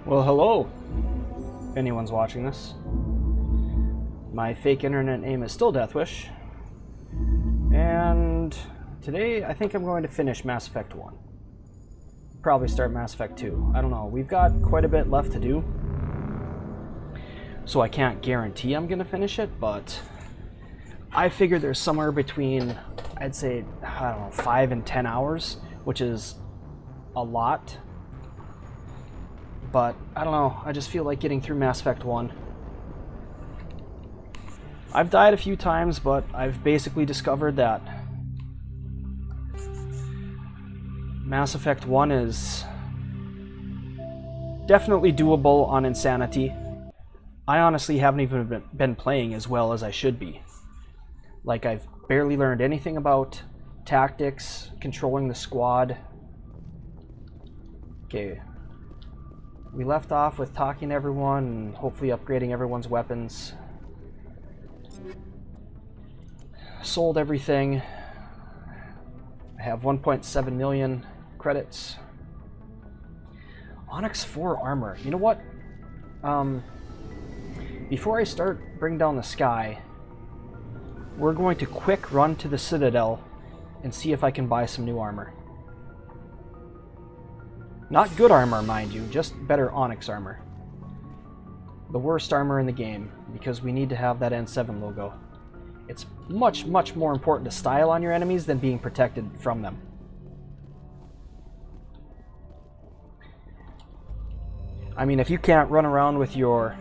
Well, hello, if anyone's watching this. My fake internet name is still Deathwish, and today I think I'm going to finish Mass Effect 1. Probably start Mass Effect 2. I don't know, we've got quite a bit left to do, so I can't guarantee I'm going to finish it, but I figure there's somewhere between, I'd say, I don't know, 5 and 10 hours, which is a lot. But, I don't know, I just feel like getting through Mass Effect 1. I've died a few times, but I've basically discovered that Mass Effect 1 is definitely doable on Insanity. I honestly haven't even been playing as well as I should be. Like, I've barely learned anything about tactics, controlling the squad. Okay. We left off with talking to everyone and hopefully upgrading everyone's weapons. Sold everything. I have 1.7 million credits. Onyx 4 armor. You know what? Before I start Bring Down the Sky, we're going to quick run to the Citadel and see if I can buy some new armor. Not good armor, mind you, just better Onyx armor. The worst armor in the game, because we need to have that N7 logo. It's much, much more important to style on your enemies than being protected from them. I mean, if you can't run around with your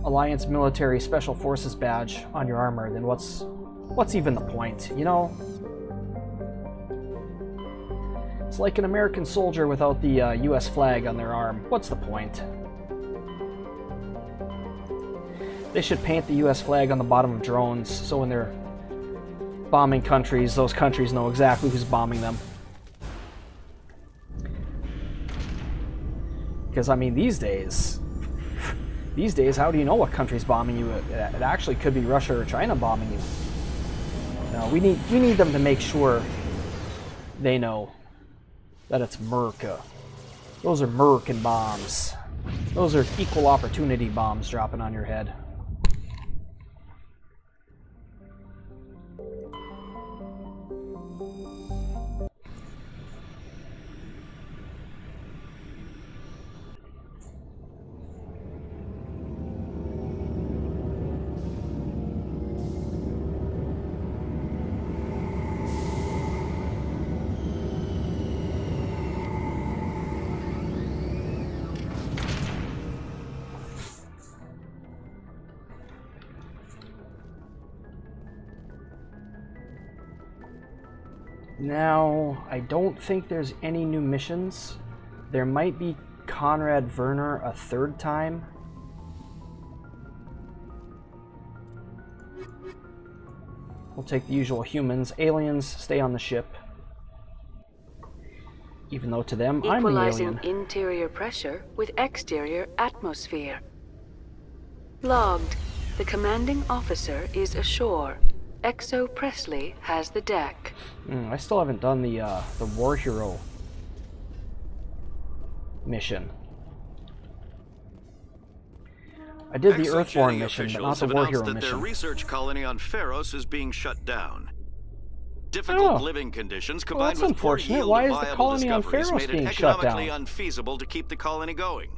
Alliance Military Special Forces badge on your armor, then what's even the point, you know? It's like an American soldier without the US flag on their arm. What's the point? They should paint the US flag on the bottom of drones, so when they're bombing countries, those countries know exactly who's bombing them. Because, I mean, these days, how do you know what country's bombing you? It actually could be Russia or China bombing you. No, we need them to make sure they know that it's America. Those are American bombs. Those are equal opportunity bombs dropping on your head. Now, I don't think there's any new missions. There might be Conrad Werner a third time. We'll take the usual humans. Aliens, stay on the ship. Even though to them, I'm the alien. Equalizing interior pressure with exterior atmosphere. Logged. The commanding officer is ashore. Exo Presley has the deck. I still haven't done the War Hero mission. I did the Earthborn mission, but not the War Hero mission. Their research colony on Pharos is being shut down. Difficult living conditions combined with poor yield Why of is the viable colony on discoveries Pharos made being it shut economically down? unfeasible to keep the colony going.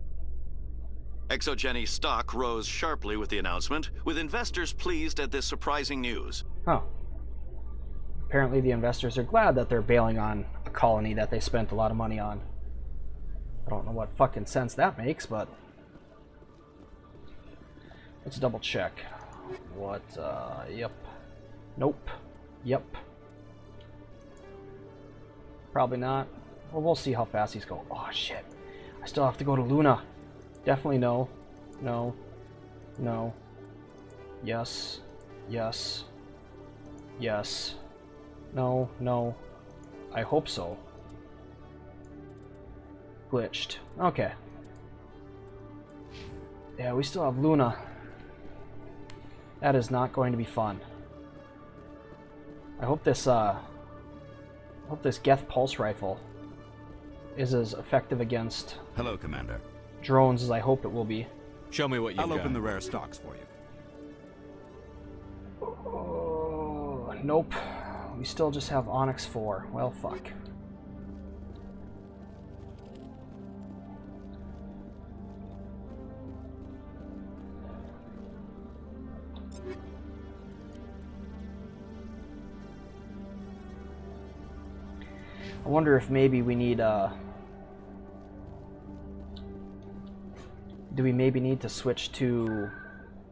Exogeny stock rose sharply with the announcement, with investors pleased at this surprising news. Oh. Apparently the investors are glad that they're bailing on a colony that they spent a lot of money on. I don't know what fucking sense that makes, but let's double check. What, yep. Nope. Yep. Probably not. Well, we'll see how fast he's going. Oh, shit. I still have to go to Luna. Definitely no. No. No. Yes. Yes. Yes. No. No. I hope so. Glitched. Okay. Yeah, we still have Luna. That is not going to be fun. I hope this Geth pulse rifle is as effective against... Hello, Commander. drones as I hope it will be. Show me what you've got. I'll open the rare stocks for you. Oh, nope. We still just have Onyx 4. Well, fuck. I wonder if maybe we need do we maybe need to switch to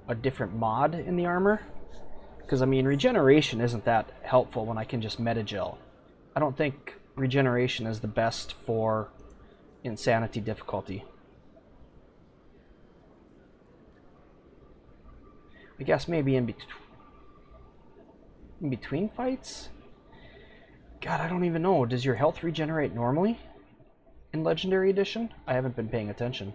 a different mod in the armor? Because I mean, regeneration isn't that helpful when I can just metagel. I don't think regeneration is the best for insanity difficulty. I guess maybe in between fights? God, I don't even know. Does your health regenerate normally in Legendary Edition? I haven't been paying attention.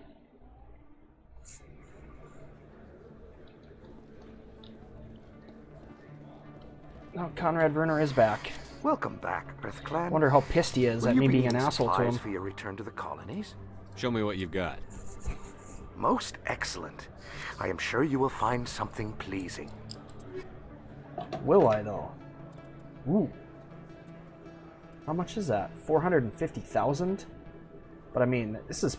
Oh, Conrad Werner is back. Welcome back, EarthClan. Wonder how pissed he is at me being an asshole to him. For your return to the colonies? Show me what you've got. Most excellent. I am sure you will find something pleasing. Will I, though? Ooh. How much is that? 450,000? But I mean, this is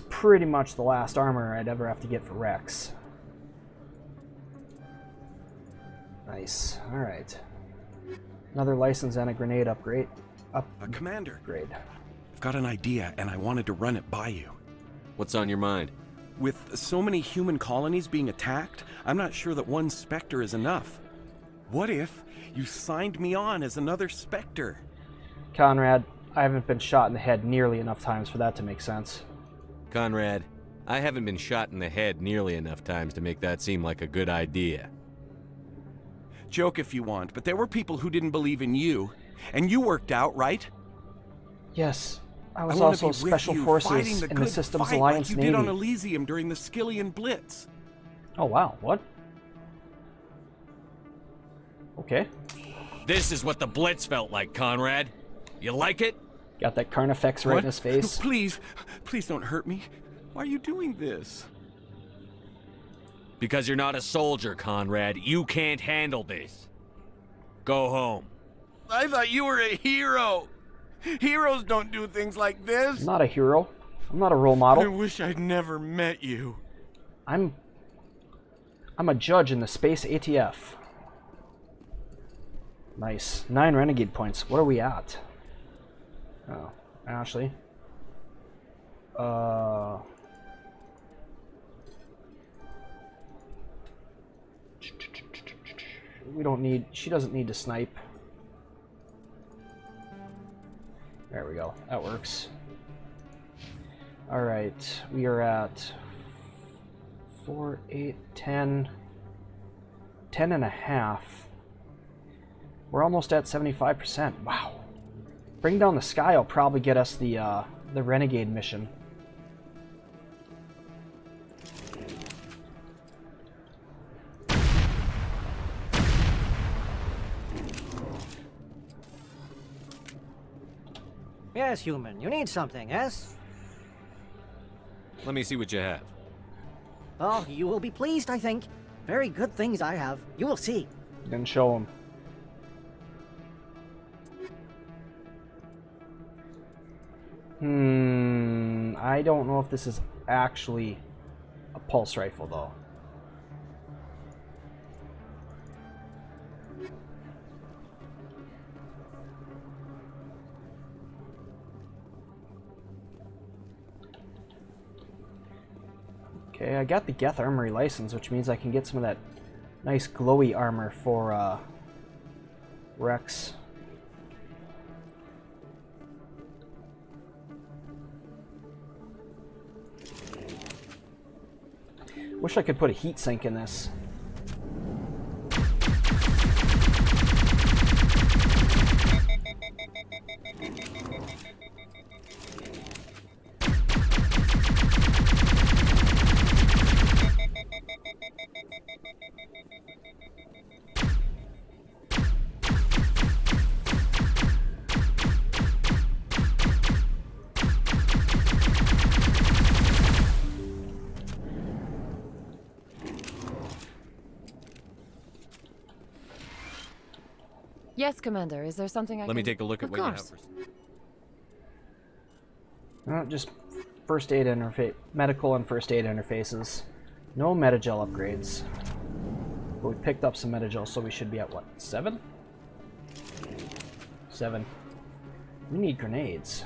pretty much the last armor I'd ever have to get for Rex. Nice. All right. Another license and a grenade upgrade. Commander, Upgrade. I've got an idea, and I wanted to run it by you. What's on your mind? With so many human colonies being attacked, I'm not sure that one spectre is enough. What if you signed me on as another spectre? Conrad, I haven't been shot in the head nearly enough times for that to make sense. Conrad, I haven't been shot in the head nearly enough times to make that seem like a good idea. Joke if you want, but there were people who didn't believe in you, and you worked out, right? Yes, I was wanna also be with Special you, Forces fighting the in the good Systems fight Alliance like you Navy. did on Elysium during the Skillian Blitz. Oh wow, what? Okay. This is what the Blitz felt like, Conrad. You like it? Got that Carnifex right What? in his face. Please, please don't hurt me. Why are you doing this? Because you're not a soldier, Conrad. You can't handle this. Go home. I thought you were a hero. Heroes don't do things like this. I'm not a hero. I'm not a role I model. wish I'd never met you. I'm a judge in the Space ATF. Nice. 9 Renegade points. What are we at? Oh, Ashley. We don't need... She doesn't need to snipe. There we go. That works. Alright. We are at 4, 8, 10... 10 and a half. We're almost at 75%. Wow. Bring Down the Sky will probably get us the Renegade mission. Yes, human. You need something, yes? Let me see what you have. Oh, you will be pleased, I think. Very good things I have. You will see. Didn't show him. I don't know if this is actually a pulse rifle, though. Okay, I got the Geth Armory license, which means I can get some of that nice glowy armor for Rex. Wish I could put a heat sink in this. Yes, Commander. Is there something I Let can... me take a look at Of what you have course. for... Just first aid interface, medical and first aid interfaces. No metagel upgrades. But we picked up some metagel, so we should be at what, 7? 7. We need grenades.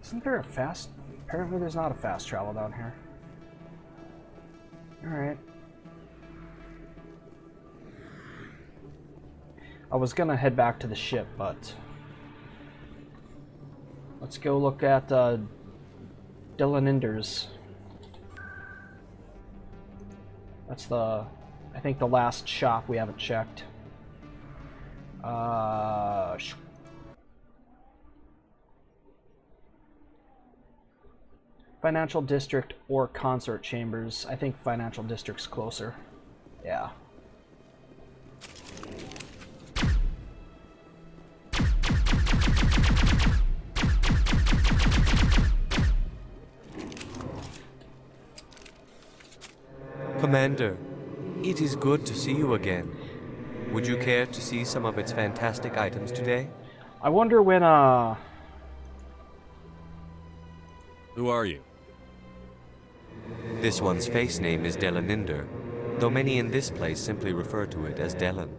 Isn't there a fast... Apparently there's not a fast travel down here. Alright. I was gonna head back to the ship, but... Let's go look at Dylaninders. That's the... I think the last shop we haven't checked. Financial District or Consort Chambers. I think Financial District's closer. Yeah. Commander, it is good to see you again. Would you care to see some of its fantastic items today? I wonder when, Who are you? This one's face name is Delaninder, though many in this place simply refer to it as Delan.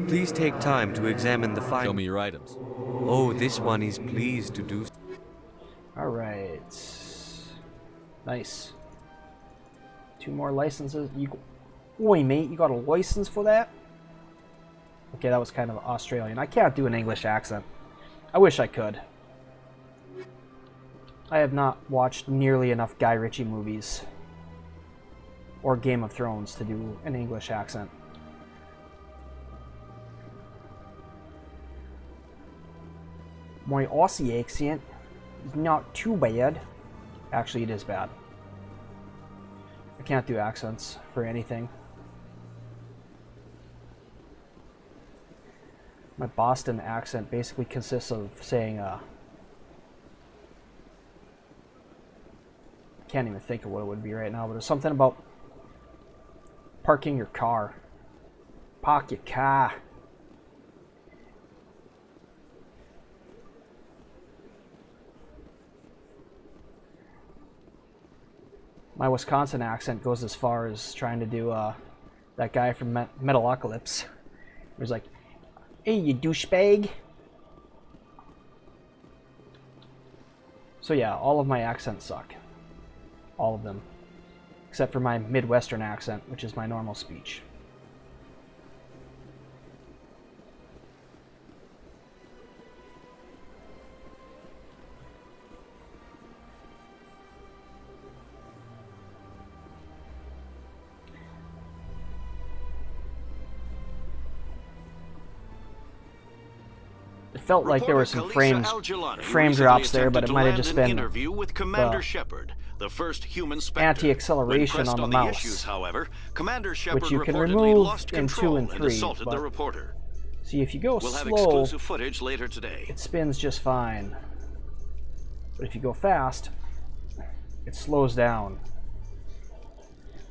Please take time to examine the fine... Show me your items. Oh, this one is pleased to do... Alright. Nice. 2 more licenses. Oi, mate, you got a license for that? Okay, that was kind of Australian. I can't do an English accent. I wish I could. I have not watched nearly enough Guy Ritchie movies or Game of Thrones to do an English accent. My Aussie accent is not too bad. Actually, it is bad. I can't do accents for anything. My Boston accent basically consists of saying, can't even think of what it would be right now, but it's something about parking your car. Park your car. My Wisconsin accent goes as far as trying to do that guy from Metalocalypse. He was like, "Hey, you douchebag." So yeah, all of my accents suck. All of them. Except for my Midwestern accent, which is my normal speech. It felt like there were some frame drops there, but it might have just been interview with Commander Shepard, the first human spectre. Anti-acceleration on the mouse, issues, however, Commander Shepard which you can reportedly remove lost in 2 control and 3. assaulted the reporter. See, if you go We'll have slow, exclusive footage later today. it spins just fine. But if you go fast, it slows down.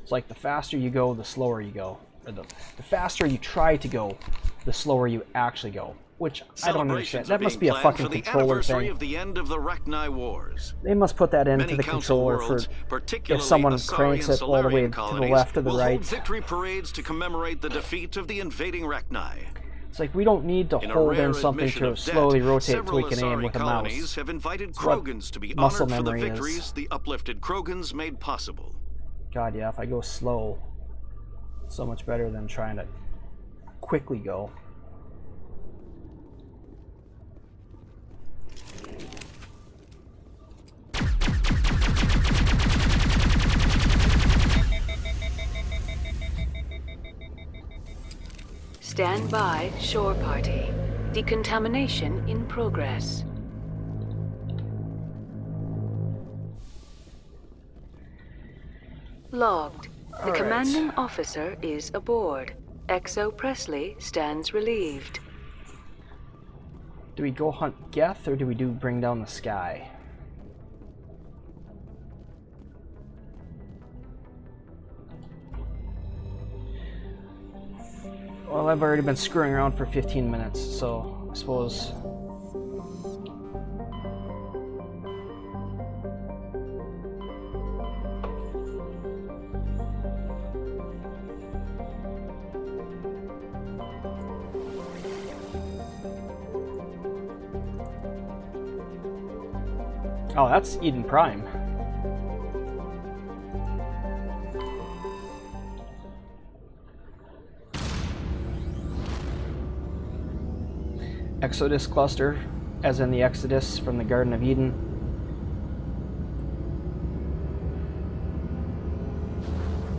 It's like the faster you go, the slower you go. Or the faster you try to go, the slower you actually go. Which I don't understand. That must be a fucking controller thing. Of the end of the Rachni Wars. They must put that into the controller for if someone cranks it all the way to the left or the right. Hold victory parades to commemorate the defeat of the invading Rachni. It's like we don't need to hold in something to slowly rotate so we can aim with a mouse. Have invited It's what Krogans to be muscle honored for the memory victories is. the uplifted Krogans made possible. God, yeah, if I go slow, it's so much better than trying to quickly go. Stand by, shore party. Decontamination in progress. Logged. The All right. commanding officer is aboard. XO Presley stands relieved. Do we go hunt Geth or do we bring down the sky? Well, I've already been screwing around for 15 minutes, so I suppose... Oh, that's Eden Prime. Exodus cluster, as in the Exodus from the Garden of Eden.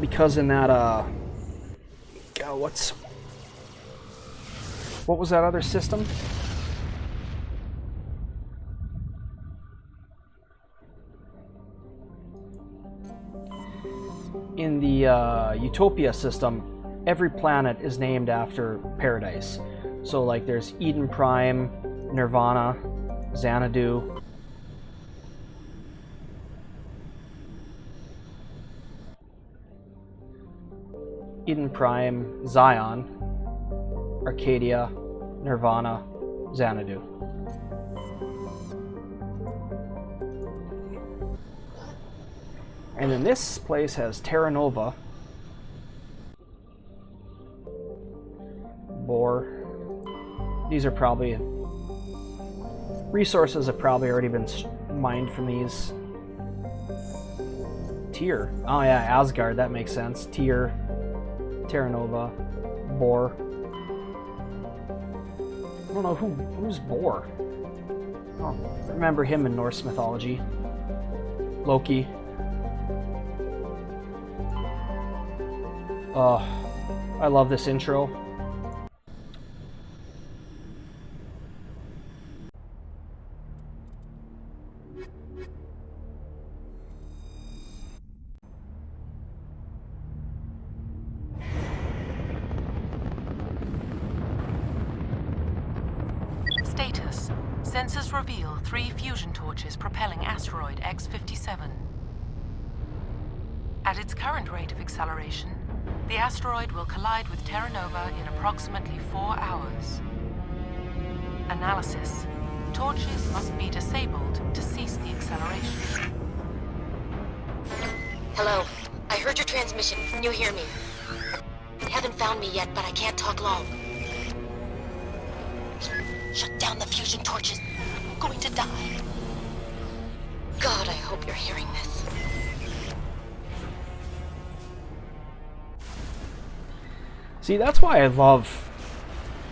Because in that, God, what was that other system? In the Utopia system, every planet is named after paradise. So like there's Eden Prime, Nirvana, Xanadu. Eden Prime, Zion, Arcadia, Nirvana, Xanadu. And then this place has Terra Nova, Boar. These are probably... resources have probably already been mined from these. Tyr. Oh yeah, Asgard, that makes sense. Tyr, Terra Nova, Boar. I don't know who's Boar. I don't remember him in Norse mythology. Loki. I love this intro. Status. Sensors reveal 3 fusion torches propelling asteroid X-57. At its current rate of acceleration, the asteroid will collide with Terra Nova in approximately 4 hours. Analysis. Torches must be disabled to cease the acceleration. Hello. I heard your transmission. Can you hear me? You haven't found me yet, but I can't talk long. Shut down the fusion torches. I'm going to die. God, I hope you're hearing this. See, that's why I love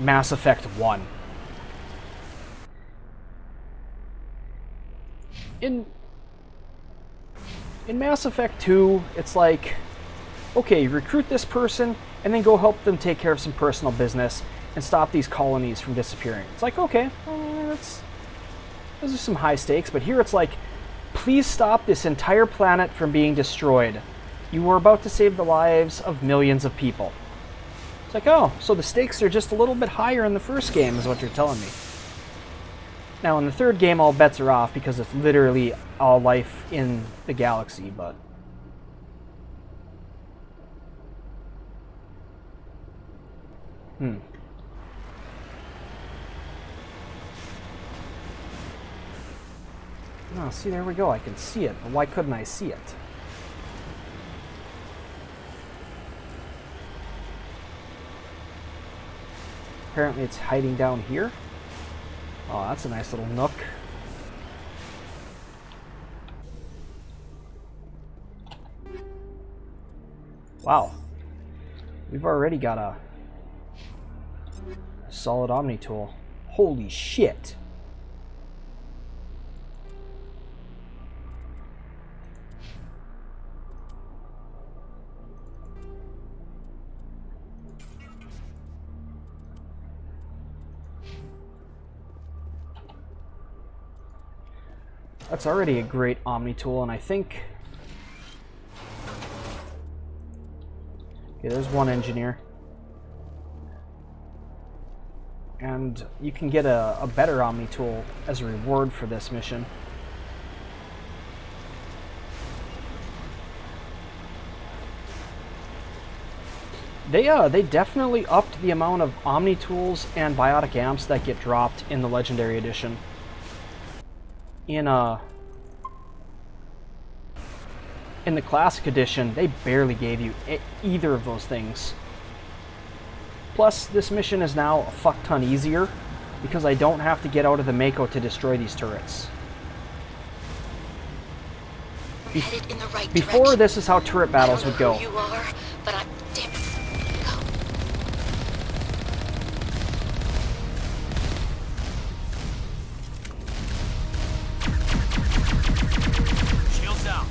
Mass Effect 1. In Mass Effect 2, it's like, okay, recruit this person, and then go help them take care of some personal business and stop these colonies from disappearing. It's like, okay, those are some high stakes, but here it's like, please stop this entire planet from being destroyed. You were about to save the lives of millions of people. It's like, oh, so the stakes are just a little bit higher in the first game is what you're telling me. Now in the third game, all bets are off because it's literally all life in the galaxy, but... Oh, see, there we go. I can see it, but why couldn't I see it? Apparently it's hiding down here. Oh, that's a nice little nook. Wow. We've already got a solid Omni tool. Holy shit. That's already a great Omni tool, and I think... Okay, there's one engineer. And you can get a better Omni tool as a reward for this mission. They definitely upped the amount of Omni tools and biotic amps that get dropped in the Legendary Edition. In the Classic Edition, they barely gave you either of those things. Plus, this mission is now a fuck ton easier because I don't have to get out of the Mako to destroy these turrets. We're headed in the right Before, direction. this is how turret battles would go. I don't know who you are, but I'm damn. Go. Shields down.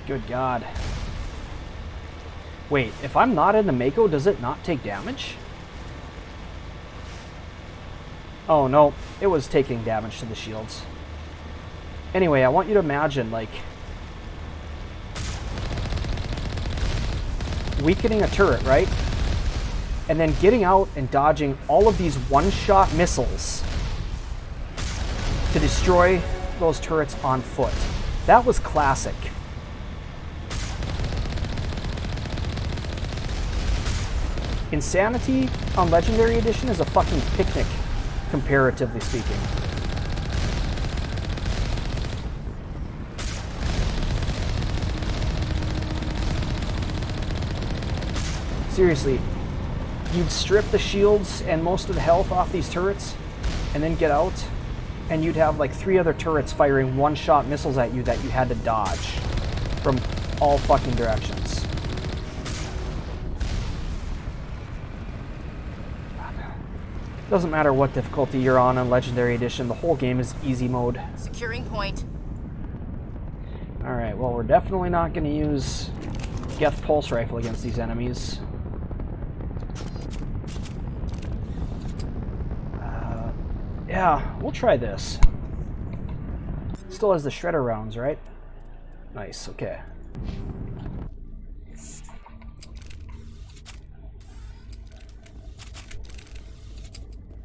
Good God. Wait, if I'm not in the Mako, does it not take damage? Oh no, it was taking damage to the shields. Anyway, I want you to imagine, like, weakening a turret, right? And then getting out and dodging all of these one-shot missiles to destroy those turrets on foot. That was classic. Insanity on Legendary Edition is a fucking picnic, comparatively speaking. Seriously, you'd strip the shields and most of the health off these turrets, and then get out, and you'd have like 3 other turrets firing one-shot missiles at you that you had to dodge from all fucking directions. Doesn't matter what difficulty you're on Legendary Edition, the whole game is easy mode. Securing point. Alright, well, we're definitely not going to use Geth Pulse Rifle against these enemies. Yeah, we'll try this. Still has the Shredder rounds, right? Nice, okay.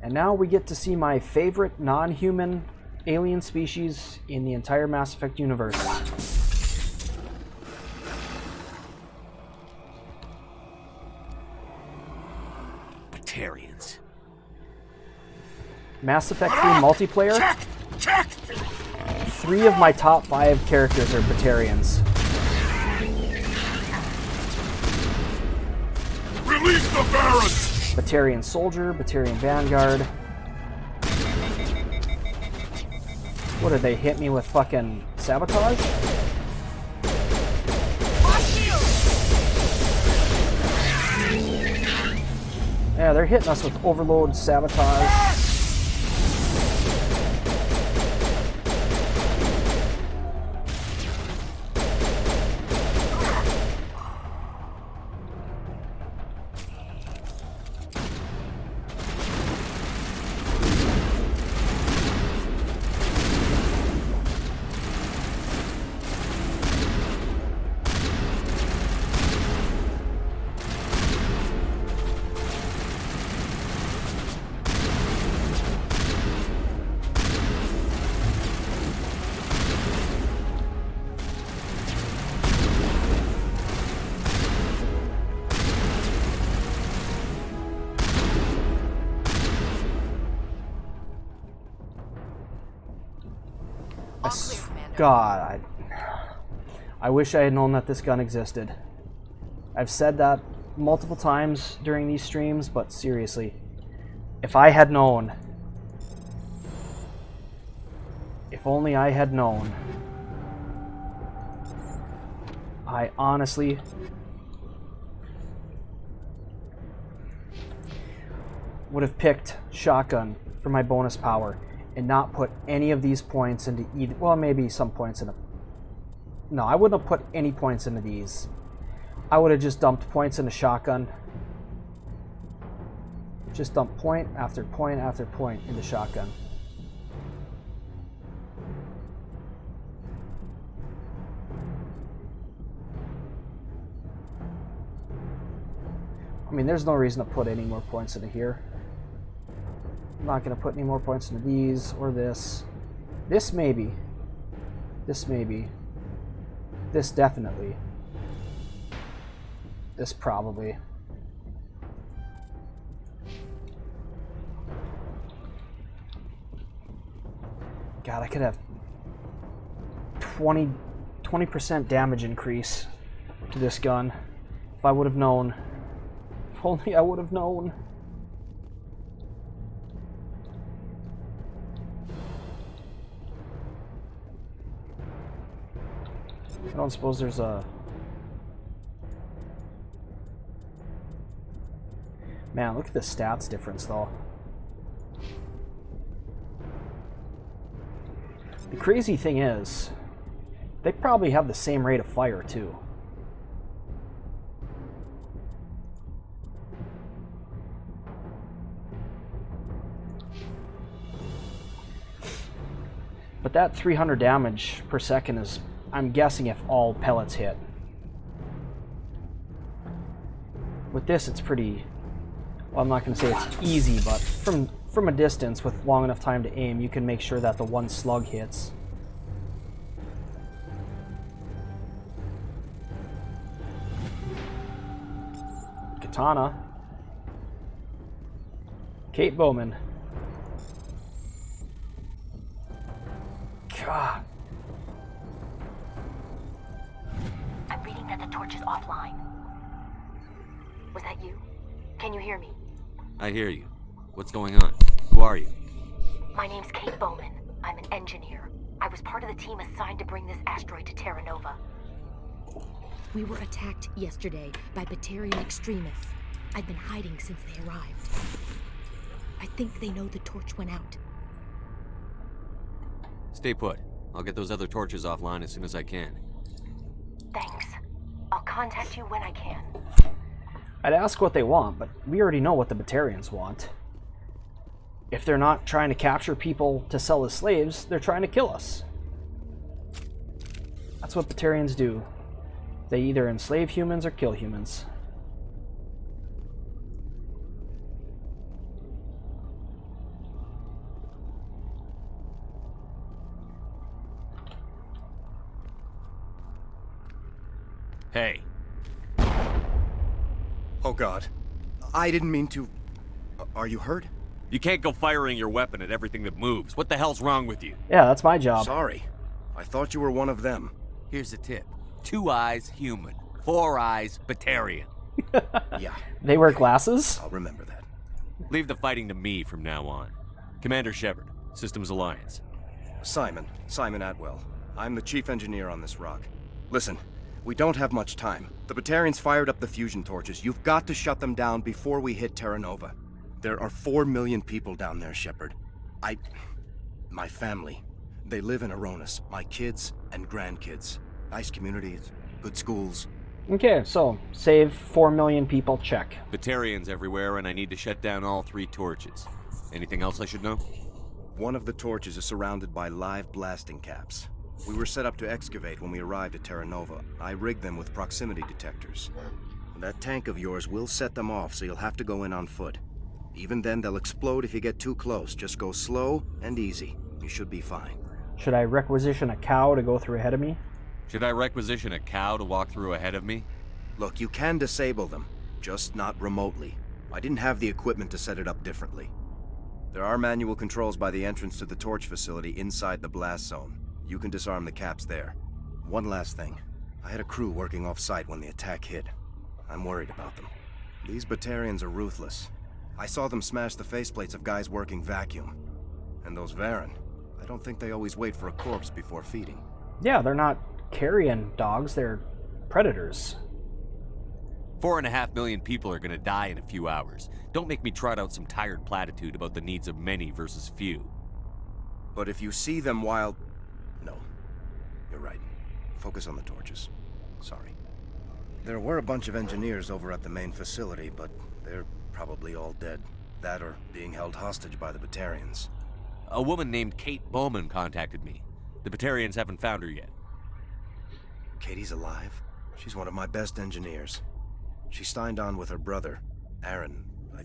And now we get to see my favorite non-human alien species in the entire Mass Effect universe. Batarians. Mass Effect 3 multiplayer. 3 of my top 5 characters are Batarians. Release the Barons! Batarian Soldier, Batarian Vanguard. What did they hit me with? Fucking sabotage? Yeah, they're hitting us with overload, sabotage. God, I wish I had known that this gun existed. I've said that multiple times during these streams, but seriously, if I had known, if only I had known, I honestly would have picked shotgun for my bonus power and not put any of these points into either. Well, maybe some points in a. No, I wouldn't have put any points into these. I would have just dumped points into shotgun. Just dump point after point after point into shotgun. I mean, there's no reason to put any more points into here. I'm not going to put any more points into these or this. This maybe. This maybe. This definitely. This probably. God, I could have 20% damage increase to this gun if I would have known. If only I would have known. I don't suppose there's a... Man, look at the stats difference though. The crazy thing is, they probably have the same rate of fire too. But that 300 damage per second is, I'm guessing, if all pellets hit. With this, it's pretty... Well, I'm not going to say it's easy, but from a distance with long enough time to aim, you can make sure that the one slug hits. Katana. Kate Bowman. God. I'm reading that the torch is offline. Was that you? Can you hear me? I hear you. What's going on? Who are you? My name's Kate Bowman. I'm an engineer. I was part of the team assigned to bring this asteroid to Terra Nova. We were attacked yesterday by Batarian extremists. I've been hiding since they arrived. I think they know the torch went out. Stay put. I'll get those other torches offline as soon as I can. Thanks. I'll contact you when I can. I'd ask what they want, but we already know what the Batarians want. If they're not trying to capture people to sell as slaves, they're trying to kill us. That's what Batarians do. They either enslave humans or kill humans. Hey. Oh God. I didn't mean to... Are you hurt? You can't go firing your weapon at everything that moves. What the hell's wrong with you? Yeah, that's my job. Sorry. I thought you were one of them. Here's a tip. 2 eyes, human. 4 eyes, Batarian. Yeah. They wear glasses? I'll remember that. Leave the fighting to me from now on. Commander Shepard, Systems Alliance. Simon Atwell. I'm the chief engineer on this rock. Listen, we don't have much time. The Batarians fired up the fusion torches. You've got to shut them down before we hit Terra Nova. There are 4 million people down there, Shepard. My family. They live in Aronis. My kids and grandkids. Nice communities, good schools. Okay, so save 4 million people, check. Batarians everywhere, and I need to shut down all 3 torches. Anything else I should know? One of the torches is surrounded by live blasting caps. We were set up to excavate when we arrived at Terra Nova. I rigged them with proximity detectors. That tank of yours will set them off, so you'll have to go in on foot. Even then, they'll explode if you get too close. Just go slow and easy. You should be fine. Should I requisition a cow to go through ahead of me? Should I requisition a cow to walk through ahead of me? Look, you can disable them, just not remotely. I didn't have the equipment to set it up differently. There are manual controls by the entrance to the torch facility inside the blast zone. You can disarm the caps there. One last thing. I had a crew working off-site when the attack hit. I'm worried about them. These Batarians are ruthless. I saw them smash the faceplates of guys working vacuum. And those Varen, I don't think they always wait for a corpse before feeding. Yeah, they're not carrion dogs, they're predators. 4.5 million people are gonna die in a few hours. Don't make me trot out some tired platitude about the needs of many versus few. But if you see them while... No, you're right. Focus on the torches. Sorry. There were a bunch of engineers over at the main facility, but they're probably all dead. That or being held hostage by the Batarians. A woman named Kate Bowman contacted me. The Batarians haven't found her yet. Katie's alive? She's one of my best engineers. She signed on with her brother, Aaron,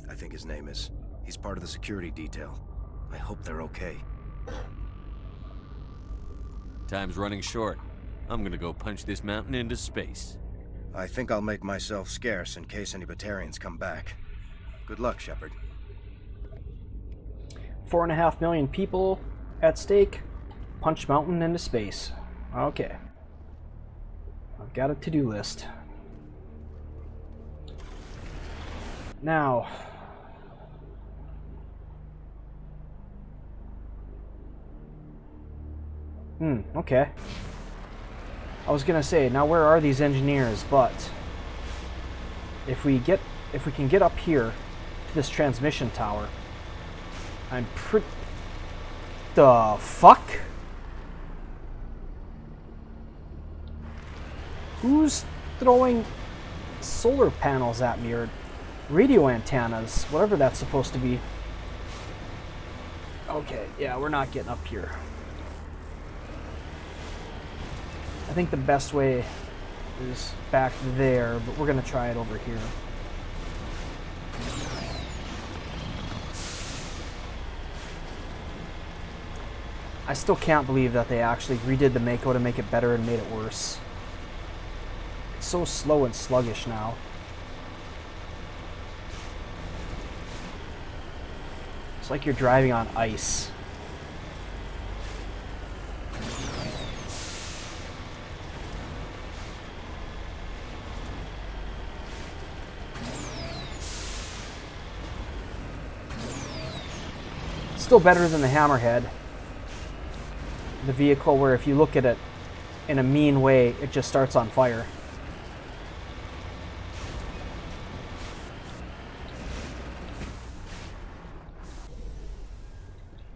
I think his name is. He's part of the security detail. I hope they're okay. Time's running short. I'm gonna go punch this mountain into space. I think I'll make myself scarce in case any Batarians come back. Good luck, Shepard. 4.5 million people at stake. Punch mountain into space. Okay. I've got a to-do list. Now... okay. I was gonna say, now where are these engineers, but... If we can get up here to this transmission tower, I'm pretty... The fuck? Who's throwing solar panels at me, or radio antennas, whatever that's supposed to be? Okay, yeah, we're not getting up here. I think the best way is back there, but we're gonna try it over here. I still can't believe that they actually redid the Mako to make it better and made it worse. It's so slow and sluggish now. It's like you're driving on ice. Still better than the Hammerhead. The vehicle where if you look at it in a mean way, it just starts on fire.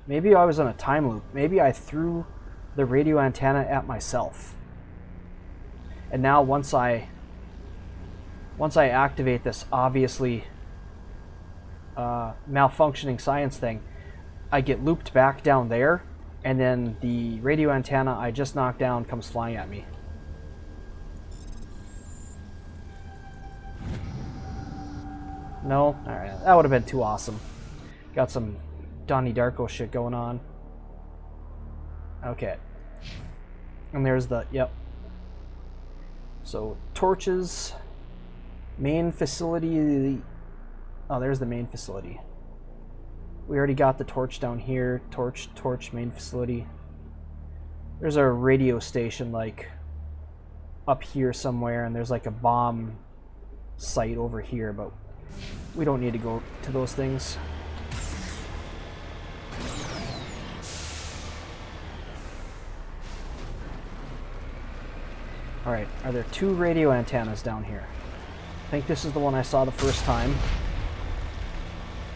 Maybe I was on a time loop. Maybe I threw the radio antenna at myself. And now once I activate this obviously malfunctioning science thing, I get looped back down there, and then the radio antenna I just knocked down comes flying at me. No? Alright, that would have been too awesome. Got some Donnie Darko shit going on. Okay. And there's the, yep. So, torches, main facility. Oh, there's the main facility. We already got the torch down here. Torch, main facility. There's a radio station, like, up here somewhere, and there's, like, a bomb site over here, but we don't need to go to those things. Alright, are there 2 radio antennas down here? I think this is the one I saw the first time.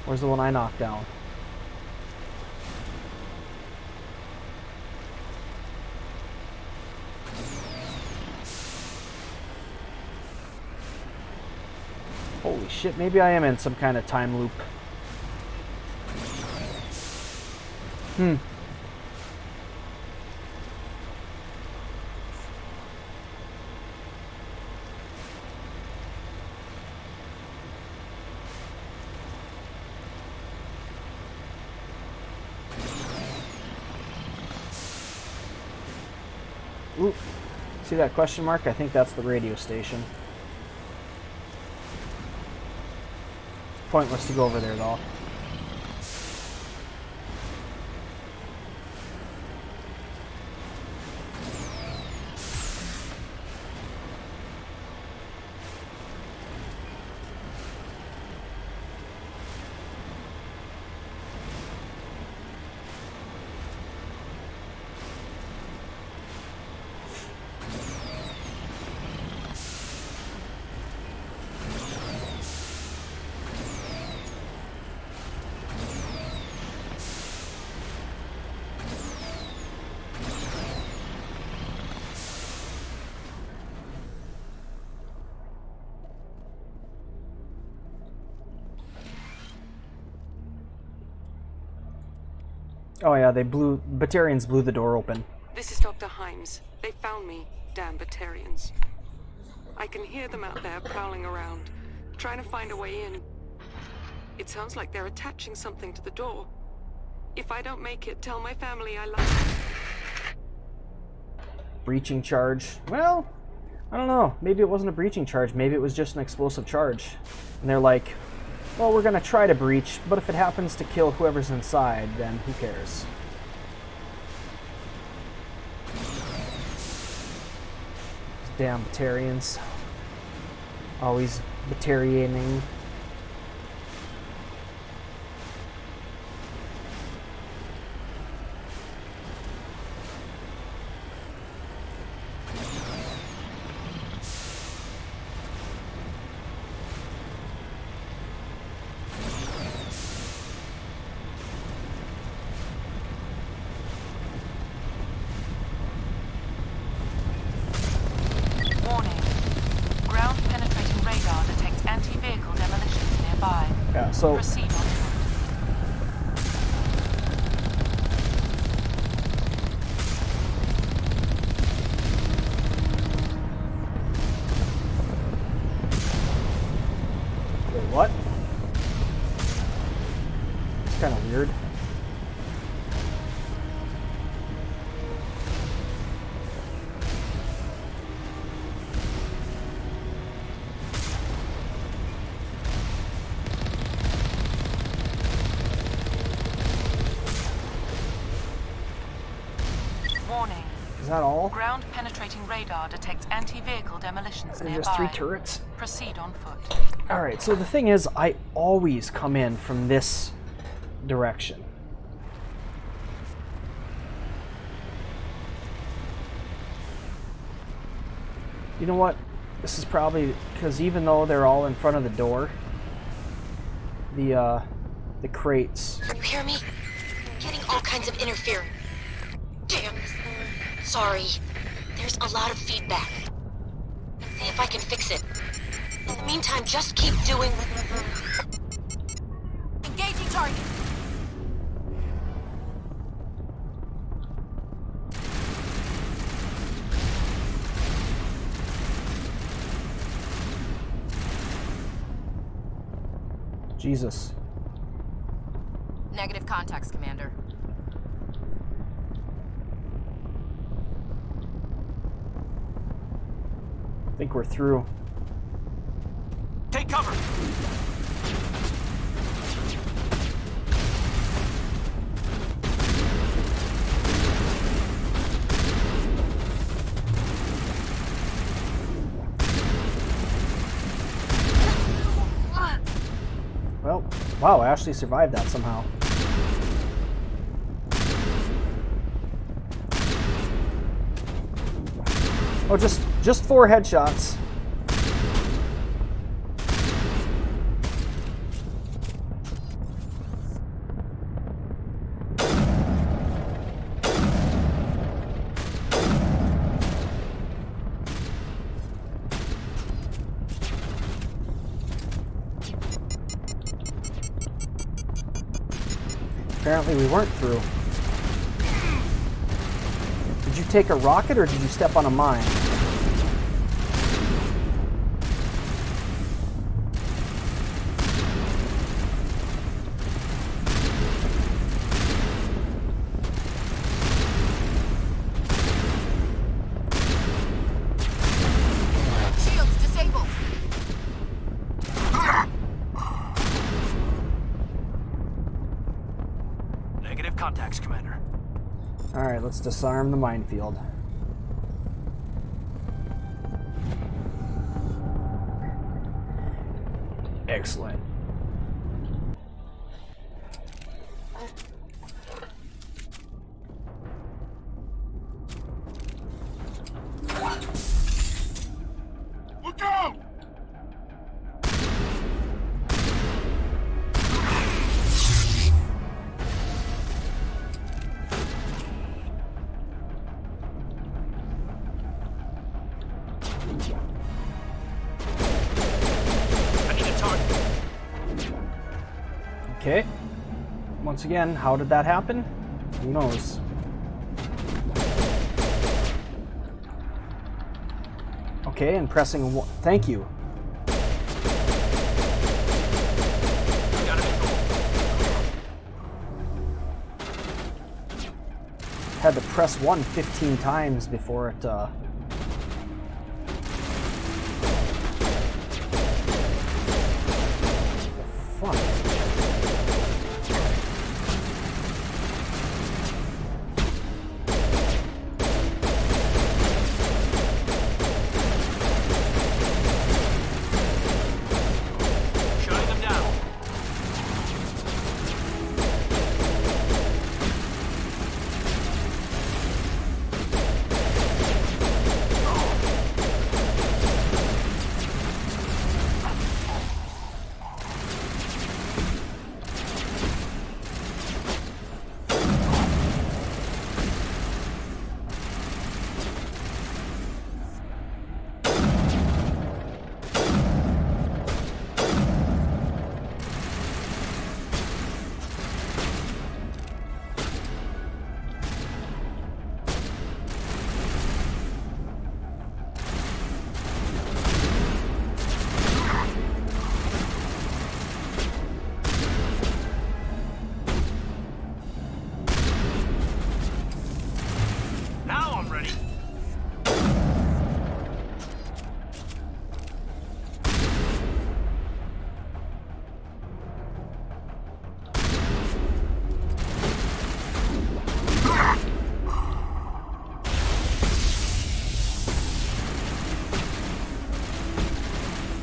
Where's the one I knocked down? Holy shit, maybe I am in some kind of time loop. Ooh, see that question mark? I think that's the radio station. Pointless to go over there though. Oh yeah, Batarians blew the door open. This is Dr. Himes. They found me, damn Batarians. I can hear them out there prowling around, trying to find a way in. It sounds like they're attaching something to the door. If I don't make it, tell my family I love them. breaching charge. Well, I don't know. Maybe it wasn't a breaching charge. Maybe it was just an explosive charge. And they're like, well, we're going to try to breach, but if it happens to kill whoever's inside, then who cares? Damn Batarians. Always Batarianing. So proceed on. Wait, what? It's kind of weird. Is that all? Ground penetrating radar detects anti-vehicle demolitions nearby. Just 3 turrets. Proceed on foot. Alright, so the thing is, I always come in from this direction. You know what? This is probably because even though they're all in front of the door, the crates. You hear me? Getting all kinds of interference. Damn. Sorry. There's a lot of feedback. See if I can fix it. In the meantime, just keep doing... Engaging target! Jesus. Negative contacts, Commander. I think we're through. Take cover! Well, wow, I actually survived that somehow. Oh, just 4 headshots. Apparently we weren't through. Did you take a rocket or did you step on a mine? Shields disabled. Negative contacts, Commander. Alright, let's disarm the minefield. Excellent. Look out! Okay. Once again, how did that happen? Who knows? Okay, and pressing one. Thank you. Had to press 1 15 times before it, Fuck. Shutting them down.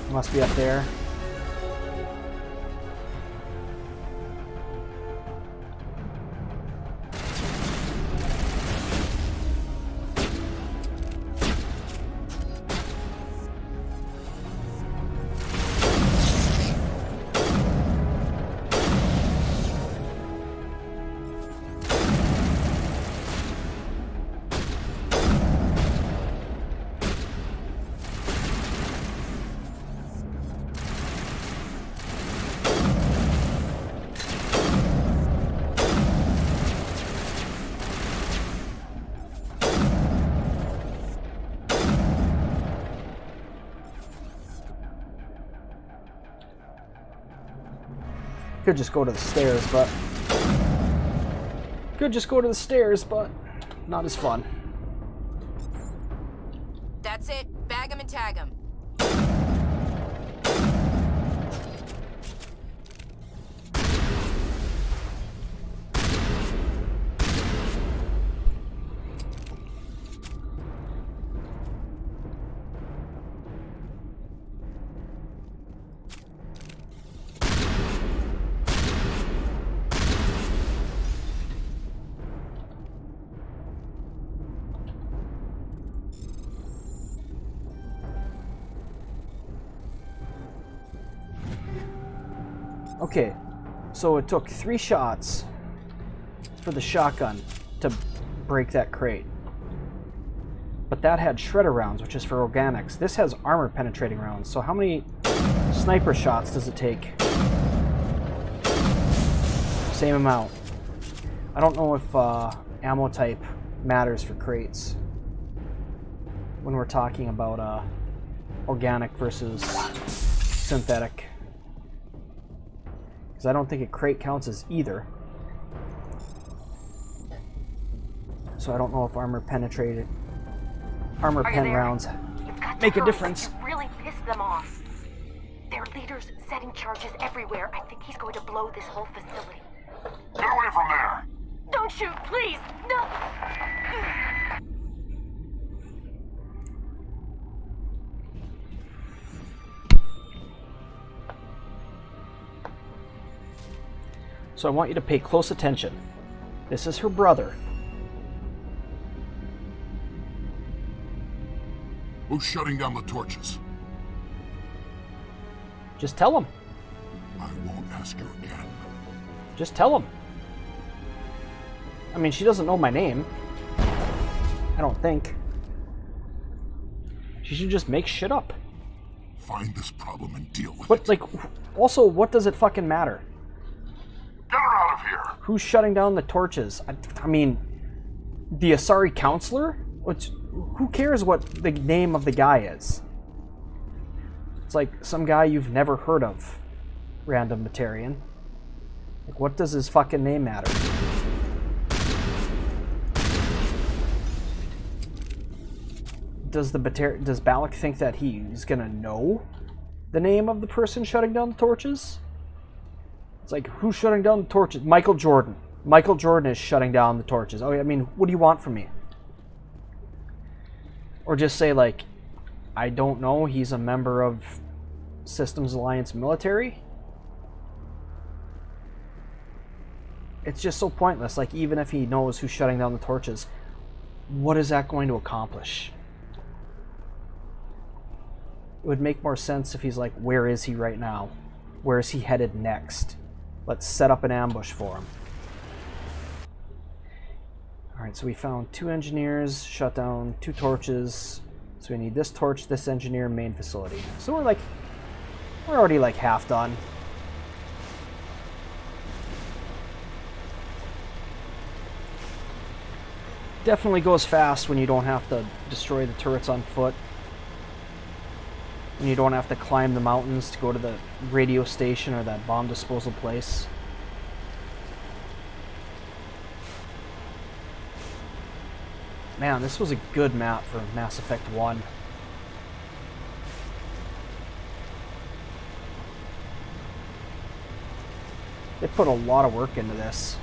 Must be up there. Could just go to the stairs, but not as fun. That's it. Bag 'em and tag 'em. Okay, so it took 3 shots for the shotgun to break that crate. But that had shredder rounds, which is for organics. This has armor penetrating rounds, so how many sniper shots does it take? Same amount. I don't know if ammo type matters for crates when we're talking about organic versus synthetic. Because I don't think a crate counts as either. So I don't know if armor pen rounds make a difference. You really pissed them off. Their leader's setting charges everywhere. I think he's going to blow this whole facility. Get away from there! Don't shoot, please! No! So I want you to pay close attention. This is her brother. Who's shutting down the torches? Just tell him. I won't ask you again. Just tell him. I mean, she doesn't know my name. I don't think. She should just make shit up. Find this problem and deal with it. But, like, also, what does it fucking matter? Get her out of here! Who's shutting down the torches? I mean, the Asari counselor? Who cares what the name of the guy is? It's like some guy you've never heard of, random Batarian. Like, what does his fucking name matter? does Balak think that he's gonna know the name of the person shutting down the torches? It's like, who's shutting down the torches? Michael Jordan. Michael Jordan is shutting down the torches. Oh, I mean, what do you want from me? Or just say, like, I don't know, he's a member of Systems Alliance military? It's just so pointless. Like, even if he knows who's shutting down the torches, what is that going to accomplish? It would make more sense if he's like, where is he right now? Where is he headed next? Let's set up an ambush for him. Alright, so we found 2 engineers, shut down 2 torches. So we need this torch, this engineer, main facility. So we're already like half done. Definitely goes fast when you don't have to destroy the turrets on foot. When you don't have to climb the mountains to go to the radio station or that bomb disposal place. Man, this was a good map for Mass Effect 1. They put a lot of work into this.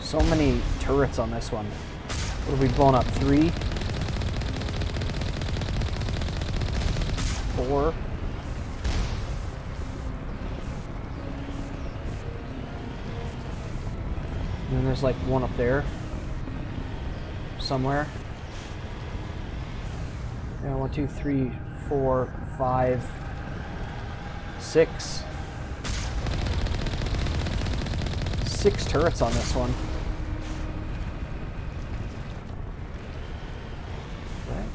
So many turrets on this one. What have we blown up? 3? 4? And then there's like one up there. Somewhere. Yeah, 1, 2, 3, 4, 5, 6. 6 turrets on this one. Okay.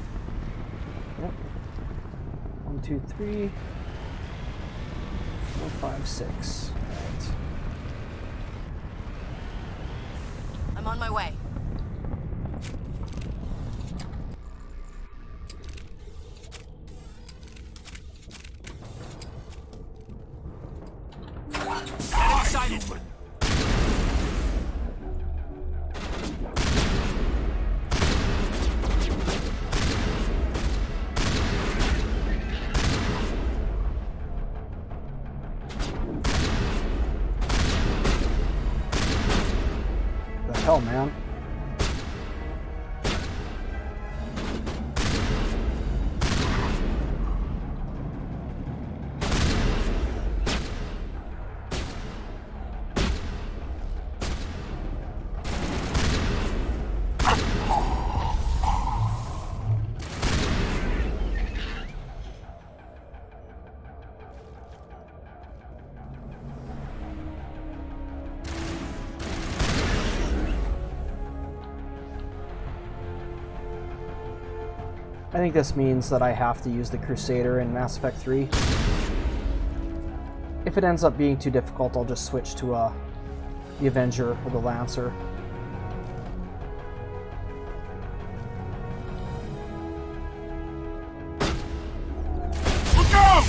Yep. 1, 2, 3, 4, 5, 6. Right. I'm on my way. Hell, man. I think this means that I have to use the Crusader in Mass Effect 3. If it ends up being too difficult, I'll just switch to the Avenger or the Lancer. Look out!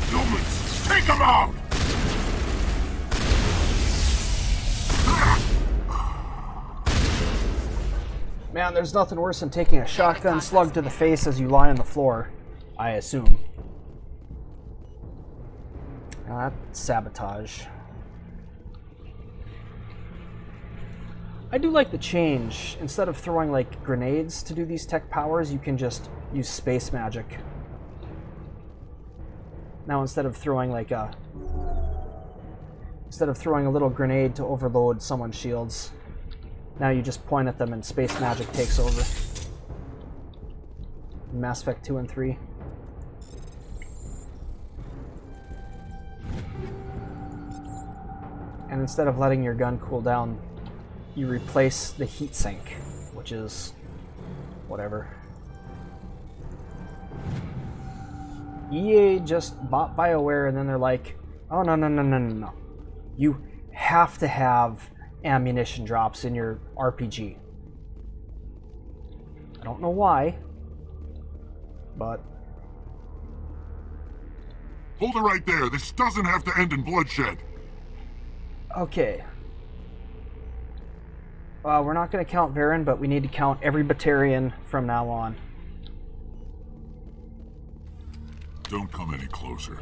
Humans, take them out! Man, there's nothing worse than taking a shotgun slug to the face as you lie on the floor, I assume. Sabotage. I do like the change. Instead of throwing like grenades to do these tech powers, you can just use space magic. Now instead of throwing like a little grenade to overload someone's shields, now you just point at them and space magic takes over. Mass Effect 2 and 3. And instead of letting your gun cool down, you replace the heatsink, which is whatever. EA just bought BioWare and then they're like, oh no. You have to have ammunition drops in your RPG. I don't know why, but... Hold it right there. This doesn't have to end in bloodshed. Okay. We're not going to count Varen, but we need to count every Batarian from now on. Don't come any closer.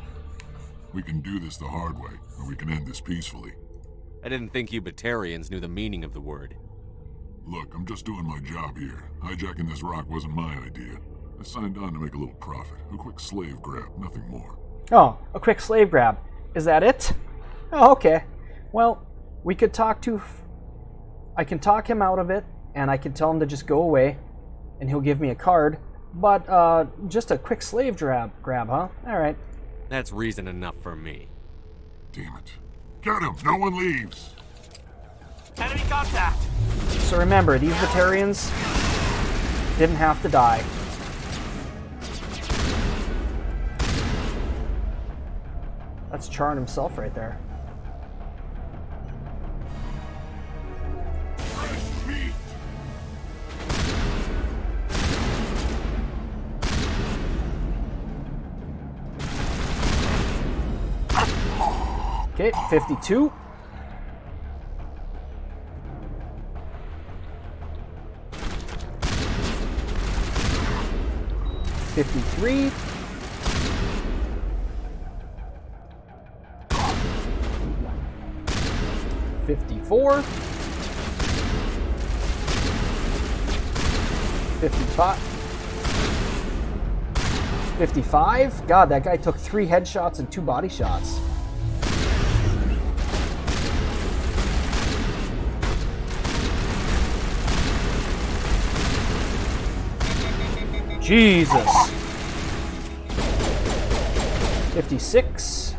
We can do this the hard way, or we can end this peacefully. I didn't think you Batarians knew the meaning of the word. Look, I'm just doing my job here. Hijacking this rock wasn't my idea. I signed on to make a little profit. A quick slave grab, nothing more. Oh, a quick slave grab. Is that it? Oh, okay. Well, we could talk to... I can talk him out of it, and I can tell him to just go away, and he'll give me a card. But, just a quick slave grab, huh? Alright. That's reason enough for me. Damn it. Get him! No one leaves! Enemy contact! So remember, these Batarians didn't have to die. That's Charn himself right there. Okay, 52. $53. 54. 55. 55? God, that guy took 3 headshots and 2 body shots. Jesus. 56.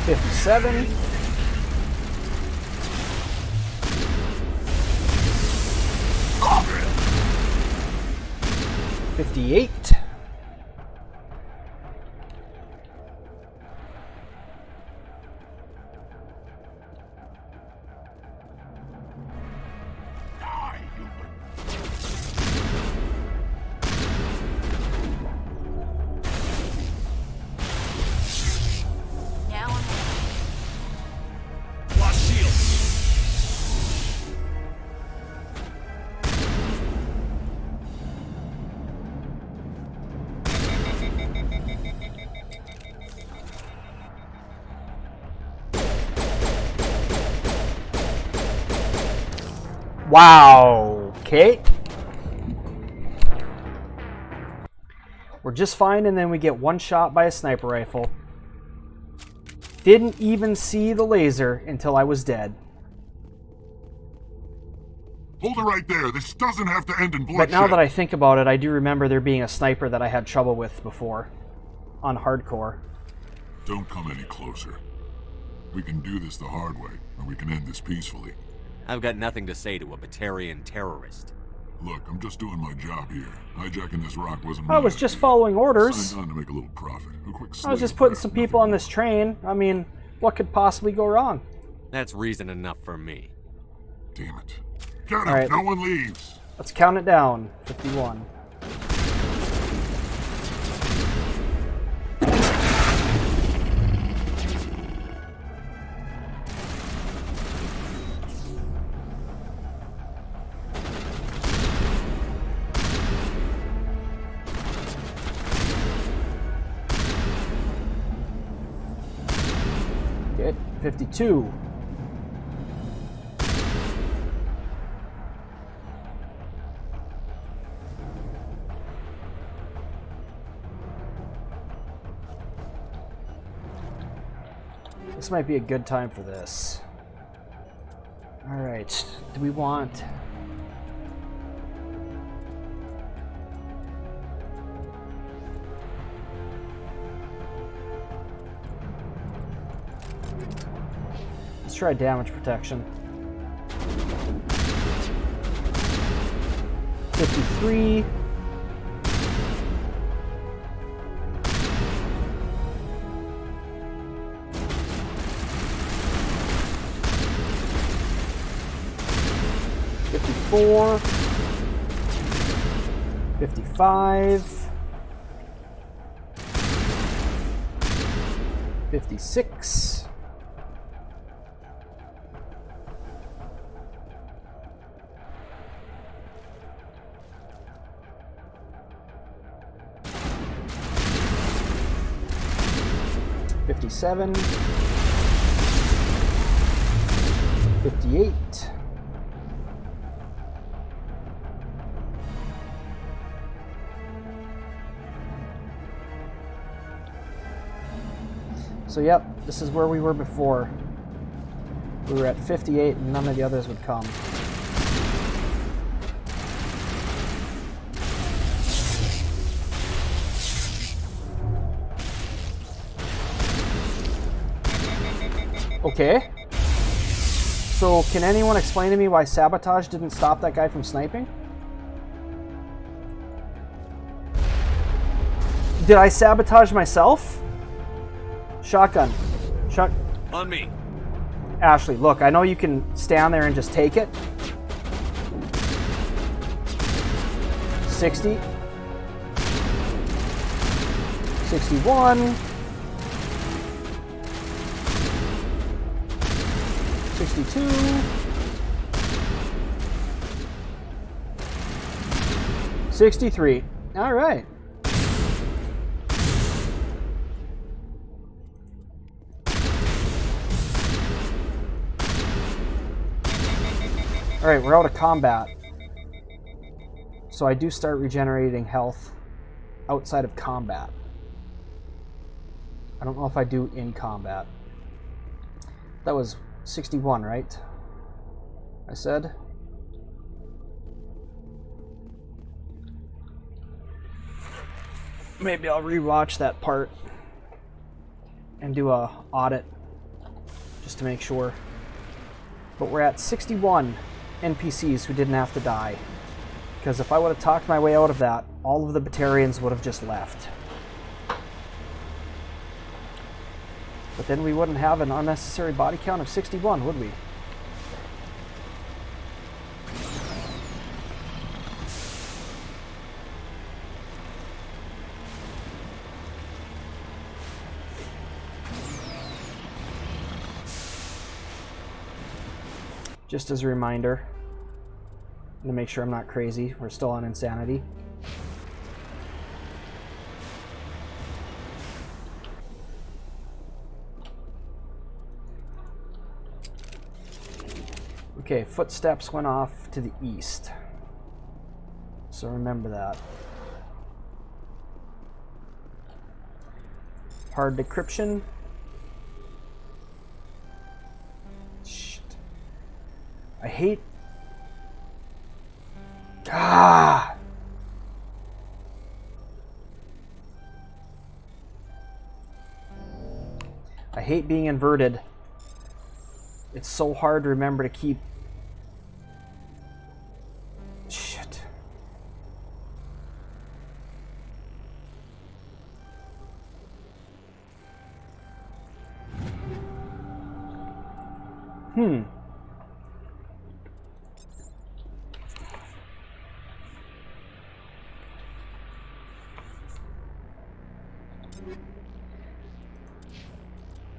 57. 58. Wow. Okay. We're just fine, and then we get one shot by a sniper rifle. Didn't even see the laser until I was dead. Hold it right there. This doesn't have to end in bloodshed. But now that I think about it, I do remember there being a sniper that I had trouble with before on hardcore. Don't come any closer. We can do this the hard way, or we can end this peacefully. I've got nothing to say to a Batarian terrorist. Look, I'm just doing my job here. Hijacking this rock wasn't I was just following orders. Signed on to make a little profit. A quick I was just putting some people on this train. I mean, what could possibly go wrong? That's reason enough for me. Damn it. Get him! Right. No one leaves! Let's count it down. 51. Okay, 52. This might be a good time for this. Alright, do we want... Let's try damage protection. 53. $54, $55, $56, $57, $58. So yep, this is where we were before. We were at 58 and none of the others would come. Okay. So can anyone explain to me why sabotage didn't stop that guy from sniping? Did I sabotage myself? Shotgun. On me. Ashley, look, I know you can stand there and just take it. 60. 61. 62. 63. All right. Alright, we're out of combat. So I do start regenerating health outside of combat. I don't know if I do in combat. That was 61, right? I said? Maybe I'll rewatch that part and do a audit just to make sure. But we're at 61 NPCs who didn't have to die. Because if I would have talked my way out of that, all of the Batarians would have just left. But then we wouldn't have an unnecessary body count of 61, would we? Just as a reminder, to make sure I'm not crazy, we're still on insanity. Okay, footsteps went off to the east. So remember that. Hard decryption. I hate... Ah! I hate being inverted. It's so hard to remember to keep... Shit.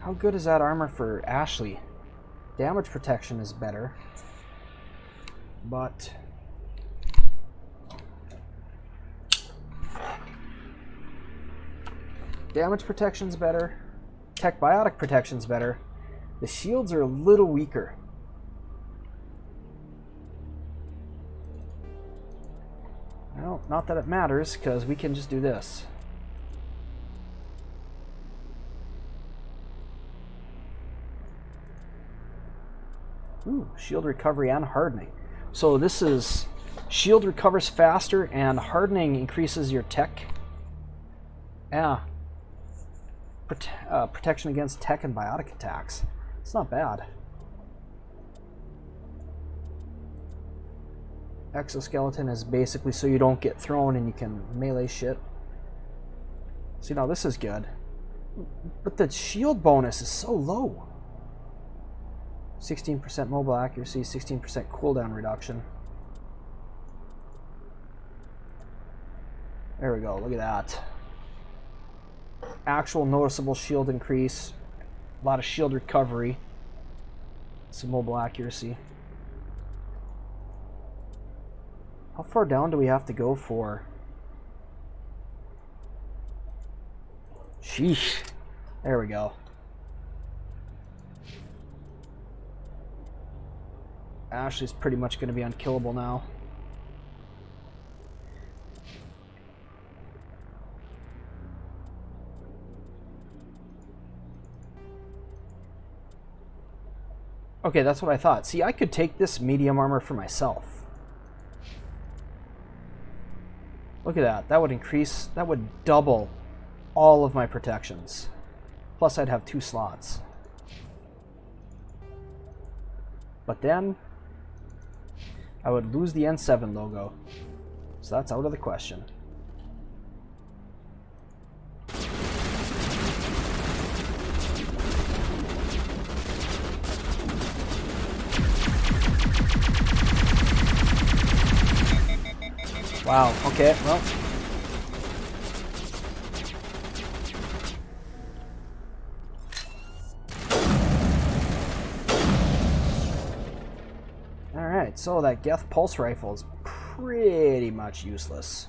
How good is that armor for Ashley? Damage protection is better, but damage protection's better, tech biotic protection's better, The shields are a little weaker. Well, not that it matters, because we can just do this. Ooh, shield recovery and hardening. So this is shield recovers faster and hardening increases your tech. Yeah. Protection against tech and biotic attacks. It's not bad. Exoskeleton is basically so you don't get thrown and you can melee shit. See, now this is good. But the shield bonus is so low. 16% mobile accuracy, 16% cooldown reduction. There we go, look at that. Actual noticeable shield increase. A lot of shield recovery. Some mobile accuracy. How far down do we have to go for? Sheesh. There we go. Ashley's pretty much going to be unkillable now. Okay, that's what I thought. See, I could take this medium armor for myself. Look at that. That would increase, that would double all of my protections. Plus, I'd have 2 slots. But then, I would lose the N7 logo. So that's out of the question. Wow, okay, well. Alright, so that Geth pulse rifle is pretty much useless.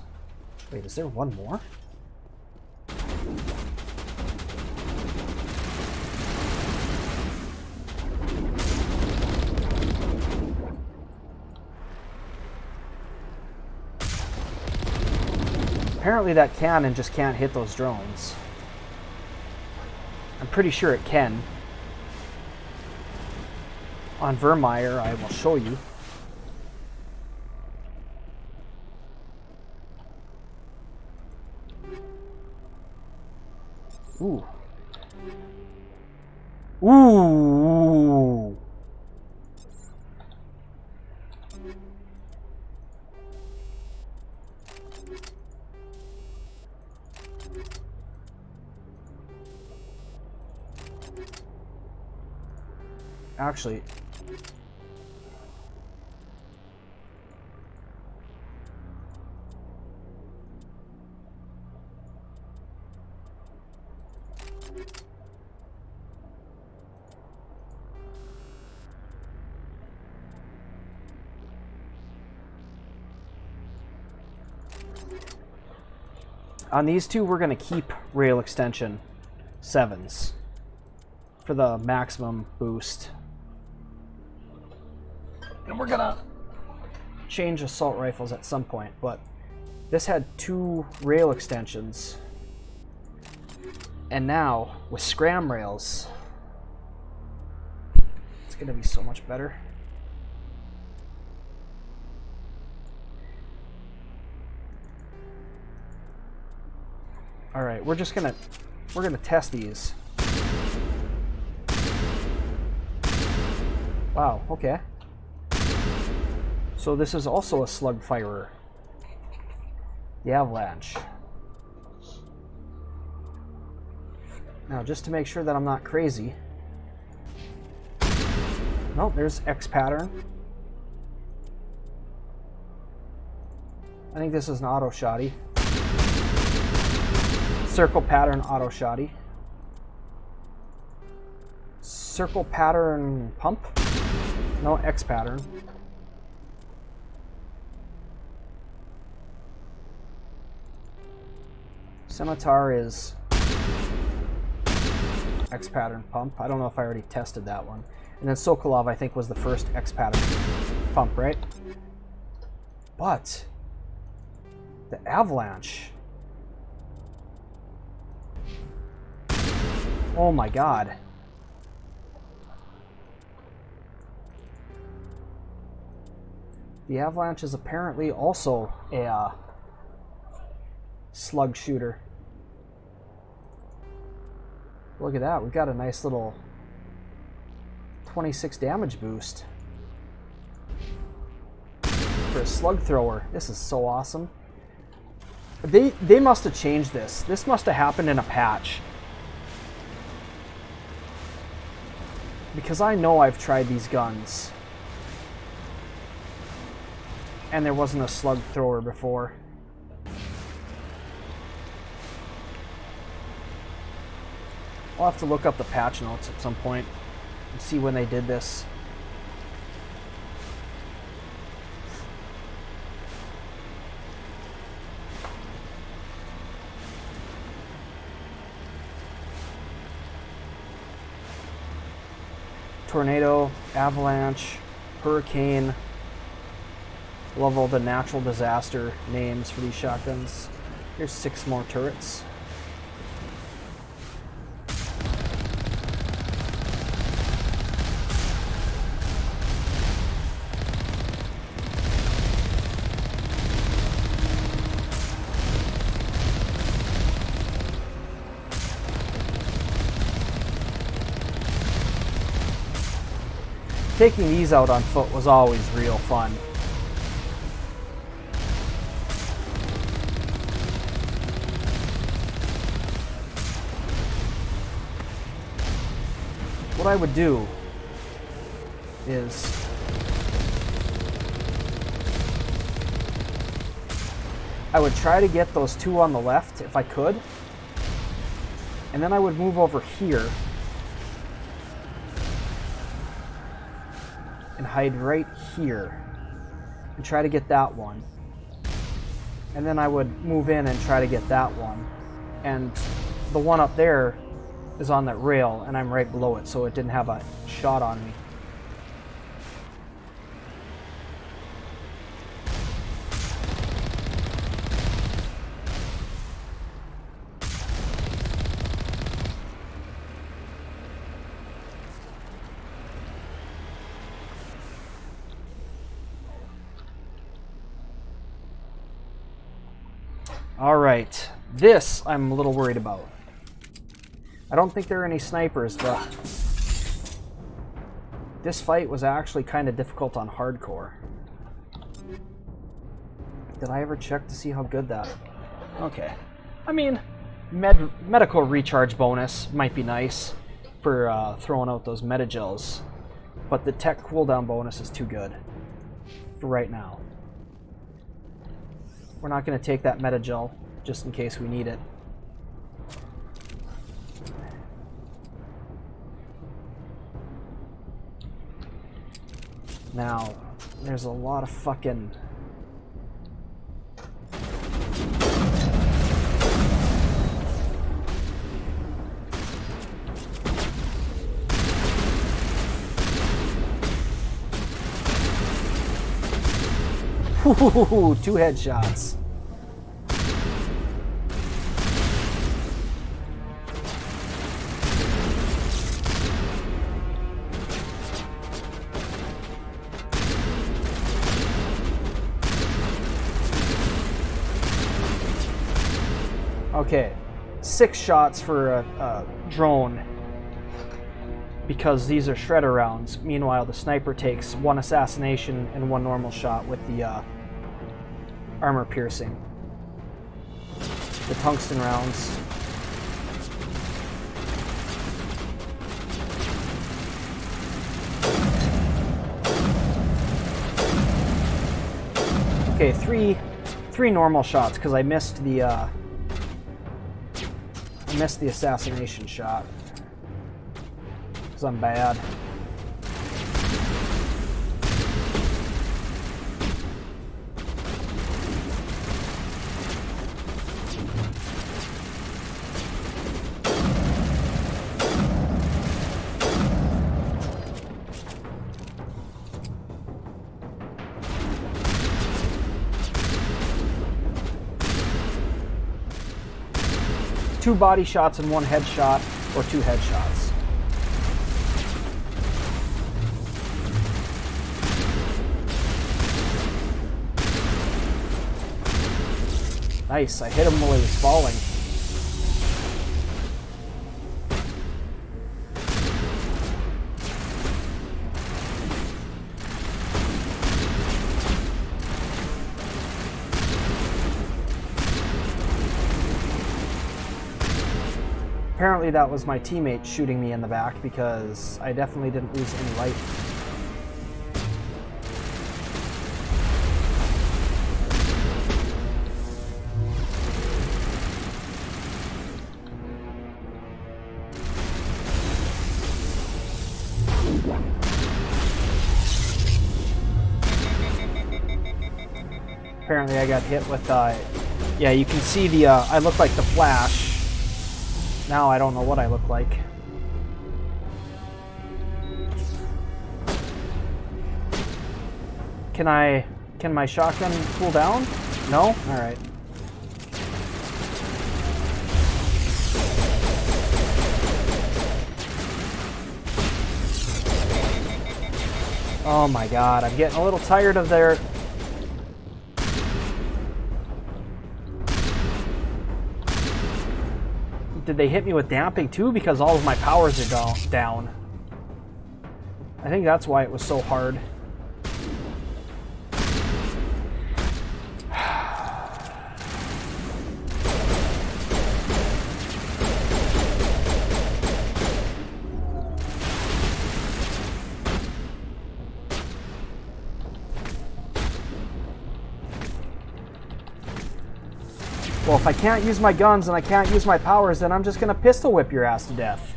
Wait, is there one more? Apparently that cannon just can't hit those drones. I'm pretty sure it can. On Vermire, I will show you. Ooh. Ooh. Actually, on these two, we're going to keep rail extension 7s for the maximum boost. And we're gonna change assault rifles at some point, but this had 2 rail extensions. And now, with scram rails, it's gonna be so much better. Alright, we're gonna test these. Wow, okay. So this is also a slug firer. The Avalanche. Now, just to make sure that I'm not crazy. Nope, there's X pattern. I think this is an auto shotty. Circle pattern auto shotty. Circle pattern pump. No, X pattern. Scimitar is X pattern pump. I don't know if I already tested that one. And then Sokolov, I think, was the first X pattern pump, right? But the Avalanche. Oh my god. The Avalanche is apparently also a slug shooter. Look at that, we've got a nice little 26 damage boost for a slug thrower. This is so awesome. They must have changed this. This must have happened in a patch. Because I know I've tried these guns. And there wasn't a slug thrower before. I'll have to look up the patch notes at some point and see when they did this. Tornado, Avalanche, Hurricane. Love all the natural disaster names for these shotguns. Here's 6 more turrets. Taking these out on foot was always real fun. What I would do is I would try to get those 2 on the left if I could, and then I would move over here and hide right here and try to get that one, and then I would move in and try to get that one, and the one up there is on that rail and I'm right below it, so it didn't have a shot on me. Alright, this I'm a little worried about. I don't think there are any snipers, but this fight was actually kind of difficult on hardcore. Did I ever check to see how good that... Okay. I mean, medical recharge bonus might be nice for throwing out those metagels, but the tech cooldown bonus is too good for right now. We're not going to take that metagel just in case we need it. Now, there's a lot of fucking... Ooh, 2 headshots. Okay, 6 shots for a drone because these are shredder rounds. Meanwhile, the sniper takes 1 assassination and 1 normal shot with the armor piercing. The tungsten rounds. Okay, three normal shots because I missed the assassination shot because I'm bad. 2 body shots and 1 headshot, or 2 headshots. Nice, I hit him while he was falling. Apparently that was my teammate shooting me in the back because I definitely didn't lose any life. Apparently I got hit with, yeah, you can see the, I look like the Flash. Now I don't know what I look like. Can my shotgun cool down? No? Alright. Oh my god, I'm getting a little tired of their... Did they hit me with damping too? Because all of my powers are down. I think that's why it was so hard. Well, if I can't use my guns and I can't use my powers, then I'm just gonna pistol whip your ass to death.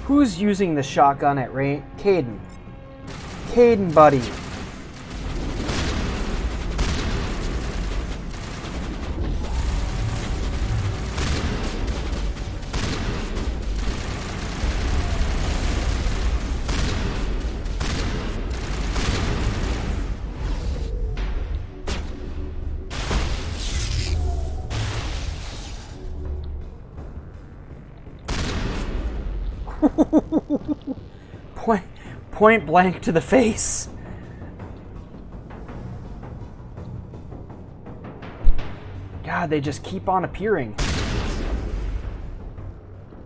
Who's using the shotgun at range? Caden. Caden, buddy. Point blank to the face. God, they just keep on appearing.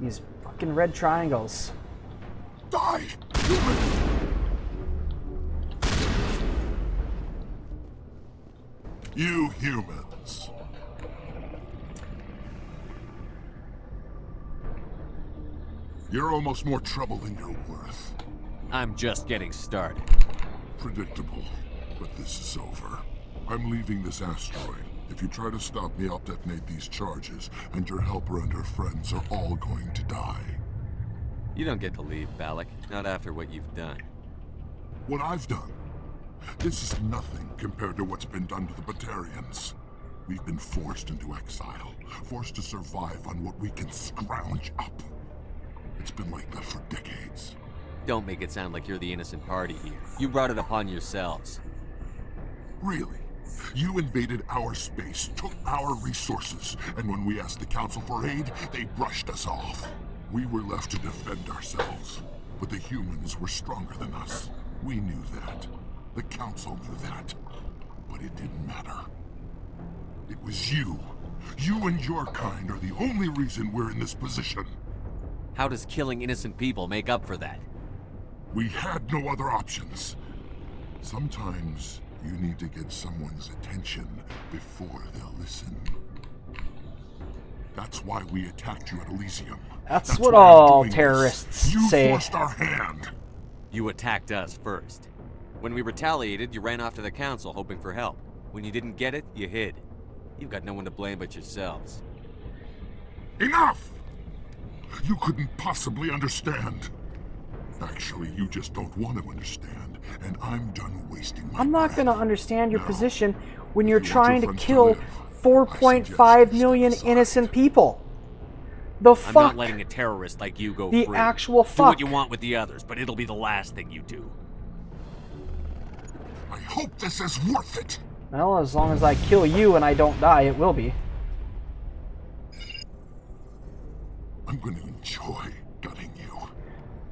These fucking red triangles. Die, human! You humans. You're almost more trouble than you're worth. I'm just getting started. Predictable, but this is over. I'm leaving this asteroid. If you try to stop me, I'll detonate these charges, and your helper and her friends are all going to die. You don't get to leave, Balak. Not after what you've done. What I've done? This is nothing compared to what's been done to the Batarians. We've been forced into exile, forced to survive on what we can scrounge up. It's been like that for decades. Don't make it sound like you're the innocent party here. You brought it upon yourselves. Really? You invaded our space, took our resources, and when we asked the Council for aid, they brushed us off. We were left to defend ourselves, but the humans were stronger than us. We knew that. The Council knew that. But it didn't matter. It was you. You and your kind are the only reason we're in this position. How does killing innocent people make up for that? We had no other options. Sometimes you need to get someone's attention before they'll listen. That's why we attacked you at Elysium. That's what all terrorists say. You forced our hand. You attacked us first. When we retaliated, you ran off to the Council hoping for help. When you didn't get it, you hid. You've got no one to blame but yourselves. Enough! You couldn't possibly understand. Actually, you just don't want to understand, and I'm done wasting my I'm not breath. gonna understand your Now, position when you're if you want trying your to friends to kill live, 4.5 million innocent people. The I'm fuck? not letting a terrorist like you go The free. actual Do fuck. what you want with the others, but it'll be the last thing you do. I hope this is worth it. Well, as long as I kill you and I don't die, it will be. I'm going to enjoy gutting you.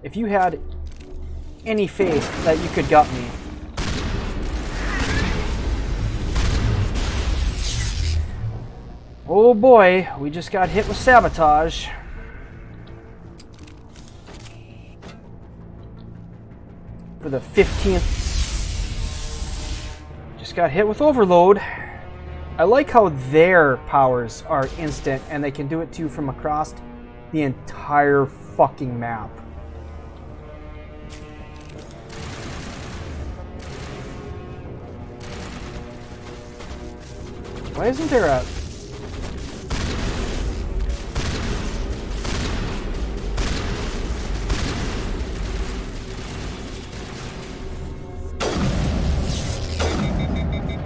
If you had any faith that you could gut me. Oh boy, we just got hit with sabotage. For the 15th. Just got hit with overload. I like how their powers are instant and they can do it too from across the entire fucking map. Why isn't there a...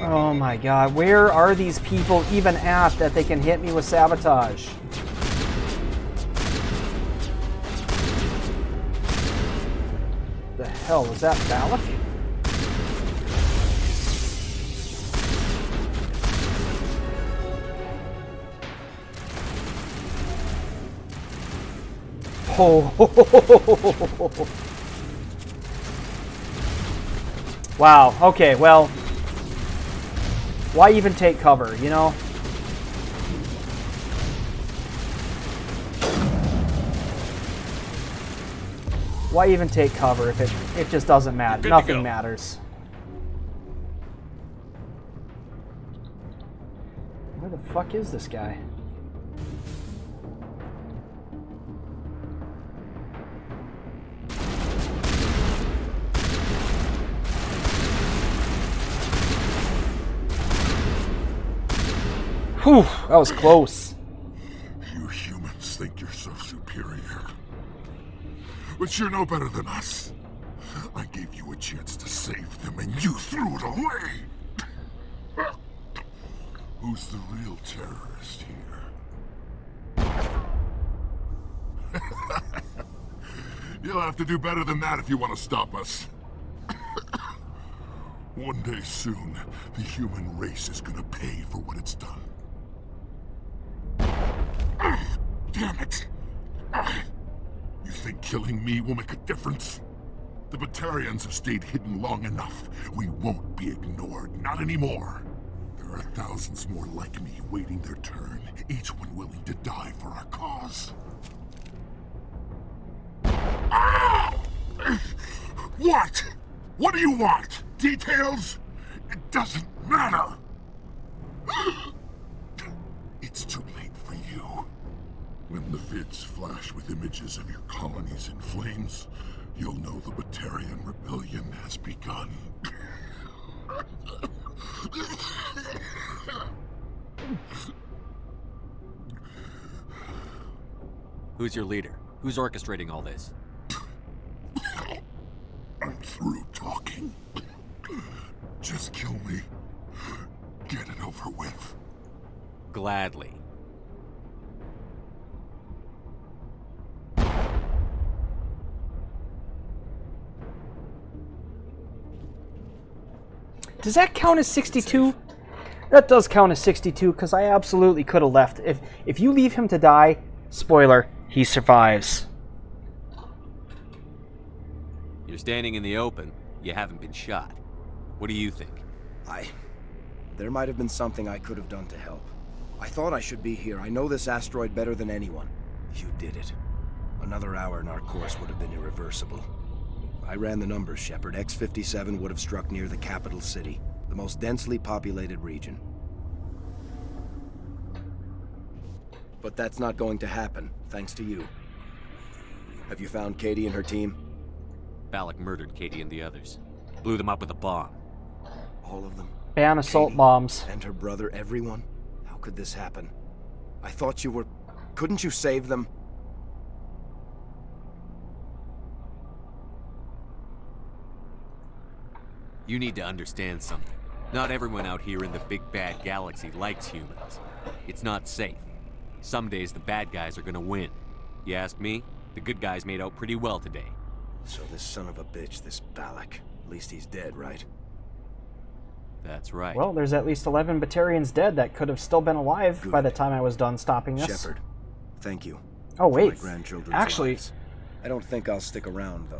Oh my god, where are these people even at that they can hit me with sabotage? The hell, was that Balak? Oh. Wow, okay, well, why even take cover, you know? Why even take cover if it just doesn't matter? Nothing matters. Where the fuck is this guy? Whew, that was close. You humans think you're so superior. But you're no better than us. I gave you a chance to save them and you threw it away. Who's the real terrorist here? You'll have to do better than that if you want to stop us. One day soon, the human race is gonna pay for what it's done. Damn it! You think killing me will make a difference? The Batarians have stayed hidden long enough. We won't be ignored, not anymore. There are thousands more like me waiting their turn, each one willing to die for our cause. What? What do you want? Details? It doesn't matter. It's too late for you. When the vids flash with images of your colonies in flames, you'll know the Batarian rebellion has begun. Who's your leader? Who's orchestrating all this? I'm through talking. Just kill me. Get it over with. Gladly. Does that count as 62? That does count as 62 because I absolutely could have left. If you leave him to die, spoiler, he survives. You're standing in the open. You haven't been shot. What do you think? There might have been something I could have done to help. I thought I should be here. I know this asteroid better than anyone. You did it. Another hour and our course would have been irreversible. I ran the numbers, Shepard. X-57 would have struck near the capital city, the most densely populated region. But that's not going to happen, thanks to you. Have you found Katie and her team? Balak murdered Katie and the others. Blew them up with a bomb. All of them? Ban assault bombs. And her brother, everyone? How could this happen? I thought you were... Couldn't you save them? You need to understand something. Not everyone out here in the big bad galaxy likes humans. It's not safe. Some days the bad guys are gonna win. You ask me, the good guys made out pretty well today. So this son of a bitch, this Balak, at least he's dead, right? That's right. Well, there's at least 11 Batarians dead that could have still been alive by the time I was done stopping this. Shepard, thank you. Oh, wait. For my grandchildren's Actually, lives. I don't think I'll stick around, though.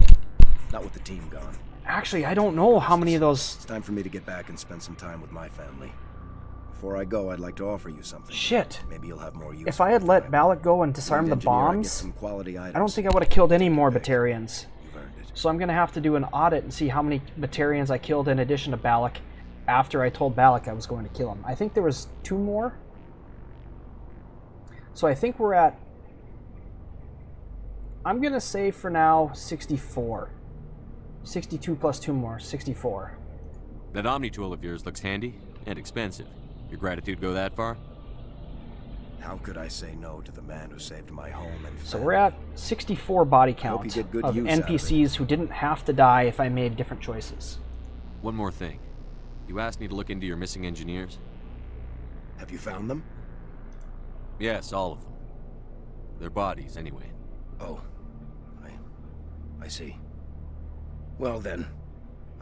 Not with the team gone. Actually, I don't know how many of those... It's time for me to get back and spend some time with my family. Before I go, I'd like to offer you something. Shit. Maybe you'll have more use. If I had let Balak go and disarm the bombs, I don't think I would have killed any more Batarians. So I'm going to have to do an audit and see how many Batarians I killed in addition to Balak after I told Balak I was going to kill him. I think there was 2 more. So I think we're at... I'm going to say for now 64. 62 plus 2 more, 64. That Omni tool of yours looks handy and expensive. Your gratitude go that far? How could I say no to the man who saved my home and family? So we're at 64 body count of NPCs who didn't have to die if I made different choices. One more thing. You asked me to look into your missing engineers? Have you found them? Yes, all of them. Their bodies, anyway. Oh. I see. Well then,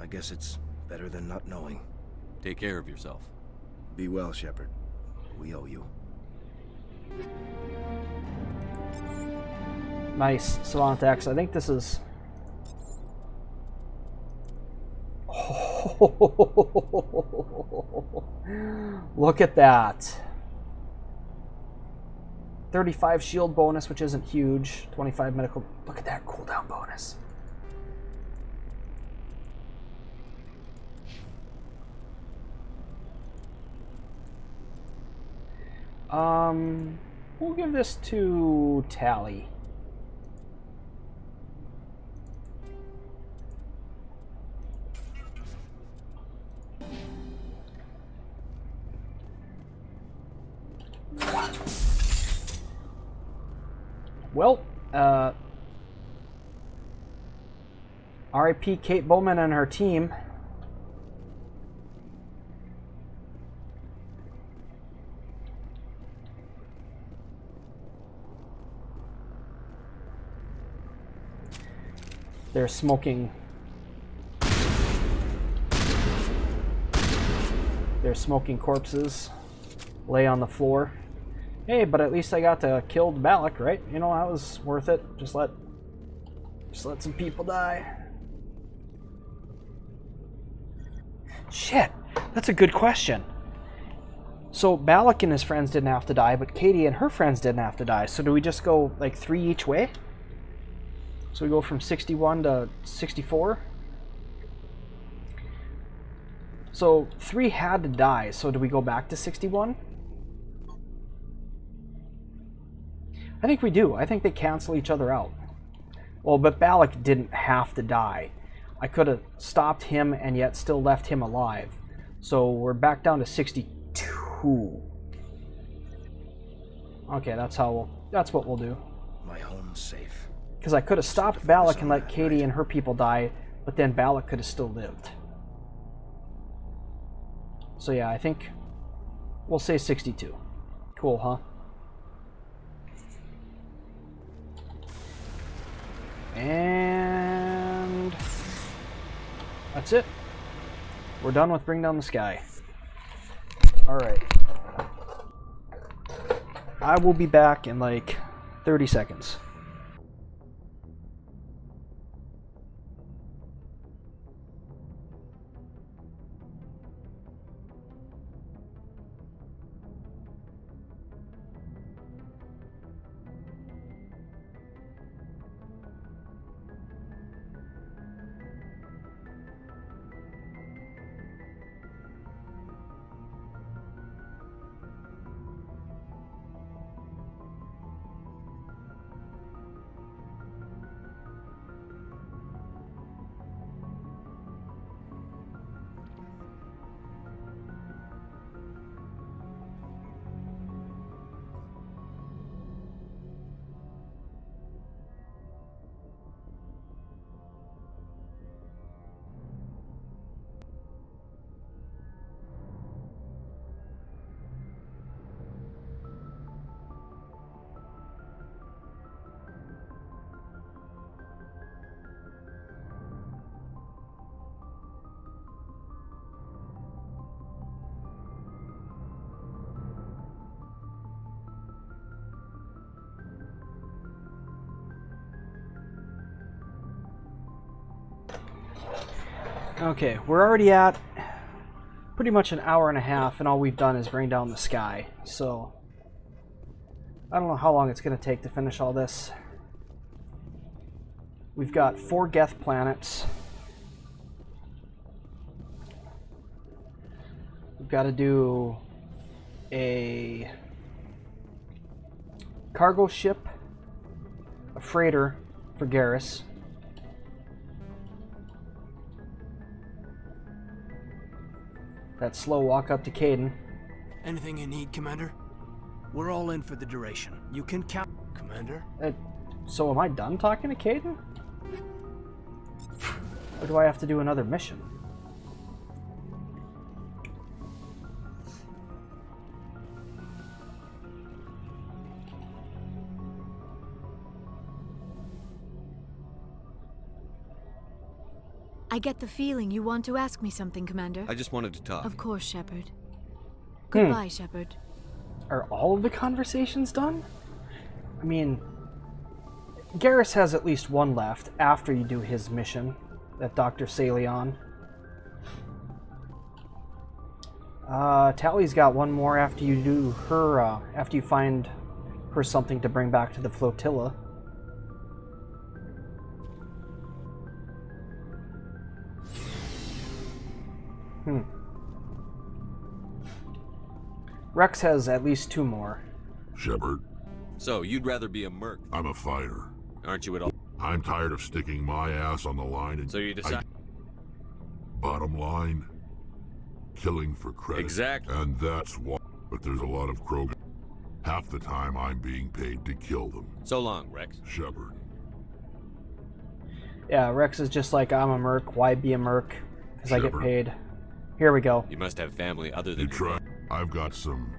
I guess it's better than not knowing. Take care of yourself. Be well, Shepard. We owe you. Nice, Savant X. I think this is... Look at that. 35 shield bonus, which isn't huge. 25 medical... Look at that cooldown bonus. We'll give this to Tally. Well, RIP Kate Bowman and her team. They're smoking. They're smoking corpses. Lay on the floor. Hey, but at least I got to kill Balak, right? You know, that was worth it. Just let some people die. Shit, that's a good question. So Balak and his friends didn't have to die, but Katie and her friends didn't have to die. So do we just go like 3 each way? So we go from 61 to 64. So 3 had to die. So do we go back to 61? I think we do. I think they cancel each other out. Well, but Balak didn't have to die. I could have stopped him and yet still left him alive. So we're back down to 62. Okay, that's what we'll do. My home's safe. Because I could have stopped Balak and let Katie and her people die, but then Balak could have still lived. So yeah, I think we'll say 62. Cool, huh? And that's it. We're done with Bring Down the Sky. Alright. I will be back in like 30 seconds. Okay, we're already at pretty much an hour and a half, and all we've done is bring down the sky. So, I don't know how long it's going to take to finish all this. We've got 4 Geth planets. We've got to do a cargo ship, a freighter for Garrus. That slow walk up to Caden. Anything you need, Commander? We're all in for the duration. You can count, Commander. So am I done talking to Caden? Or do I have to do another mission? I get the feeling you want to ask me something, Commander. I just wanted to talk. Of course, Shepard. Goodbye, Shepard. Are all of the conversations done? I mean, Garrus has at least one left after you do his mission, that Dr. Salion. Tally's got one more after you do her, after you find her something to bring back to the flotilla. Rex has at least 2 more. Shepard. So, you'd rather be a merc? I'm a fighter. Aren't you at all? I'm tired of sticking my ass on the line and... So you decide... Bottom line, killing for credit. Exactly. And that's why... But there's a lot of Krogan. Half the time I'm being paid to kill them. So long, Rex. Shepard. Yeah, Rex is just like, I'm a merc, why be a merc? Because I get paid. Here we go. You must have family other than... You try. I've got some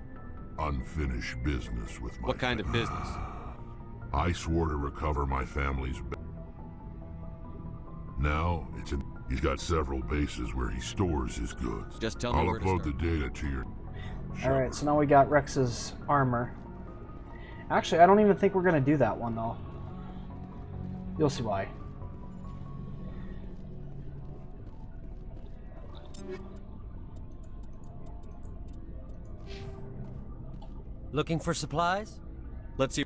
unfinished business with my... What kind of business? I swore to recover my family's... Now, it's in... He's got several bases where he stores his goods. Just tell me I'll where to upload start. the data to your... Alright, so now we got Rex's armor. Actually, I don't even think we're going to do that one, though. You'll see why. Looking for supplies? Let's see.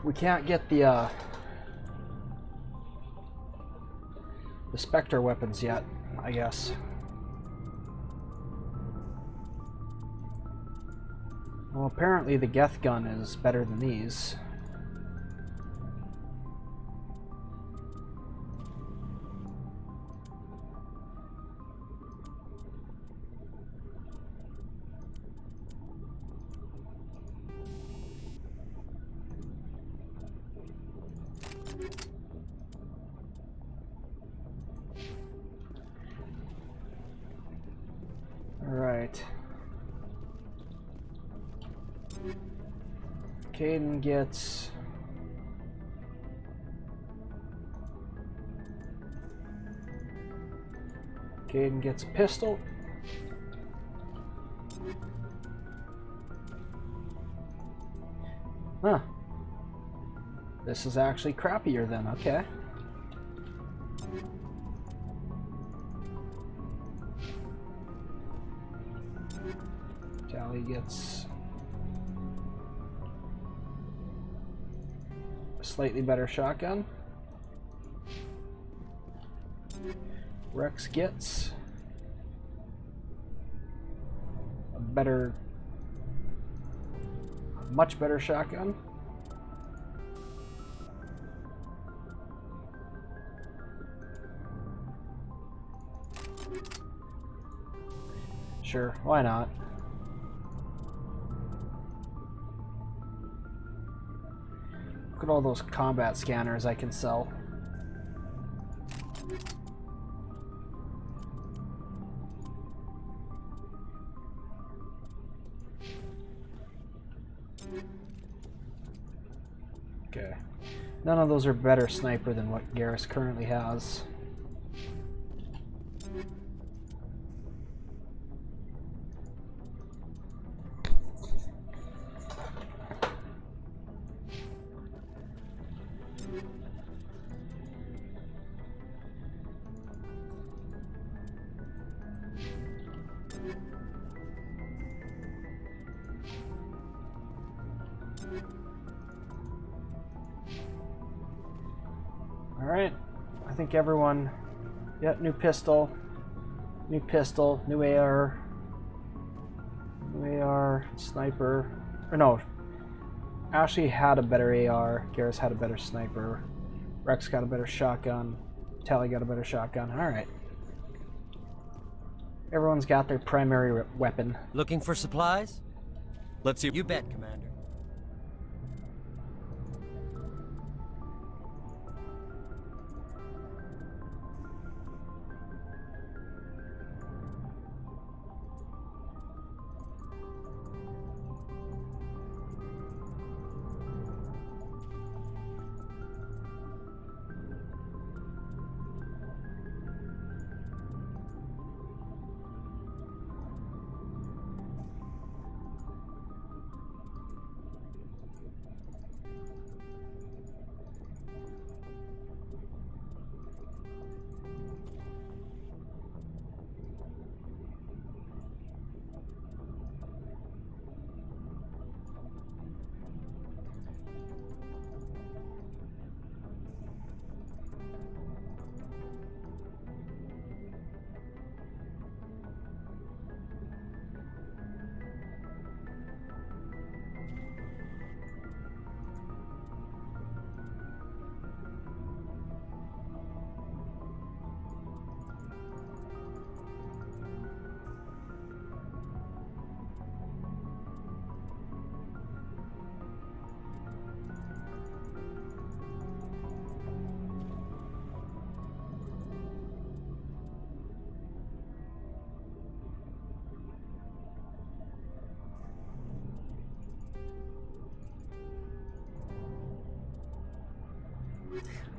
We can't get the spectre weapons yet, I guess. Well, apparently the Geth gun is better than these. Alright. Caden gets... Caden gets a pistol. Huh. This is actually crappier then, okay. Tally gets a slightly better shotgun. Rex gets a better, much better shotgun. Sure, why not? Look at all those combat scanners I can sell. Okay. None of those are better sniper than what Garrus currently has. Alright. I think everyone... Yeah, new pistol. New pistol. New AR. New AR. Sniper. Or no. Ashley had a better AR. Garrus had a better sniper. Rex got a better shotgun. Tally got a better shotgun. Alright. Everyone's got their primary weapon. Looking for supplies? Let's see. You bet, Commander.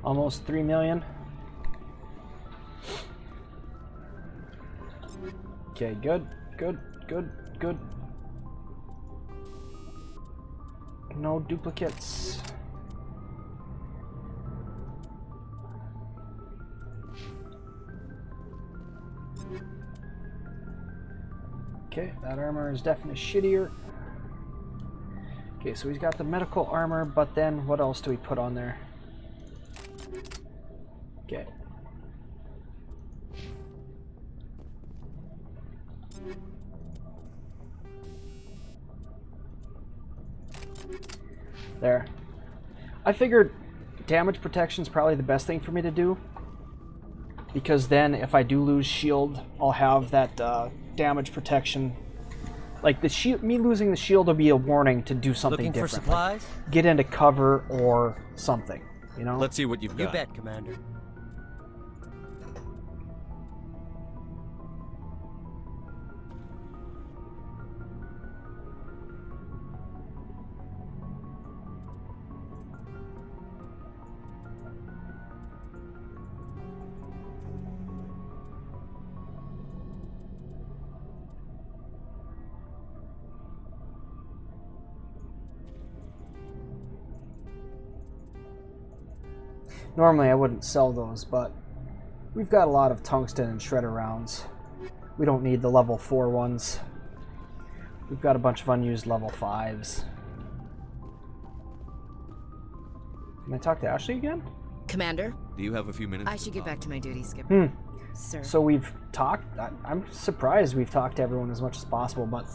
Almost 3 million. Okay, good, good, good, good. No duplicates. Okay, that armor is definitely shittier. Okay, so he's got the medical armor, but then what else do we put on there? Okay. There. I figured damage protection is probably the best thing for me to do, because then if I do lose shield, I'll have that damage protection. Like the shield, me losing the shield will be a warning to do something Looking different. for supplies? Like get into cover or something, you know? Let's see what you've got. You bet, Commander. Normally I wouldn't sell those, but we've got a lot of tungsten and shredder rounds. We don't need the level 4 ones. We've got a bunch of unused level 5s. Can I talk to Ashley again? Commander? Do you have a few minutes? I should get back to my duty, Skipper. Sir. So we've talked. I'm surprised we've talked to everyone as much as possible, but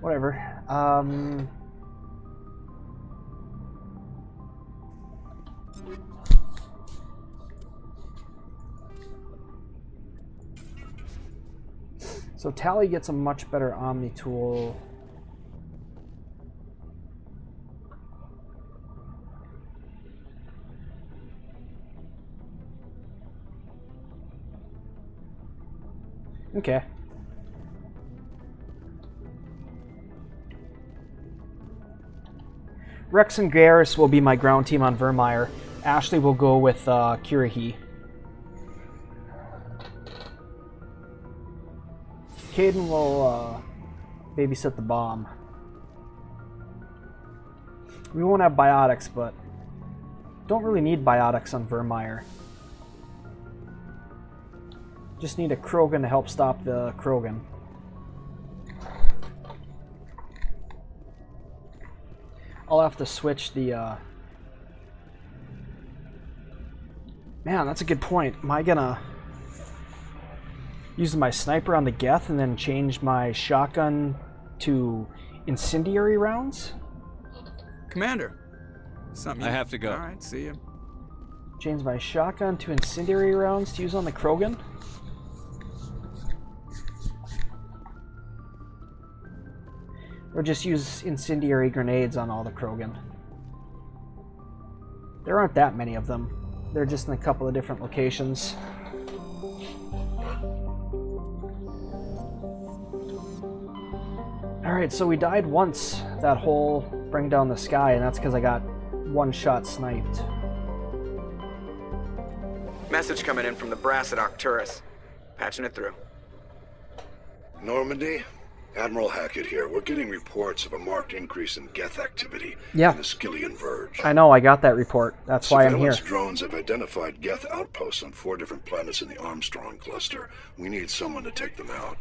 whatever. So Tally gets a much better Omni tool. Okay. Rex and Garrus will be my ground team on Vermire. Ashley will go with Kirahi. Caden will babysit the bomb. We won't have biotics, but don't really need biotics on Vermire. Just need a Krogan to help stop the Krogan. I'll have to switch the, Man, that's a good point. Am I gonna use my sniper on the Geth and then change my shotgun to incendiary rounds? Commander. Something. I have to go. All right, see you. Change my shotgun to incendiary rounds to use on the Krogan? Or just use incendiary grenades on all the Krogan? There aren't that many of them. They're just in a couple of different locations. Alright, so we died once that whole bring down the sky, and that's because I got one shot sniped. Message coming in from the brass at Arcturus. Patching it through. Normandy? Admiral Hackett here. We're getting reports of a marked increase in Geth activity in the Skillian Verge. I know, I got that report. That's why I'm here. Surveillance drones have identified Geth outposts on 4 different planets in the Armstrong cluster. We need someone to take them out.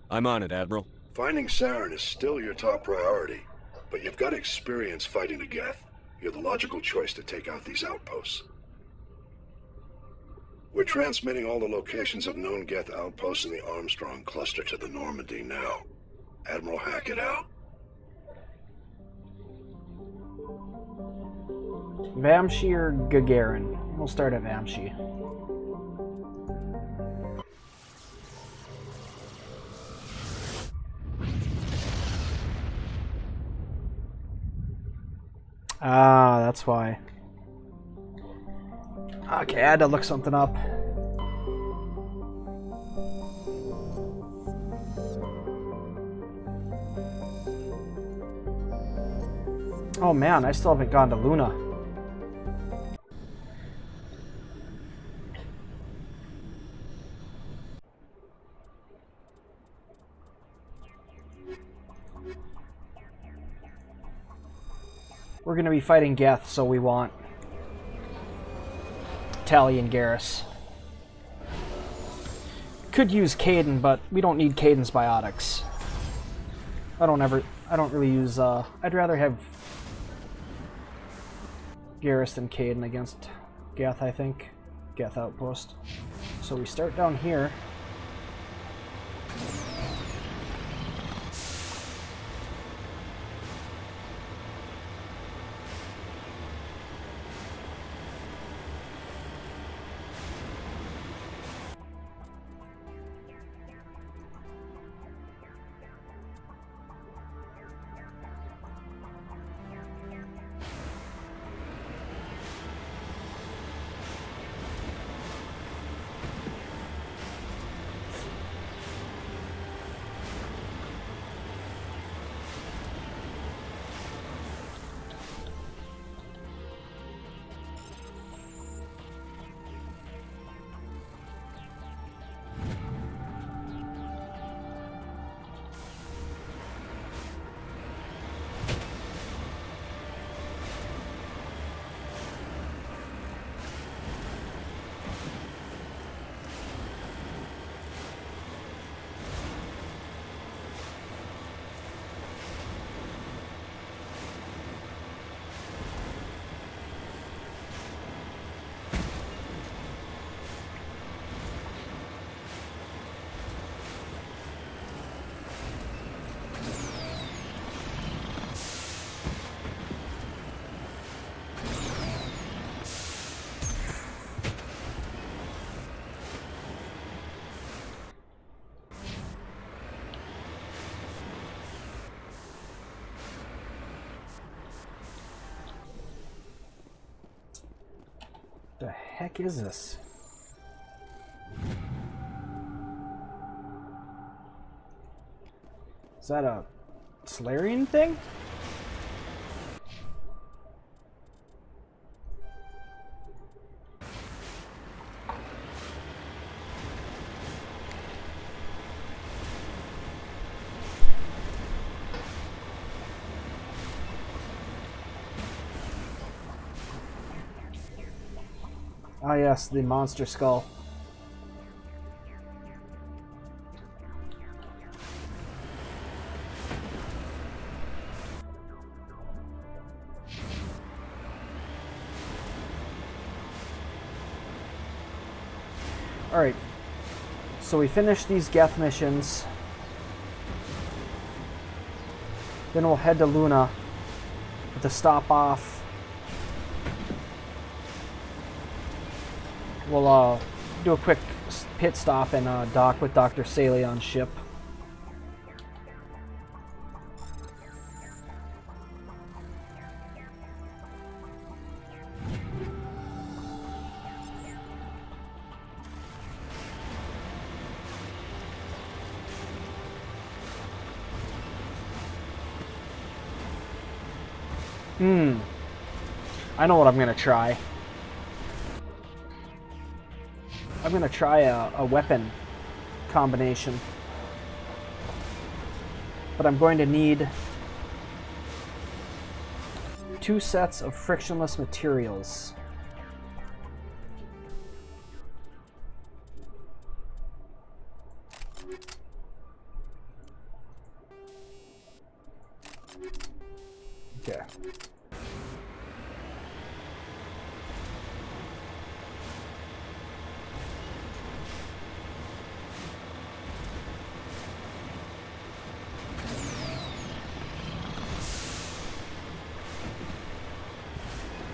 I'm on it, Admiral. Finding Saren is still your top priority, but you've got experience fighting the Geth. You're the logical choice to take out these outposts. We're transmitting all the locations of known Geth outposts in the Armstrong cluster to the Normandy now. Admiral Hackett out. Vamshi or Gagarin? We'll start at Vamshi. Ah, that's why. Okay, I had to look something up. Oh man, I still haven't gone to Luna. We're gonna be fighting Geth, so we want Tally and Garrus. Could use Caden, but we don't need Caden's biotics. I don't really use, I'd rather have Garrus than Caden against Geth, I think. Geth outpost. So we start down here. The heck is this? Is that a Solarian thing? Ah yes, the monster skull. Alright. So we finished these Geth missions. Then we'll head to Luna to stop off. We'll do a quick pit stop and dock with Dr. Saley on ship. I know what I'm gonna try. I'm gonna try a weapon combination. But I'm going to need 2 sets of frictionless materials. Okay.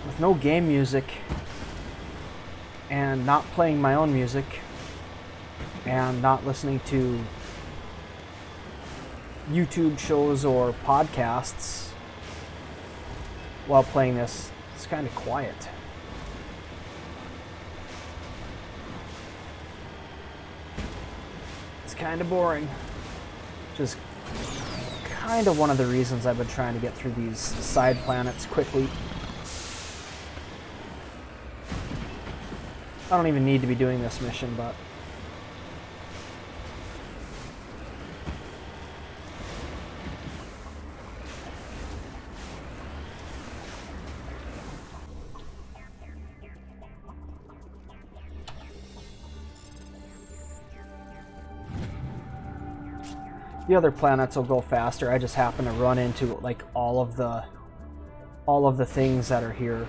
With no game music and not playing my own music and not listening to YouTube shows or podcasts while playing this, it's kind of quiet. It's kind of boring, which is kind of one of the reasons I've been trying to get through these side planets quickly. I don't even need to be doing this mission, but the other planets will go faster. I just happen to run into like all of the things that are here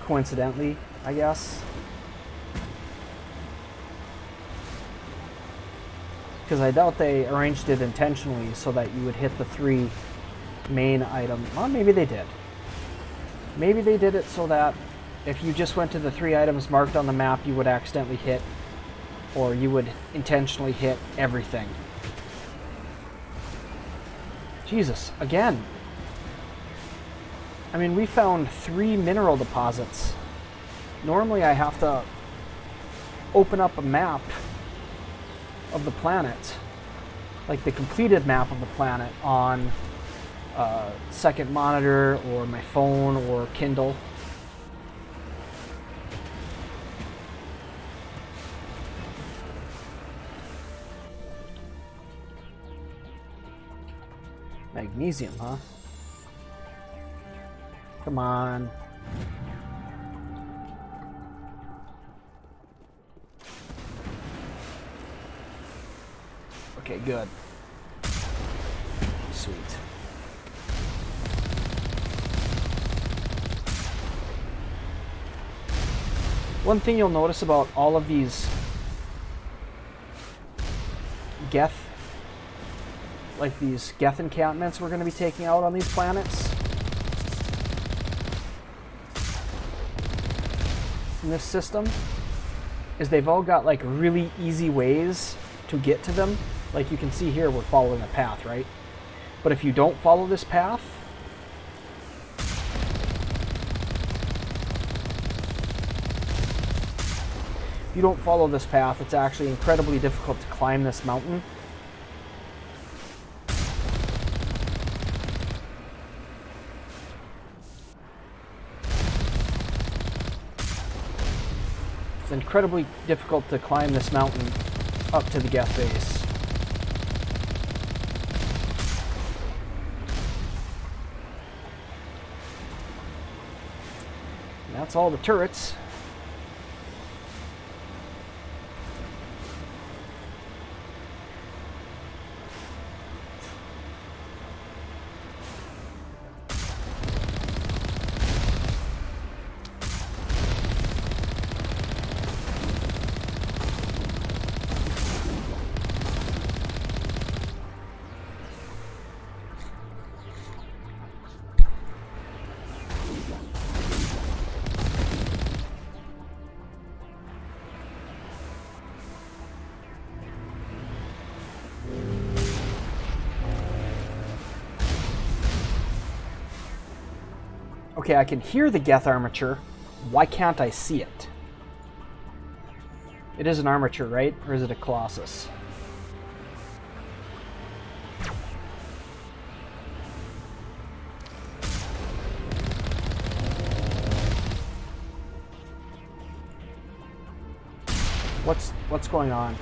coincidentally, I guess. Because I doubt they arranged it intentionally so that you would hit the 3 main items. Well, maybe they did. Maybe they did it so that if you just went to the 3 items marked on the map, you would accidentally hit, or you would intentionally hit everything. Jesus, again. I mean, we found 3 mineral deposits. Normally I have to open up a map of the planet, like the completed map of the planet on a second monitor or my phone or Kindle. Magnesium, huh? Come on. Okay, good. Sweet. One thing you'll notice about all of these Geth, like these Geth encampments we're going to be taking out on these planets, in this system, is they've all got like really easy ways to get to them. Like you can see here, we're following a path, right? But if you don't follow this path, it's actually incredibly difficult to climb this mountain. It's incredibly difficult to climb this mountain up to the Geth base. And that's all the turrets. Okay, I can hear the Geth armature. Why can't I see it? It is an armature, right? Or is it a Colossus? What's going on?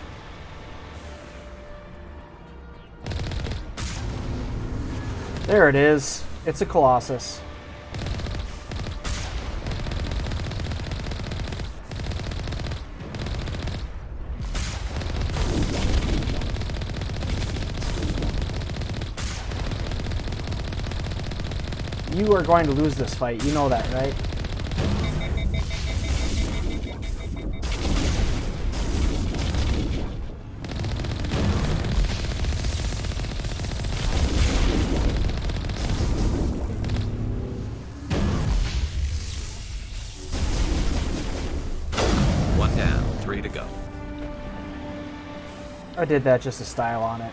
There it is. It's a Colossus. You are going to lose this fight. You know that, right? One down, 3 to go. I did that just to style on it.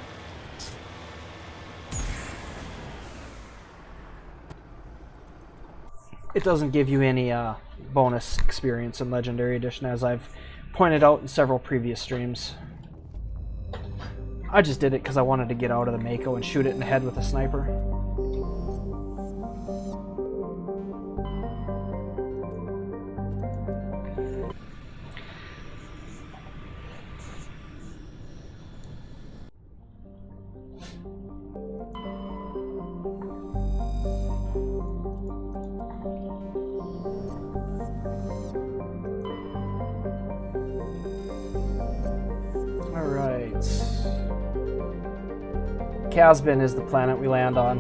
It doesn't give you any bonus experience in Legendary Edition, as I've pointed out in several previous streams. I just did it because I wanted to get out of the Mako and shoot it in the head with a sniper. Casbin is the planet we land on.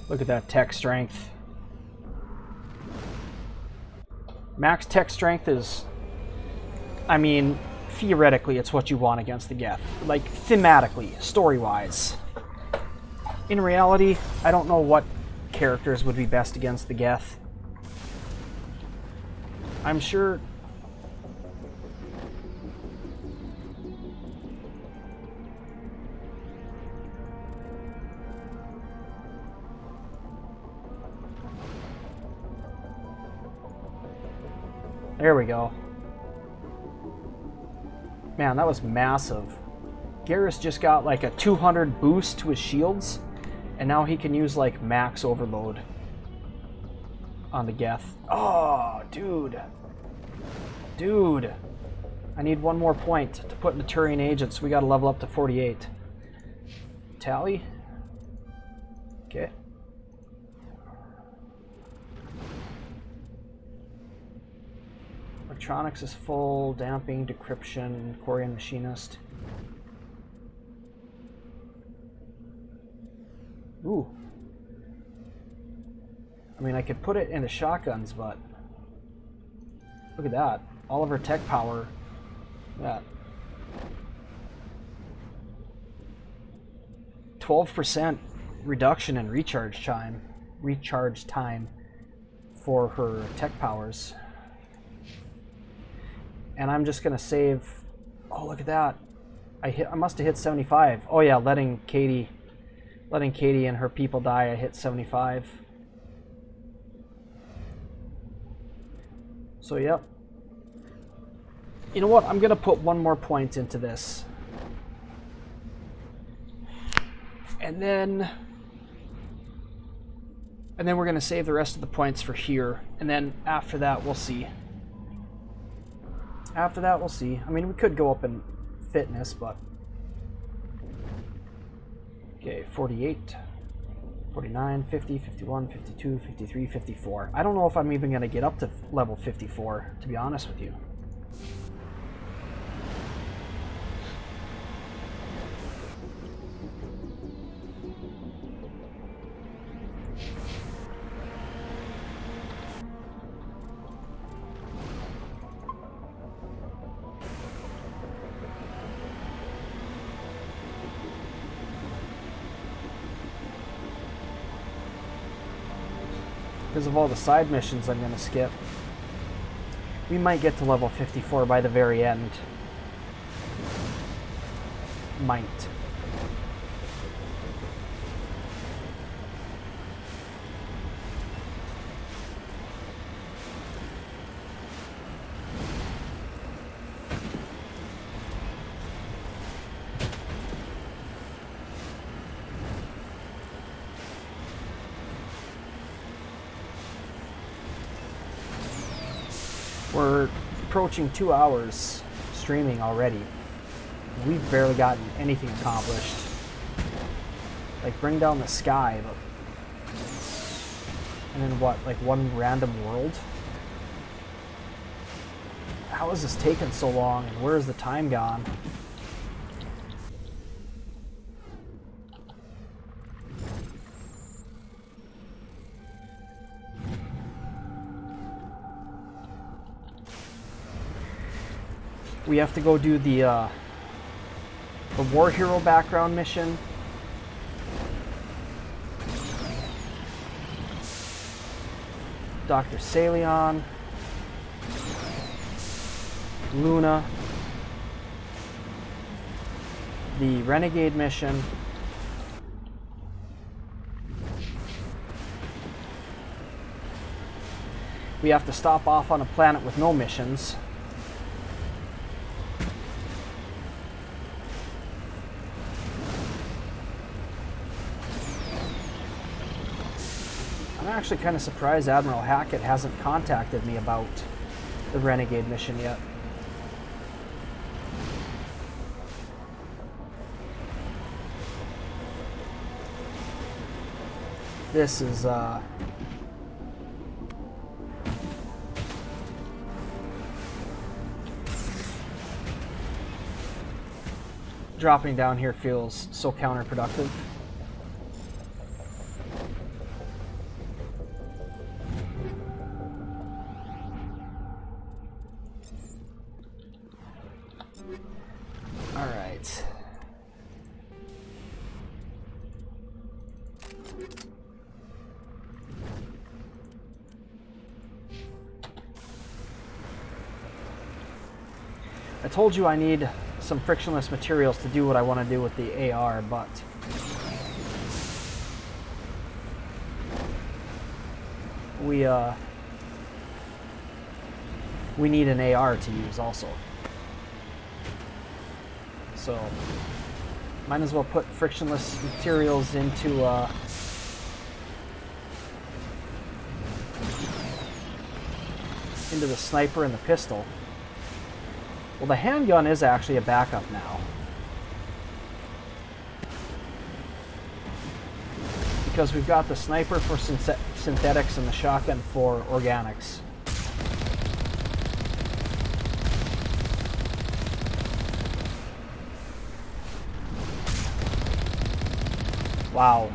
Look at that tech strength. Max tech strength is, I mean, theoretically, it's what you want against the Geth. Like, thematically, story-wise. In reality, I don't know what characters would be best against the Geth. I'm sure... There we go. Man, that was massive. Garrus just got like a 200 boost to his shields, and now he can use like max overload on the Geth. Oh, dude. Dude. I need one more point to put in the Turian agent, so we gotta level up to 48. Tally? Okay. Electronics is full, damping, decryption, Quarian machinist. Ooh. I mean, I could put it into shotguns, but look at that. All of her tech power. Look at that. 12% reduction in recharge time for her tech powers. And I'm just gonna save. Oh, look at that! I must have hit 75. Oh yeah, letting Katie and her people die. I hit 75. So yep. You know what? I'm gonna put one more point into this, and then we're gonna save the rest of the points for here. And then after that, we'll see. After that, we'll see. I mean, we could go up in fitness, but... Okay, 48, 49, 50, 51, 52, 53, 54. I don't know if I'm even going to get up to level 54, to be honest with you. because of all the side missions I'm going to skip. We might get to level 54 by the very end. Might. We're approaching 2 hours streaming already. We've barely gotten anything accomplished. Like, bring down the sky, but... And then what, like one random world? How has this taken so long, and where is the time gone? We have to go do the war hero background mission. Dr. Salion. Luna. The Renegade mission. We have to stop off on a planet with no missions. I'm actually kind of surprised Admiral Hackett hasn't contacted me about the Renegade mission yet. This is dropping down here feels so counterproductive. I told you I need some frictionless materials to do what I want to do with the AR, but we need an AR to use also. So might as well put frictionless materials into the sniper and the pistol. Well, the handgun is actually a backup now, because we've got the sniper for synthetics and the shotgun for organics. Wow.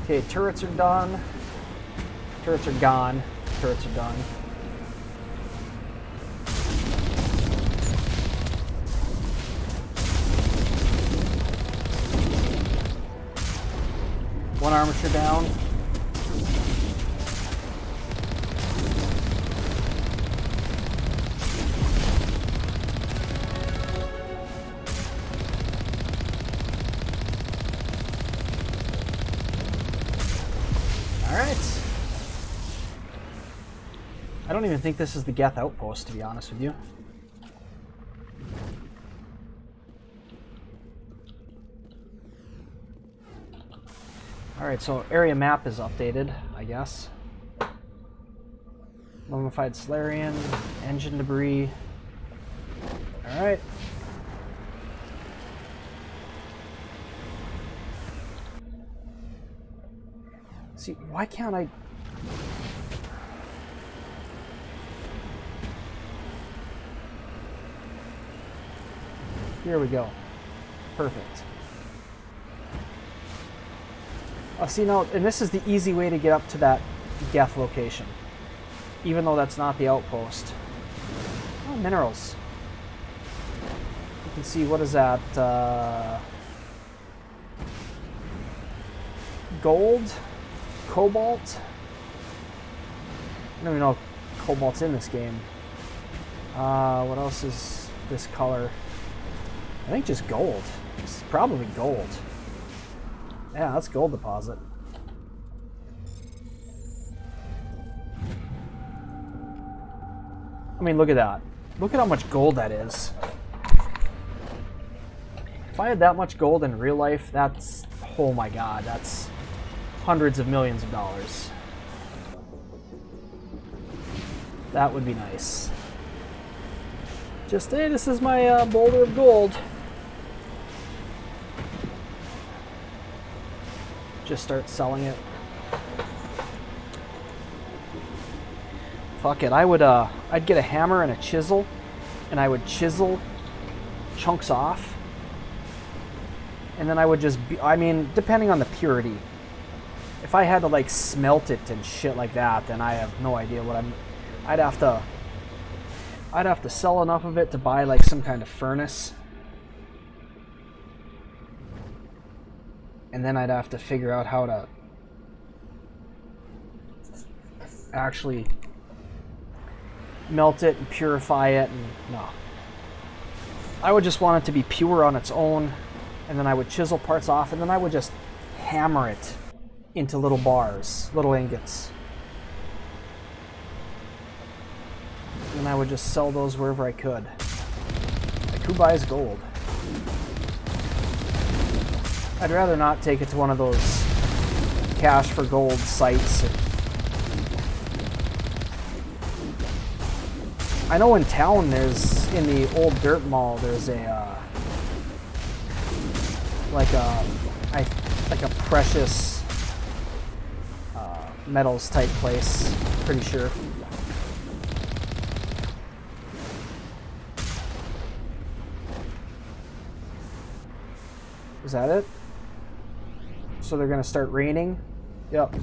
Okay, turrets are done. Turrets are gone. Turrets are done. One armature down. I don't even think this is the Geth outpost, to be honest with you. Alright, so area map is updated, I guess. Mummified Salarian, engine debris. Alright. See, why can't I... Here we go. Perfect. Oh, see now, and this is the easy way to get up to that Geth location. Even though that's not the outpost. Oh, minerals. You can see, what is that? Gold? Cobalt? I don't even know if cobalt's in this game. What else is this color? I think just gold. It's probably gold. Yeah, that's gold deposit. I mean, look at that. Look at how much gold that is. If I had that much gold in real life, that's... oh my god, that's hundreds of millions of dollars. That would be nice. Just, hey, this is my boulder of gold. Just start selling it. Fuck it, I'd get a hammer and a chisel, and I would chisel chunks off, and then I would just I mean, depending on the purity. If I had to like smelt it and shit like that, then I have no idea what I'd have to sell enough of it to buy like some kind of furnace. And then I'd have to figure out how to actually melt it and purify it, and no. I would just want it to be pure on its own, and then I would chisel parts off, and then I would just hammer it into little bars, little ingots. And I would just sell those wherever I could. Like, who buys gold? I'd rather not take it to one of those cash for gold sites. I know in town there's, in the old dirt mall, there's a like a precious metals type place, pretty sure. Is that it? So they're gonna start raining? Yep.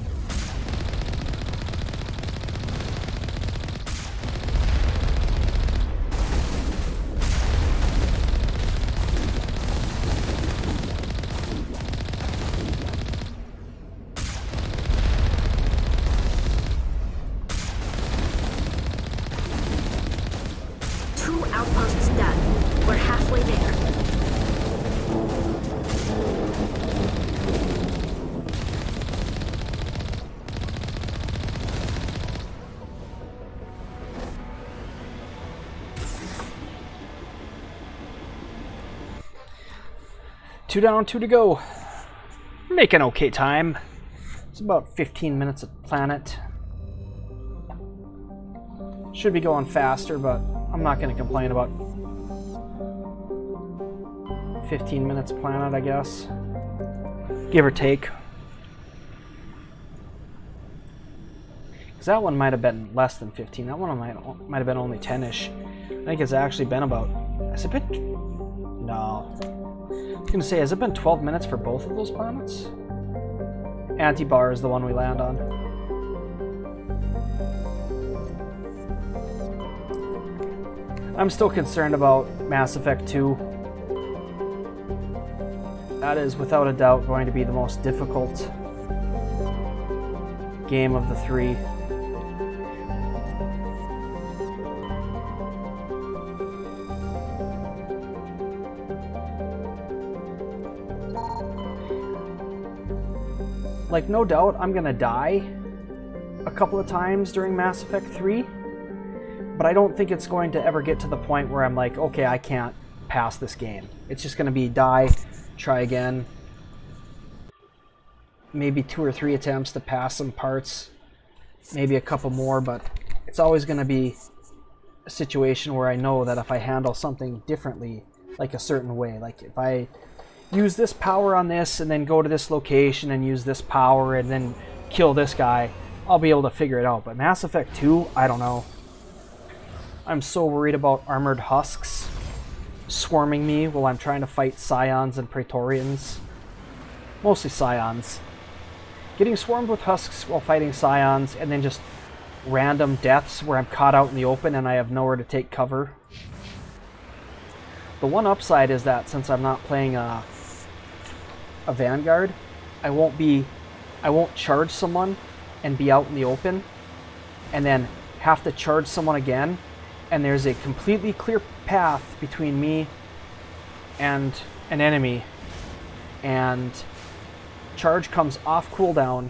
Two outposts done. We're halfway there. Two down, two to go. Making okay time. It's about 15 minutes a planet. Should be going faster, but I'm not going to complain about 15 minutes a planet, I guess. Give or take. Because that one might have been less than 15. That one might have been only 10-ish. I think it's actually been about... Has it been... No. I was going to say, has it been 12 minutes for both of those planets? Antibar is the one we land on. I'm still concerned about Mass Effect 2. That is without a doubt going to be the most difficult game of the three. Like, no doubt I'm gonna die a couple of times during Mass Effect 3, but I don't think it's going to ever get to the point where I'm like, okay, I can't pass this game. It's just gonna be die, try again, maybe 2 or 3 attempts to pass some parts, maybe a couple more, but it's always gonna be a situation where I know that if I handle something differently, like a certain way, like if I use this power on this and then go to this location and use this power and then kill this guy, I'll be able to figure it out. But Mass Effect 2, I don't know. I'm so worried about armored husks swarming me while I'm trying to fight Scions and Praetorians. Mostly Scions. Getting swarmed with husks while fighting scions, and then just random deaths where I'm caught out in the open and I have nowhere to take cover. The one upside is that since I'm not playing a Vanguard, I won't charge someone and be out in the open and then have to charge someone again, and there's a completely clear path between me and an enemy, and charge comes off cooldown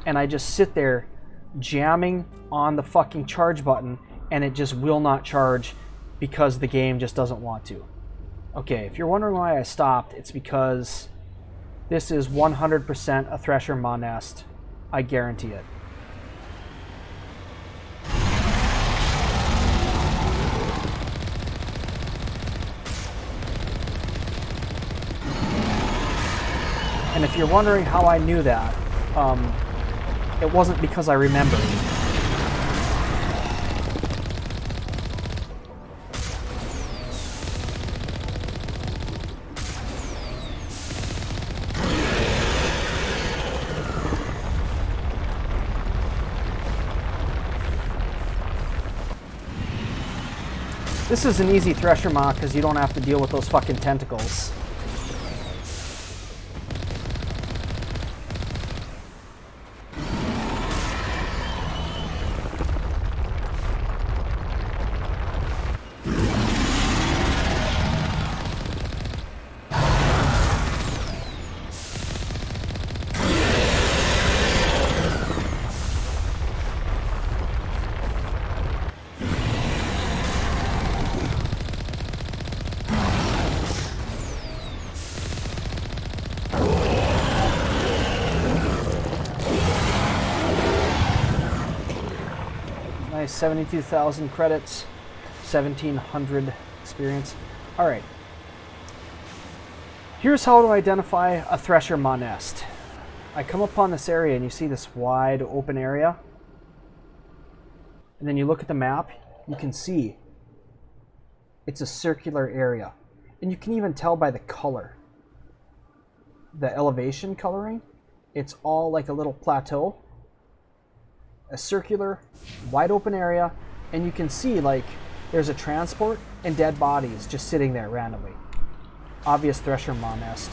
and I just sit there jamming on the fucking charge button and it just will not charge because the game just doesn't want to. Okay, if you're wondering why I stopped, it's because this is 100% a Thresher Maw nest. I guarantee it. And if you're wondering how I knew that, it wasn't because I remembered. This is an easy Thresher Maw because you don't have to deal with those fucking tentacles. Nice, 72,000 credits, 1,700 experience. Alright. Here's how to identify a Thresher Maw nest. I come upon this area and you see this wide open area. And then you look at the map, you can see it's a circular area. And you can even tell by the color. The elevation coloring, it's all like a little plateau. A circular, wide open area, and you can see like there's a transport and dead bodies just sitting there randomly. Obvious Thresher Maw nest.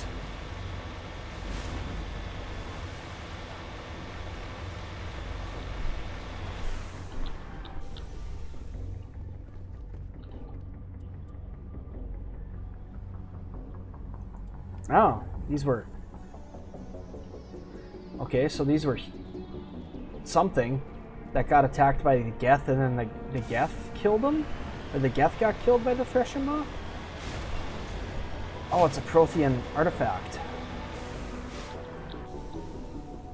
Oh, these were... Okay, so these were something that got attacked by the Geth, and then the Geth killed them? Or the Geth got killed by the Thresher Maw? Oh, it's a Prothean artifact.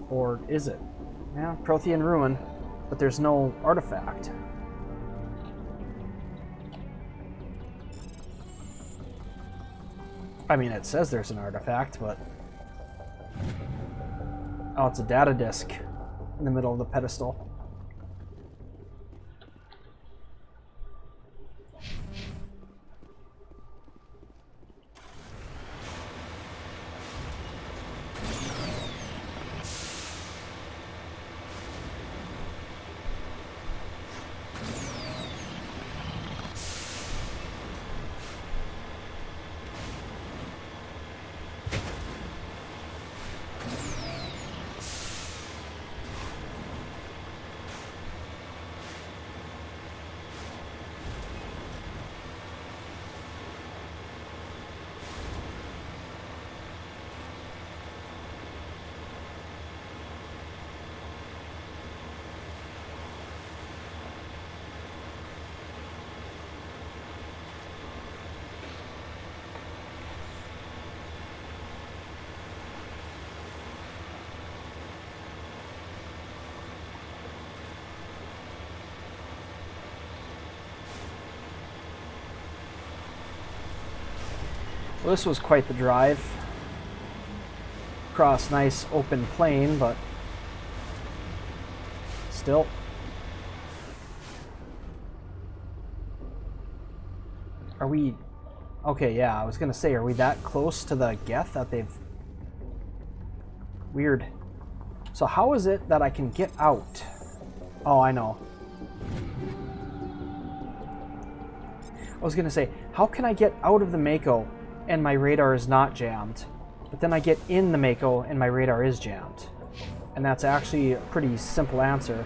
Or is it? Yeah, Prothean ruin, but there's no artifact. I mean, it says there's an artifact, but... Oh, it's a data disk in the middle of the pedestal. Well, this was quite the drive. Across nice open plain, but still. Are we... Okay, yeah, I was gonna say, are we that close to the Geth that they've... Weird So how is it that I can get out? Oh, I know. I was gonna say, how can I get out of the Mako and my radar is not jammed? But then I get in the Mako and my radar is jammed. And that's actually a pretty simple answer.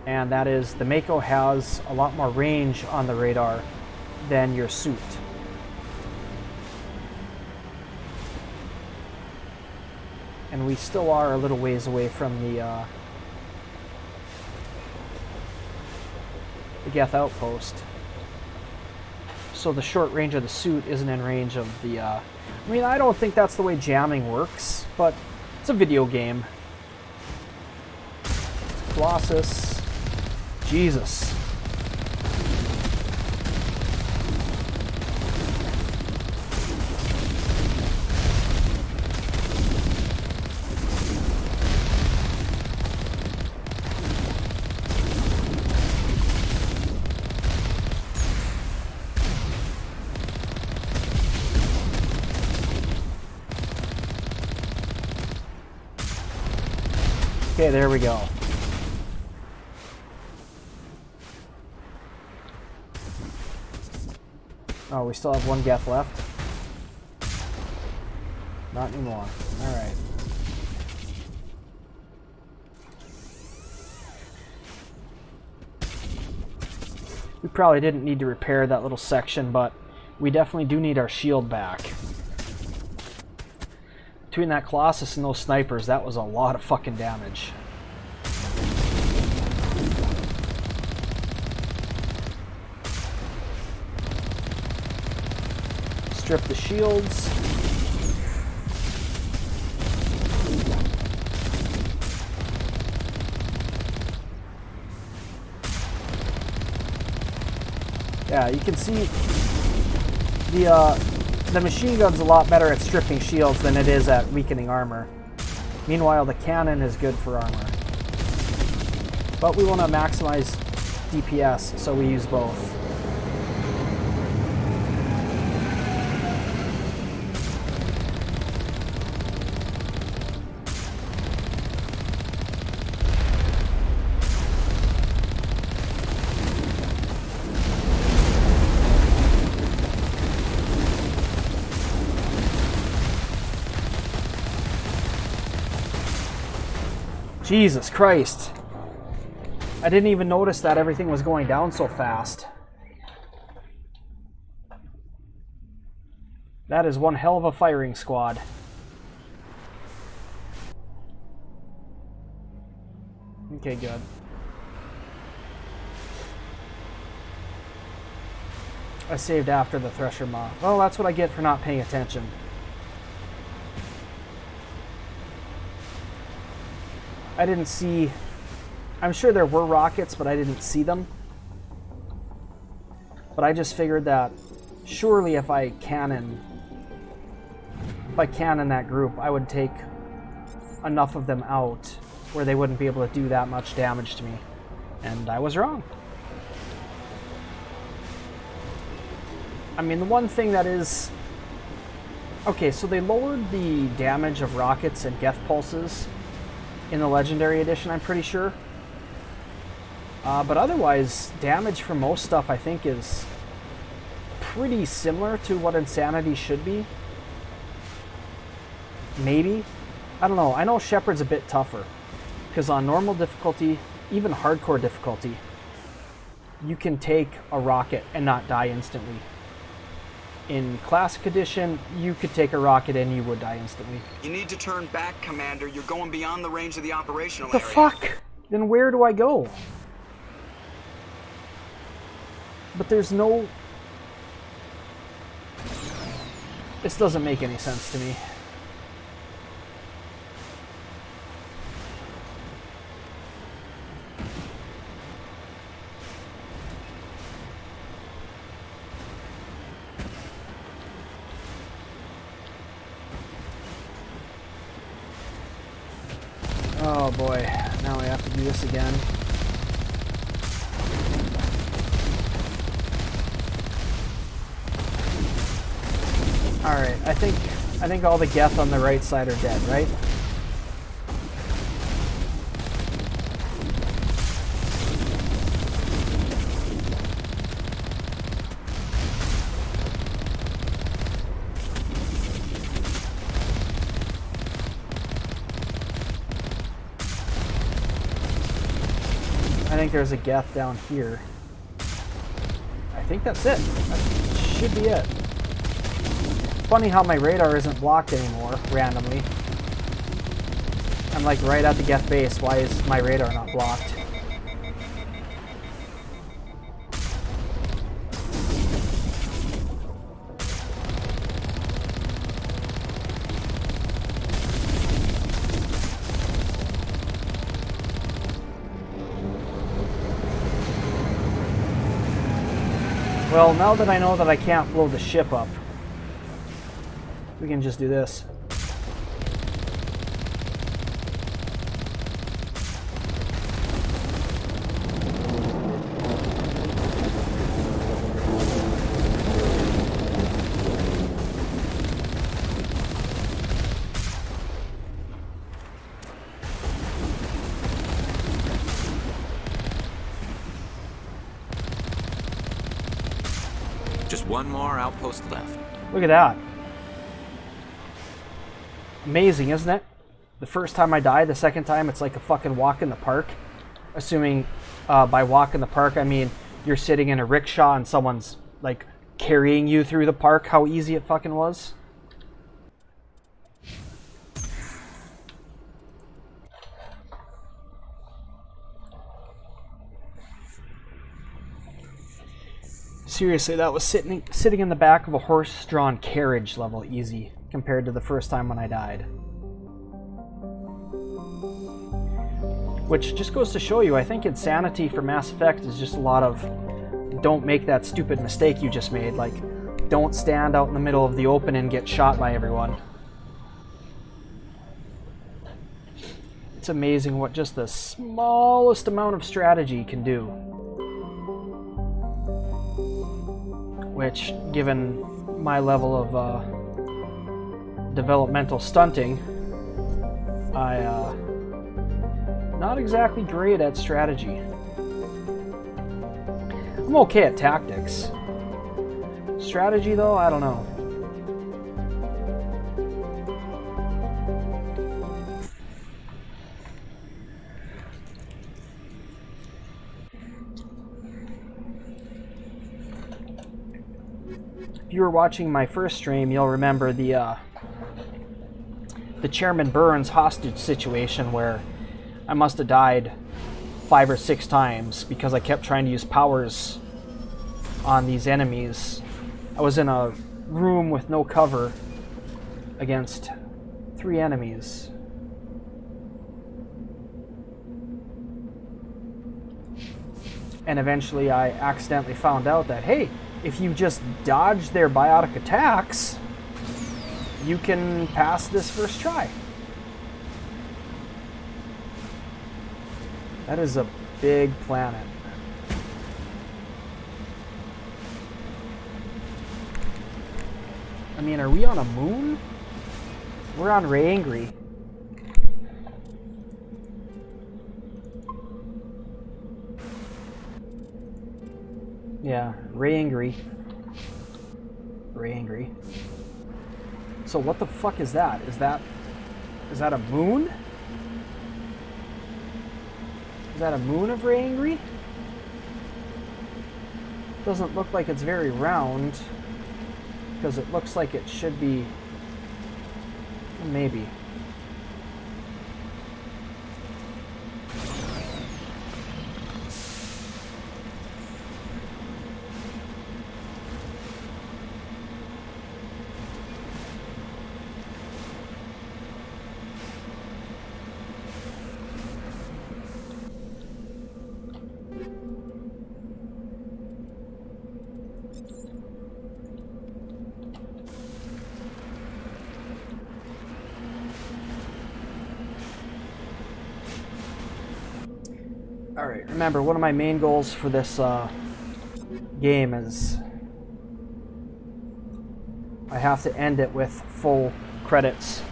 And that is, the Mako has a lot more range on the radar than your suit. And we still are a little ways away from the Geth outpost. So the short range of the suit isn't in range of the... I mean, I don't think that's the way jamming works, but it's a video game. Colossus. Jesus. Okay, there we go. Oh, we still have one Geth left? Not anymore. Alright. We probably didn't need to repair that little section, but we definitely do need our shield back. Between that Colossus and those snipers, that was a lot of fucking damage. Strip the shields. Yeah, you can see the machine gun's a lot better at stripping shields than it is at weakening armor. Meanwhile, the cannon is good for armor. But we want to maximize DPS, so we use both. Jesus Christ. I didn't even notice that everything was going down so fast. That is one hell of a firing squad. Okay, good. I saved after the Thresher Maw. Well, that's what I get for not paying attention. I didn't see... I'm sure there were rockets, but I didn't see them. But I just figured that surely if I cannon that group, I would take enough of them out where they wouldn't be able to do that much damage to me. And I was wrong. I mean, the one thing that is... Okay, so they lowered the damage of rockets and Geth pulses in the Legendary Edition, I'm pretty sure. But otherwise, damage from most stuff, I think, is pretty similar to what Insanity should be. Maybe. I don't know. I know Shepard's a bit tougher. Because on normal difficulty, even hardcore difficulty, you can take a rocket and not die instantly. In Classic Edition, you could take a rocket and you would die instantly. You need to turn back, Commander. You're going beyond the range of the operational area. What the fuck? Then where do I go? But there's no... This doesn't make any sense to me. Oh boy, now I have to do this again. Alright, I think all the Geth on the right side are dead, right? think there's a Geth down here. I think that's it. That should be it. Funny how my radar isn't blocked anymore, randomly. I'm like right at the Geth base. Why is my radar not blocked? Well, now that I know that I can't blow the ship up, we can just do this. Just one more outpost left. Look at that. Amazing, isn't it? The first time I die, the second time it's like a fucking walk in the park. Assuming by walk in the park, I mean you're sitting in a rickshaw and someone's like carrying you through the park, how easy it fucking was. Seriously, that was sitting in the back of a horse-drawn carriage level easy compared to the first time when I died. Which just goes to show you, I think insanity for Mass Effect is just a lot of don't make that stupid mistake you just made. Like, don't stand out in the middle of the open and get shot by everyone. It's amazing what just the smallest amount of strategy can do. Which, given my level of developmental stunting, not exactly great at strategy. I'm okay at tactics. Strategy, though, I don't know. If you were watching my first stream, you'll remember the Chairman Burns hostage situation where I must have died 5 or 6 times because I kept trying to use powers on these enemies. I was in a room with no cover against 3 enemies. And eventually I accidentally found out that, hey, if you just dodge their biotic attacks, you can pass this first try. That is a big planet. I mean, are we on a moon? We're on Renegade. Yeah, Renegade. So what the fuck is that? Is that a moon? Is that a moon of Renegade? Doesn't look like it's very round, because it looks like it should be. Maybe. Alright, remember, one of my main goals for this game is I have to end it with full credits.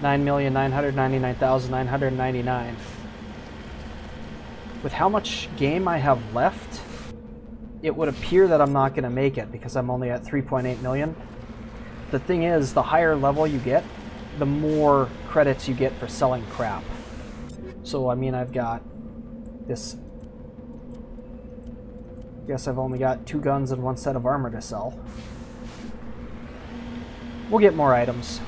9,999,999. With how much game I have left, it would appear that I'm not going to make it because I'm only at 3.8 million. The thing is, the higher level you get, the more credits you get for selling crap. So, I mean, I've got this Guess I've only got 2 guns and 1 set of armor to sell. We'll get more items.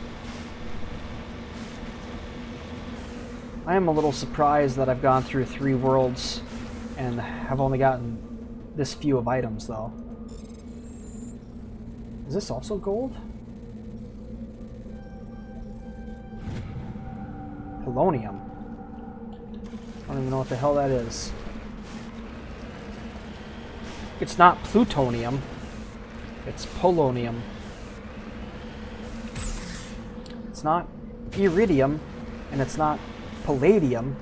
I am a little surprised that I've gone through 3 worlds and have only gotten this few of items, though. Is this also gold? Polonium. I don't even know what the hell that is. It's not plutonium. It's polonium. It's not iridium, and it's not palladium.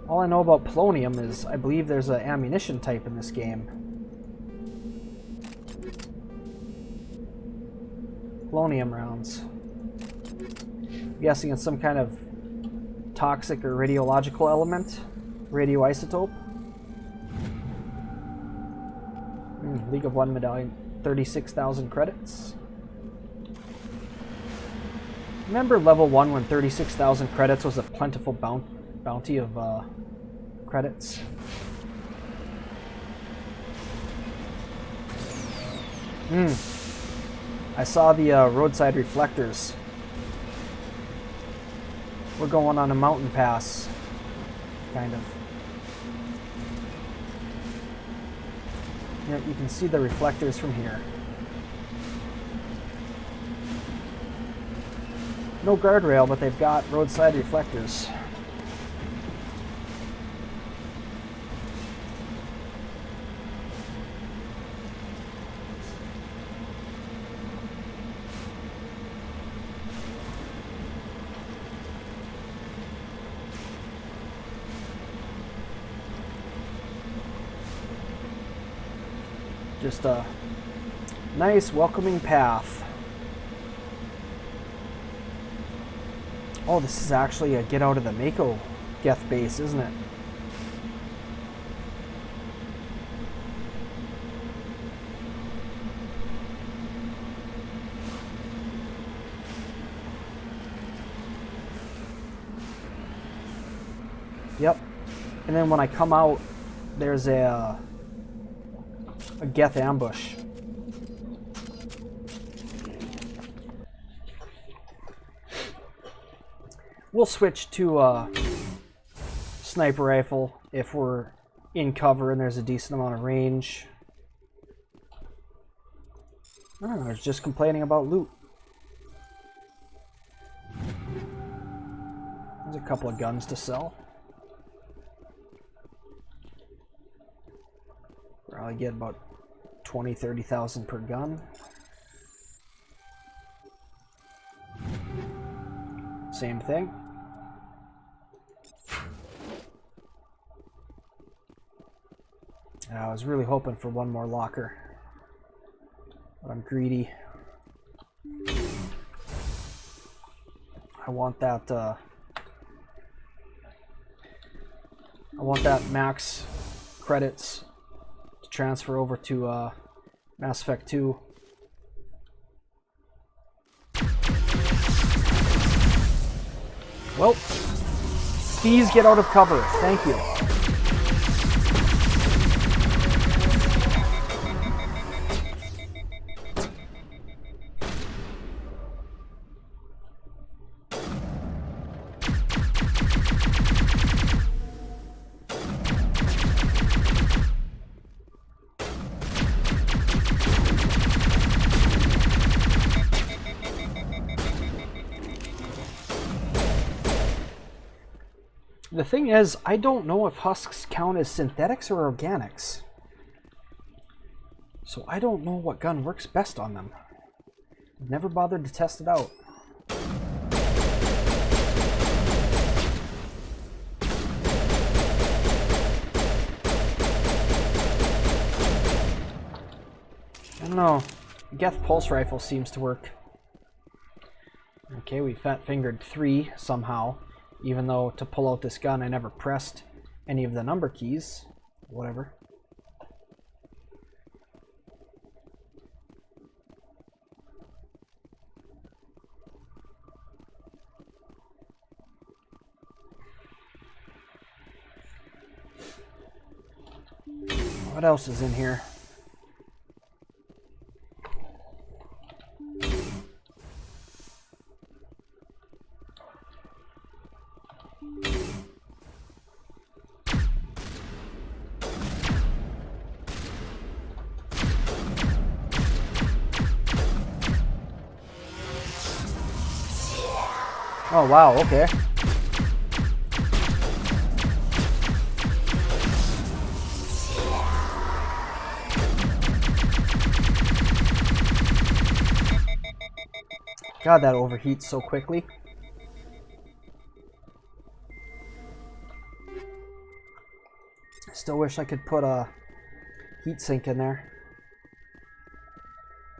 All I know about polonium is I believe there's an ammunition type in this game. Polonium rounds. I'm guessing it's some kind of toxic or radiological element. Radioisotope. League of One medallion. 36,000 credits. Remember level 1 when 36,000 credits was a plentiful bounty of credits? I saw the roadside reflectors. We're going on a mountain pass, kind of. Yep, you can see the reflectors from here. No guardrail, but they've got roadside reflectors. Just a nice welcoming path. Oh, this is actually a get out of the Mako Geth base, isn't it? Yep. And then when I come out, there's a Geth ambush. We'll switch to a sniper rifle if we're in cover and there's a decent amount of range. I don't know, I was just complaining about loot. There's a couple of guns to sell. Probably get about 20,000-30,000 per gun. Same thing. I was really hoping for one more locker, but I'm greedy. I want that max credits to transfer over to Mass Effect 2. Well, please get out of cover. Thank you. The thing is, I don't know if husks count as synthetics or organics. So I don't know what gun works best on them. Never bothered to test it out. I don't know. Geth pulse rifle seems to work. Okay, we fat-fingered 3 somehow. Even though to pull out this gun I never pressed any of the number keys. Whatever. What else is in here? Oh wow, okay. God, that overheats so quickly. Still wish I could put a heat sink in there.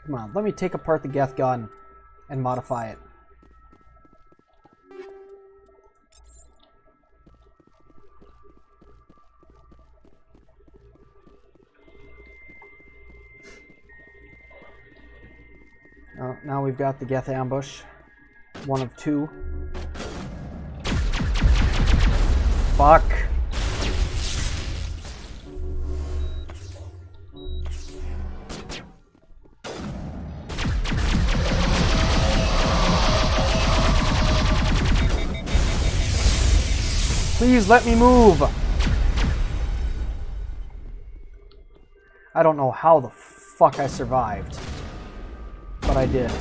Come on, let me take apart the Geth gun and modify it. Oh, now we've got the Geth ambush. One of two. Fuck. Please let me move. I don't know how the fuck I survived, but I did.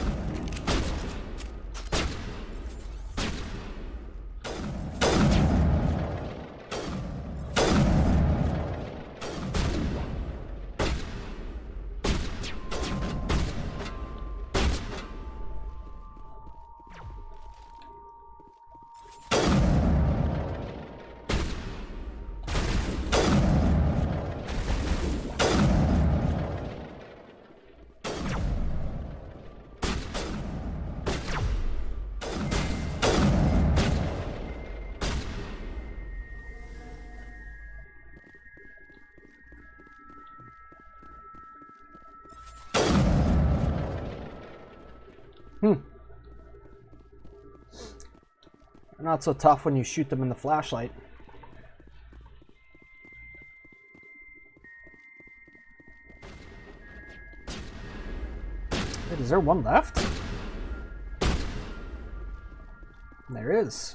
Not so tough when you shoot them in the flashlight. Wait, is there one left? There is.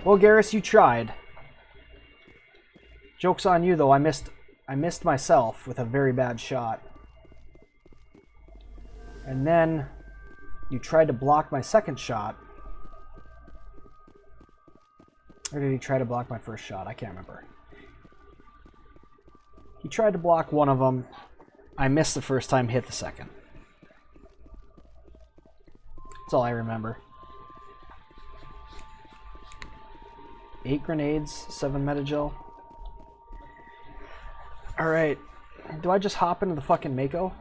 Well, Garrus, you tried. Joke's on you, though. I missed myself with a very bad shot. And then you tried to block my second shot. Or did he try to block my first shot? I can't remember. He tried to block one of them. I missed the first time, hit the second. That's all I remember. 8 grenades, 7 metagel. Alright, do I just hop into the fucking Mako?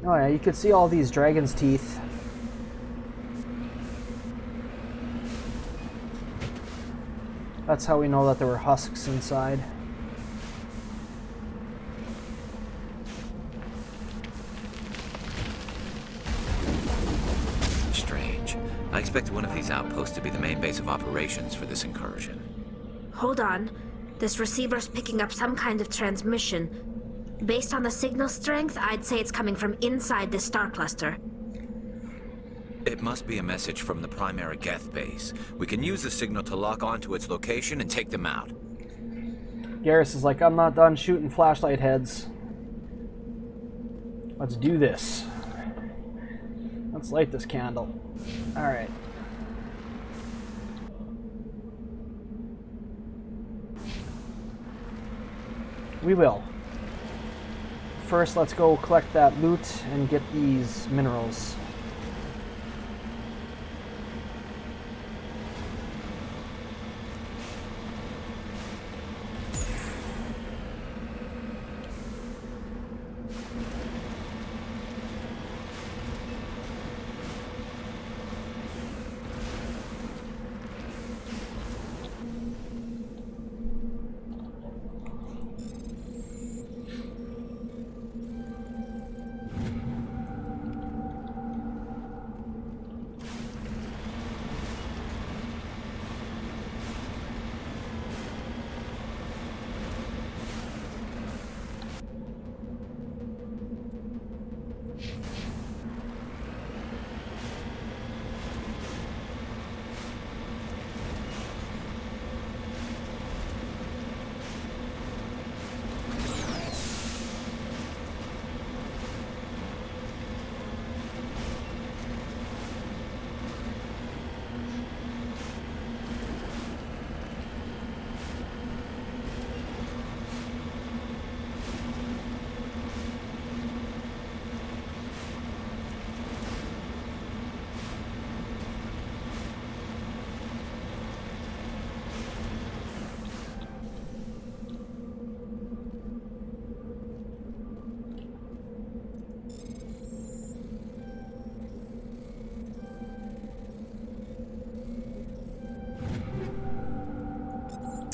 Oh yeah, you could see all these dragon's teeth. That's how we know that there were husks inside. Strange. I expected one of these outposts to be the main base of operations for this incursion. Hold on. This receiver's picking up some kind of transmission. Based on the signal strength, I'd say it's coming from inside this star cluster. It must be a message from the primary Geth base. We can use the signal to lock onto its location and take them out. Garrus is like, I'm not done shooting flashlight heads. Let's do this. Let's light this candle. Alright. We will. first, let's go collect that loot and get these minerals.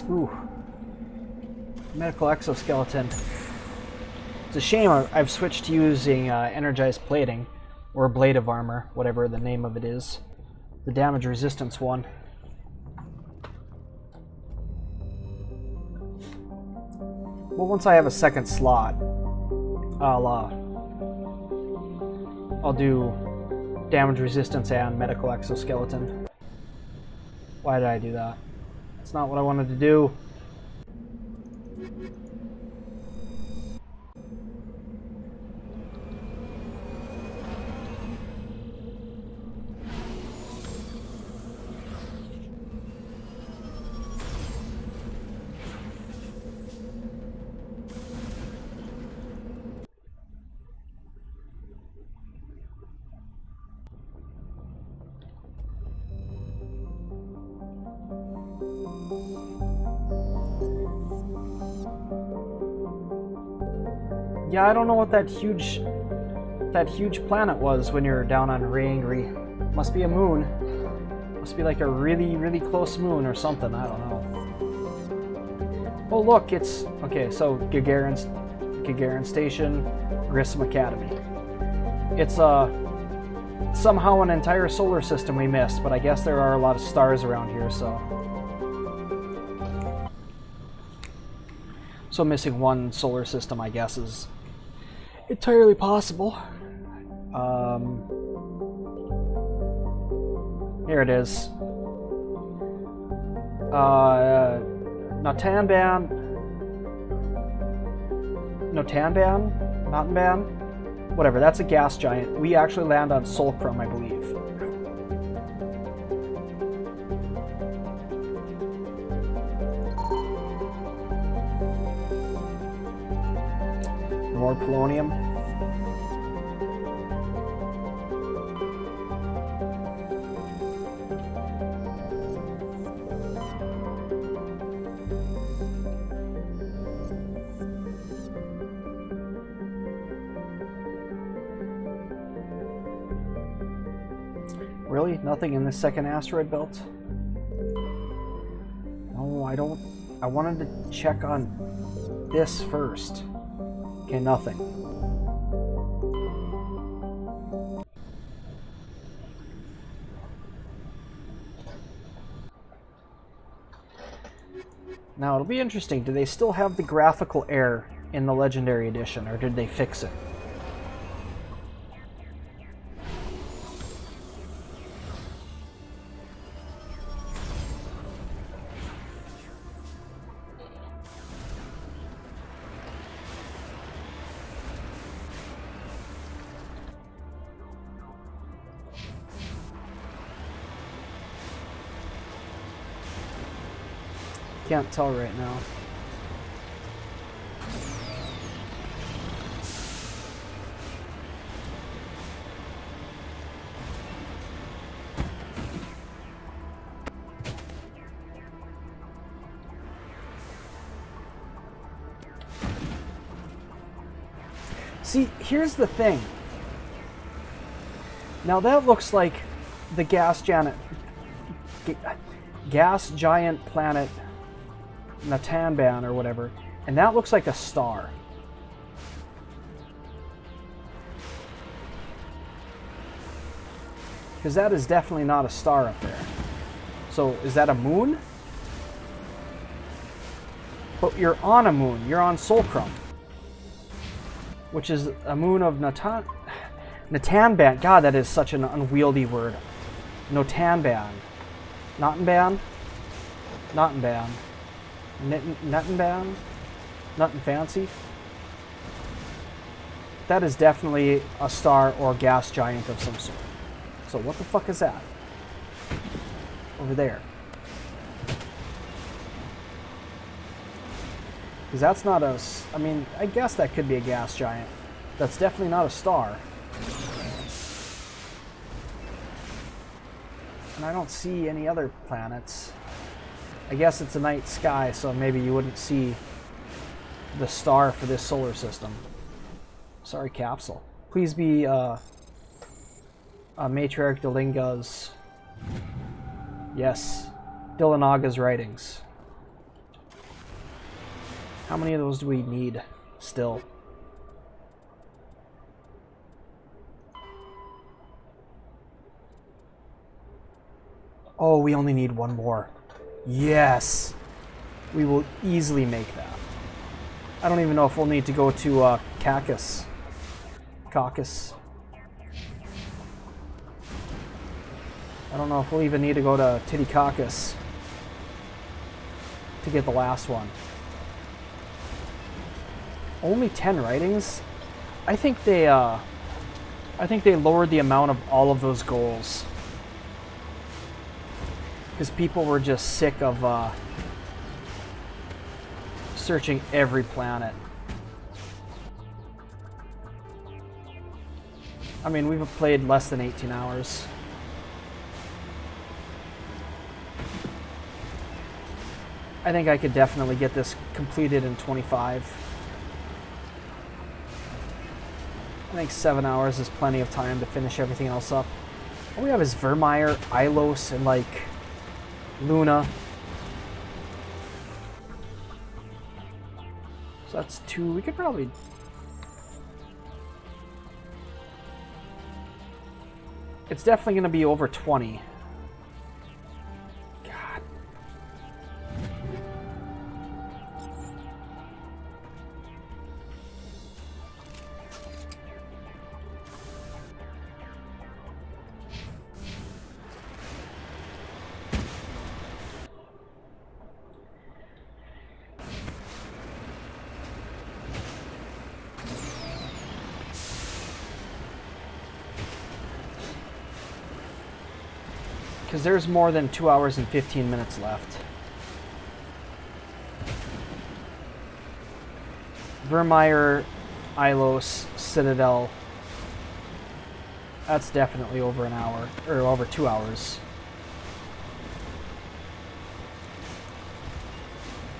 Ooh. Medical exoskeleton. It's a shame I've switched to using energized plating, or blade of armor, whatever the name of it is. The damage resistance one. Well, once I have a second slot, I'll do damage resistance and medical exoskeleton. Why did I do that? It's not what I wanted to do. Yeah, I don't know what that huge planet was when you're down on Renegade. Must be a moon. Must be like a really, really close moon or something. I don't know. Oh look, it's okay. So Gagarin Station, Grissom Academy. It's somehow an entire solar system we missed, but I guess there are a lot of stars around here, so missing one solar system, I guess, is entirely possible. Here it is. Notanban, whatever. That's a gas giant. We actually land on Solcrum, I believe. More polonium. Really? Nothing in this second asteroid belt? No, I don't. I wanted to check on this first. Okay, nothing. Now, it'll be interesting. Do they still have the graphical error in the Legendary Edition, or did they fix it? Can't tell right now. See, here's the thing. Now that looks like the gas giant planet Natanban or whatever, and that looks like a star. Because that is definitely not a star up there. So, is that a moon? But you're on a moon. You're on Solcrum. Which is a moon of Natanban. God, that is such an unwieldy word. Notanban. Notanban? Notanban. Nuttenban? Nothing fancy? That is definitely a star or gas giant of some sort. So what the fuck is that? Over there. Because that's not a... I mean, I guess that could be a gas giant. That's definitely not a star. And I don't see any other planets. I guess it's a night sky, so maybe you wouldn't see the star for this solar system. Sorry, Capsule. Please be Matriarch Delinga's... Yes. Dillinaga's writings. How many of those do we need still? Oh, we only need one more. Yes! We will easily make that. I don't even know if we'll need to go to Caucasus. I don't know if we'll even need to go to Titicaca to get the last one. Only 10 writings? I think they lowered the amount of all of those goals. Because people were just sick of searching every planet. I mean, we've played less than 18 hours. I think I could definitely get this completed in 25. I think 7 hours is plenty of time to finish everything else up. All we have is Vermire, Ilos, and like Luna. So that's 2. We could probably... It's definitely going to be over 20. God. Because there's more than 2 hours and 15 minutes left. Vermire, Ilos, Citadel. That's definitely over an hour, or over 2 hours.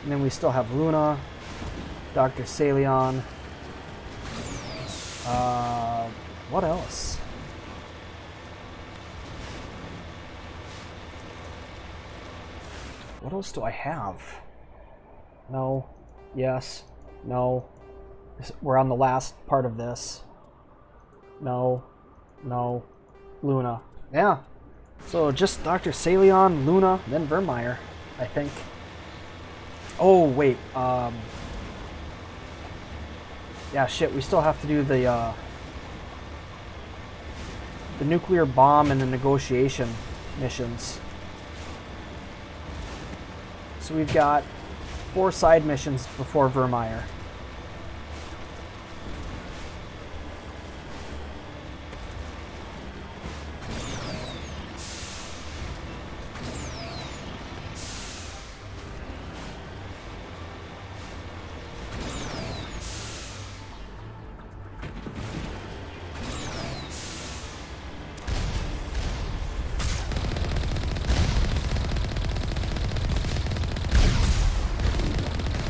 And then we still have Luna, Dr. Salion. What else? What else do I have? No. Yes. No. We're on the last part of this. No. No. Luna. Yeah. So just Dr. Salion, Luna, then Vermire, I think. Oh, wait. Yeah, shit. We still have to do the nuclear bomb and the negotiation missions. So we've got 4 side missions before Vermire.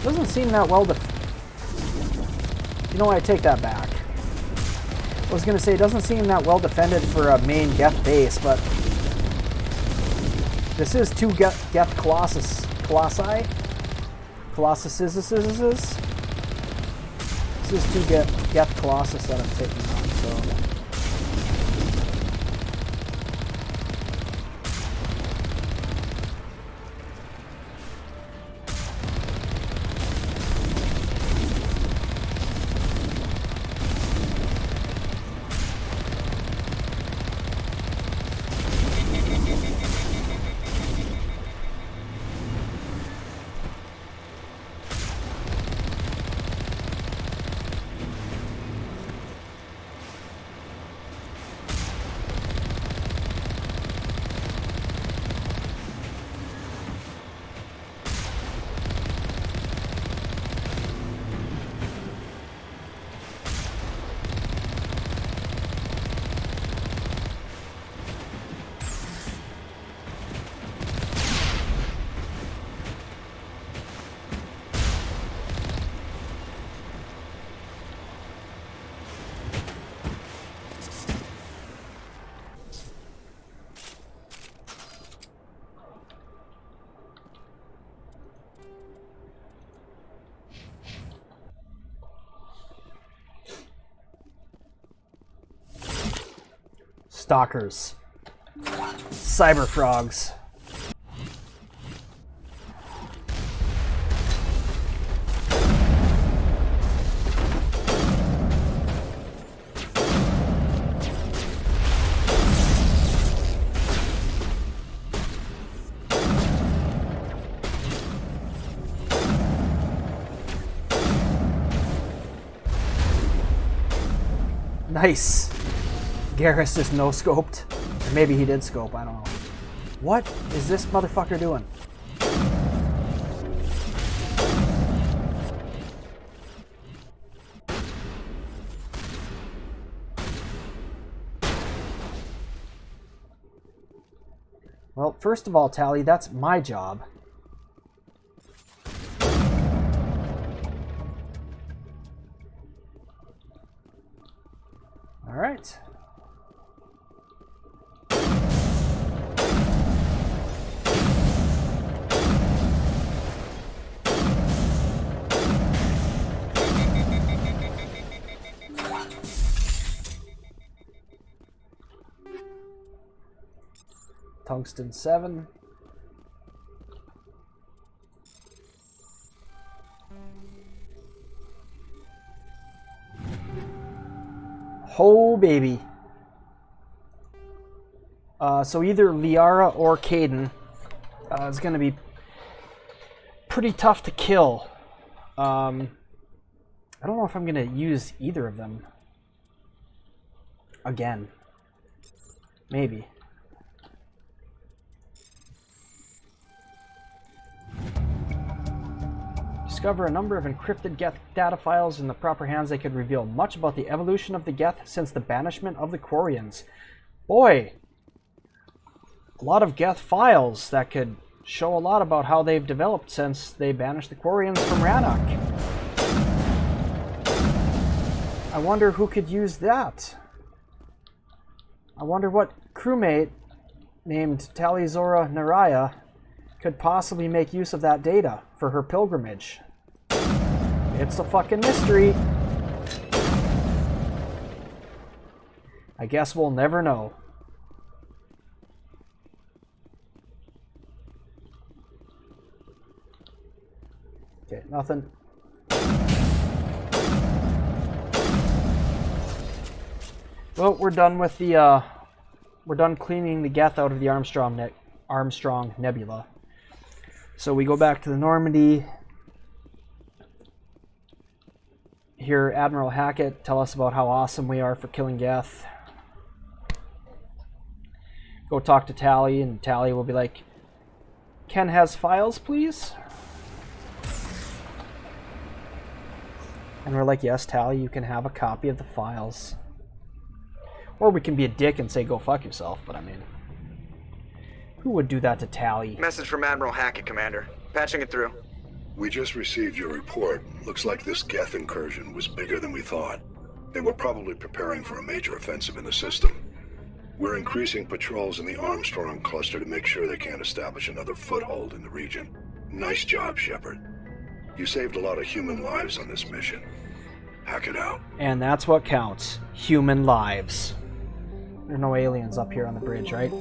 Doesn't seem that well You know what, I take that back. I was gonna say, it doesn't seem that well defended for a main Geth base, but this is two Geth Colossi? Colossuses? This is two Geth Colossus that I'm taking on, so... Stalkers. Cyber frogs. Nice. Garrus just no-scoped. Or maybe he did scope, I don't know. What is this motherfucker doing? Well, first of all, Tally, that's my job. All right. Tungsten 7. Oh, baby. So either Liara or Caden is going to be pretty tough to kill. I don't know if I'm going to use either of them again. Maybe. Discover a number of encrypted Geth data files in the proper hands. They could reveal much about the evolution of the Geth since the banishment of the Quarians. Boy, a lot of Geth files that could show a lot about how they've developed since they banished the Quarians from Rannoch. I wonder who could use that. I wonder what crewmate named Talizora Naraya could possibly make use of that data for her pilgrimage. It's a fucking mystery. I guess we'll never know. Okay, nothing. Well, we're done with the we're done cleaning the Geth out of the Armstrong Nebula. So we go back to the Normandy. Hear Admiral Hackett tell us about how awesome we are for killing Geth. Go talk to Tally, and Tally will be like, Ken has files, please? And we're like, yes, Tally, you can have a copy of the files. Or we can be a dick and say, go fuck yourself, but I mean, who would do that to Tally? Message from Admiral Hackett, Commander. Patching it through. We just received your report. Looks like this Geth incursion was bigger than we thought. They were probably preparing for a major offensive in the system. We're increasing patrols in the Armstrong cluster to make sure they can't establish another foothold in the region. Nice job, Shepard. You saved a lot of human lives on this mission. Hack it out. And that's what counts. Human lives. There are no aliens up here on the bridge, right?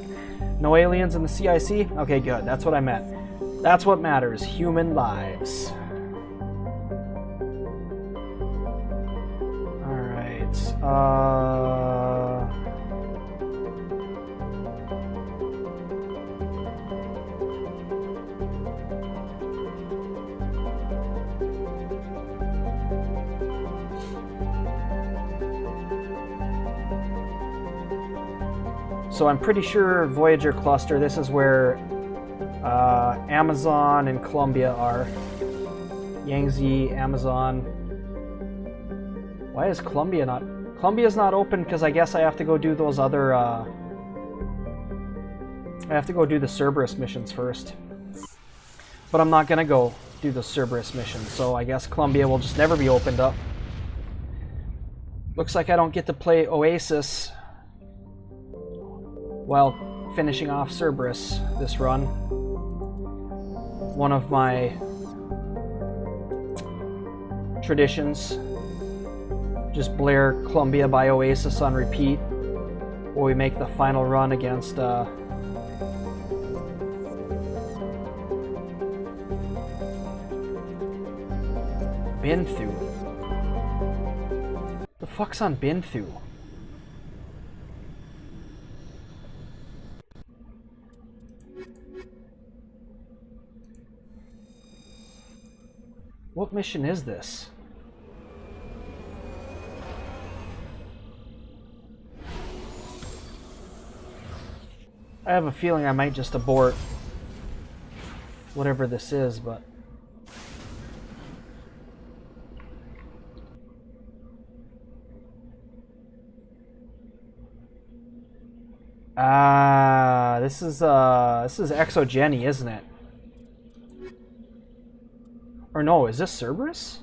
No aliens in the CIC? Okay, good. That's what I meant. That's what matters. Human lives. Alright. So I'm pretty sure Voyager cluster, this is where Amazon and Columbia are. Yangtze, Amazon. Why is Columbia not... Columbia's not open because I guess I have to go do those other... I have to go do the Cerberus missions first. But I'm not going to go do the Cerberus missions, so I guess Columbia will just never be opened up. Looks like I don't get to play Oasis while finishing off Cerberus this run. One of my traditions. Just blare Columbia by Oasis on repeat while we make the final run against Binthu. The fuck's on Binthu? What mission is this? I have a feeling I might just abort whatever this is, but... this is Exogeny, isn't it? Or no, is this Cerberus?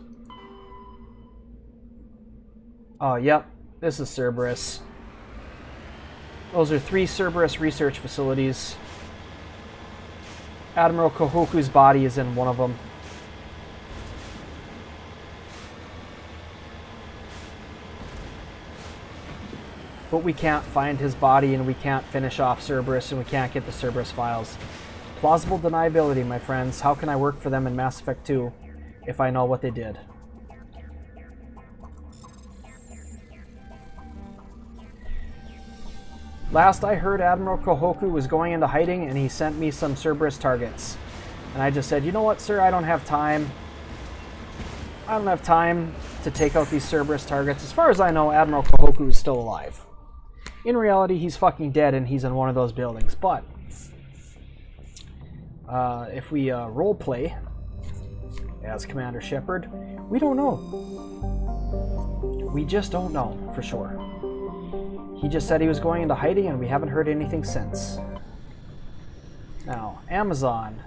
Oh, yep, this is Cerberus. Those are 3 Cerberus research facilities. Admiral Kohoku's body is in one of them. But we can't find his body, and we can't finish off Cerberus, and we can't get the Cerberus files. Plausible deniability, my friends. How can I work for them in Mass Effect 2 if I know what they did? Last I heard, Admiral Kohoku was going into hiding, and he sent me some Cerberus targets. And I just said, you know what, sir, I don't have time. I don't have time to take out these Cerberus targets. As far as I know, Admiral Kohoku is still alive. In reality, he's fucking dead, and he's in one of those buildings. But if we roleplay as Commander Shepard, we don't know. We just don't know for sure. He just said he was going into hiding, and we haven't heard anything since. Now, Amazon.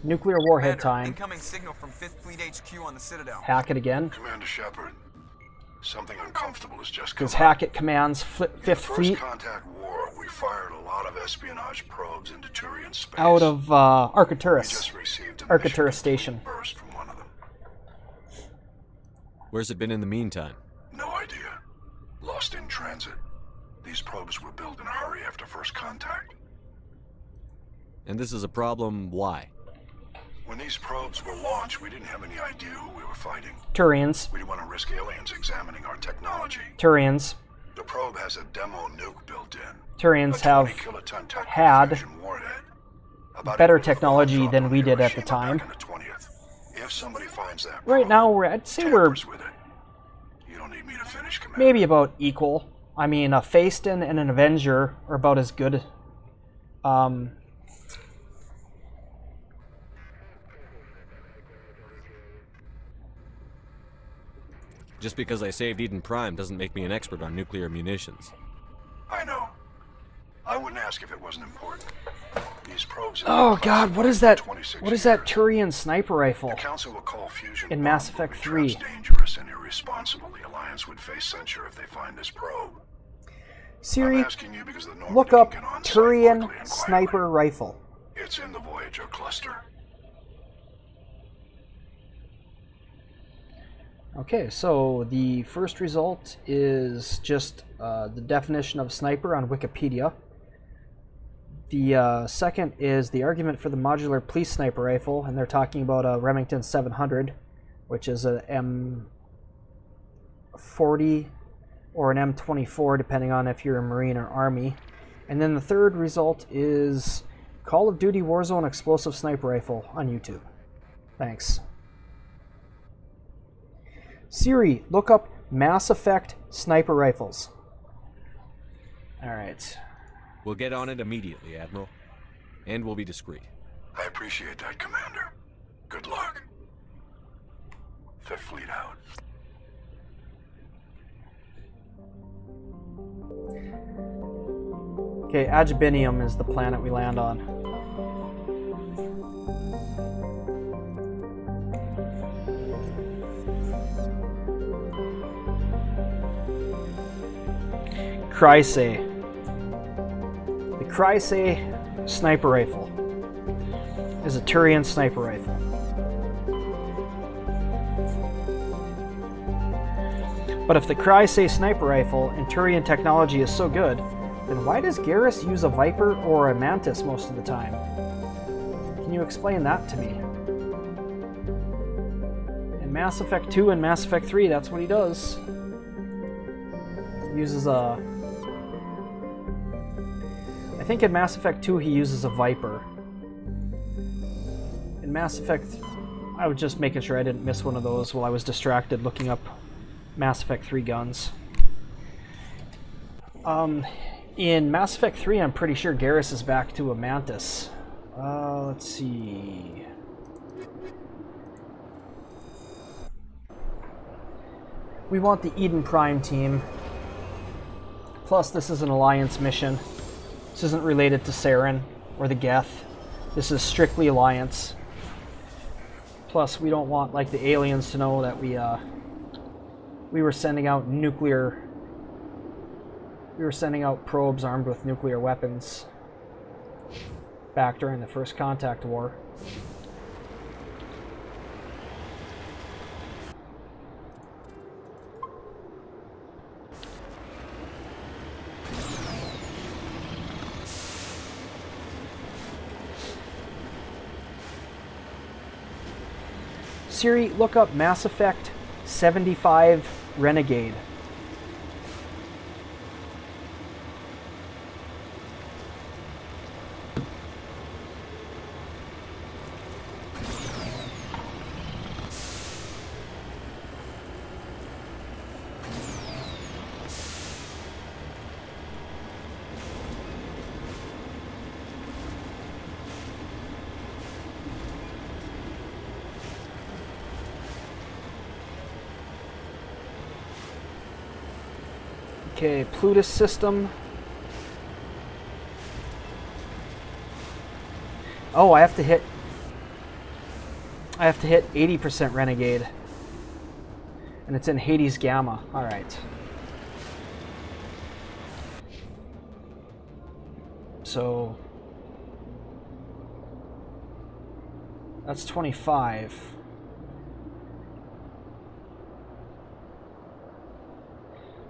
Nuclear warhead time. Incoming signal from 5th Fleet HQ on the Citadel. Hackett again. Commander Shepard, something uncomfortable has just come Because up. Hackett commands 5th Fleet. First Contact War, we fired a lot of espionage probes into Turian space. Out of Arcturus. We just received a Arcturus Station. burst from one of them. Where's it been in the meantime? No idea. Lost in transit. These probes were built in a hurry after first contact. And this is a problem, why? When these probes were launched, we didn't have any idea who we were fighting. Turians. We didn't want to risk aliens examining our technology. Turians. The probe has a demo nuke built in. Turians have had better technology than we did at the time. If somebody finds that right now, I'd say we're maybe about equal. I mean, a Phaeston and an Avenger are about as good. Just because I saved Eden Prime doesn't make me an expert on nuclear munitions. I know. I wouldn't ask if it wasn't important. these probes. Oh God, what is that? What is that Turian sniper rifle? The Council will call fusion in Mass Effect 3. Dangerous and irresponsible. The Alliance would face censure if they find this probe. Siri, look up Turian sniper rifle. It's in the Voyager cluster. Okay, so the first result is just the definition of sniper on Wikipedia. The second is the argument for the modular police sniper rifle, and they're talking about a Remington 700, which is a M40 or an M24, depending on if you're a Marine or Army. And then the third result is Call of Duty Warzone explosive sniper rifle on YouTube. Thanks. Siri, look up Mass Effect sniper rifles. Alright. We'll get on it immediately, Admiral. And we'll be discreet. I appreciate that, Commander. Good luck. Fifth Fleet out. Okay, Agibinium is the planet we land on. Chrysae. The Chrysae sniper rifle is a Turian sniper rifle. But if the Chrysae sniper rifle and Turian technology is so good, then why does Garrus use a Viper or a Mantis most of the time? Can you explain that to me? In Mass Effect 2 and Mass Effect 3, that's what he does. He uses a... I think in Mass Effect 2 he uses a Viper. In Mass Effect... I was just making sure I didn't miss one of those while I was distracted looking up Mass Effect 3 guns. In Mass Effect 3, I'm pretty sure Garrus is back to a Mantis. Let's see... We want the Eden Prime team. Plus, this is an Alliance mission. This isn't related to Saren or the Geth. This is strictly Alliance. Plus, we don't want, like, the aliens to know that we were sending out nuclear... We were sending out probes armed with nuclear weapons back during the First Contact War. Siri, look up Mass Effect 75 Renegade. Okay, Plutus system. Oh, I have to hit 80% Renegade. And it's in Hades Gamma. Alright. So that's 25.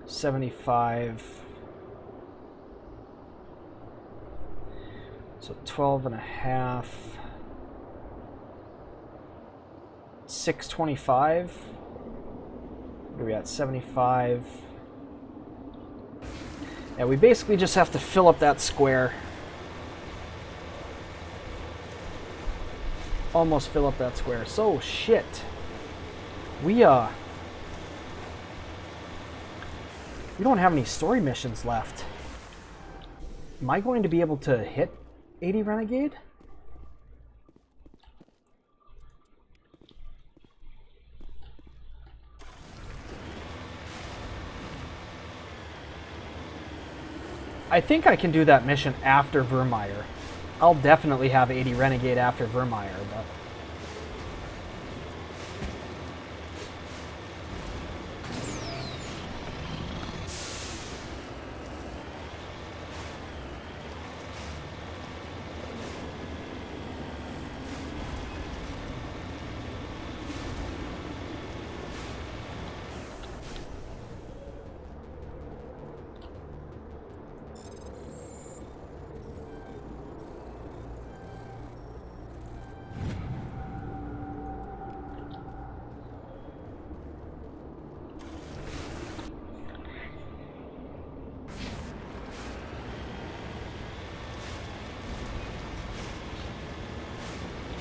$75. So 12 and a half. 625. What are we at? 75. Yeah, we basically just have to fill up that square. Almost fill up that square. So shit. We don't have any story missions left. Am I going to be able to hit 80 Renegade? I think I can do that mission after Vermire. I'll definitely have 80 Renegade after Vermire, but...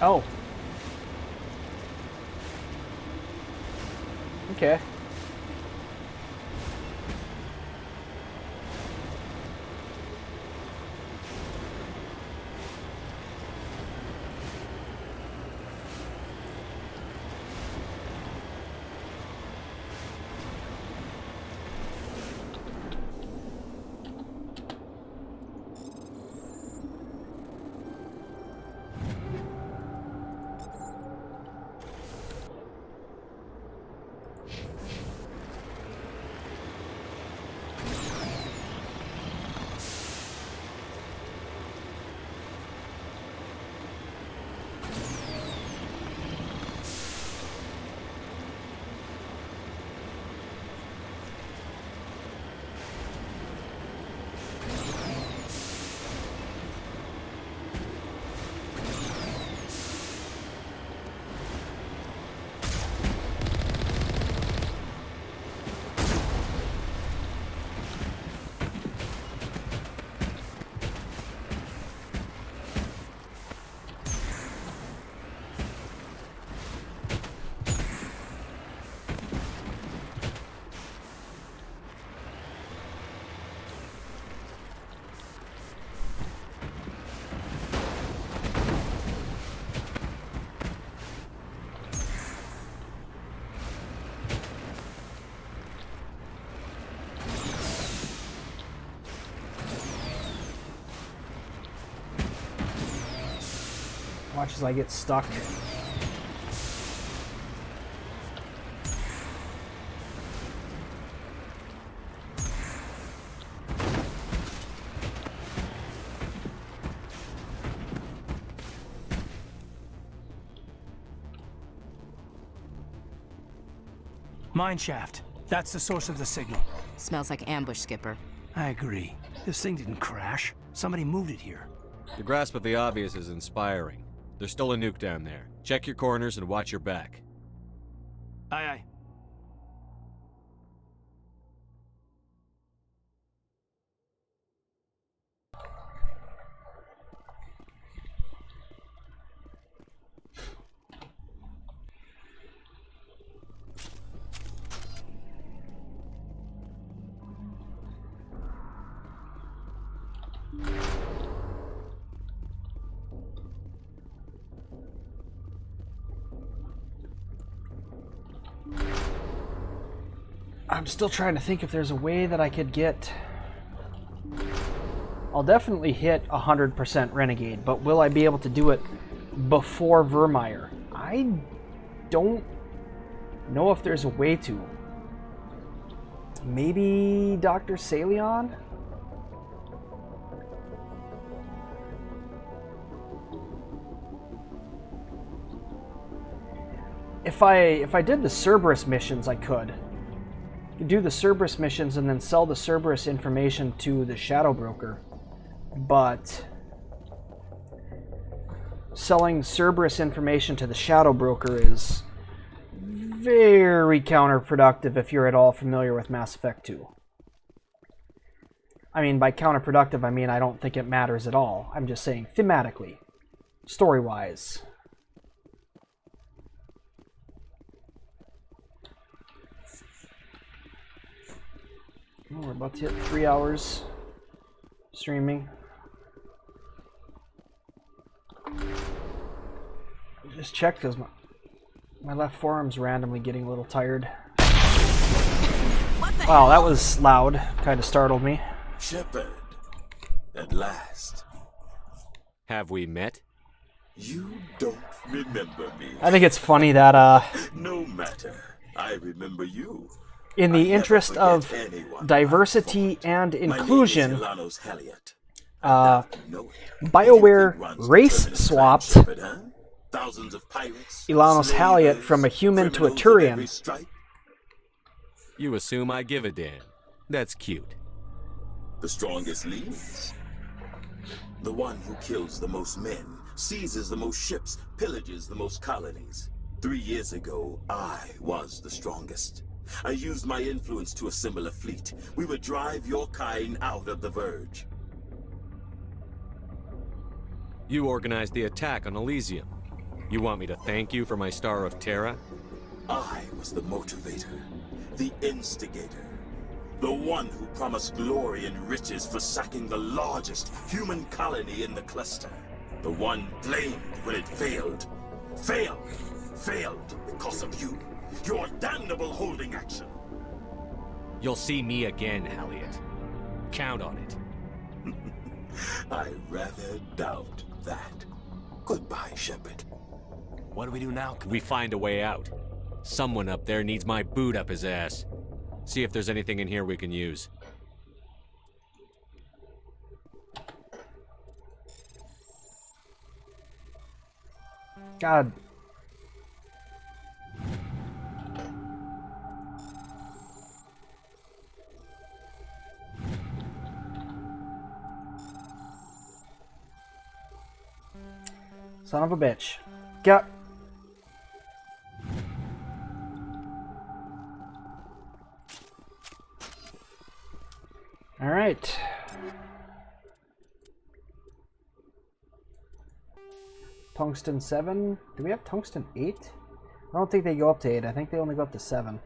Oh. Okay. Watch as I get stuck. Mine shaft. That's the source of the signal. Smells like ambush, Skipper. I agree. This thing didn't crash. Somebody moved it here. The grasp of the obvious is inspiring. There's still a nuke down there. Check your corners and watch your back. Aye, aye. I'm still trying to think if there's a way that I could get... I'll definitely hit 100% Renegade, but will I be able to do it before Vermire? I don't know if there's a way to. Maybe Dr. Salion? If I did the Cerberus missions, I could. Do the Cerberus missions and then sell the Cerberus information to the Shadow Broker. But selling Cerberus information to the Shadow Broker is very counterproductive if you're at all familiar with Mass Effect 2. I mean, by counterproductive, I mean I don't think it matters at all. I'm just saying thematically, story-wise. Oh, we're about to hit 3 hours streaming. I just checked because my left forearm's randomly getting a little tired. Wow, that was loud. Kind of startled me. Shepard, at last. Have we met? You don't remember me. I think it's funny that No matter. I remember you. in the interest of anyone. diversity and inclusion, My name is Ilanos Halliot. BioWare race swapped Thousands of pirates, Ilanos Halliot from a human to a Turian. You assume I give a damn. That's cute. The strongest leads. The one who kills the most men, seizes the most ships, pillages the most colonies. 3 years ago, I was the strongest. I used my influence to assemble a fleet. We would drive your kind out of the Verge. You organized the attack on Elysium. You want me to thank you for my Star of Terra? I was the motivator, the instigator, the one who promised glory and riches for sacking the largest human colony in the cluster. The one blamed when it failed. Failed because of you. Your damnable holding action. You'll see me again, Halliot. Count on it. I rather doubt that. Goodbye, Shepard. What do we do now? We find a way out. Someone up there needs my boot up his ass. See if there's anything in here we can use. God. Son of a bitch. Got. All right. Tungsten 7. Do we have tungsten 8? I don't think they go up to 8. I think they only go up to 7.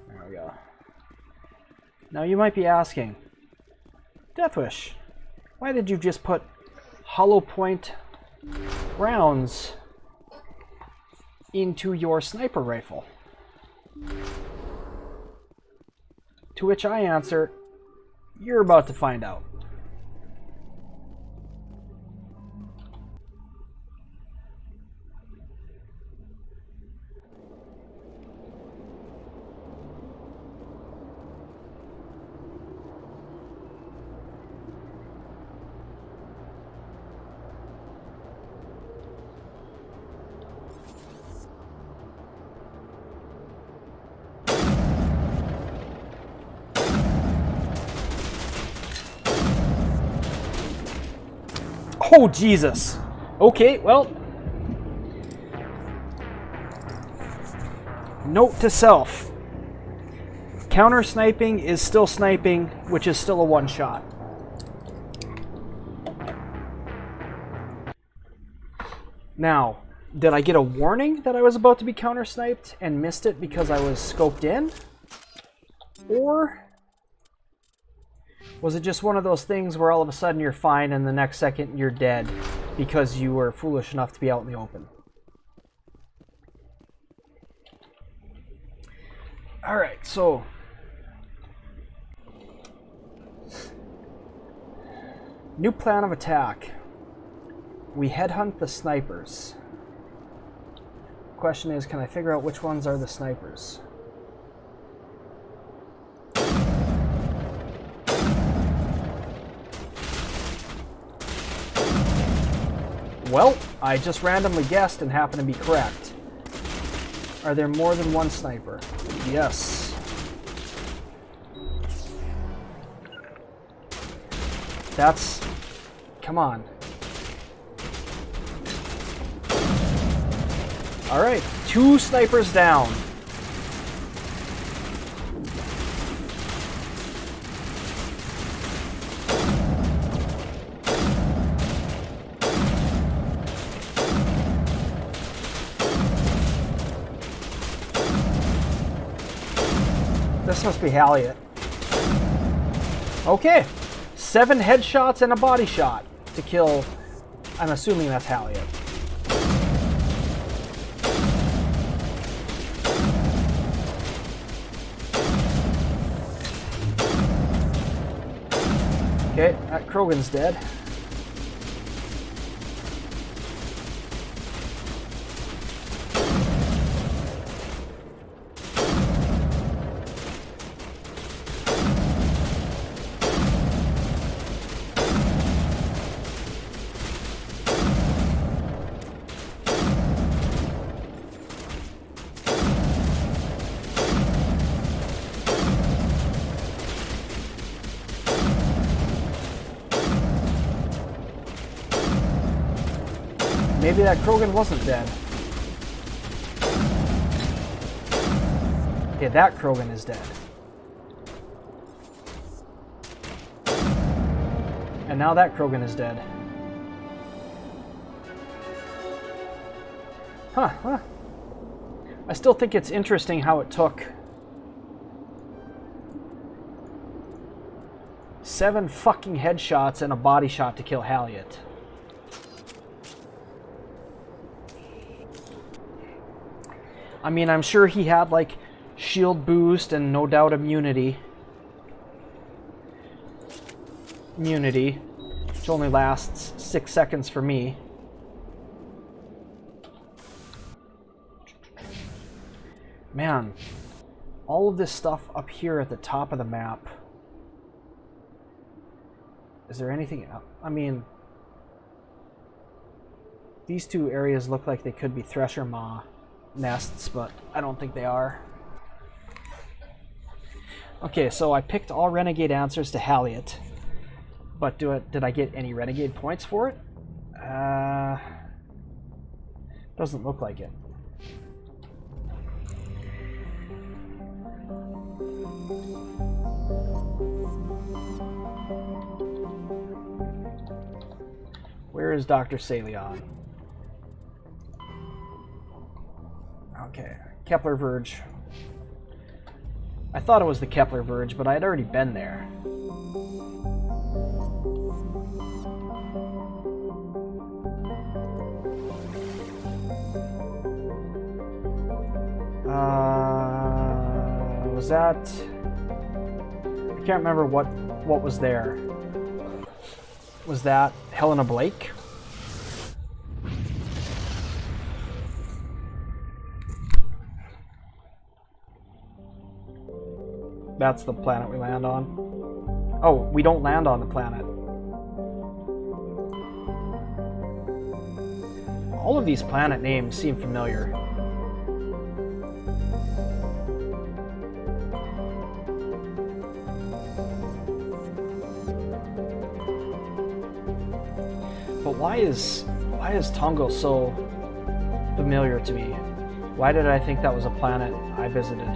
There we go. Now you might be asking, Deathwish, why did you just put hollow point rounds into your sniper rifle? To which I answer, you're about to find out. Oh, Jesus. Okay, well. Note to self. Counter sniping is still sniping, which is still a one-shot. Now, did I get a warning that I was about to be counter sniped and missed it because I was scoped in? Or was it just one of those things where all of a sudden you're fine and the next second you're dead because you were foolish enough to be out in the open? Alright, so new plan of attack. We headhunt the snipers. Question is, can I figure out which ones are the snipers? Well, I just randomly guessed and happened to be correct. Are there more than one sniper? Yes. That's... Come on. Alright, 2 snipers down. This must be Halliot. Okay. 7 headshots and a body shot to kill. I'm assuming that's Halliot. Okay, that Krogan's dead. Maybe that Krogan wasn't dead. Okay, that Krogan is dead. And now that Krogan is dead. Huh. I still think it's interesting how it took 7 fucking headshots and a body shot to kill Halliot. I mean, I'm sure he had, like, shield boost and no doubt immunity. Which only lasts 6 seconds for me. Man, all of this stuff up here at the top of the map. Is there anything else? I mean, these two areas look like they could be Thresher Maw nests, but I don't think they are. Okay, so I picked all Renegade answers to Halliot, but did I get any Renegade points for it? Doesn't look like it. Where is Dr. Salion? Okay, Kepler Verge. I thought it was the Kepler Verge, but I had already been there. Was that... I can't remember what was there. Was that Helena Blake? That's the planet we land on. Oh, we don't land on the planet. All of these planet names seem familiar. But why is Tongo so familiar to me? Why did I think that was a planet I visited?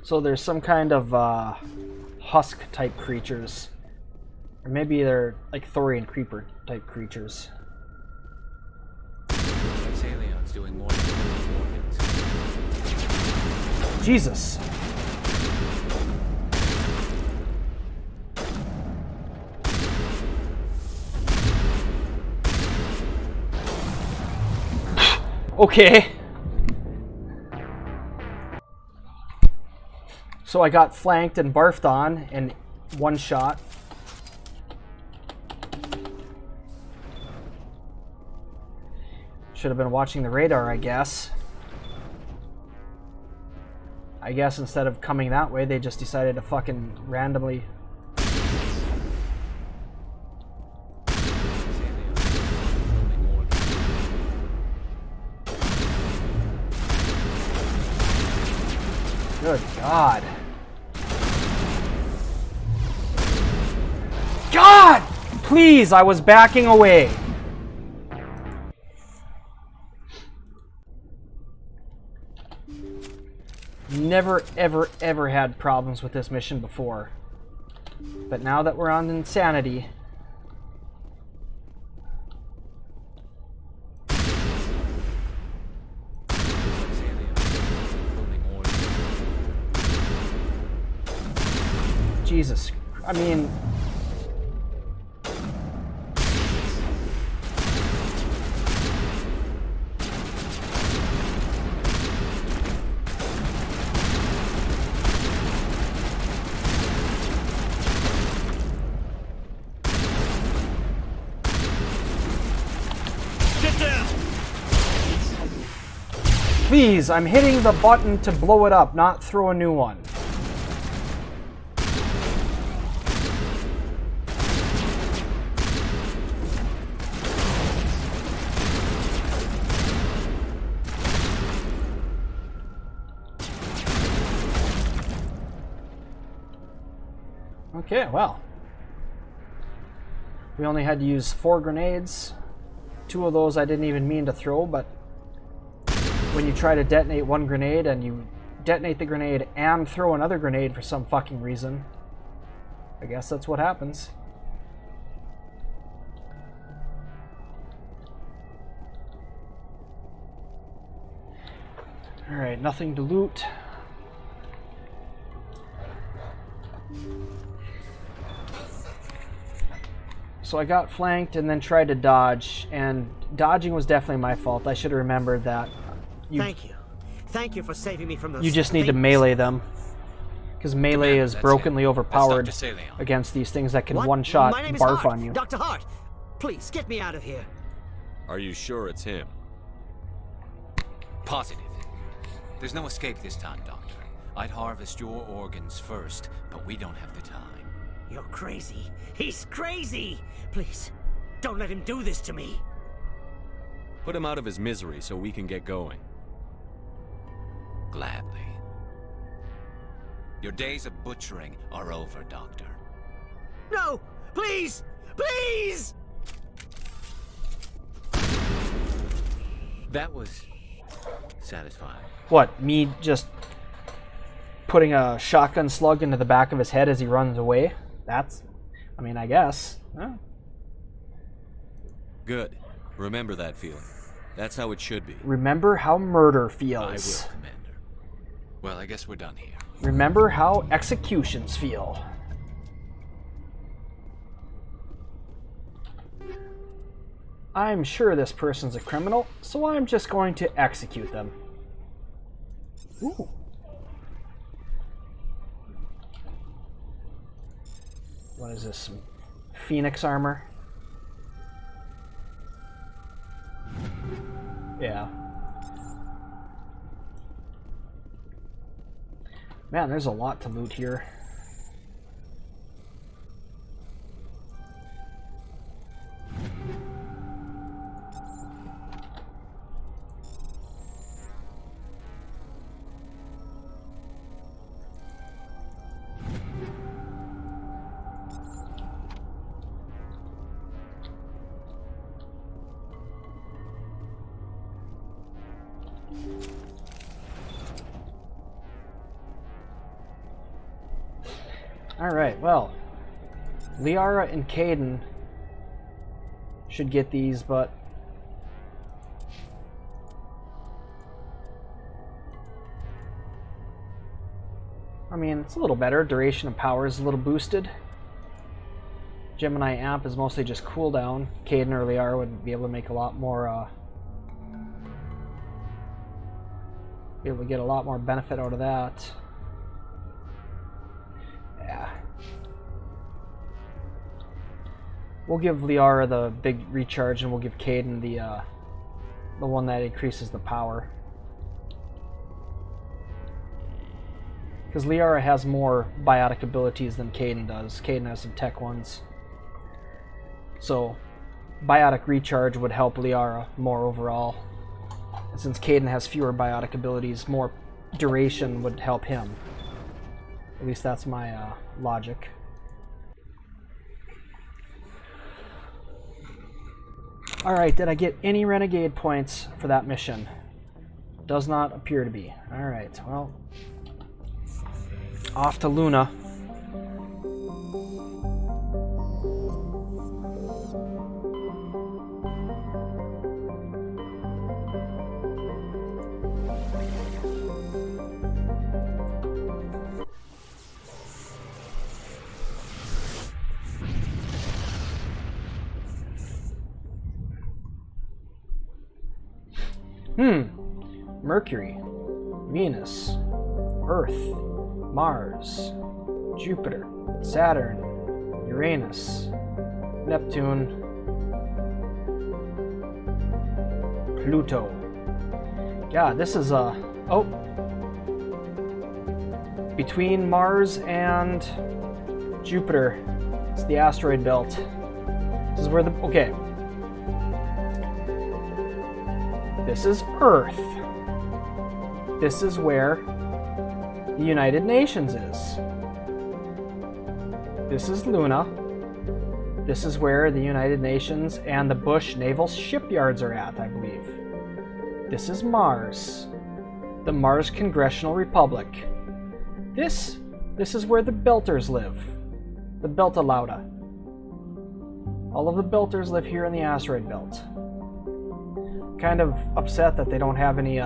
So there's some kind of husk type creatures. Or maybe they're like Thorian creeper type creatures. Salion's doing more than organs. Jesus. Okay. So I got flanked and barfed on in one shot. Should have been watching the radar, I guess. I guess instead of coming that way, they just decided to fucking randomly... Good God. God! Please, I was backing away. Never, ever, ever had problems with this mission before. But now that we're on Insanity... Jesus, I mean... Get down! Please, I'm hitting the button to blow it up, not throw a new one. Okay, well. We only had to use 4 grenades. 2 of those I didn't even mean to throw, but when you try to detonate one grenade and you detonate the grenade and throw another grenade for some fucking reason, I guess that's what happens. Alright, nothing to loot. So I got flanked and then tried to dodge, and dodging was definitely my fault. I should have remembered that. Thank you. Thank you for saving me from those. You just need to melee them. Because melee is brokenly overpowered against these things that can one-shot barf on you. Dr. Hart, please get me out of here. Are you sure it's him? Positive. There's no escape this time, Doctor. I'd harvest your organs first, but we don't have the time. You're crazy. He's crazy! Please, don't let him do this to me. Put him out of his misery so we can get going. Gladly. Your days of butchering are over, Doctor. No! Please! Please! That was satisfying. What, me just putting a shotgun slug into the back of his head as he runs away? That's... I mean, I guess. Huh? Good. Remember that feeling. That's how it should be. Remember how murder I feels. will, Commander. Well, I guess we're done here. Remember how executions feel. I'm sure this person's a criminal, so I'm just going to execute them. Ooh. What is this? Some Phoenix armor? Yeah. Man, there's a lot to loot here. Alright, well. Liara and Caden should get these, but... I mean, it's a little better. Duration of power is a little boosted. Gemini Amp is mostly just cooldown. Caden or Liara would be able to make a lot more, be able to get a lot more benefit out of that. Yeah. We'll give Liara the big recharge, and we'll give Caden the one that increases the power. Because Liara has more biotic abilities than Caden does. Caden has some tech ones. So, biotic recharge would help Liara more overall. And since Caden has fewer biotic abilities, more duration would help him. At least that's my logic. Alright, did I get any Renegade points for that mission? Does not appear to be. Alright, well... off to Luna. Mercury, Venus, Earth, Mars, Jupiter, Saturn, Uranus, Neptune, Pluto. God, this is oh, between Mars and Jupiter, it's the asteroid belt. This is where the, okay. This is Earth. This is where the United Nations is. This is Luna. This is where the United Nations and the Bush naval shipyards are at, I believe. This is Mars. The Mars Congressional Republic. This is where the Belters live. The Belta Lauda. All of the Belters live here in the asteroid belt. Kind of upset that they don't have any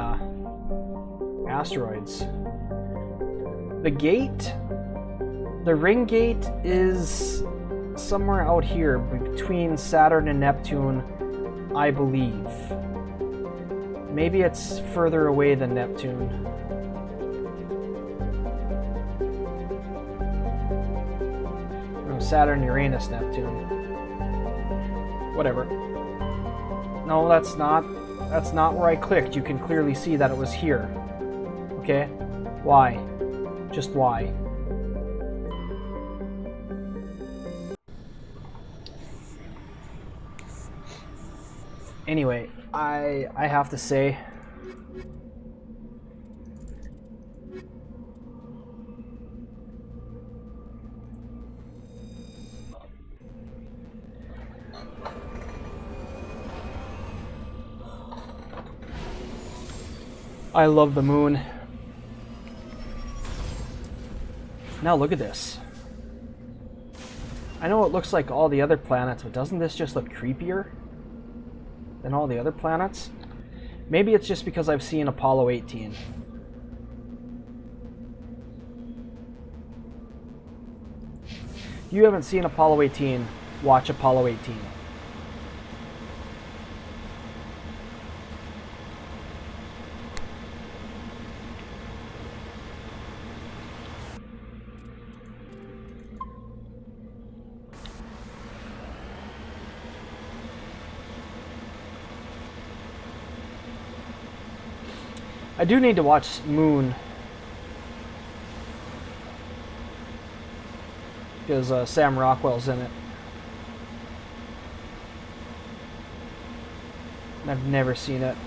asteroids. The gate, the ring gate, is somewhere out here between Saturn and Neptune, I believe. Maybe it's further away than Neptune. No, Saturn, Uranus, Neptune. Whatever. No, that's not where I clicked. You can clearly see that it was here. Okay? Why? Just why? Anyway, I have to say, I love the moon. Now look at this. I know it looks like all the other planets, but doesn't this just look creepier than all the other planets? Maybe it's just because I've seen Apollo 18. If you haven't seen Apollo 18, watch Apollo 18. I do need to watch Moon, because Sam Rockwell's in it. And I've never seen it.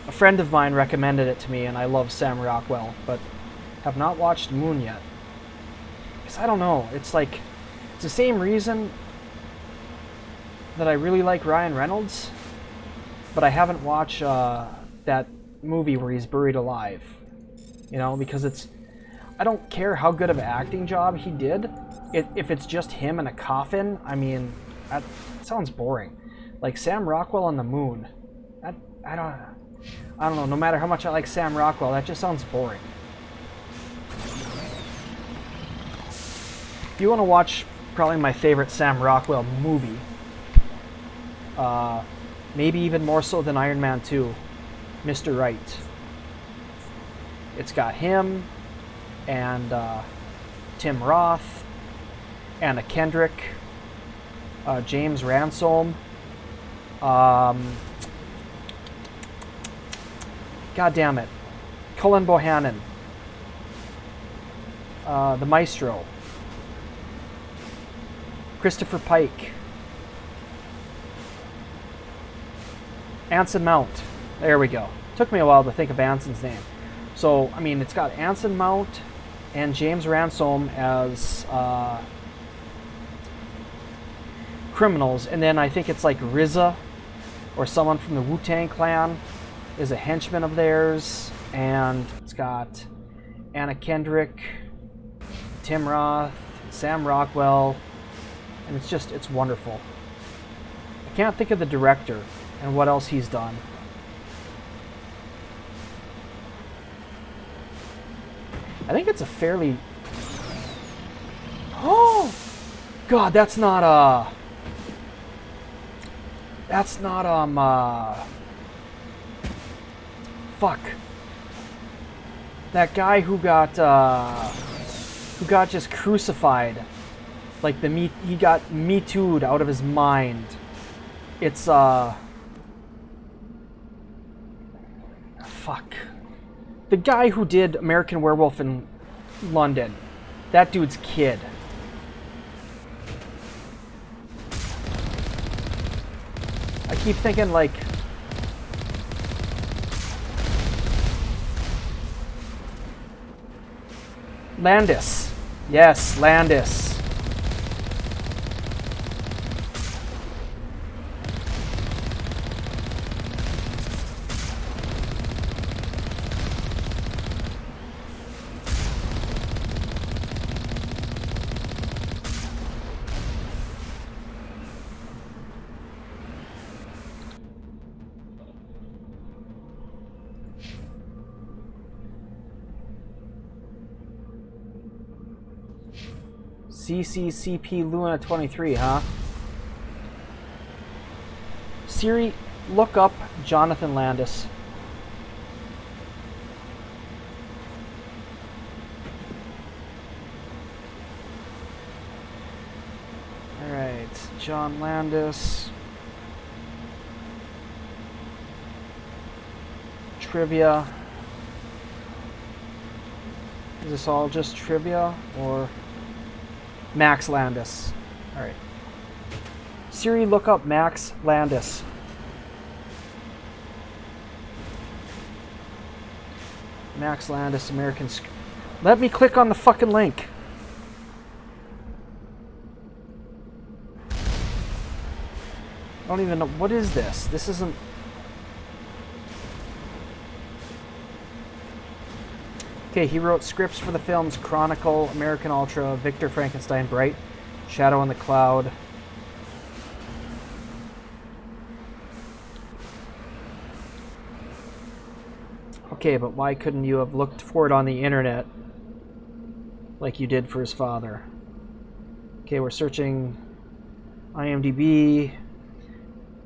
A friend of mine recommended it to me, and I love Sam Rockwell, but have not watched Moon yet. Because I don't know, it's like, it's the same reason that I really like Ryan Reynolds, but I haven't watched that movie where he's buried alive. You know, because it's... I don't care how good of an acting job he did. If it's just him in a coffin, I mean, that sounds boring. Like Sam Rockwell on the moon. I don't know. No matter how much I like Sam Rockwell, that just sounds boring. If you want to watch probably my favorite Sam Rockwell movie, maybe even more so than Iron Man 2, Mr. Right. It's got him and Tim Roth, Anna Kendrick, James Ransome, God damn it, Cullen Bohannon, the Maestro, Christopher Pike, Anson Mount. There we go. Took me a while to think of Anson's name. So, I mean, it's got Anson Mount and James Ransome as criminals, and then I think it's like RZA or someone from the Wu-Tang Clan is a henchman of theirs, and it's got Anna Kendrick, Tim Roth, Sam Rockwell, and it's wonderful. I can't think of the director and what else he's done. I think it's a fairly... Oh! God, that's not, fuck. That guy who got just crucified. Like, he got Me Too'd out of his mind. It's, fuck. The guy who did American Werewolf in London. That dude's kid. I keep thinking, like... Landis. Yes, Landis. CCCP Luna 23, huh? Siri, look up Jonathan Landis. Alright, John Landis. Trivia. Is this all just trivia, or... Max Landis. Alright. Siri, look up Max Landis. Max Landis, American... Let me click on the fucking link. I don't even know... What is this? This isn't... Okay, he wrote scripts for the films Chronicle, American Ultra, Victor Frankenstein, Bright, Shadow on the Cloud. Okay, but why couldn't you have looked for it on the internet like you did for his father? Okay, we're searching IMDb,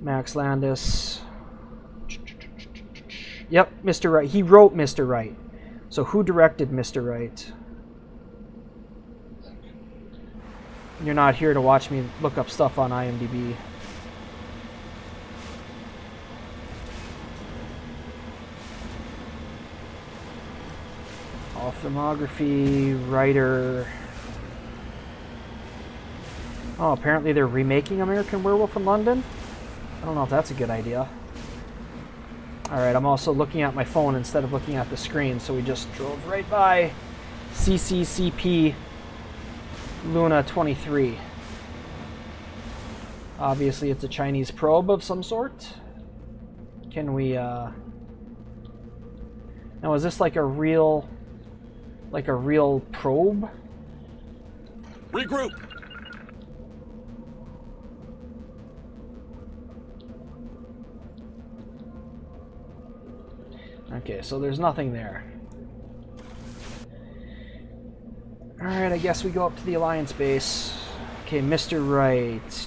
Max Landis. Yep, Mr. Right. He wrote Mr. Right. So who directed Mr. Right? You're not here to watch me look up stuff on IMDb. All filmography, writer. Oh, apparently they're remaking American Werewolf in London? I don't know if that's a good idea. Alright, I'm also looking at my phone instead of looking at the screen, so we just drove right by CCCP Luna 23. Obviously, it's a Chinese probe of some sort. Can we, Now, is this like a real Like a real probe? Regroup! Okay, so there's nothing there. Alright, I guess we go up to the Alliance base. Okay, Mr. Wright.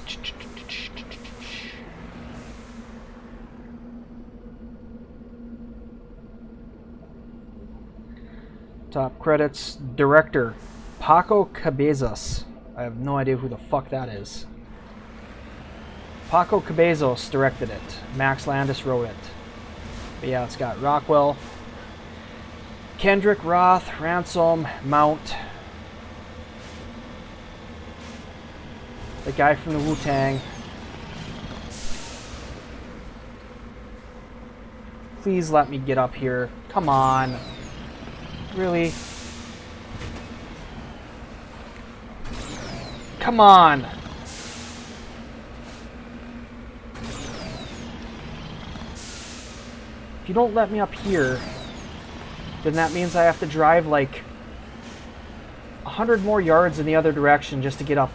Top credits. Director, Paco Cabezas. I have no idea who the fuck that is. Paco Cabezas directed it. Max Landis wrote it. But yeah, it's got Rockwell, Kendrick, Roth, Ransom, Mount, the guy from the Wu-Tang. Please let me get up here. Come on. Really? Come on. If you don't let me up here, then that means I have to drive like 100 more yards in the other direction just to get up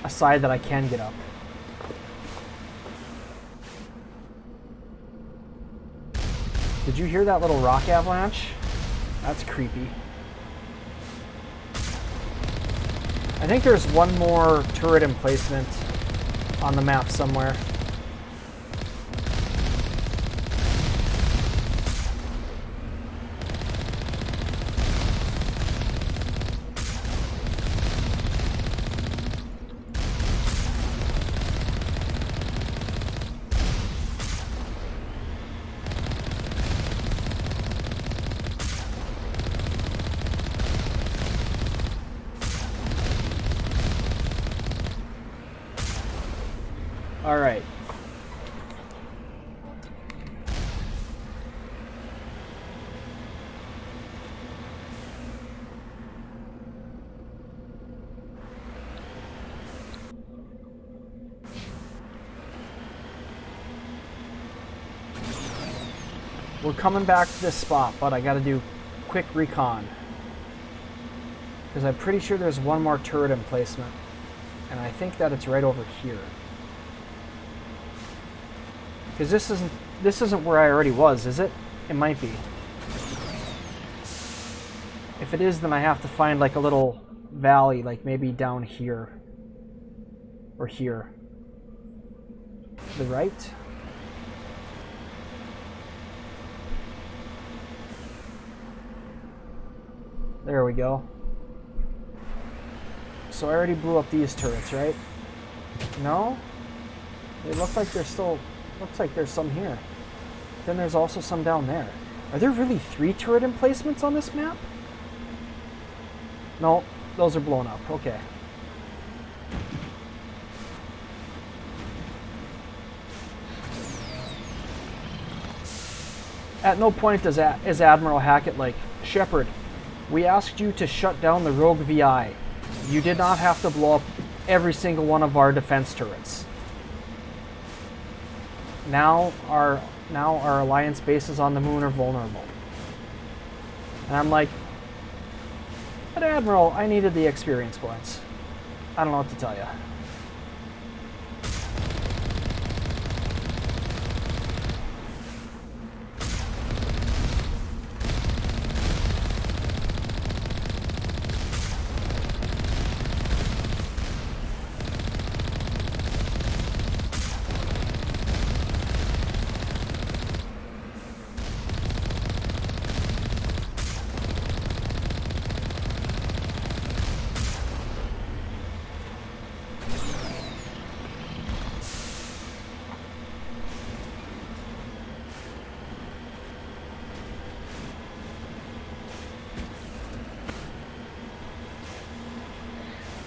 a side that I can get up. Did you hear that little rock avalanche? That's creepy. I think there's one more turret emplacement on the map somewhere. All right. We're coming back to this spot, but I gotta do quick recon. Because I'm pretty sure there's one more turret emplacement. And I think that it's right over here. Because this isn't where I already was, is it? It might be. If it is, then I have to find like a little valley, like maybe down here. Or here. To the right? There we go. So I already blew up these turrets, right? No? They look like they're still... Looks like there's some here. Then there's also some down there. Are there really 3 turret emplacements on this map? No, those are blown up. Okay. At no point is Admiral Hackett like, Shepard, we asked you to shut down the rogue VI. You did not have to blow up every single one of our defense turrets. Now our Alliance bases on the moon are vulnerable. And I'm like, but Admiral, I needed the experience points. I don't know what to tell you.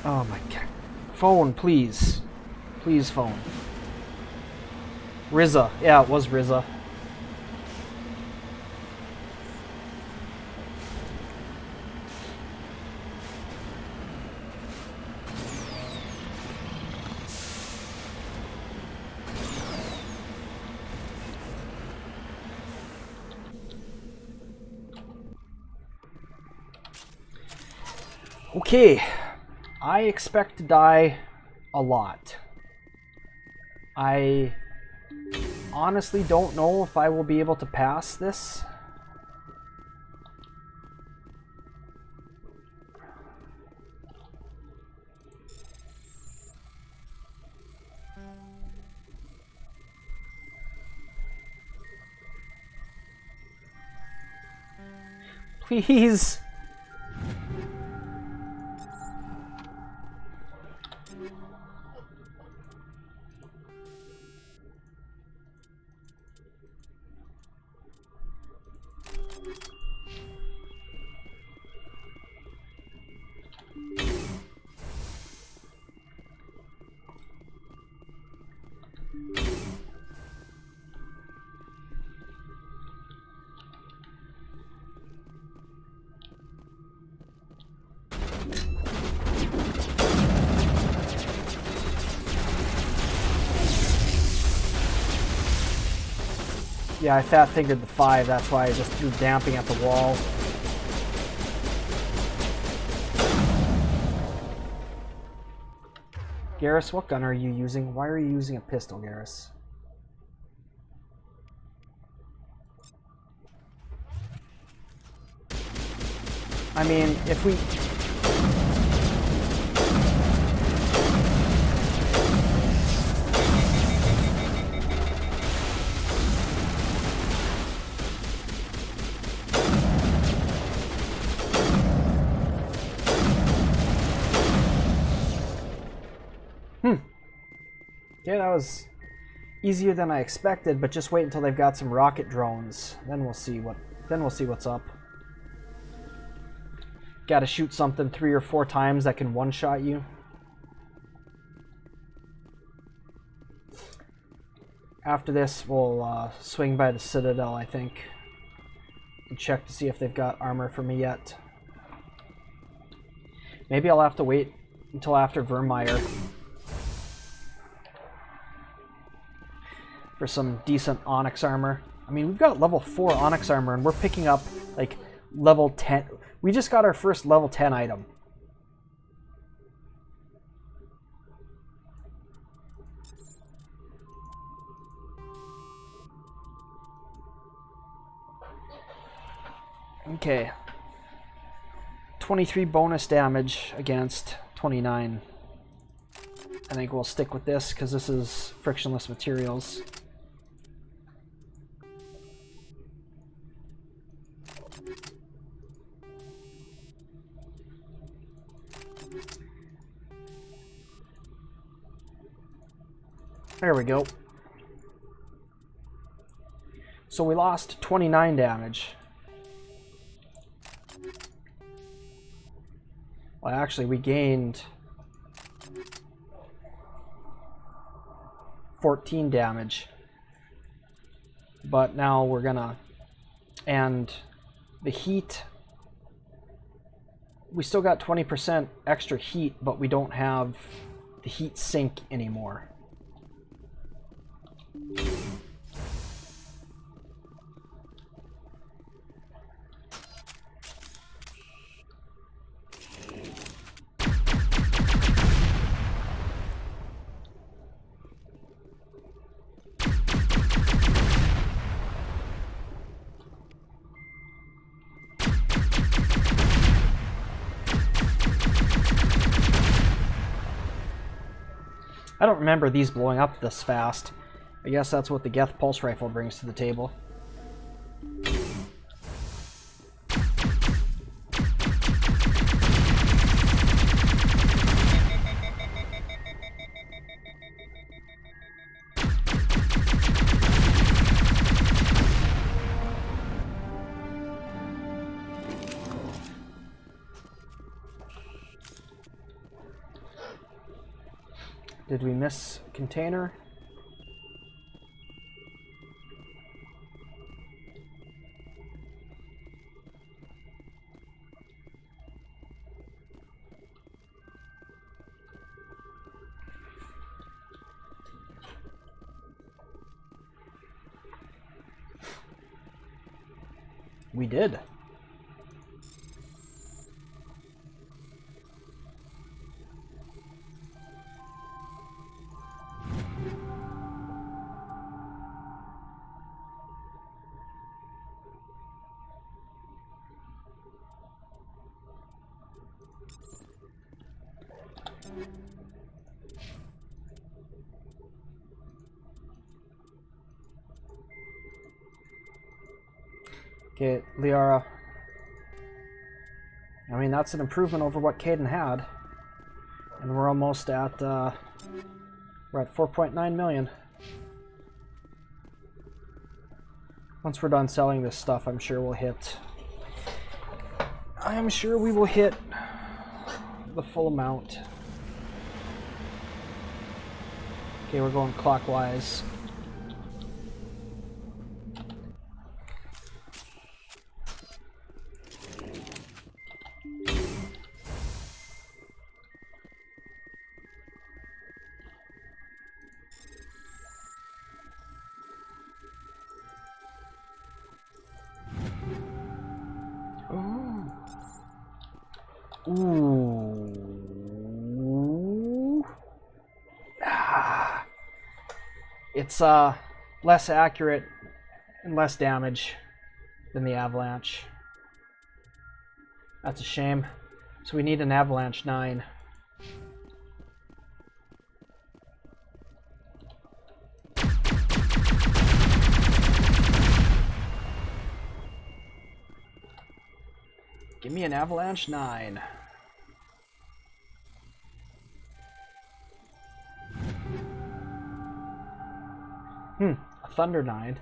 Oh my god. Phone, please. Please, phone. Rizza. Yeah, it was Rizza. Okay, I expect to die a lot. I honestly don't know if I will be able to pass this. Please. Yeah, I fat fingered the 5, that's why I just threw damping at the wall. Garrus, what gun are you using? Why are you using a pistol, Garrus? I mean, if we... Yeah, that was easier than I expected, but just wait until they've got some rocket drones. Then we'll see what's up. Gotta shoot something 3 or 4 times that can one-shot you. After this, we'll swing by the Citadel, I think, and check to see if they've got armor for me yet. Maybe I'll have to wait until after Vermire for some decent Onyx armor. I mean, we've got level 4 Onyx armor, and we're picking up, like, level 10. We just got our first level 10 item. Okay. 23 bonus damage against 29. I think we'll stick with this because this is frictionless materials. There we go. So we lost 29 damage. Well, actually, we gained 14 damage. But now we're gonna... And the heat... We still got 20% extra heat, but we don't have the heat sink anymore. I don't remember these blowing up this fast. I guess that's what the Geth Pulse Rifle brings to the table. Did we miss container? We did. Okay, Liara. I mean, that's an improvement over what Caden had. And we're almost at, we're at 4.9 million. Once we're done selling this stuff, I'm sure we'll hit... I'm sure we will hit the full amount. Okay, we're going clockwise. Ooh. It's less accurate and less damage than the Avalanche. That's a shame. So we need an Avalanche 9. Give me an Avalanche 9. A Thunder 9.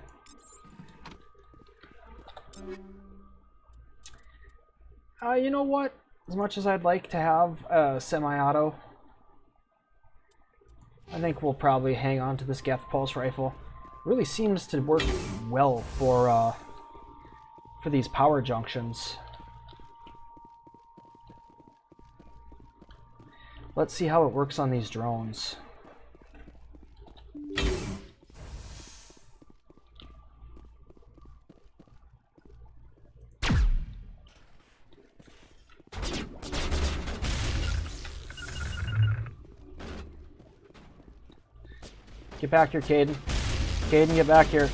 You know what? As much as I'd like to have a semi-auto, I think we'll probably hang on to this Geth Pulse Rifle. Really seems to work well for these power junctions. Let's see how it works on these drones. Get back here, Caden. Caden, get back here.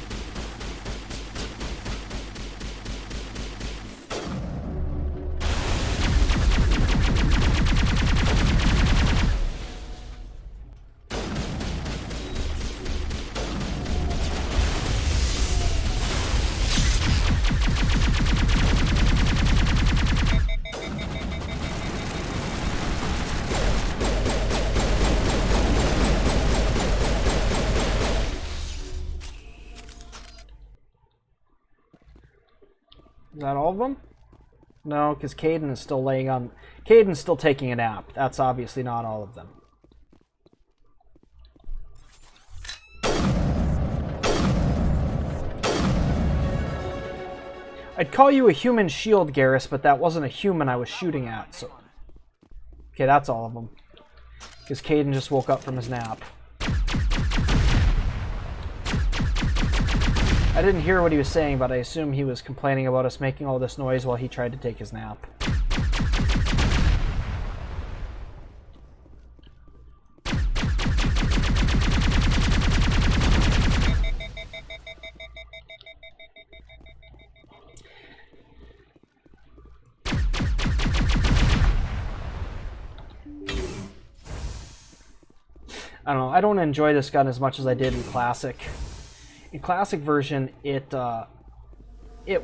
Is that all of them? No, because Caden is still laying on... Caden's still taking a nap. That's obviously not all of them. I'd call you a human shield, Garrus, but that wasn't a human I was shooting at, so... Okay, that's all of them. Because Caden just woke up from his nap. I didn't hear what he was saying, but I assume he was complaining about us making all this noise while he tried to take his nap. I don't know, I don't enjoy this gun as much as I did in Classic. In Classic version, it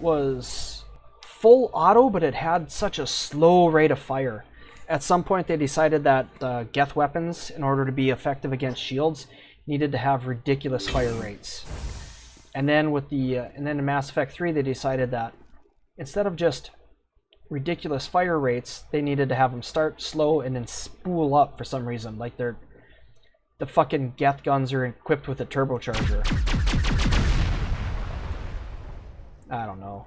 was full auto, but it had such a slow rate of fire. At some point, they decided that Geth weapons, in order to be effective against shields, needed to have ridiculous fire rates. And then with the in Mass Effect 3, they decided that instead of just ridiculous fire rates, they needed to have them start slow and then spool up for some reason. Like the fucking Geth guns are equipped with a turbocharger. I don't know.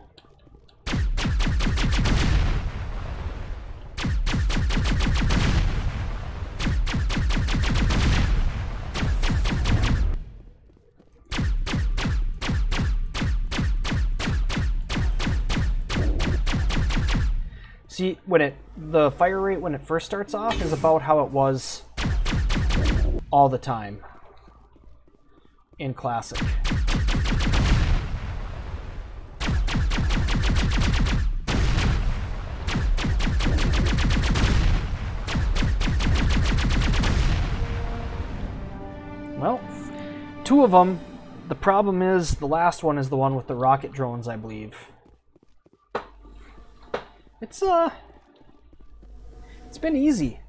See, the fire rate when it first starts off is about how it was all the time in Classic. Well, 2 of them. The problem is the last one is the one with the rocket drones, I believe. It's been easy.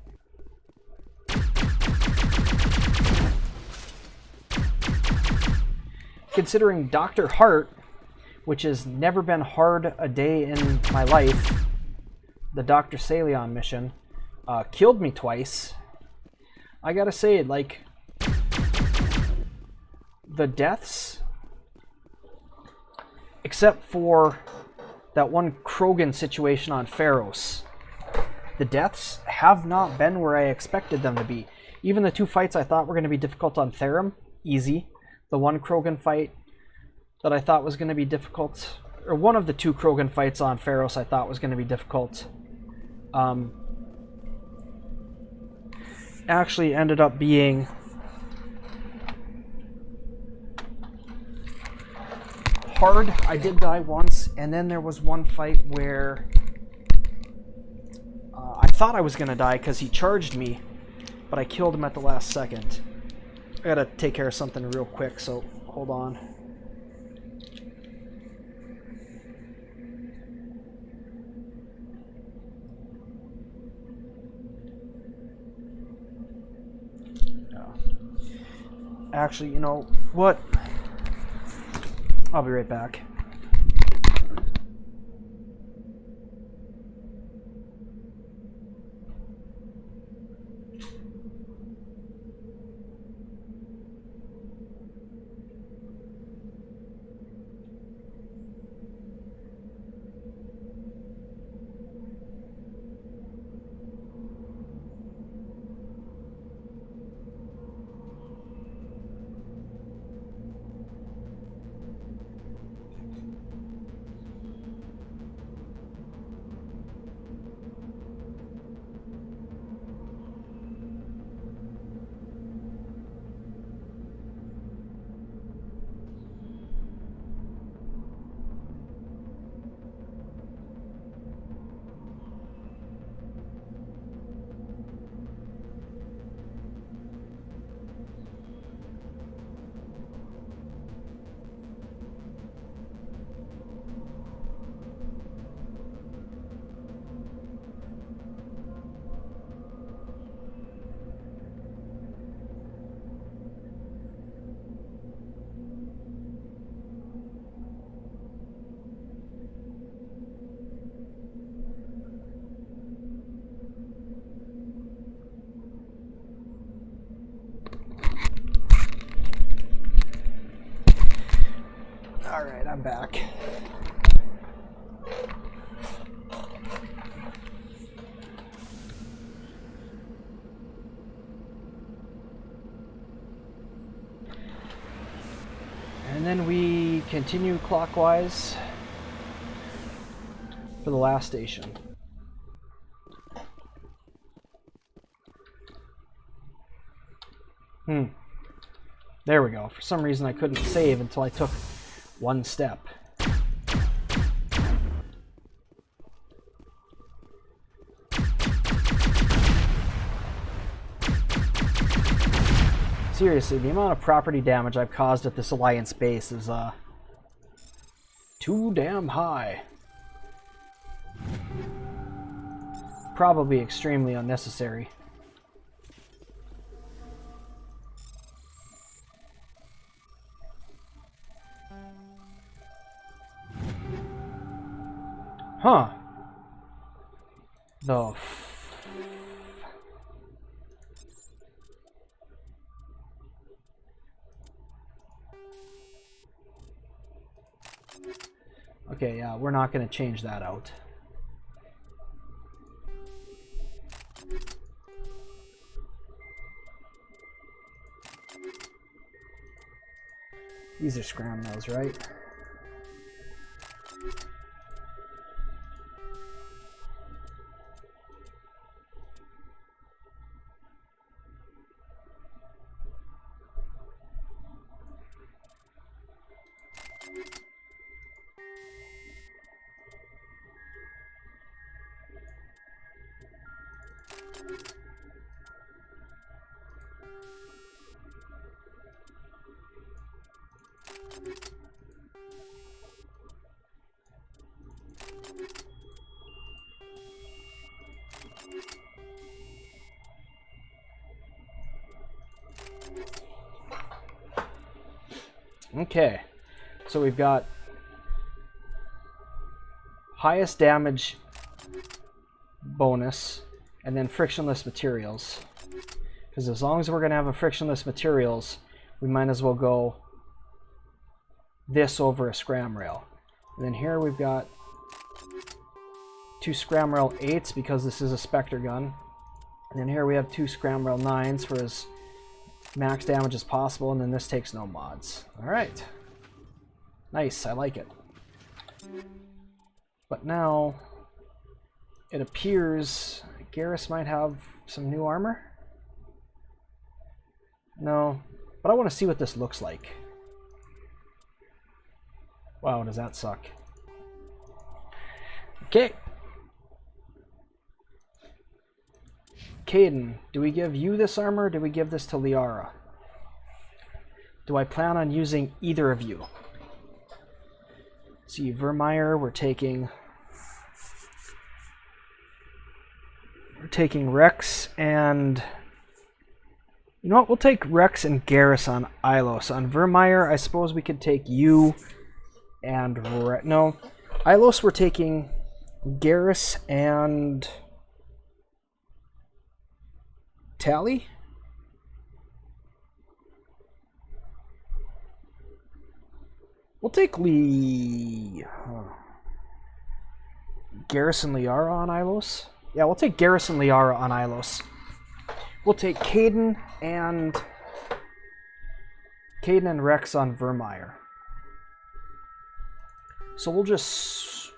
Considering Dr. Hart, which has never been hard a day in my life, the Dr. Salion mission, killed me twice. I gotta say, like, the deaths, except for that one Krogan situation on Pharos, the deaths have not been where I expected them to be. Even the 2 fights I thought were going to be difficult on Therum, easy. The one Krogan fight that I thought was going to be difficult, or one of the 2 Krogan fights on Pharos I thought was going to be difficult, actually ended up being hard. I did die once, and then there was one fight where I thought I was going to die because he charged me, but I killed him at the last second. I gotta take care of something real quick, so hold on. Actually, you know what? I'll be right back. Alright, I'm back. And then we continue clockwise for the last station. There we go. For some reason I couldn't save until I took one step. Seriously, the amount of property damage I've caused at this Alliance base is too damn high. Probably extremely unnecessary. Huh. The Okay, yeah, we're not going to change that out. These are scram mills, right? Okay, so we've got highest damage bonus and then frictionless materials. Because as long as we're going to have a frictionless materials, we might as well go this over a scram rail. And then here we've got 2 scram rail 8s because this is a spectre gun. And then here we have 2 scram rail 9s for as max damage as possible, and then this takes no mods. Alright. Nice, I like it. But now it appears Garrus might have some new armor. No, but I want to see what this looks like. Wow, does that suck. Okay. Caden, do we give you this armor or do we give this to Liara? Do I plan on using either of you? See, Vermire, we're taking Rex and... You know what? We'll take Rex and Garrus on Ilos. On Vermire, I suppose we could take you and... No. Ilos, we're taking Garrus and... Tally? We'll take Garrus and Liara on Ilos. Yeah, we'll take Garrus and Liara on Ilos. We'll take Caden and Rex on Vermire. So we'll just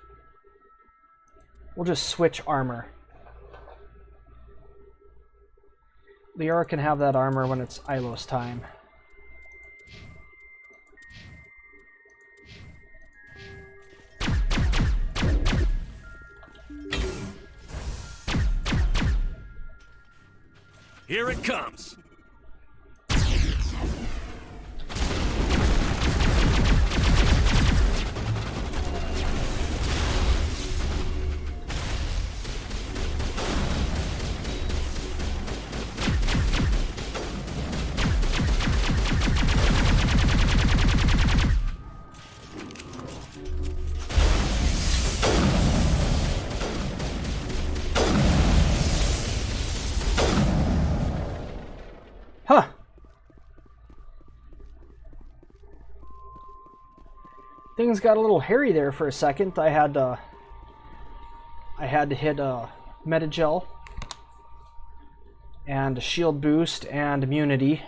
switch armor. Liara can have that armor when it's Ilos time. Here it comes. Huh. Things got a little hairy there for a second. I had to hit a Metagel and a shield boost and immunity.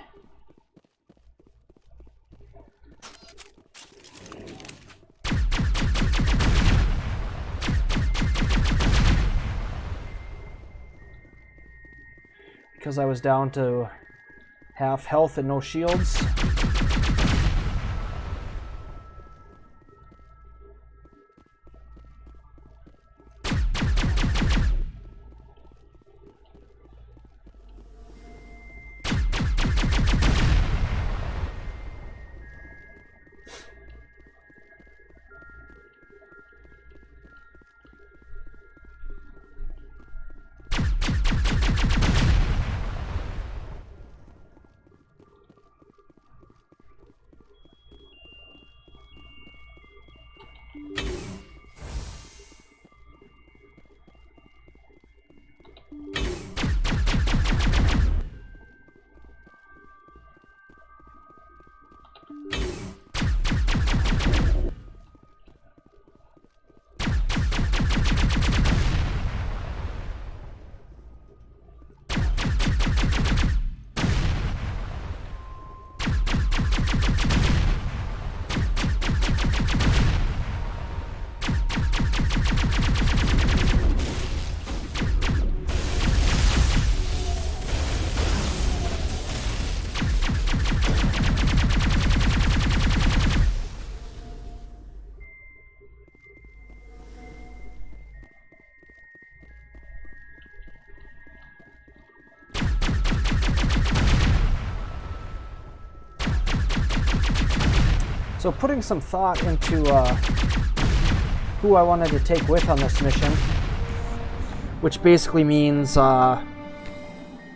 Because I was down to half health and no shields. So putting some thought into who I wanted to take with on this mission, which basically means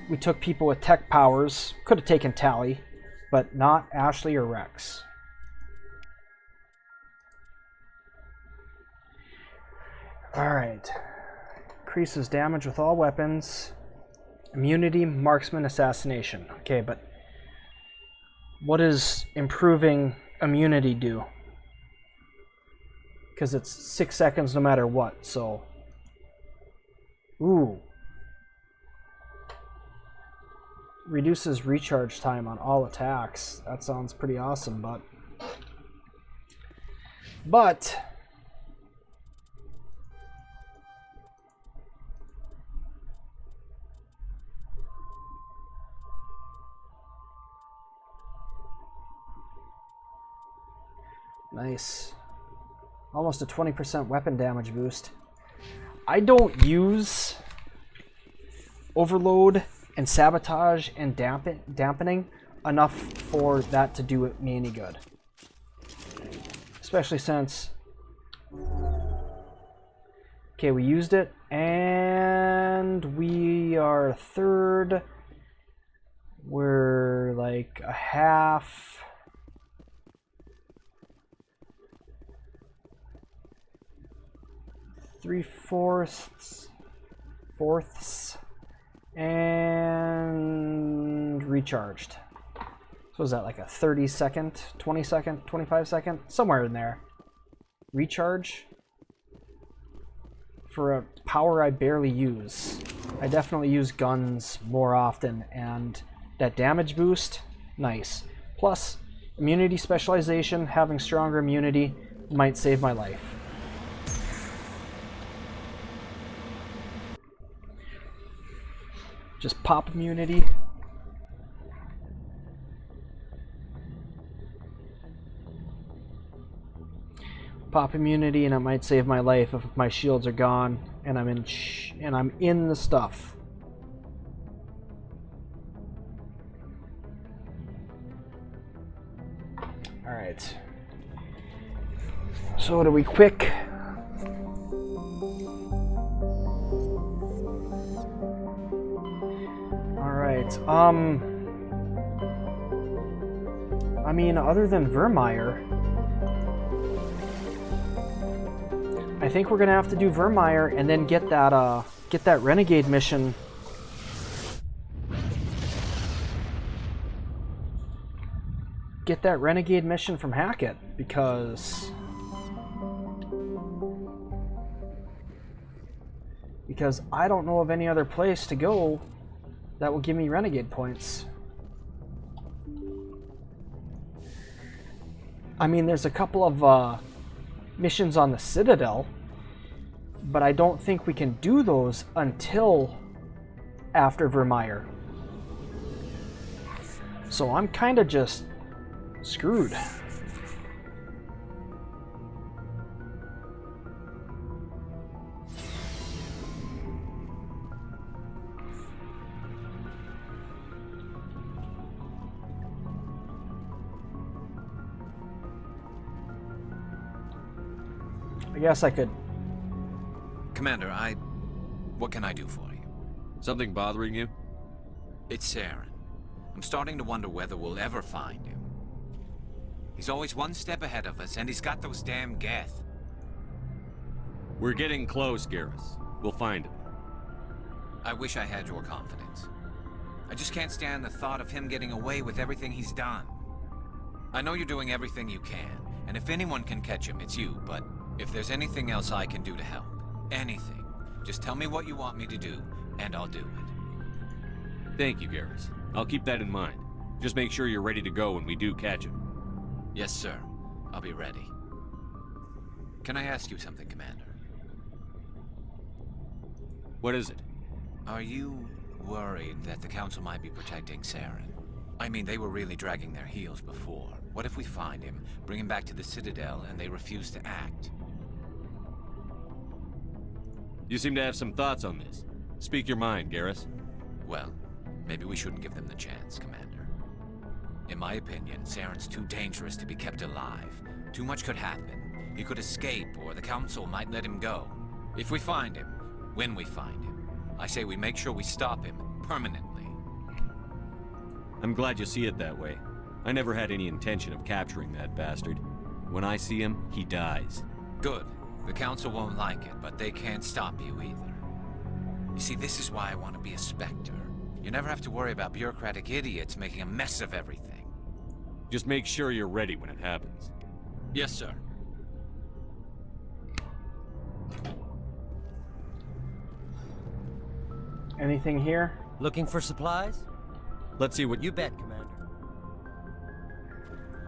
we took people with tech powers. Could have taken Tally, but not Ashley or Rex. Alright. Increases damage with all weapons. Immunity, marksman, assassination. Okay, but what does improving immunity do? Because it's 6 seconds no matter what, so... Ooh. Reduces recharge time on all attacks. That sounds pretty awesome, but... Nice. Almost a 20% weapon damage boost. I don't use overload and sabotage and dampening enough for that to do me any good. Especially since... Okay, we used it, and we are third. We're like a half... 3/4, and recharged. So is that like a 30 second, 20 second, 25 second? Somewhere in there. Recharge? For a power I barely use. I definitely use guns more often, and that damage boost, nice. Plus, immunity specialization, having stronger immunity might save my life. Just pop immunity. Pop immunity, and it might save my life if my shields are gone and I'm in the stuff. All right. So do we quick? I mean, other than Vermire, I think we're gonna have to do Vermire and then get that Renegade mission. Get that Renegade mission from Hackett, because I don't know of any other place to go that will give me Renegade points. I mean, there's a couple of missions on the Citadel, but I don't think we can do those until after Vermire. So I'm kind of just screwed. I guess I could... Commander, what can I do for you? Something bothering you? It's Saren. I'm starting to wonder whether we'll ever find him. He's always one step ahead of us, and he's got those damn Geth. We're getting close, Garrus. We'll find him. I wish I had your confidence. I just can't stand the thought of him getting away with everything he's done. I know you're doing everything you can, and if anyone can catch him, it's you, but if there's anything else I can do to help, anything, just tell me what you want me to do, and I'll do it. Thank you, Garrus. I'll keep that in mind. Just make sure you're ready to go when we do catch him. Yes, sir. I'll be ready. Can I ask you something, Commander? What is it? Are you worried that the Council might be protecting Saren? I mean, they were really dragging their heels before. What if we find him, bring him back to the Citadel, and they refuse to act? You seem to have some thoughts on this. Speak your mind, Garrus. Well, maybe we shouldn't give them the chance, Commander. In my opinion, Saren's too dangerous to be kept alive. Too much could happen. He could escape, or the Council might let him go. If we find him, when we find him, I say we make sure we stop him permanently. I'm glad you see it that way. I never had any intention of capturing that bastard. When I see him, he dies. Good. The Council won't like it, but they can't stop you either. You see, this is why I want to be a Spectre. You never have to worry about bureaucratic idiots making a mess of everything. Just make sure you're ready when it happens. Yes, sir. Anything here? Looking for supplies? Let's see what You bet, Commander.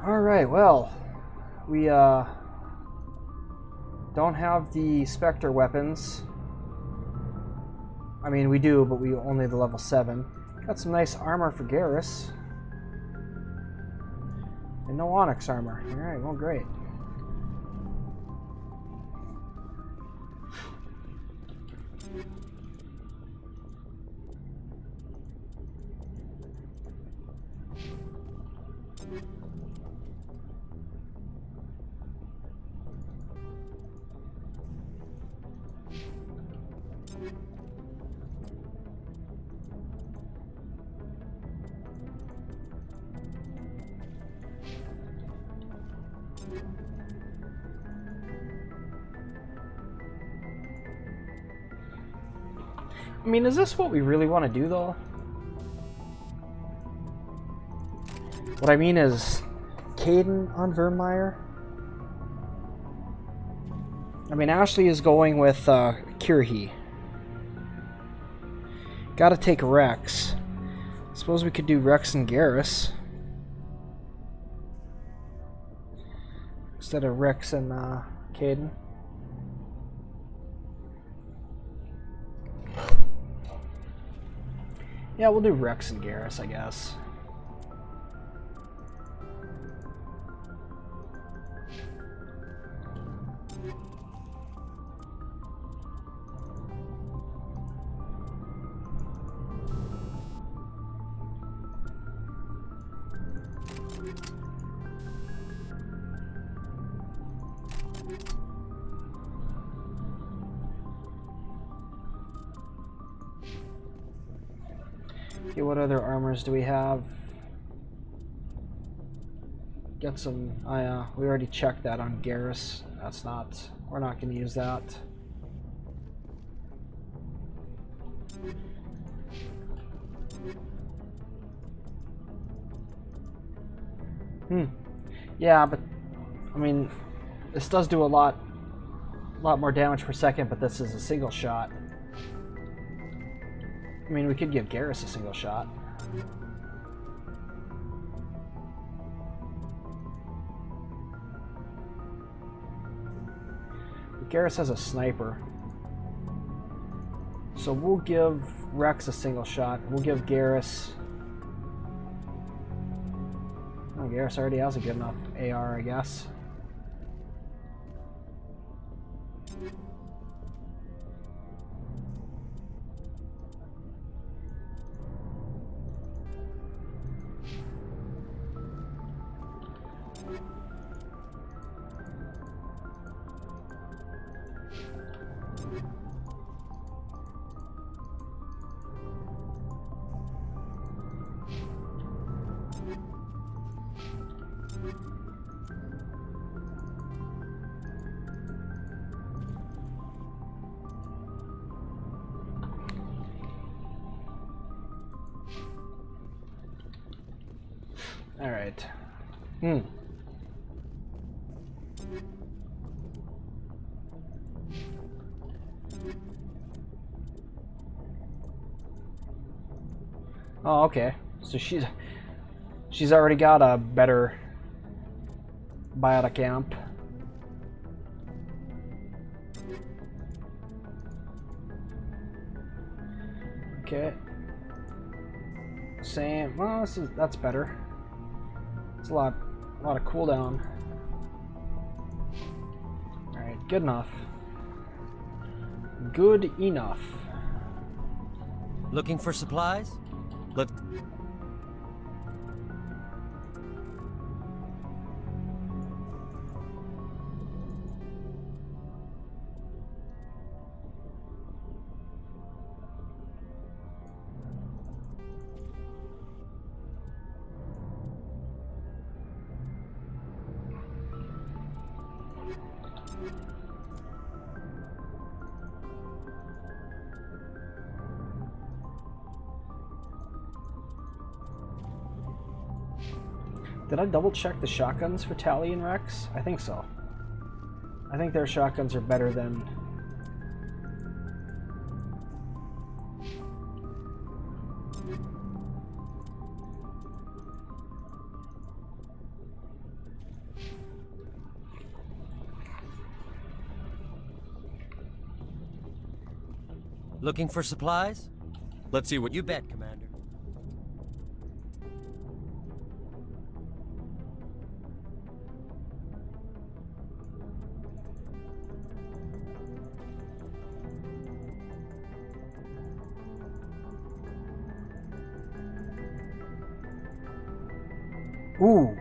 Alright, well, we don't have the Spectre weapons. I mean, we do, but we only the level 7. Got some nice armor for Garrus. And no Onyx armor. Alright, well, great. I mean, is this what we really want to do, though? What I mean is, Caden on Vermire? I mean, Ashley is going with Kirhi. Gotta take Rex. Suppose we could do Rex and Garrus. Instead of Rex and Caden. Yeah, we'll do Rex and Garrus, I guess. Okay, what other armors do we have? Get some. We already checked that on Garrus. That's not. We're not going to use that. Yeah, but I mean, this does do a lot more damage per second, but this is a single shot. I mean, we could give Garrus a single shot. But Garrus has a sniper. So we'll give Rex a single shot. We'll give Garrus... Oh, Garrus already has a good enough AR, I guess. All right. Oh, okay. So she's already got a better biotic amp. Okay. Same. Well, that's better. It's a lot of cooldown. All right, good enough. Good enough. Looking for supplies? Let's... Did I double check the shotguns for Tally and Rex? I think so. I think their shotguns are better than... Looking for supplies? Let's see what you bet, Commander. Ooh.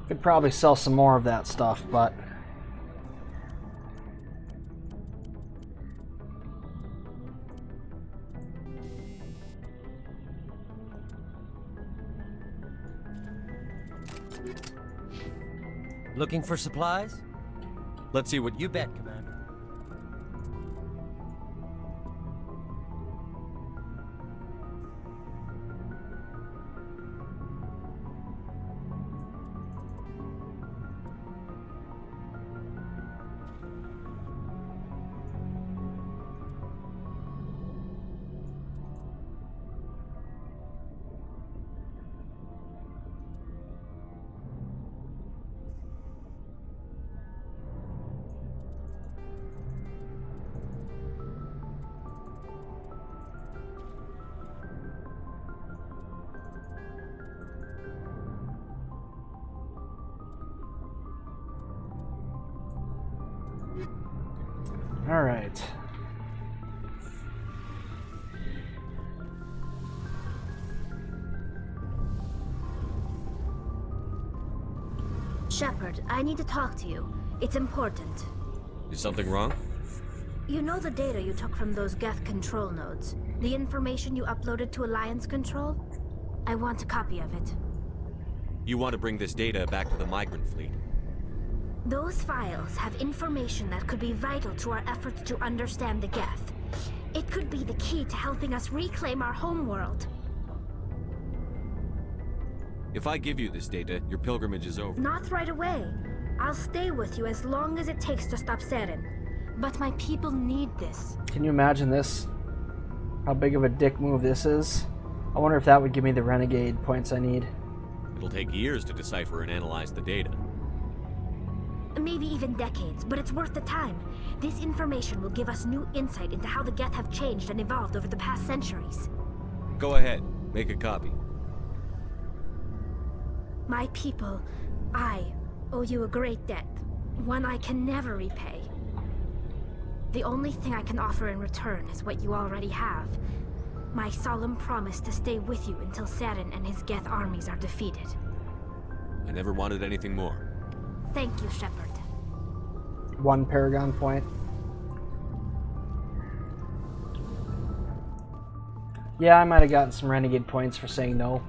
Could probably sell some more of that stuff, but... Looking for supplies? Let's see what you bet, Commander. All right. Shepard, I need to talk to you. It's important. Is something wrong? You know the data you took from those Geth control nodes? The information you uploaded to Alliance Control? I want a copy of it. You want to bring this data back to the migrant fleet? Those files have information that could be vital to our efforts to understand the Geth. It could be the key to helping us reclaim our homeworld. If I give you this data, your pilgrimage is over. Not right away. I'll stay with you as long as it takes to stop Saren. But my people need this. Can you imagine this? How big of a dick move this is? I wonder if that would give me the Renegade points I need. It'll take years to decipher and analyze the data. Maybe even decades, but it's worth the time. This information will give us new insight into how the Geth have changed and evolved over the past centuries. Go ahead, make a copy. My people, I owe you a great debt, one I can never repay. The only thing I can offer in return is what you already have. My solemn promise to stay with you until Saren and his Geth armies are defeated. I never wanted anything more. Thank you, Shepard. 1 Paragon point. Yeah, I might have gotten some Renegade points for saying no.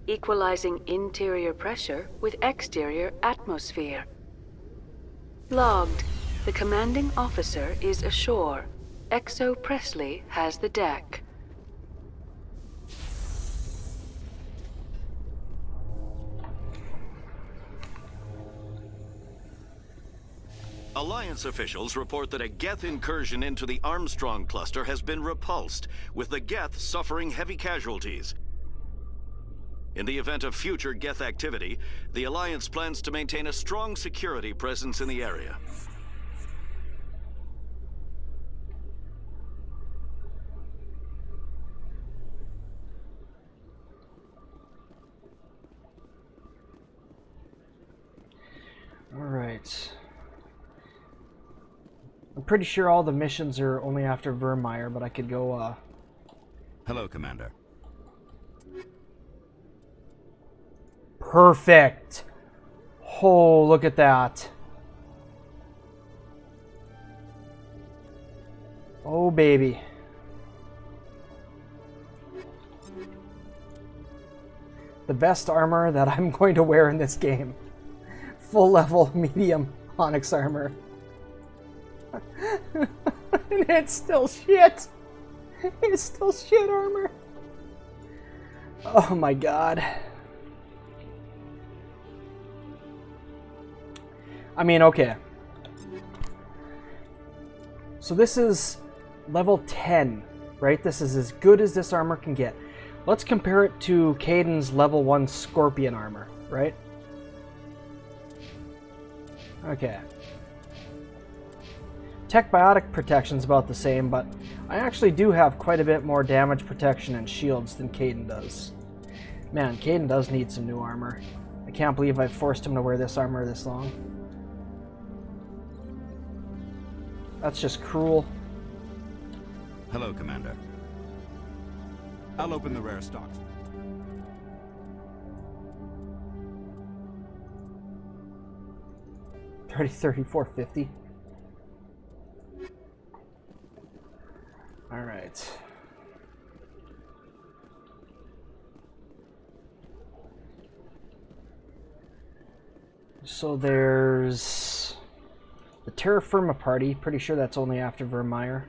equalizing interior pressure with exterior atmosphere. Logged. The commanding officer is ashore. Exo Presley has the deck. Alliance officials report that a Geth incursion into the Armstrong cluster has been repulsed, with the Geth suffering heavy casualties. In the event of future Geth activity, the Alliance plans to maintain a strong security presence in the area. All right. I'm pretty sure all the missions are only after Vermire, but I could go, Hello, Commander. Perfect! Oh, look at that. Oh, baby. The best armor that I'm going to wear in this game. Full level medium onyx armor. And it's still shit. It's still shit armor. Oh my god. I mean, okay. So this is level 10, right? This is as good as this armor can get. Let's compare it to Kaidan's level 1 Scorpion armor, right? Okay. Tech biotic protection's about the same, but I actually do have quite a bit more damage protection and shields than Kaidan does. Man, Kaidan does need some new armor. I can't believe I forced him to wear this armor this long. That's just cruel. Hello, Commander. I'll open the rare stocks. $34.50. All right. So there's the Terra Firma party. Pretty sure that's only after Vermire.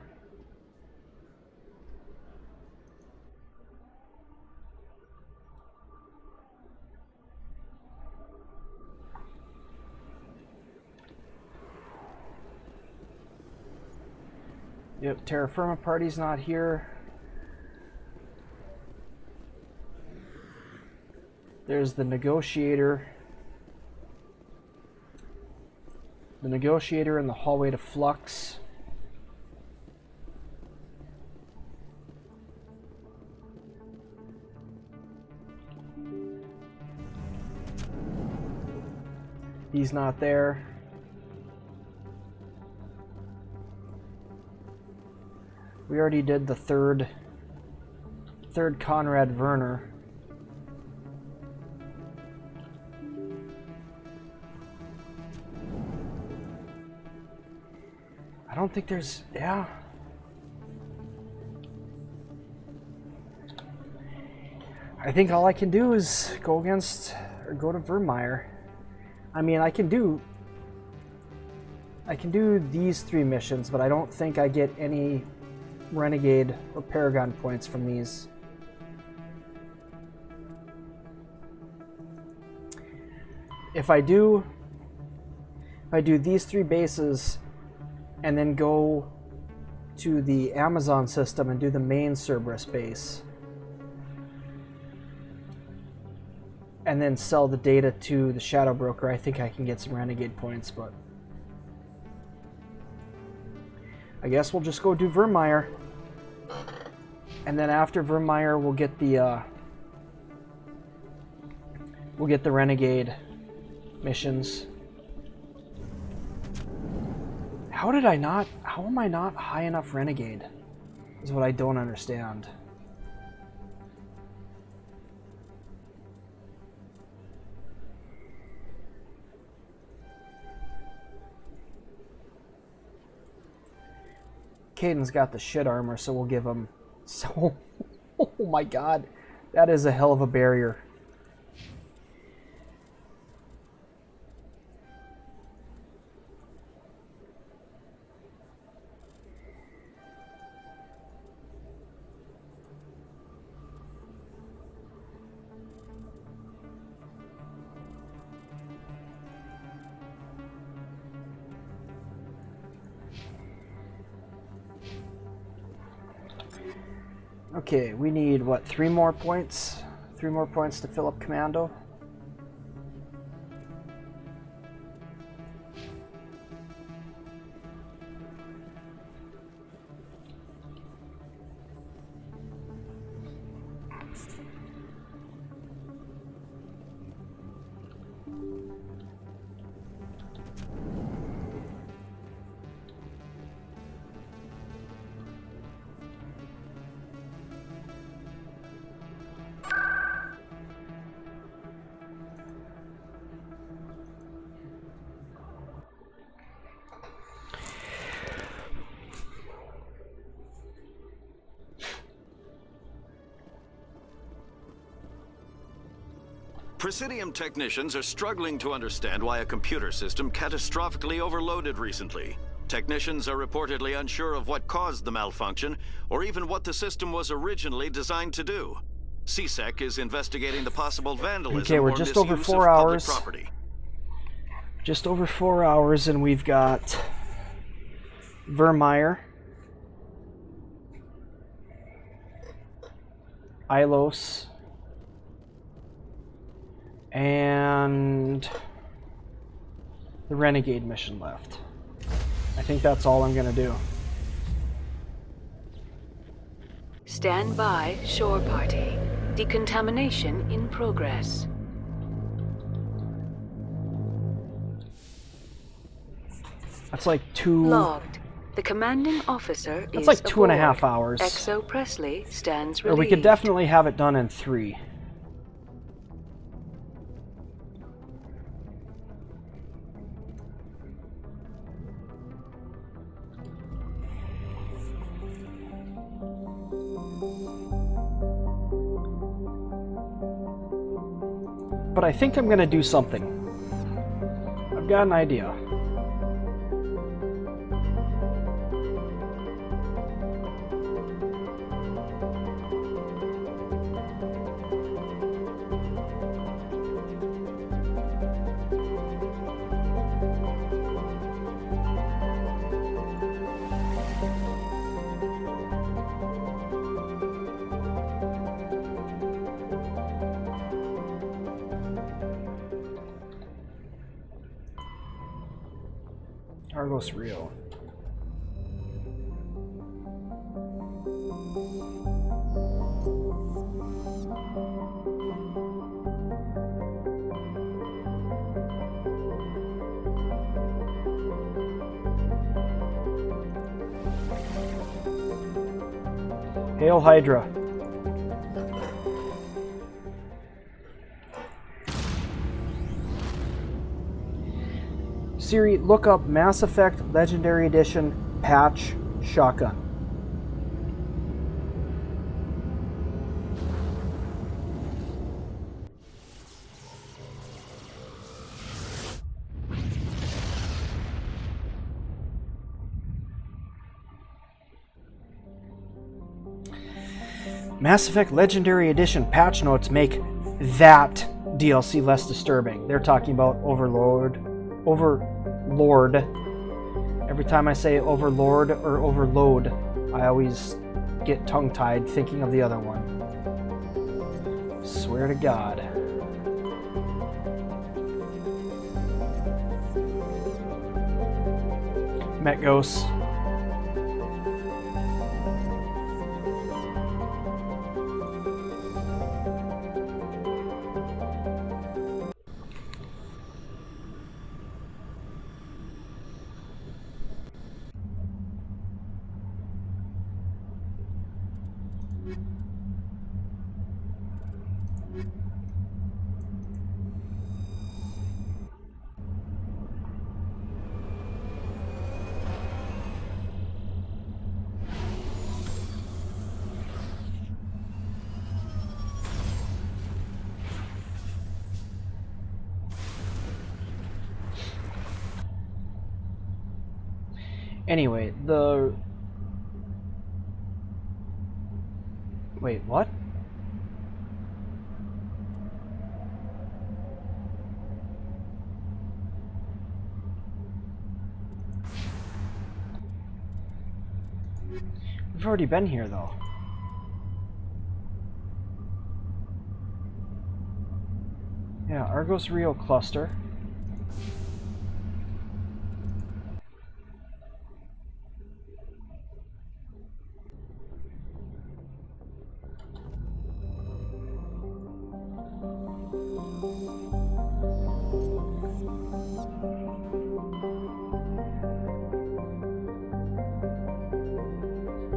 Yep, Terra Firma party's not here. There's the Negotiator. The Negotiator in the hallway to Flux. He's not there. We already did the third Conrad Werner. I don't think there's, yeah. I think all I can do is go against, or go to Vermire. I mean, I can do these 3 missions, but I don't think I get any Renegade or Paragon points from these. If I do these 3 bases and then go to the Amazon system and do the main Cerberus base and then sell the data to the Shadow Broker, I think I can get some Renegade points, but I guess we'll just go do Vermire. And then after Vermire, we'll get the Renegade missions. How am I not high enough Renegade? Is what I don't understand. Kaidan's got the shit armor, so we'll give him... So, oh my god, that is a hell of a barrier. Okay, we need, what, 3 more points? 3 more points to fill up Commando? Presidium technicians are struggling to understand why a computer system catastrophically overloaded recently. Technicians are reportedly unsure of what caused the malfunction, or even what the system was originally designed to do. CSEC is investigating the possible vandalism okay, we're or just misuse over 4 of public hours. property. Just over 4 hours, and we've got Vermire, Ilos, and the Renegade mission left. I think that's all I'm gonna do. Stand by, shore party. Decontamination in progress. That's like 2... Logged. The commanding officer is That's like 2.5 aboard. hours. XO Presley stands Or relieved. we could definitely have it done in 3. But I think I'm gonna do something. I've got an idea. Argos Rio. Hail Hydra. Siri, look up Mass Effect Legendary Edition patch shotgun. Mass Effect Legendary Edition patch notes make that DLC less disturbing. They're talking about Overlord. Every time I say Overlord or Overload, I always get tongue-tied thinking of the other one. Swear to God. Met Ghosts. Anyway, Wait, what? We've already been here, though. Yeah, Argos Rio cluster.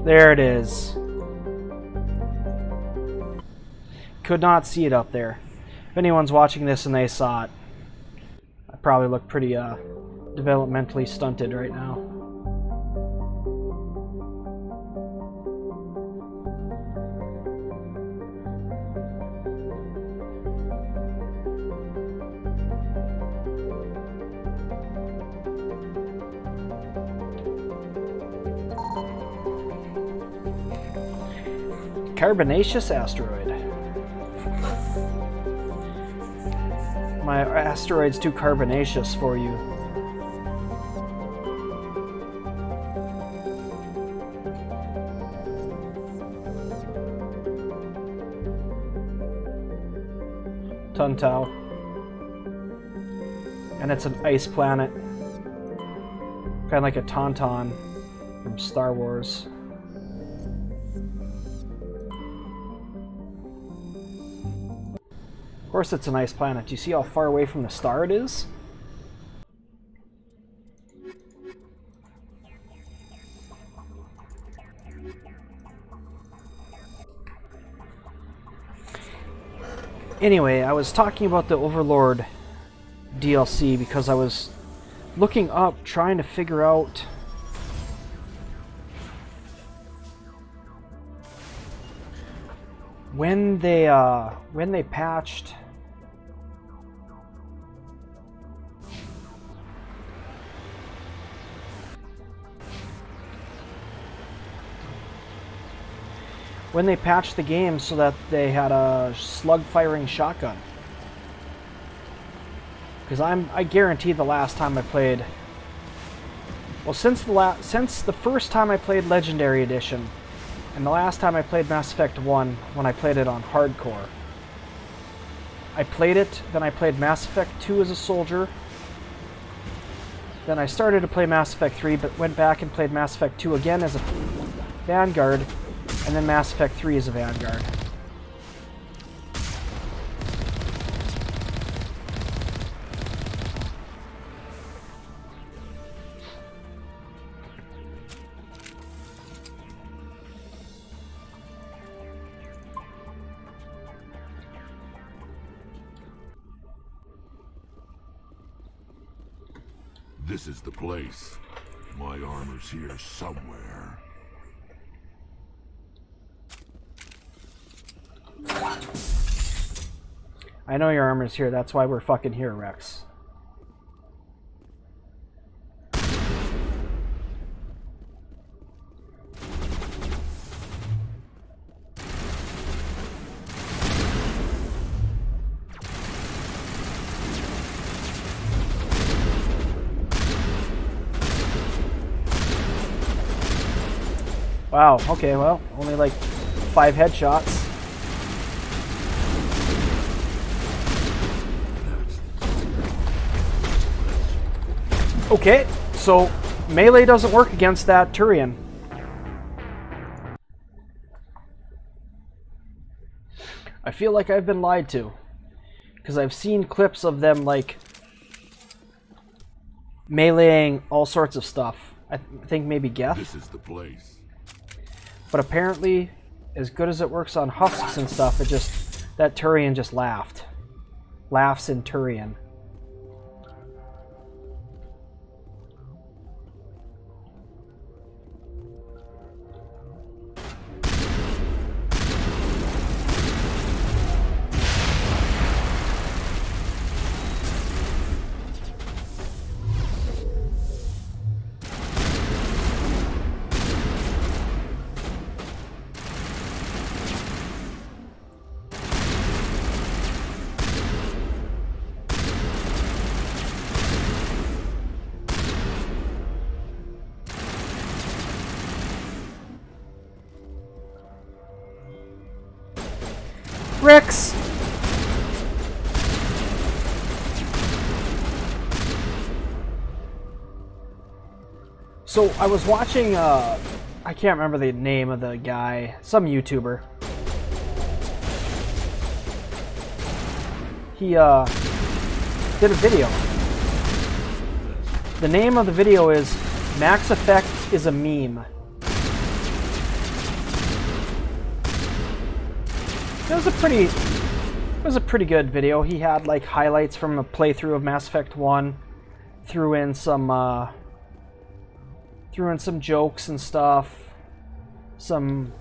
There it is. Could not see it up there. If anyone's watching this and they saw it, I probably look pretty developmentally stunted right now. Carbonaceous asteroid. My asteroid's too carbonaceous for you. Tuntau. And it's an ice planet. Kind of like a Tauntaun from Star Wars. Of course it's a nice planet. Do you see how far away from the star it is? Anyway, I was talking about the Overlord DLC because I was looking up, trying to figure out when they patched the game so that they had a slug-firing shotgun. Because I guarantee the last time I played, well, since the first time I played Legendary Edition, and the last time I played Mass Effect 1, when I played it on Hardcore, I played it, then I played Mass Effect 2 as a soldier, then I started to play Mass Effect 3, but went back and played Mass Effect 2 again as a Vanguard, and then Mass Effect 3 as a Vanguard. This is the place. My armor's here somewhere. I know your armor's here, that's why we're fucking here, Rex. Wow, okay, well, only like 5 headshots. Okay, so melee doesn't work against that Turian. I feel like I've been lied to. Because I've seen clips of them, like, meleeing all sorts of stuff. I think maybe Geth. This is the place. But apparently, as good as it works on husks and stuff, that Turian just laughed. Laughs in Turian. Rex! So I was watching, I can't remember the name of the guy, some YouTuber. He did a video. The name of the video is Max Effect is a Meme. It was a pretty good video. He had like highlights from a playthrough of Mass Effect 1, threw in some jokes and stuff, some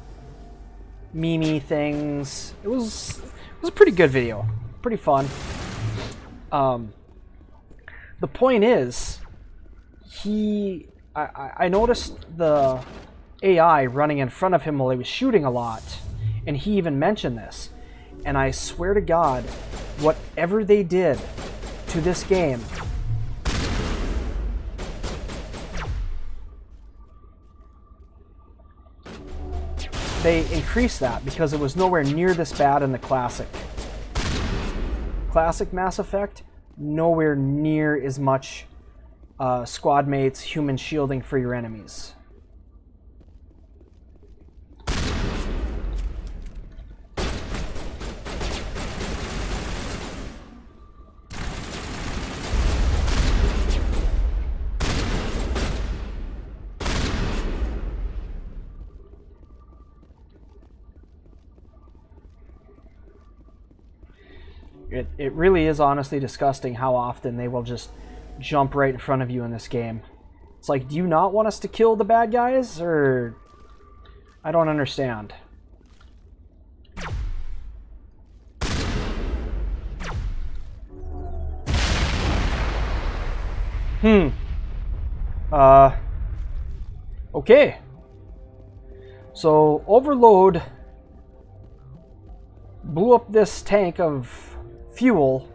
meme-y things. It was a pretty good video, pretty fun. The point is, I noticed the AI running in front of him while he was shooting a lot, and he even mentioned this. And I swear to God, whatever they did to this game, they increased that because it was nowhere near this bad in the classic. Classic Mass Effect, nowhere near as much squad mates, human shielding for your enemies. It really is honestly disgusting how often they will just jump right in front of you in this game. It's like, do you not want us to kill the bad guys? Or... I don't understand. Okay. So, Overload blew up this tank of fuel,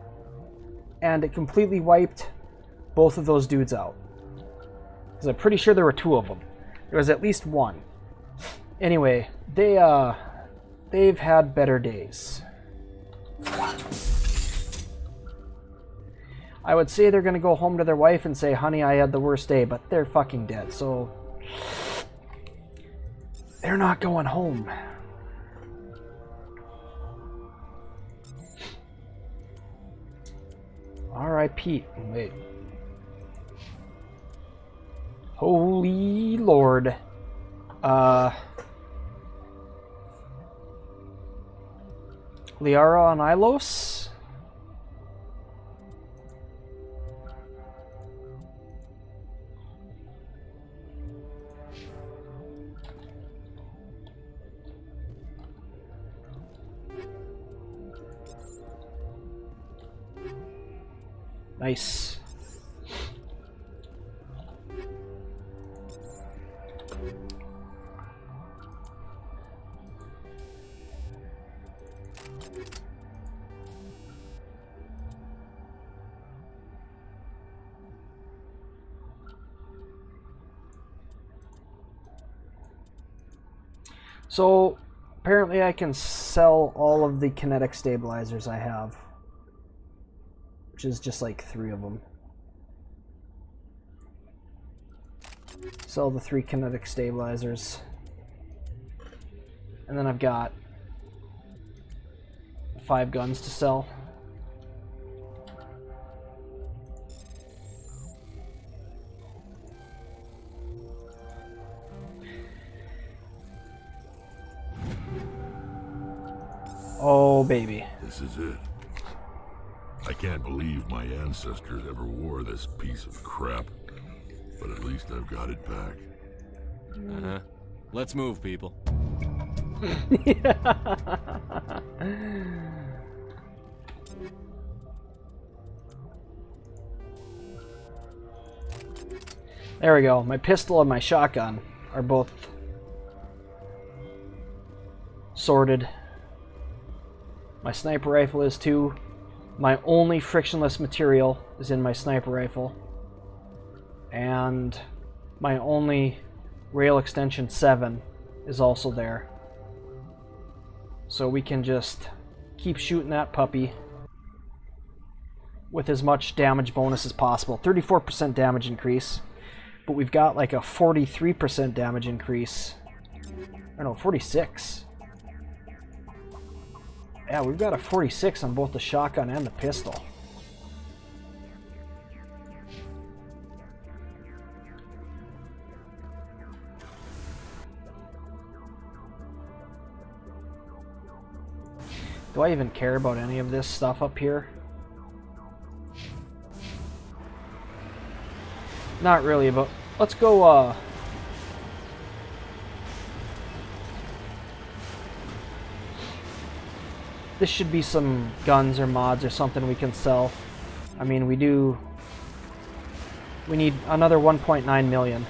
and it completely wiped both of those dudes out. Because I'm pretty sure there were two of them. There was at least one. Anyway, they've had better days. I would say they're gonna go home to their wife and say, honey, I had the worst day, but they're fucking dead, so they're not going home. Alright, Pete. Wait. Holy Lord. Liara on Ilos? Nice. So, apparently I can sell all of the kinetic stabilizers I have. Which is just like 3 of them. Sell the 3 kinetic stabilizers. And then I've got 5 guns to sell. Oh, baby. This is it. I can't believe my ancestors ever wore this piece of crap, but at least I've got it back. Uh-huh. Let's move, people. There we go. My pistol and my shotgun are both sorted. My sniper rifle is too. My only frictionless material is in my sniper rifle. And my only rail extension 7 is also there. So we can just keep shooting that puppy with as much damage bonus as possible. 34% damage increase. but we've got like a 43% damage increase. Or no, 46. Yeah, we've got a 46 on both the shotgun and the pistol. Do I even care about any of this stuff up here? Not really, but let's go, this should be some guns or mods or something we can sell. I mean, we need another 1.9 million.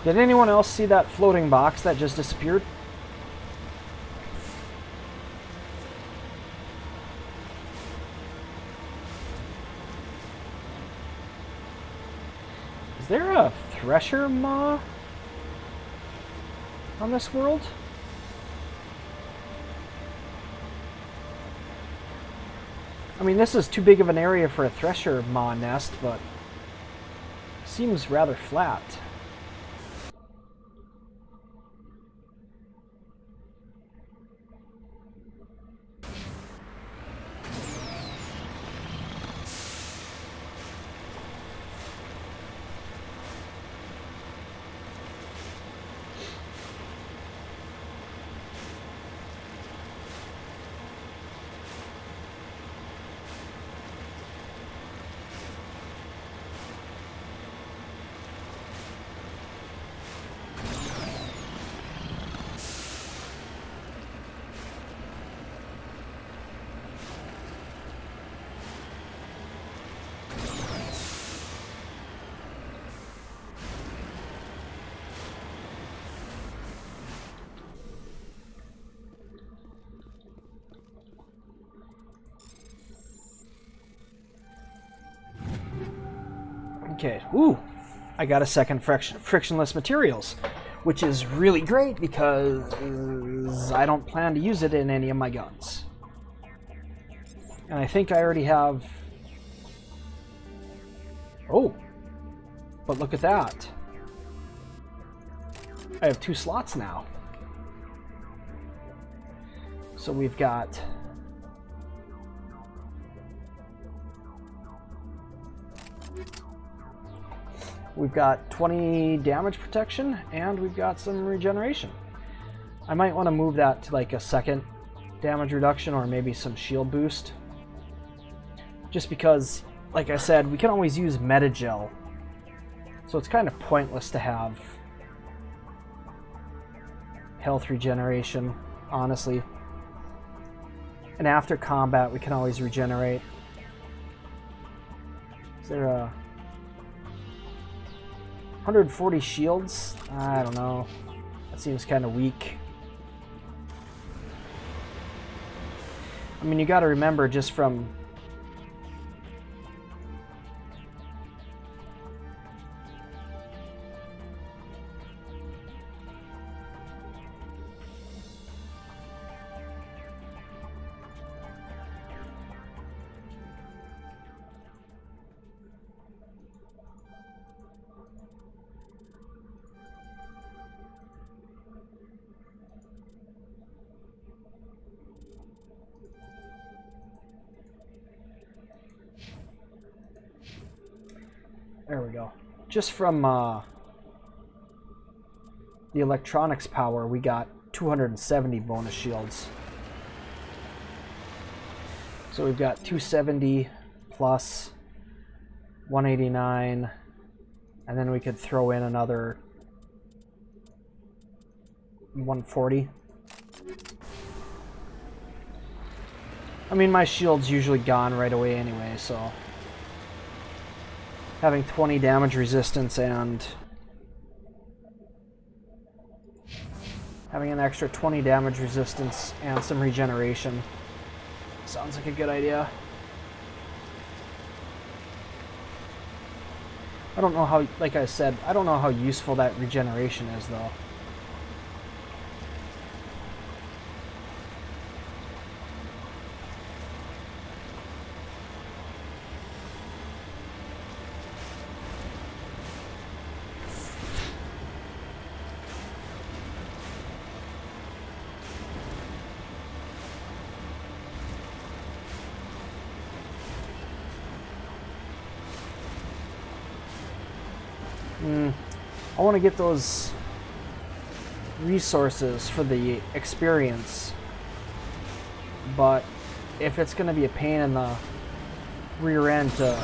Did anyone else see that floating box that just disappeared? Is there a thresher maw on this world? I mean, this is too big of an area for a thresher maw nest, but seems rather flat. Okay, ooh, I got a second frictionless materials, which is really great because I don't plan to use it in any of my guns. And I think I already have... Oh, but look at that. I have 2 slots now. So we've got... We've got 20 damage protection, and we've got some regeneration. I might want to move that to like a second damage reduction or maybe some shield boost. Just because, like I said, we can always use Metagel. So it's kind of pointless to have health regeneration, honestly. And after combat, we can always regenerate. Is there a... 140 shields? I don't know. That seems kind of weak. I mean, you got to remember just from... There we go. Just from the electronics power, we got 270 bonus shields. So we've got 270 plus 189, and then we could throw in another 140. I mean, my shield's usually gone right away anyway, so... Having 20 damage resistance and having an extra 20 damage resistance and some regeneration sounds like a good idea. I don't know how, like I said, I don't know how useful that regeneration is, though. I want to get those resources for the experience, but if it's going to be a pain in the rear end to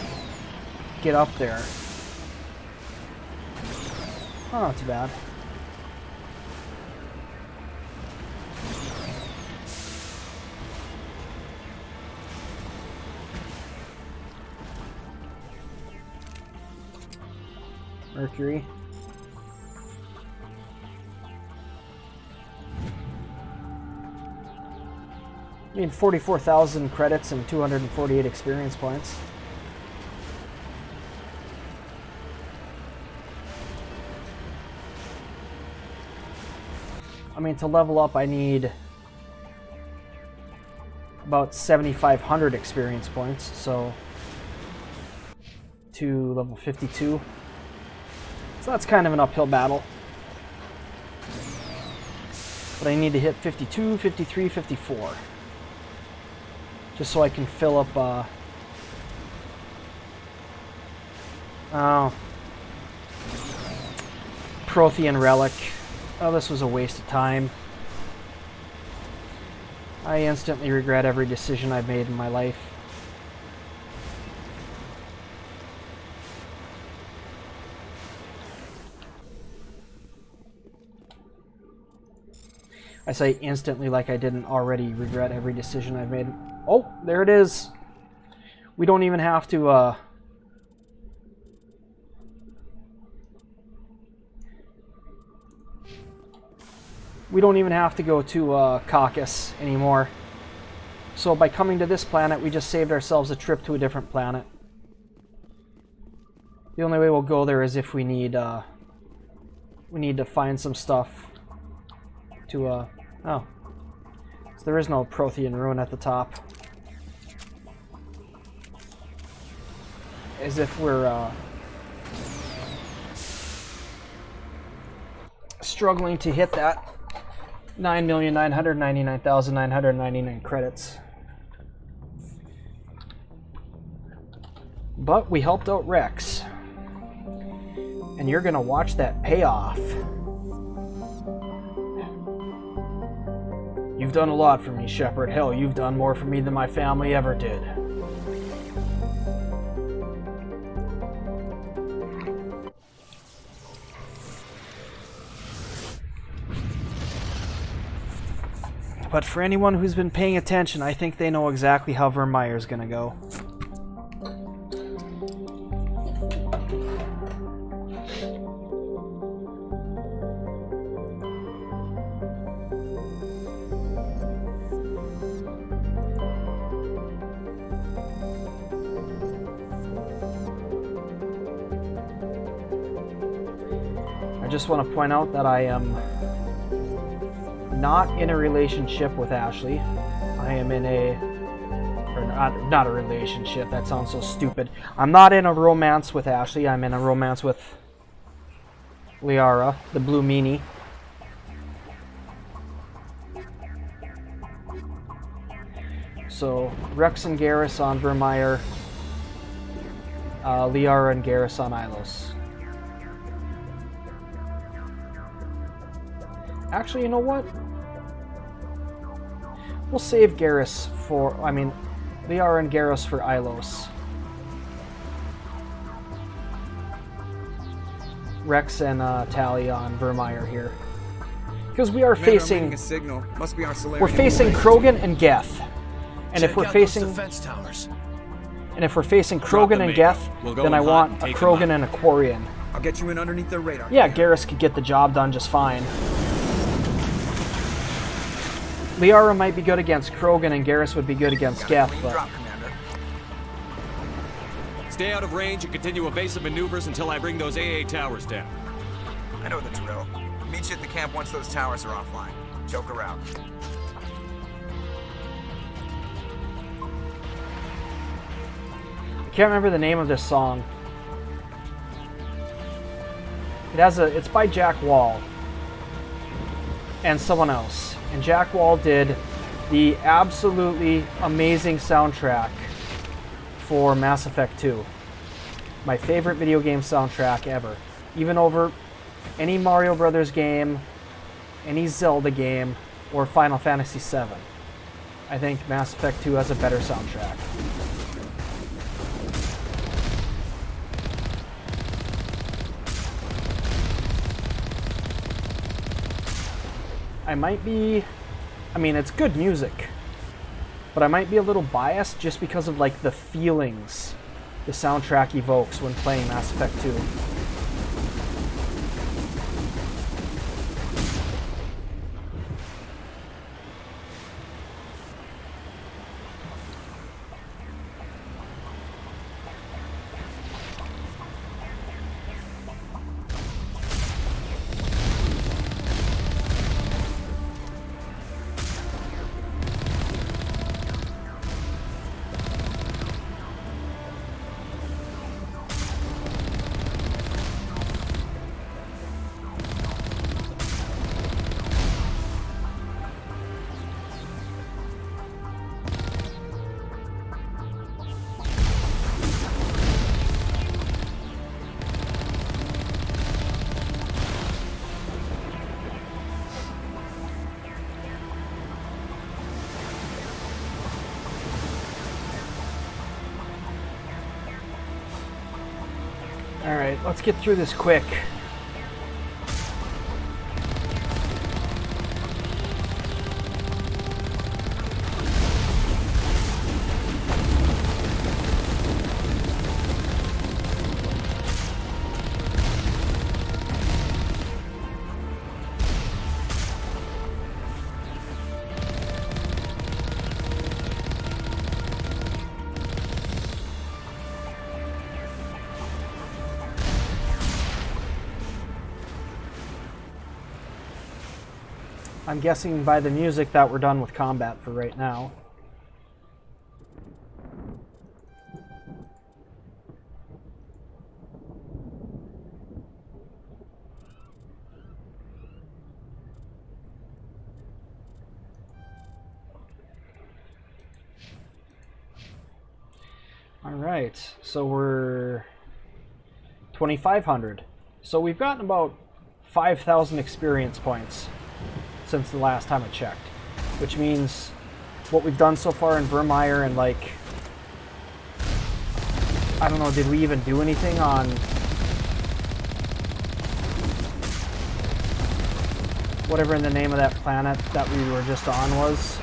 get up there, oh, not too bad. Mercury. I mean, 44,000 credits and 248 experience points. I mean, to level up, I need about 7,500 experience points, so to level 52. So that's kind of an uphill battle. But I need to hit 52, 53, 54. Just so I can fill up, Prothean Relic. Oh, this was a waste of time. I instantly regret every decision I've made in my life. I say instantly like I didn't already regret every decision I've made. Oh, there it is. We don't even have to, we don't even have to go to Caucasus anymore. So by coming to this planet, we just saved ourselves a trip to a different planet. The only way we'll go there is if we need to find some stuff to, oh. So there is no Prothean ruin at the top. As if we're, struggling to hit that 9,999,999 credits. But we helped out Rex. And you're gonna watch that pay off. You've done a lot for me, Shepard. Hell, you've done more for me than my family ever did. But for anyone who's been paying attention, I think they know exactly how Vermire's gonna go. I just want to point out that I am not in a relationship with Ashley. I am in a, or not a relationship, that sounds so stupid. I'm not in a romance with Ashley, I'm in a romance with Liara, the blue meanie. So, Rex and Garrus on Vermire, Liara and Garrus on Ilos. Actually, you know what? We'll save Garrus for, Liara and Garrus for Ilos. Rex and Tali on Vermire here. Because we are facing, a signal. Must be our Solarian. we're facing Krogan and Geth. And if Check we're out facing, those defense towers. and if we're facing Krogan and Geth, then I want a Krogan and a Quarian. I'll get you in underneath their radar. Yeah, Garrus could get the job done just fine. Liara might be good against Krogan and Garrus would be good against Geth, but Stay out of range and continue evasive maneuvers until I bring those AA towers down. I know the drill. Meet you at the camp once those towers are offline. Choke her out. I can't remember the name of this song. It's by Jack Wall and someone else. And Jack Wall did the absolutely amazing soundtrack for Mass Effect 2. My favorite video game soundtrack ever. Even over any Mario Brothers game, any Zelda game, or Final Fantasy VII. I think Mass Effect 2 has a better soundtrack. It's good music, but I might be a little biased just because of like the feelings the soundtrack evokes when playing Mass Effect 2. Alright, let's get through this quick. I'm guessing by the music that we're done with combat for right now. All right, so we're 2,500. So we've gotten about 5,000 experience points since the last time I checked, which means what we've done so far in Vermire and like, I don't know, did we even do anything on whatever in the name of that planet that we were just on was?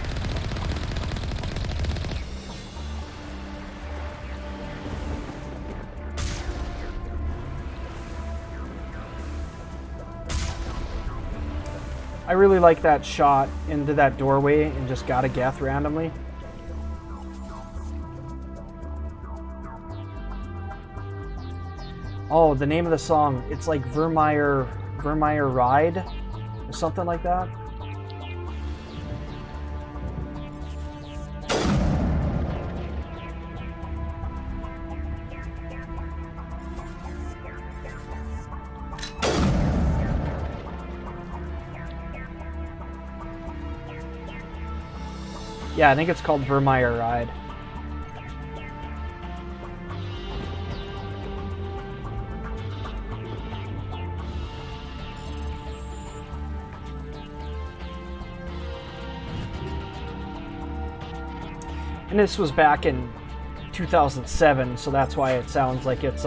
I really like that shot into that doorway and just got a Geth randomly. Oh, the name of the song, it's like Vermire Ride or something like that. Yeah, I think it's called Vermire Ride. And this was back in 2007, so that's why it sounds like it's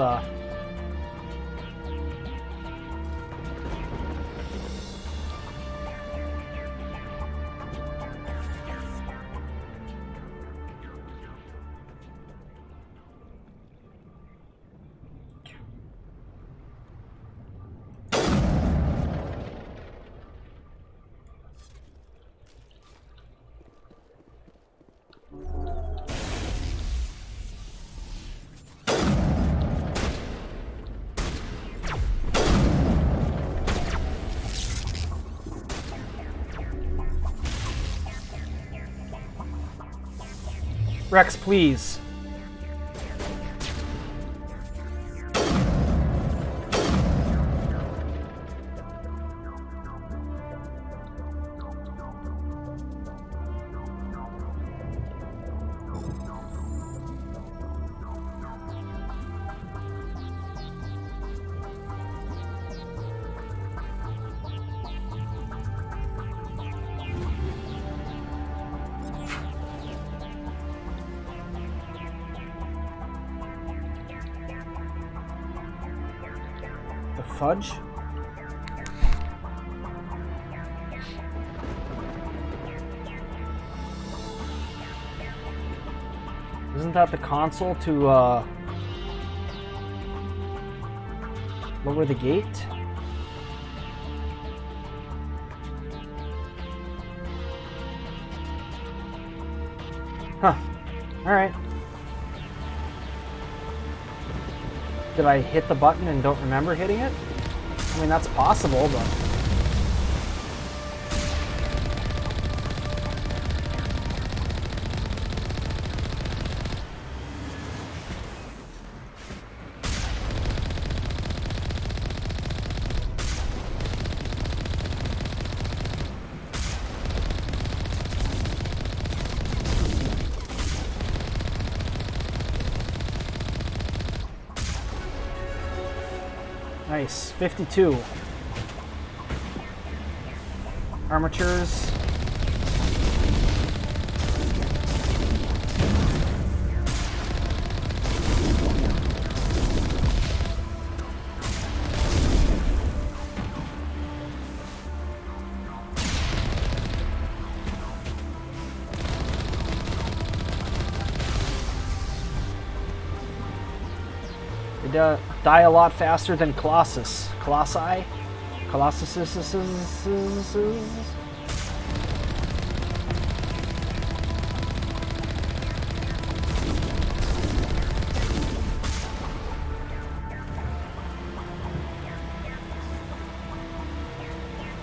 Rex, please. Fudge? Isn't that the console to lower the gate? Huh. Alright. Did I hit the button and don't remember hitting it? I mean, that's possible, but... Nice, 52. Armatures. They die a lot faster than Colossus. Colossi? Colossus.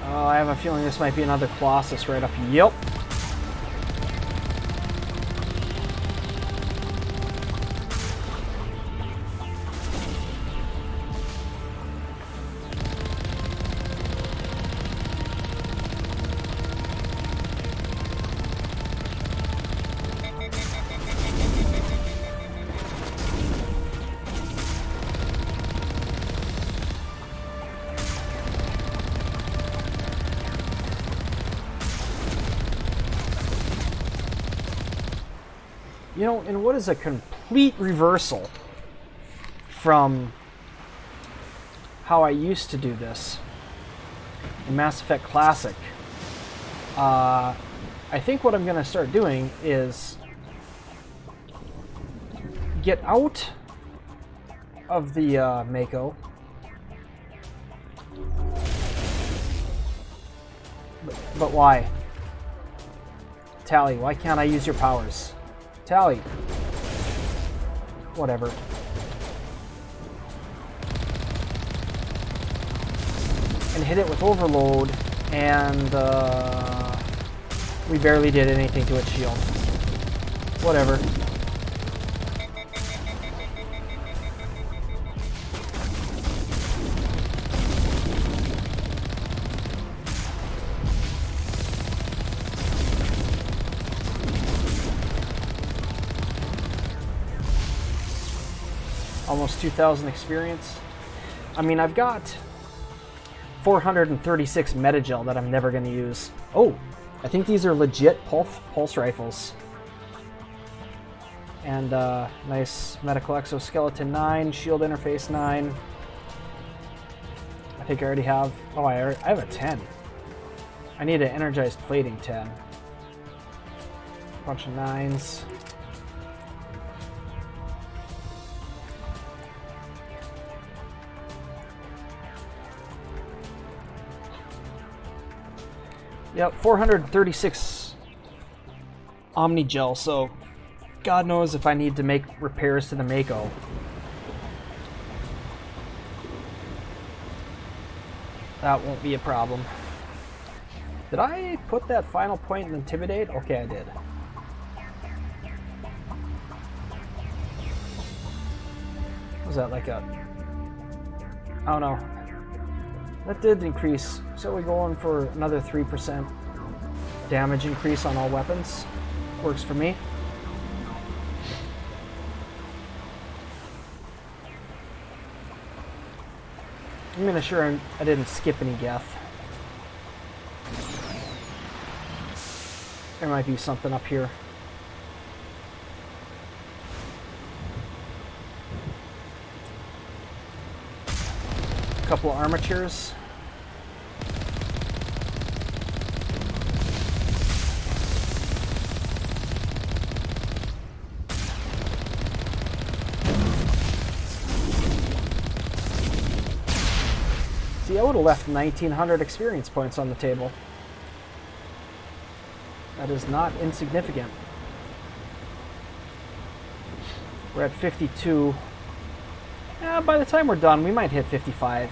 Oh, I have a feeling this might be another Colossus right up. Yep. You know, and what is a complete reversal from how I used to do this in Mass Effect Classic. I think what I'm going to start doing is get out of the Mako. But why? Tally, why can't I use your powers? Tally. Whatever. And hit it with overload, and we barely did anything to its shield. Whatever. Almost 2,000 experience. I mean, I've got 436 metagel that I'm never going to use. Oh, I think these are legit pulse rifles. And nice medical exoskeleton 9, shield interface 9. I think I already have. Oh, I have a 10. I need an energized plating 10. Bunch of 9s. Yep, 436 Omni Gel, so God knows if I need to make repairs to the Mako. That won't be a problem. Did I put that final point in Intimidate? Okay, I did. Was that like a... I don't know. That did increase. So we're going for another 3% damage increase on all weapons. Works for me. I'm gonna sure I didn't skip any Geth. There might be something up here. A couple of armatures. See, I would have left 1,900 experience points on the table. That is not insignificant. We're at 52. By the time we're done, we might hit 55.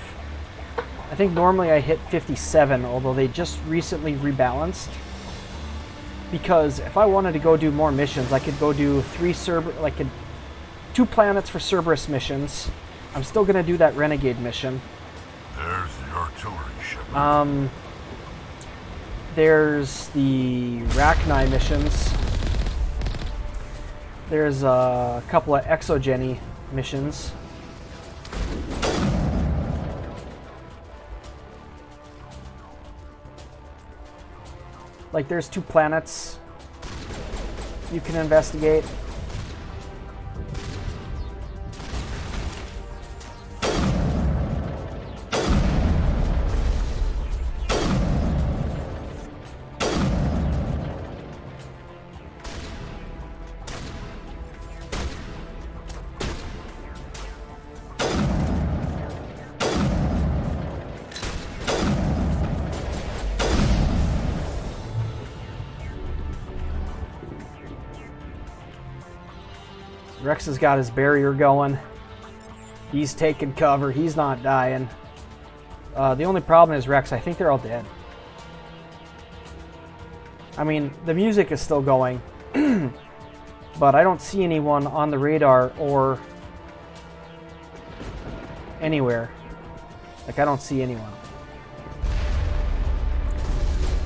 I think normally I hit 57, although they just recently rebalanced. Because if I wanted to go do more missions, I could go do 2 planets for Cerberus missions. I'm still going to do that Renegade mission. There's the artillery, Shepard. There's the Rachni missions. There's a couple of Exogeny missions. Like there's 2 planets you can investigate. Rex has got his barrier going. He's taking cover. He's not dying. The only problem is Rex. I think they're all dead. I mean, the music is still going. But I don't see anyone on the radar or anywhere. Like, I don't see anyone.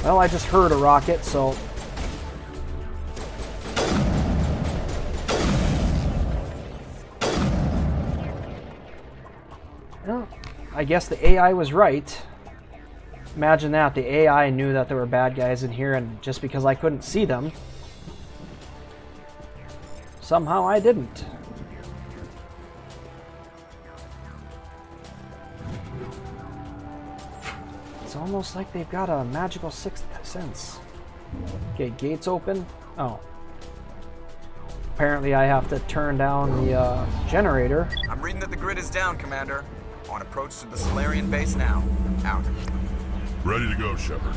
Well, I just heard a rocket, so... I guess the AI was right. Imagine that. The AI knew that there were bad guys in here, and just because I couldn't see them, somehow I didn't. It's almost like they've got a magical sixth sense. Okay, gates open. Oh. Apparently I have to turn down the generator. I'm reading that the grid is down, Commander. On approach to the Solarian base now. Out. Ready to go, Shepard.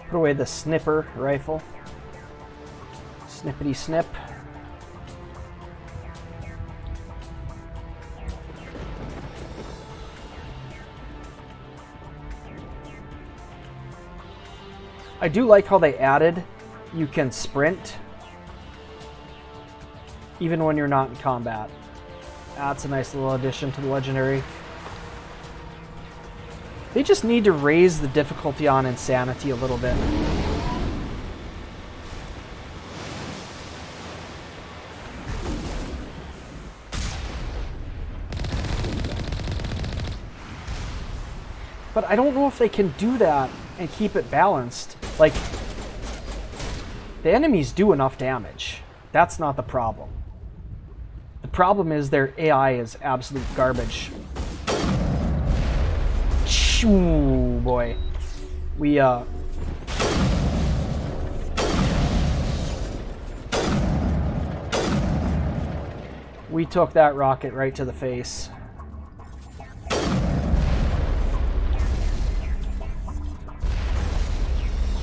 Put away the snipper rifle. Snippity snip. I do like how they added you can sprint even when you're not in combat. That's a nice little addition to the legendary. They just need to raise the difficulty on insanity a little bit. But I don't know if they can do that and keep it balanced. Like, the enemies do enough damage. That's not the problem. The problem is their AI is absolute garbage. Shoo, boy. We took that rocket right to the face.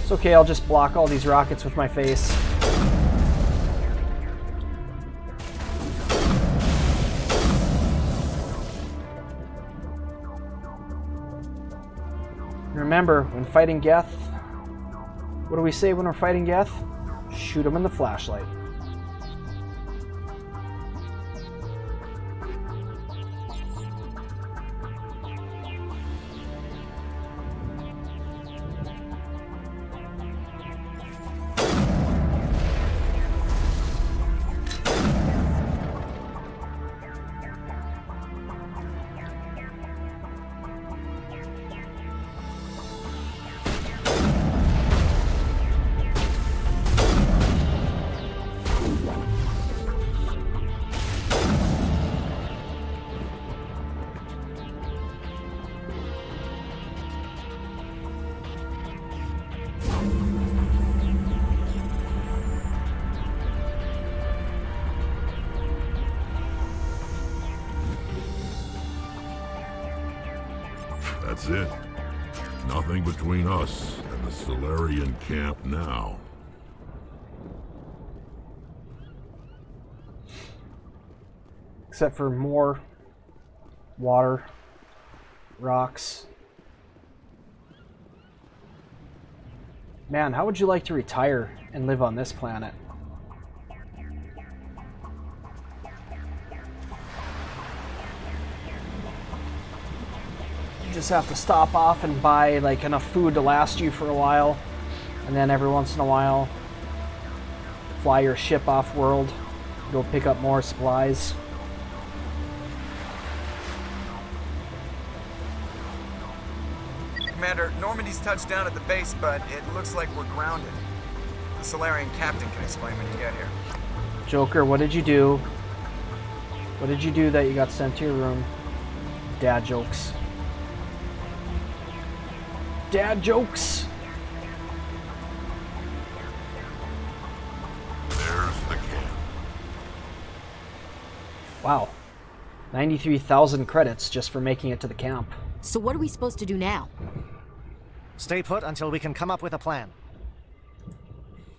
It's okay, I'll just block all these rockets with my face. Remember, when fighting Geth, what do we say when we're fighting Geth? Shoot him in the flashlight. That's it. Nothing between us and the Solarian camp now. Except for more water, rocks. Man, how would you like to retire and live on this planet? You just have to stop off and buy like enough food to last you for a while, and then every once in a while fly your ship off world, go pick up more supplies. Commander, Normandy's touched down at the base, but it looks like we're grounded. The Solarian captain can explain when you get here. Joker, what did you do? What did you do that you got sent to your room? Dad jokes. Dad jokes. There's the camp. Wow. 93,000 credits just for making it to the camp. So what are we supposed to do now? Stay put until we can come up with a plan.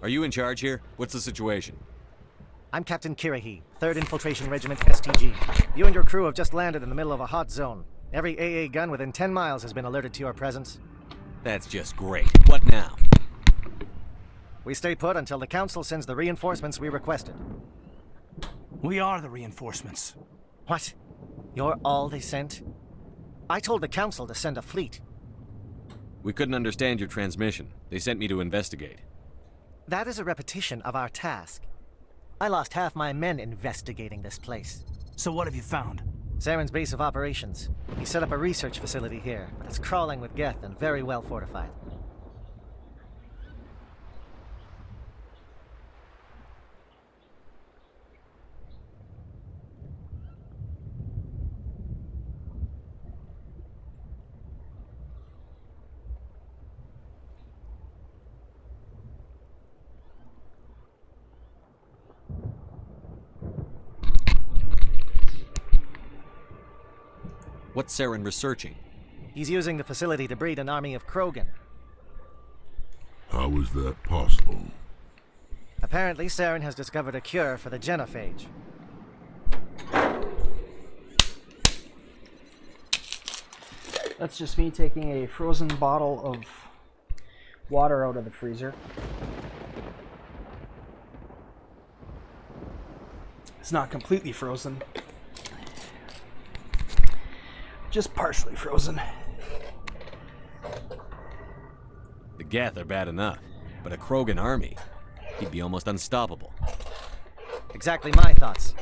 Are you in charge here? What's the situation? I'm Captain Kirahi, 3rd Infiltration Regiment STG. You and your crew have just landed in the middle of a hot zone. Every AA gun within 10 miles has been alerted to your presence. That's just great. What now? We stay put until the Council sends the reinforcements we requested. We are the reinforcements. What? You're all they sent? I told the Council to send a fleet. We couldn't understand your transmission. They sent me to investigate. That is a repetition of our task. I lost half my men investigating this place. So what have you found? Saren's base of operations. He set up a research facility here, but it's crawling with Geth and very well fortified. What's Saren researching? He's using the facility to breed an army of Krogan. How is that possible? Apparently, Saren has discovered a cure for the genophage. That's just me taking a frozen bottle of water out of the freezer. It's not completely frozen. Just partially frozen. The Geth are bad enough, but a Krogan army, he'd be almost unstoppable. Exactly my thoughts.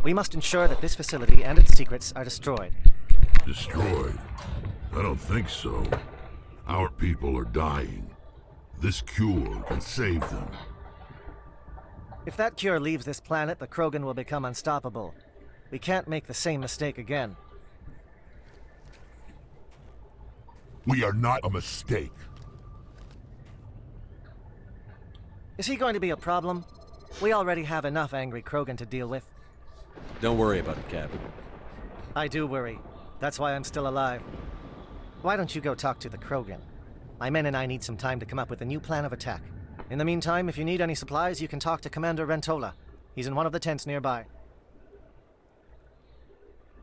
We must ensure that this facility and its secrets are destroyed. Destroyed? I don't think so. Our people are dying. This cure can save them. If that cure leaves this planet, the Krogan will become unstoppable. We can't make the same mistake again. We are not a mistake. Is he going to be a problem? We already have enough angry Krogan to deal with. Don't worry about it, Captain. I do worry. That's why I'm still alive. Why don't you go talk to the Krogan? My men and I need some time to come up with a new plan of attack. In the meantime, if you need any supplies, you can talk to Commander Rentola. He's in one of the tents nearby.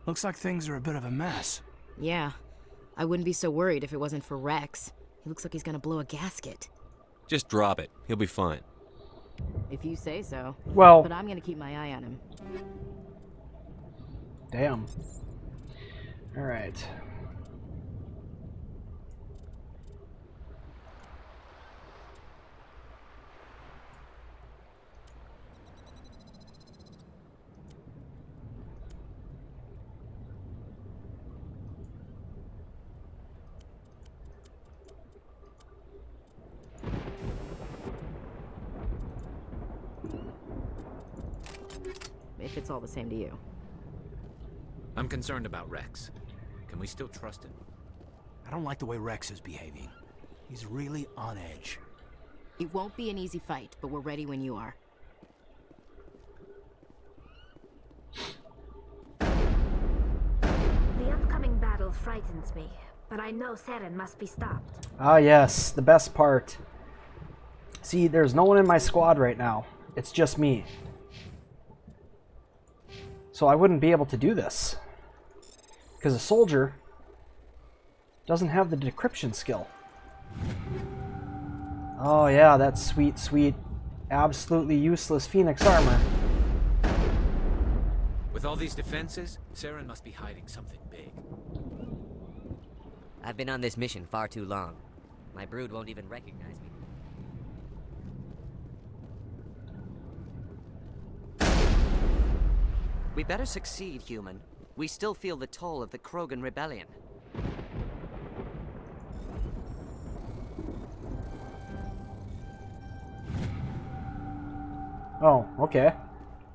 Looks like things are a bit of a mess. Yeah. I wouldn't be so worried if it wasn't for Rex. He looks like he's gonna blow a gasket. Just drop it. He'll be fine. If you say so. Well... But I'm gonna keep my eye on him. Damn. Alright. If it's all the same to you. I'm concerned about Rex. Can we still trust him? I don't like the way Rex is behaving. He's really on edge. It won't be an easy fight, but we're ready when you are. The upcoming battle frightens me, but I know Saren must be stopped. Ah, yes, the best part. See, there's no one in my squad right now. It's just me. So I wouldn't be able to do this. Because a soldier doesn't have the decryption skill. Oh yeah, that sweet, sweet, absolutely useless Phoenix armor. With all these defenses, Saren must be hiding something big. I've been on this mission far too long. My brood won't even recognize me. We better succeed, human. We still feel the toll of the Krogan rebellion. Oh, okay.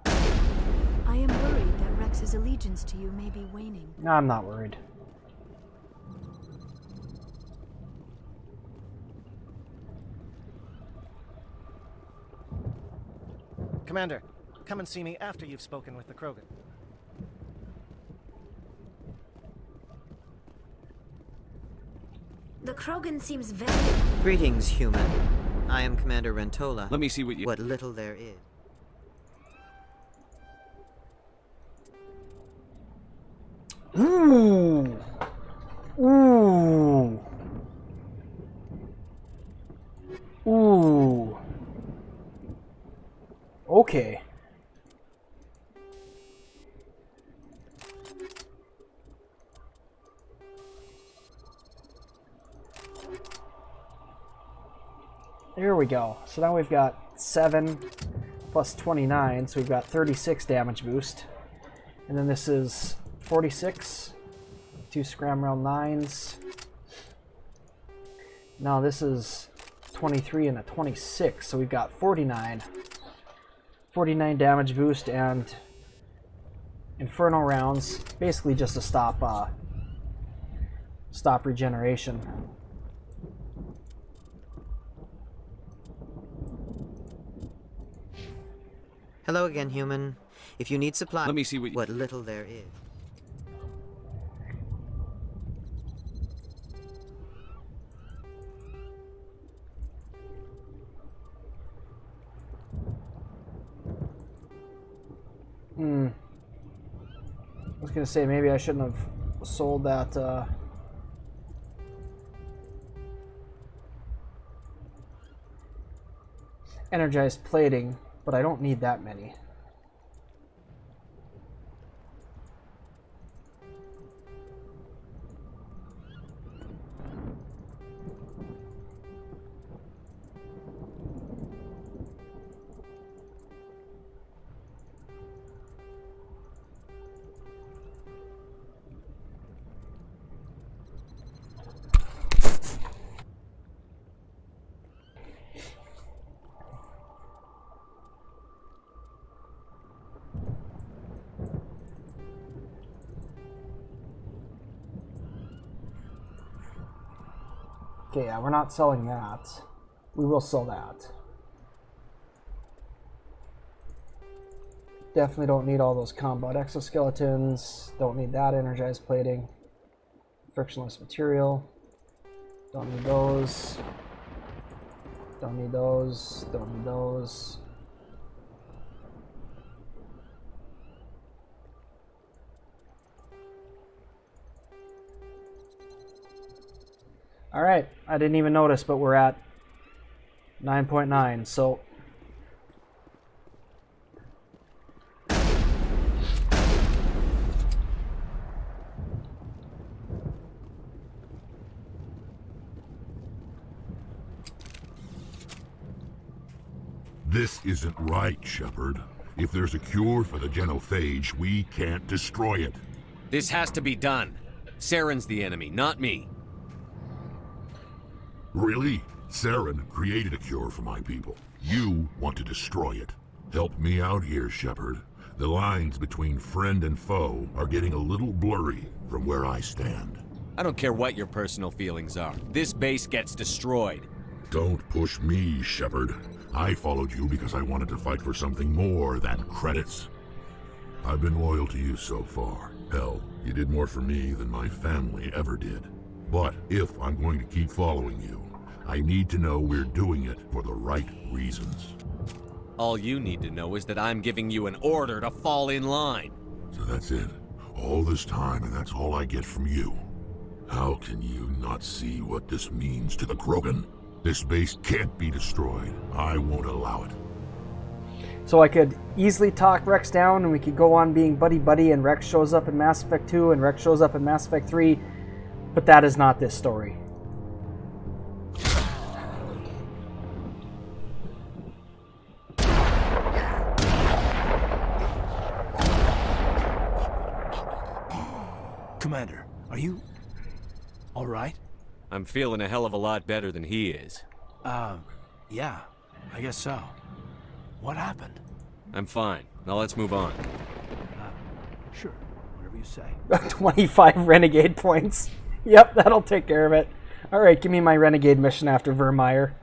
I am worried that Rex's allegiance to you may be waning. No, I'm not worried. Commander, come and see me after you've spoken with the Krogan. The Krogan seems very... Greetings, human. I am Commander Rentola. Let me see what you... What little there is. Ooh. Ooh. Ooh. Okay. There we go. So now we've got 7 plus 29, so we've got 36 damage boost. And then this is 46, 2 scram round 9s. Now this is 23 and a 26, so we've got 49. 49 damage boost and Inferno rounds, basically just to stop regeneration. Hello again, human. If you need supply... Let me see what little there is. I was gonna say maybe I shouldn't have sold that energized plating, but I don't need that many. Okay, yeah, we're not selling that. We will sell that. Definitely don't need all those combat exoskeletons. Don't need that energized plating. Frictionless material. Don't need those. Don't need those. Don't need those. Alright, I didn't even notice, but we're at 9.9, so This isn't right, Shepard. If there's a cure for the genophage, we can't destroy it. This has to be done. Saren's the enemy, not me. Really? Saren created a cure for my people. You want to destroy it. Help me out here, Shepard. The lines between friend and foe are getting a little blurry from where I stand. I don't care what your personal feelings are. This base gets destroyed. Don't push me, Shepard. I followed you because I wanted to fight for something more than credits. I've been loyal to you so far. Hell, you did more for me than my family ever did. But if I'm going to keep following you, I need to know we're doing it for the right reasons. All you need to know is that I'm giving you an order to fall in line. So that's it. All this time, and that's all I get from you. How can you not see what this means to the Krogan? This base can't be destroyed. I won't allow it. So I could easily talk Rex down and we could go on being buddy-buddy and Rex shows up in Mass Effect 2 and Rex shows up in Mass Effect 3, but that is not this story. Commander, are you all right? I'm feeling a hell of a lot better than he is. Yeah, I guess so. What happened? I'm fine. Now let's move on. Sure, whatever you say. 25 Renegade points. Yep, that'll take care of it. Alright, give me my Renegade mission after Vermire.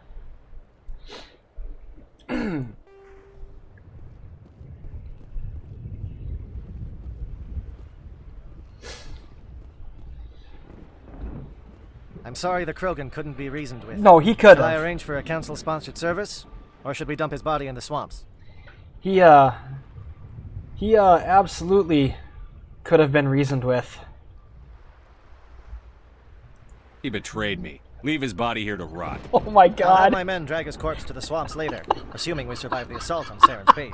I'm sorry the Krogan couldn't be reasoned with. No, he could Shall I have. arrange for a council-sponsored service? Or should we dump his body in the swamps? He absolutely could have been reasoned with. He betrayed me. Leave his body here to rot. Oh my I'll have god. my men drag his corpse to the swamps later, assuming we survive the assault on Saren's base.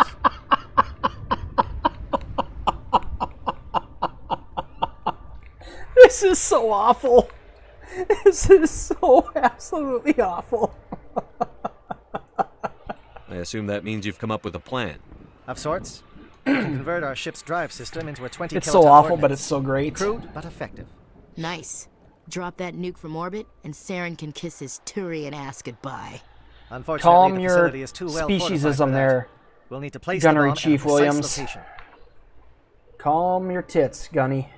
This is so awful. This is so absolutely awful. I assume that means you've come up with a plan. Of sorts. We can convert our ship's drive system into a 20 It's kiloton so awful, ordnance. but it's so great. Crude, but effective. Nice. Drop that nuke from orbit, and Saren can kiss his Turian ass goodbye. Unfortunately, Calm the your facility is too well fortified for speciesism that. there, We'll need to place Gunnery the bomb Chief at a precise Williams. location. Calm your tits, Gunny.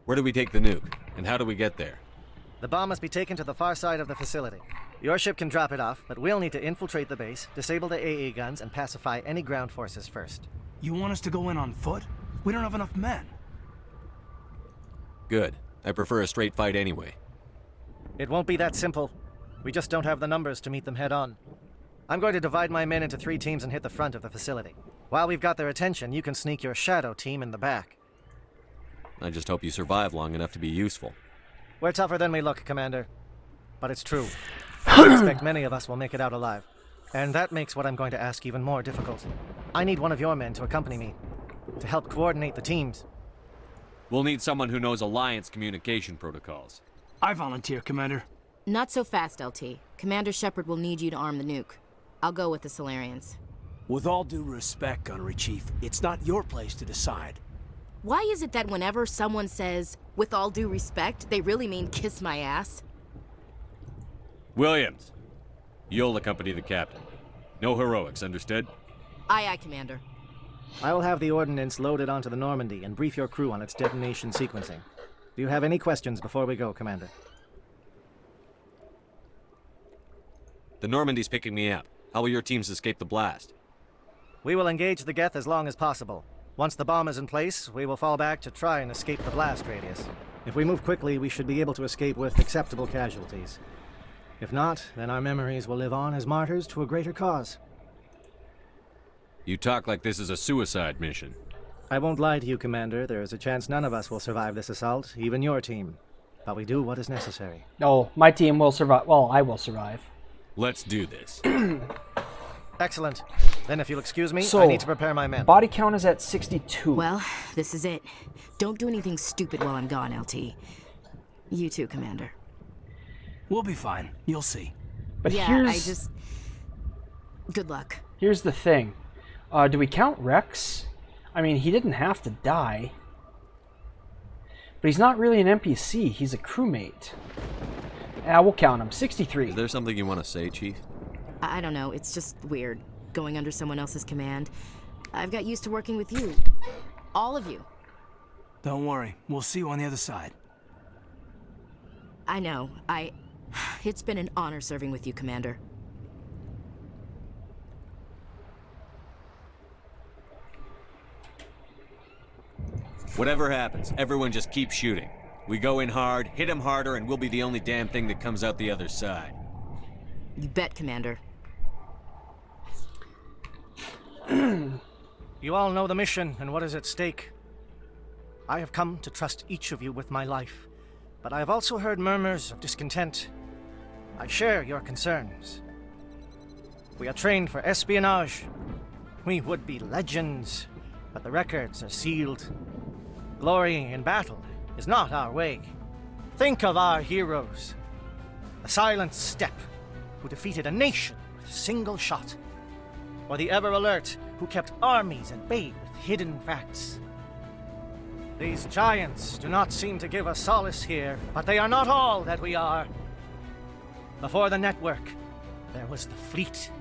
Where do we take the nuke? And how do we get there? The bomb must be taken to the far side of the facility. Your ship can drop it off, but we'll need to infiltrate the base, disable the AA guns, and pacify any ground forces first. You want us to go in on foot? We don't have enough men. Good. I prefer a straight fight anyway. It won't be that simple. We just don't have the numbers to meet them head on. I'm going to divide my men into 3 teams and hit the front of the facility. While we've got their attention, you can sneak your shadow team in the back. I just hope you survive long enough to be useful. We're tougher than we look, Commander. But it's true. I expect many of us will make it out alive. And that makes what I'm going to ask even more difficult. I need one of your men to accompany me, to help coordinate the teams. We'll need someone who knows Alliance communication protocols. I volunteer, Commander. Not so fast, LT. Commander Shepard will need you to arm the nuke. I'll go with the Solarians. With all due respect, Gunnery Chief, it's not your place to decide. Why is it that whenever someone says, with all due respect, they really mean kiss my ass? Williams, you'll accompany the captain. No heroics, understood? Aye, aye, Commander. I will have the ordnance loaded onto the Normandy and brief your crew on its detonation sequencing. Do you have any questions before we go, Commander? The Normandy's picking me up. How will your teams escape the blast? We will engage the Geth as long as possible. Once the bomb is in place, we will fall back to try and escape the blast radius. If we move quickly, we should be able to escape with acceptable casualties. If not, then our memories will live on as martyrs to a greater cause. You talk like this is a suicide mission. I won't lie to you, Commander. There is a chance none of us will survive this assault, even your team. But we do what is necessary. No, my team will survive. Well, I will survive. Let's do this. Excellent. Then if you'll excuse me, So, I need to prepare my men. Body count is at 62. Well, this is it. Don't do anything stupid while I'm gone, LT. You too, Commander. We'll be fine. You'll see. But yeah, good luck. Here's the thing. Do we count Rex? I mean, he didn't have to die. But he's not really an NPC. He's a crewmate. Yeah, we'll count him. 63. Is there something you want to say, Chief? I don't know. It's just weird, going under someone else's command. I've got used to working with you. All of you. Don't worry. We'll see you on the other side. I know. It's been an honor serving with you, Commander. Whatever happens, everyone just keep shooting. We go in hard, hit them harder, and we'll be the only damn thing that comes out the other side. You bet, Commander. You all know the mission and what is at stake. I have come to trust each of you with my life, but I have also heard murmurs of discontent. I share your concerns. We are trained for espionage. We would be legends, but the records are sealed. Glory in battle is not our way. Think of our heroes. The Silent Step, who defeated a nation with a single shot. Or the Ever Alert, who kept armies at bay with hidden facts. These giants do not seem to give us solace here, but they are not all that we are. Before the network, there was the fleet.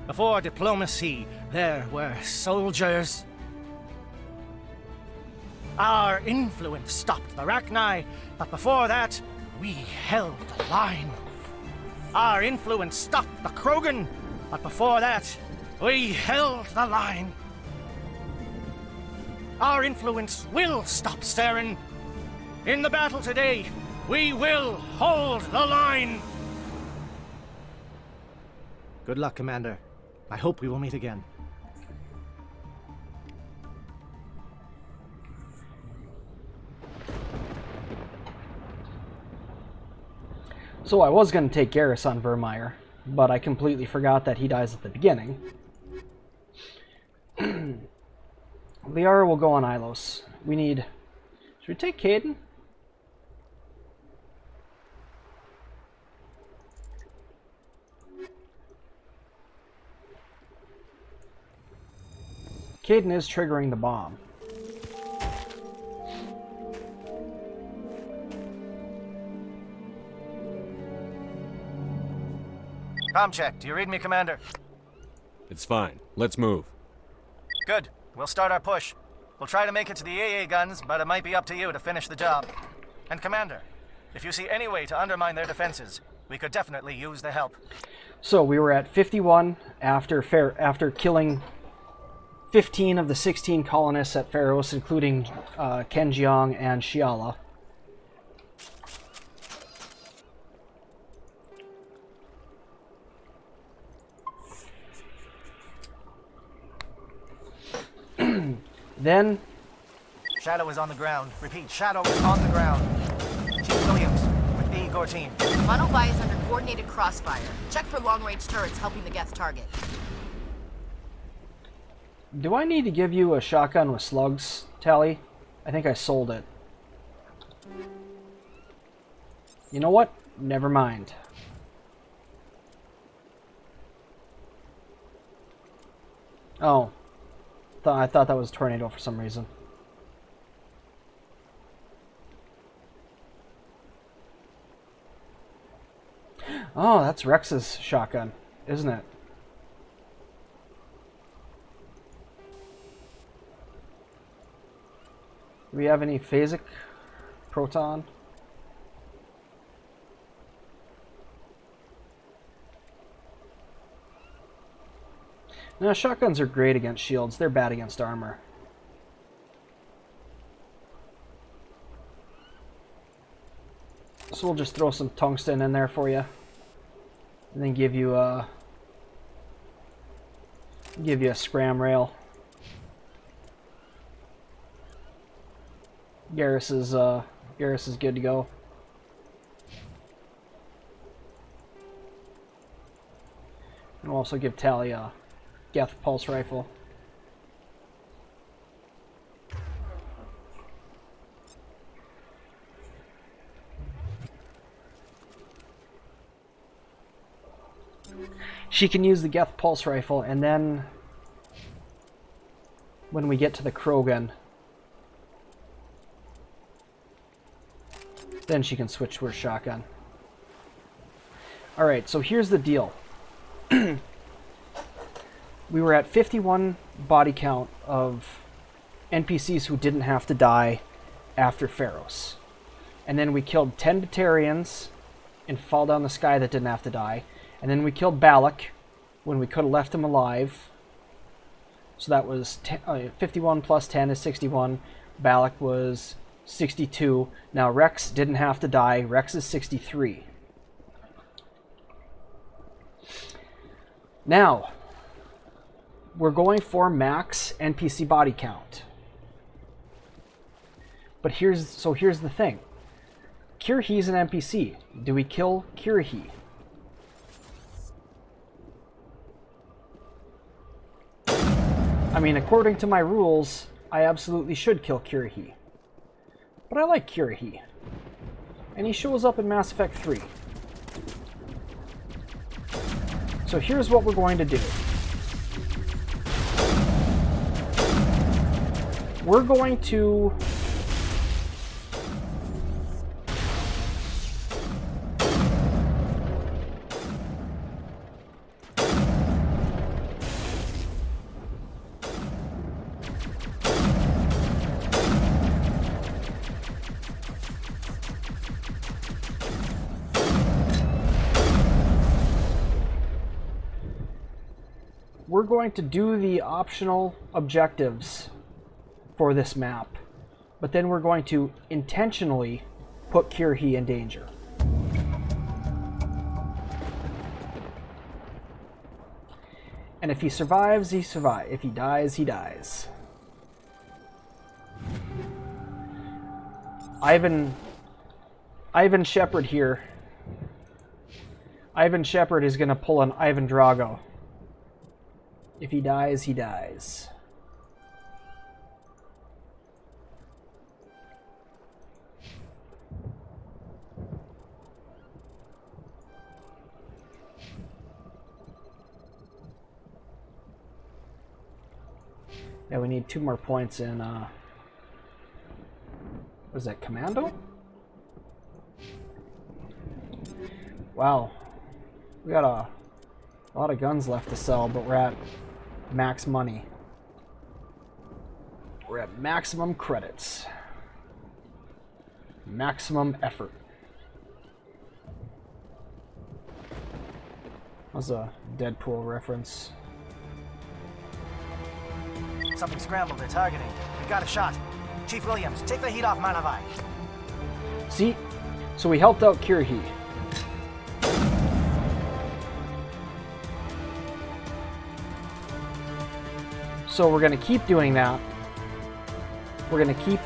Before diplomacy, there were soldiers. Our influence stopped the Rachni, but before that, we held the line. Our influence stopped the Krogan, but before that, we held the line. Our influence will stop Saren. In the battle today, we will hold the line. Good luck, Commander. I hope we will meet again. So I was going to take Garrus on Vermire, but I completely forgot that he dies at the beginning. Liara will go on Ilos. We need... Should we take Caden? Caden is triggering the bomb. Com check. Do you read me, Commander? It's fine. Let's move. Good. We'll start our push. We'll try to make it to the AA guns, but it might be up to you to finish the job. And Commander, if you see any way to undermine their defenses, we could definitely use the help. So we were at 51 after killing 15 of the 16 colonists at Pharos, including Ken Jeong and Shiala. Then... Shadow is on the ground. Repeat, Shadow is on the ground. Chief Williams, with the Igor team. Monovi is under coordinated crossfire. Check for long-range turrets helping the Geth target. Do I need to give you a shotgun with slugs, Tally? I think I sold it. You know what? Never mind. Oh. I thought that was Tornado for some reason. Oh, that's Rex's shotgun, isn't it? Do we have any phasic proton? No, shotguns are great against shields. They're bad against armor. So we'll just throw some tungsten in there for you. And then give you a scram rail. Garrus is good to go. And we'll also give Tally a Geth pulse rifle. She can use the Geth pulse rifle, and then when we get to the Krogan, then she can switch to her shotgun. Alright, so here's the deal. We were at 51 body count of NPCs who didn't have to die after Pharos. And then we killed 10 Batarians and Fall Down the Sky that didn't have to die. And then we killed Balak when we could have left him alive. So that was 51 plus 10 is 61. Balak was 62. Now Rex didn't have to die. Rex is 63. Now, we're going for max NPC body count. But here's the thing. Kirhi's an NPC. Do we kill Kirhi? I mean, according to my rules, I absolutely should kill Kirhi. But I like Kirhi. And he shows up in Mass Effect 3. So here's what we're going to do. We're going to do the optional objectives for this map, but then we're going to intentionally put Kirhi in danger. And if he survives, he survives. If he dies, he dies. Ivan Shepard here. Ivan Shepard is going to pull an Ivan Drago. If he dies, he dies. Yeah, we need 2 more points in, was that Commando? Wow. We got a lot of guns left to sell, but we're at max money. We're at maximum credits. Maximum effort. That was a Deadpool reference. Something scrambled. They're targeting. We got a shot. Chief Williams, take the heat off Manavai. See? So we helped out Kirhi. So we're going to keep doing that. We're going to keep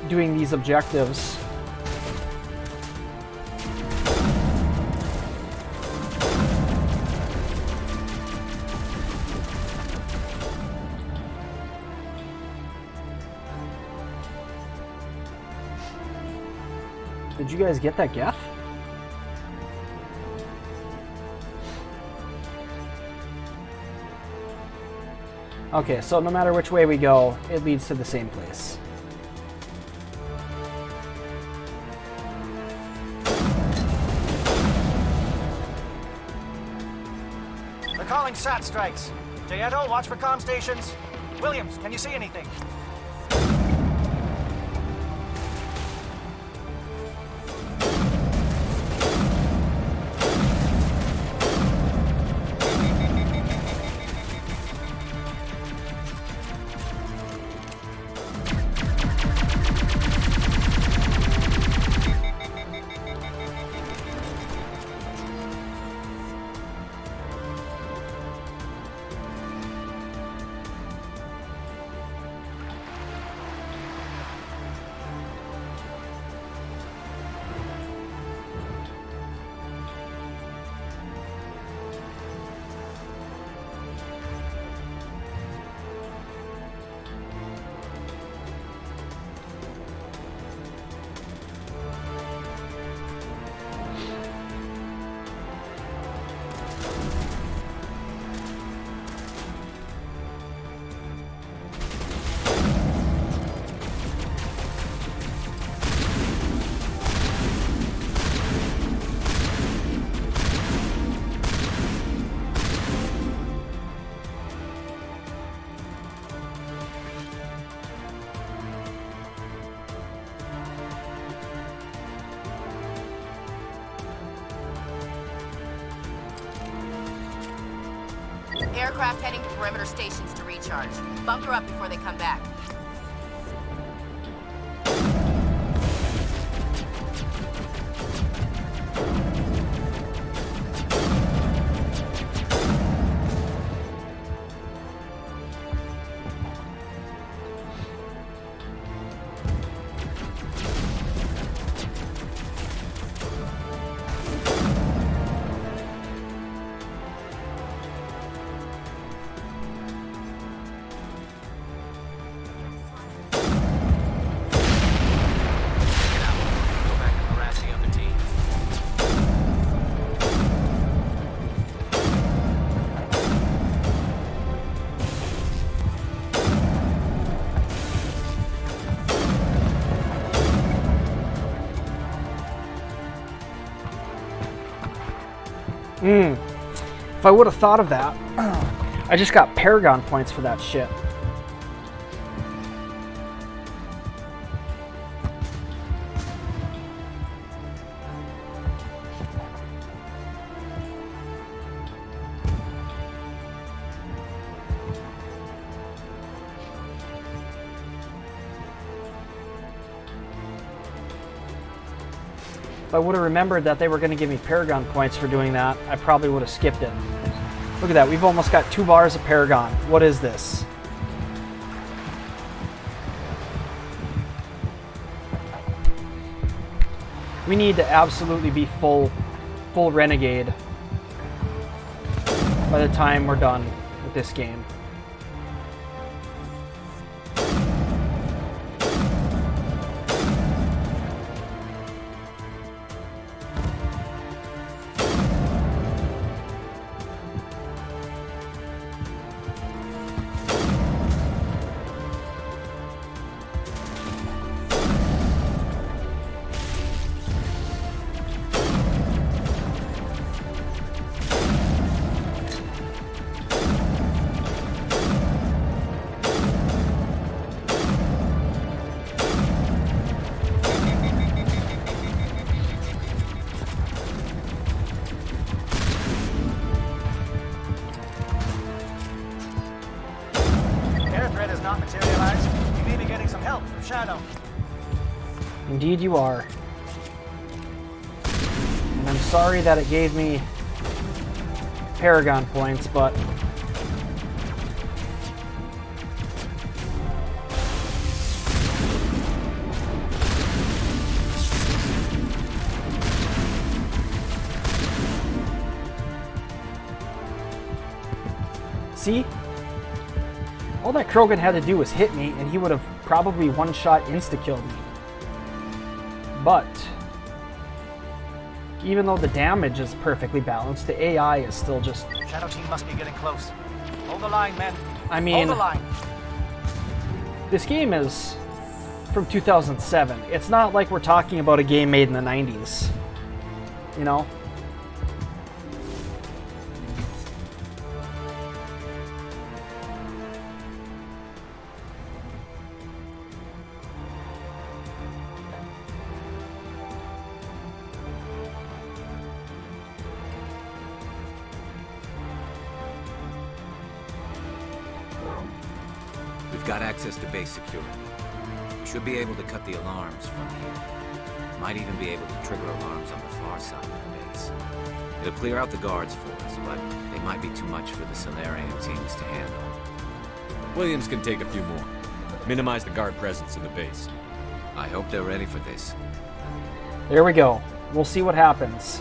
doing these objectives. Did you guys get that Geth? Okay, so no matter which way we go, it leads to the same place. They're calling SAT strikes. Jayeto, watch for comm stations. Williams, can you see anything? Aircraft heading to perimeter stations to recharge. Bunker up before they come back. If I would have thought of that, I just got Paragon points for that shit. If I would have remembered that they were going to give me Paragon points for doing that, I probably would have skipped it. Look at that, we've almost got 2 bars of Paragon. What is this? We need to absolutely be full Renegade by the time we're done with this game. Indeed you are. And I'm sorry that it gave me Paragon points, but see? All that Krogan had to do was hit me, and he would have probably one-shot insta-killed me. But even though the damage is perfectly balanced, the AI is still just... Shadow team must be getting close. Hold the line, men. I mean, Hold the line. This game is from 2007. It's not like we're talking about a game made in the 90s. You know? Got access to base security. Should be able to cut the alarms from here. Might even be able to trigger alarms on the far side of the base. It'll clear out the guards for us, but they might be too much for the Salarian teams to handle. Williams can take a few more. Minimize the guard presence in the base. I hope they're ready for this. There we go. We'll see what happens.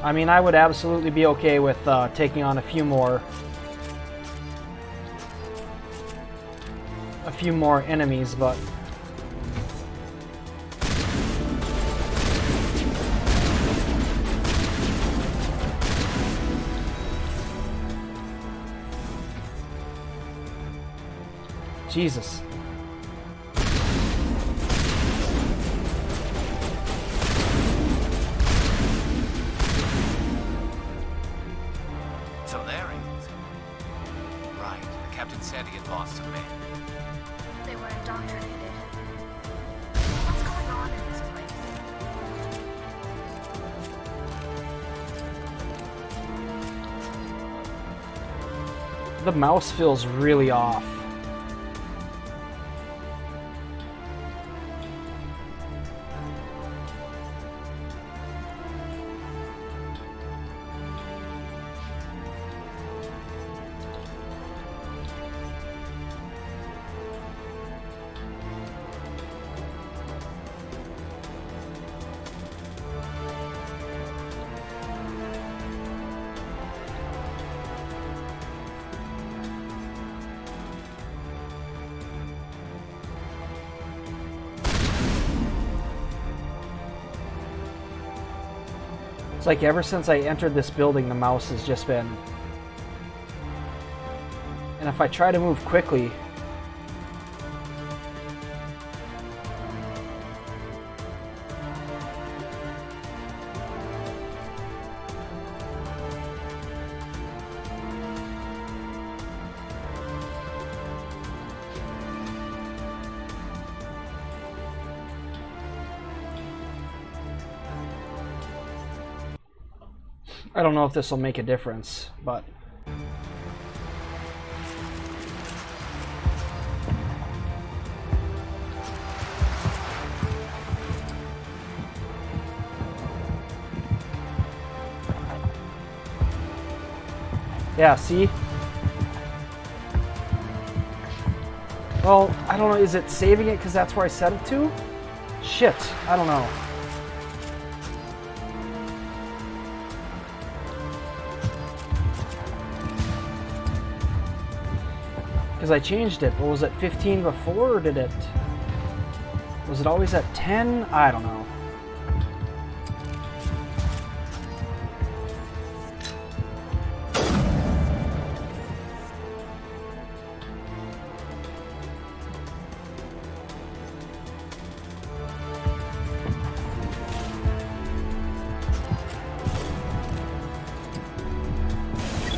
I mean, I would absolutely be okay with taking on a few more enemies, but Jesus. Salarians? Right. The captain said he had lost some men. They were indoctrinated. What's going on in this place? The mouse feels really off. It's like ever since I entered this building, the mouse has just been... And if I try to move quickly... I don't know if this will make a difference, but... Yeah, see? Well, I don't know, is it saving it because that's where I set it to? Shit, I don't know. Because I changed it, but was it 15 before, or did it... Was it always at 10? I don't know.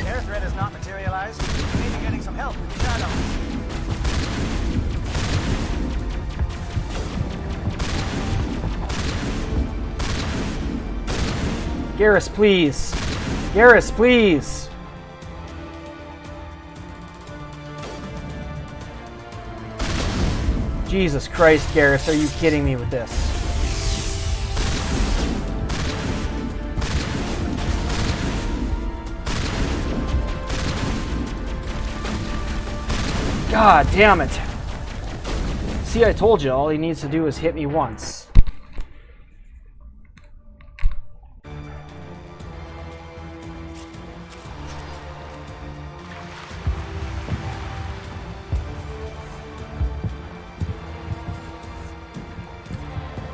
Air threat has not materialized. We may be getting some help with the shadow. Garrus, please. Garrus, please. Jesus Christ, Garrus, are you kidding me with this? God damn it. See, I told you, all he needs to do is hit me once.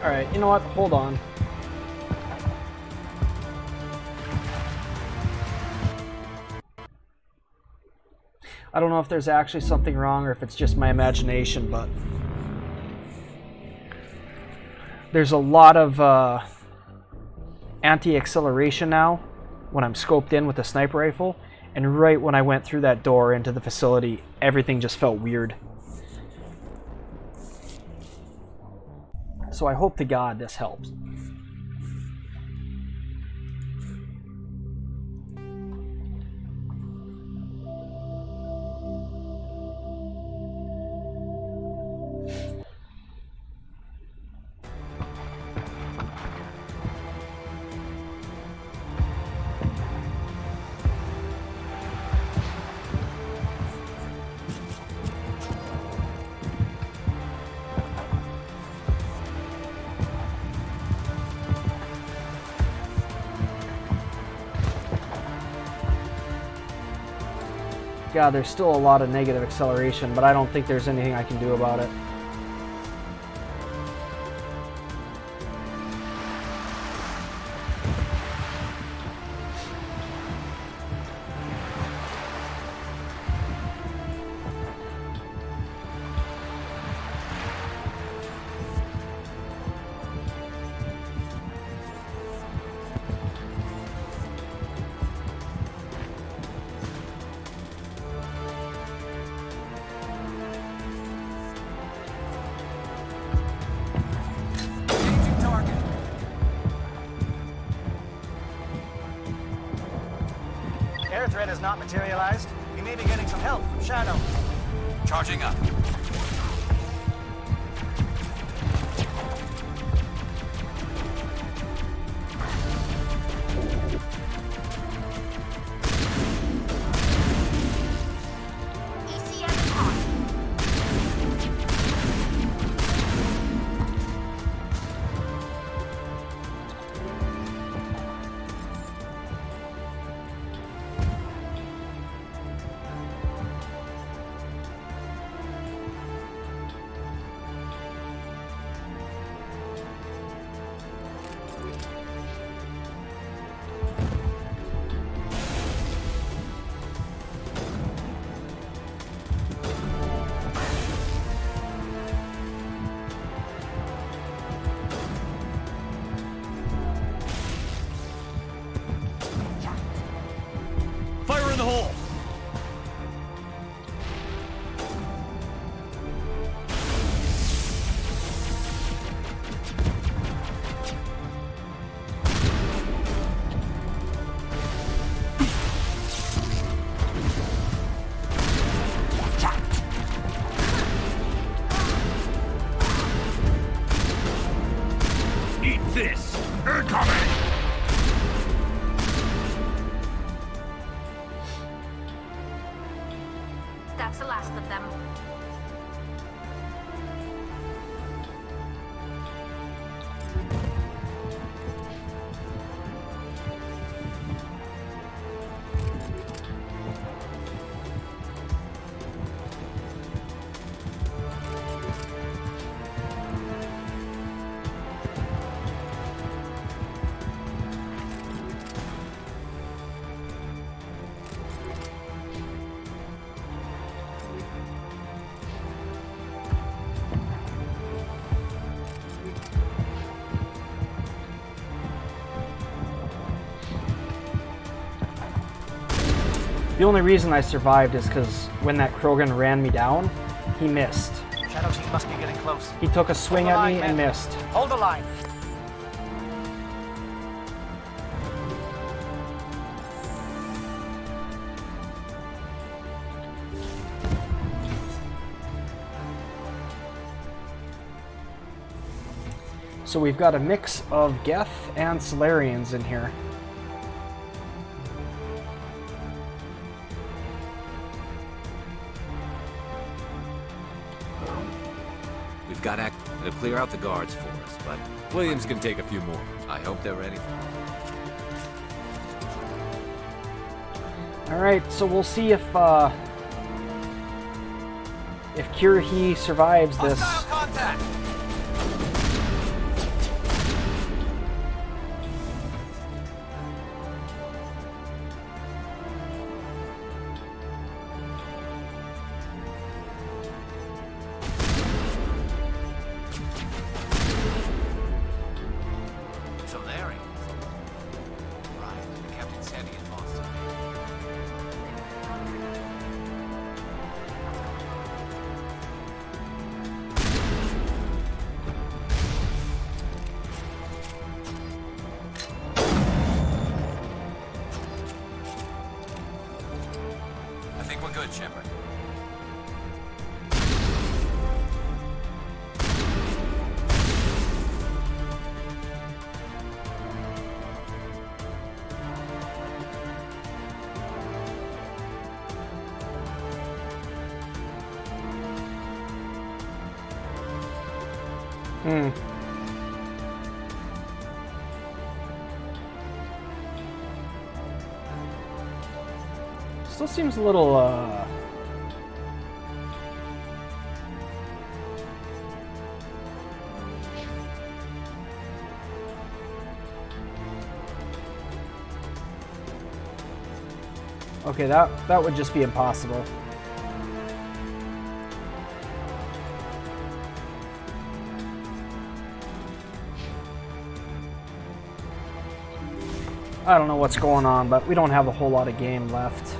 Alright, you know what? Hold on. I don't know if there's actually something wrong or if it's just my imagination, but there's a lot of anti-acceleration now when I'm scoped in with a sniper rifle, and right when I went through that door into the facility, everything just felt weird. So I hope to God this helps. God, there's still a lot of negative acceleration, but I don't think there's anything I can do about it. Air threat has not materialized. We may be getting some help from Shadow. Charging up. Fire in the hole! Eat this! Incoming! That's the last of them. The only reason I survived is because when that Krogan ran me down, he missed. Shadow team must be getting close. He took a swing at me and missed. Hold the line. So we've got a mix of Geth and Salarians in here. We've got to clear out the guards for us, but Williams can take a few more. I hope they're ready for it. Alright, so we'll see if Kirhi survives this. Hostile contact! Good, Shepard. Still seems a little, Okay, that would just be impossible. I don't know what's going on, but we don't have a whole lot of game left.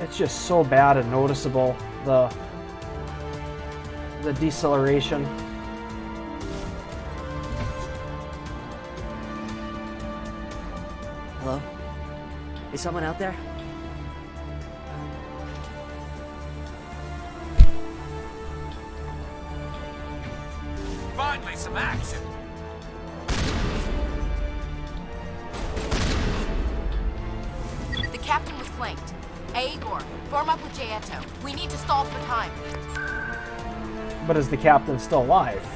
It's just so bad and noticeable, the deceleration. Hello? Is someone out there? Finally, some action! The captain was flanked. Aegor, form up with Jaeto. We need to stall for time. But is the captain still alive?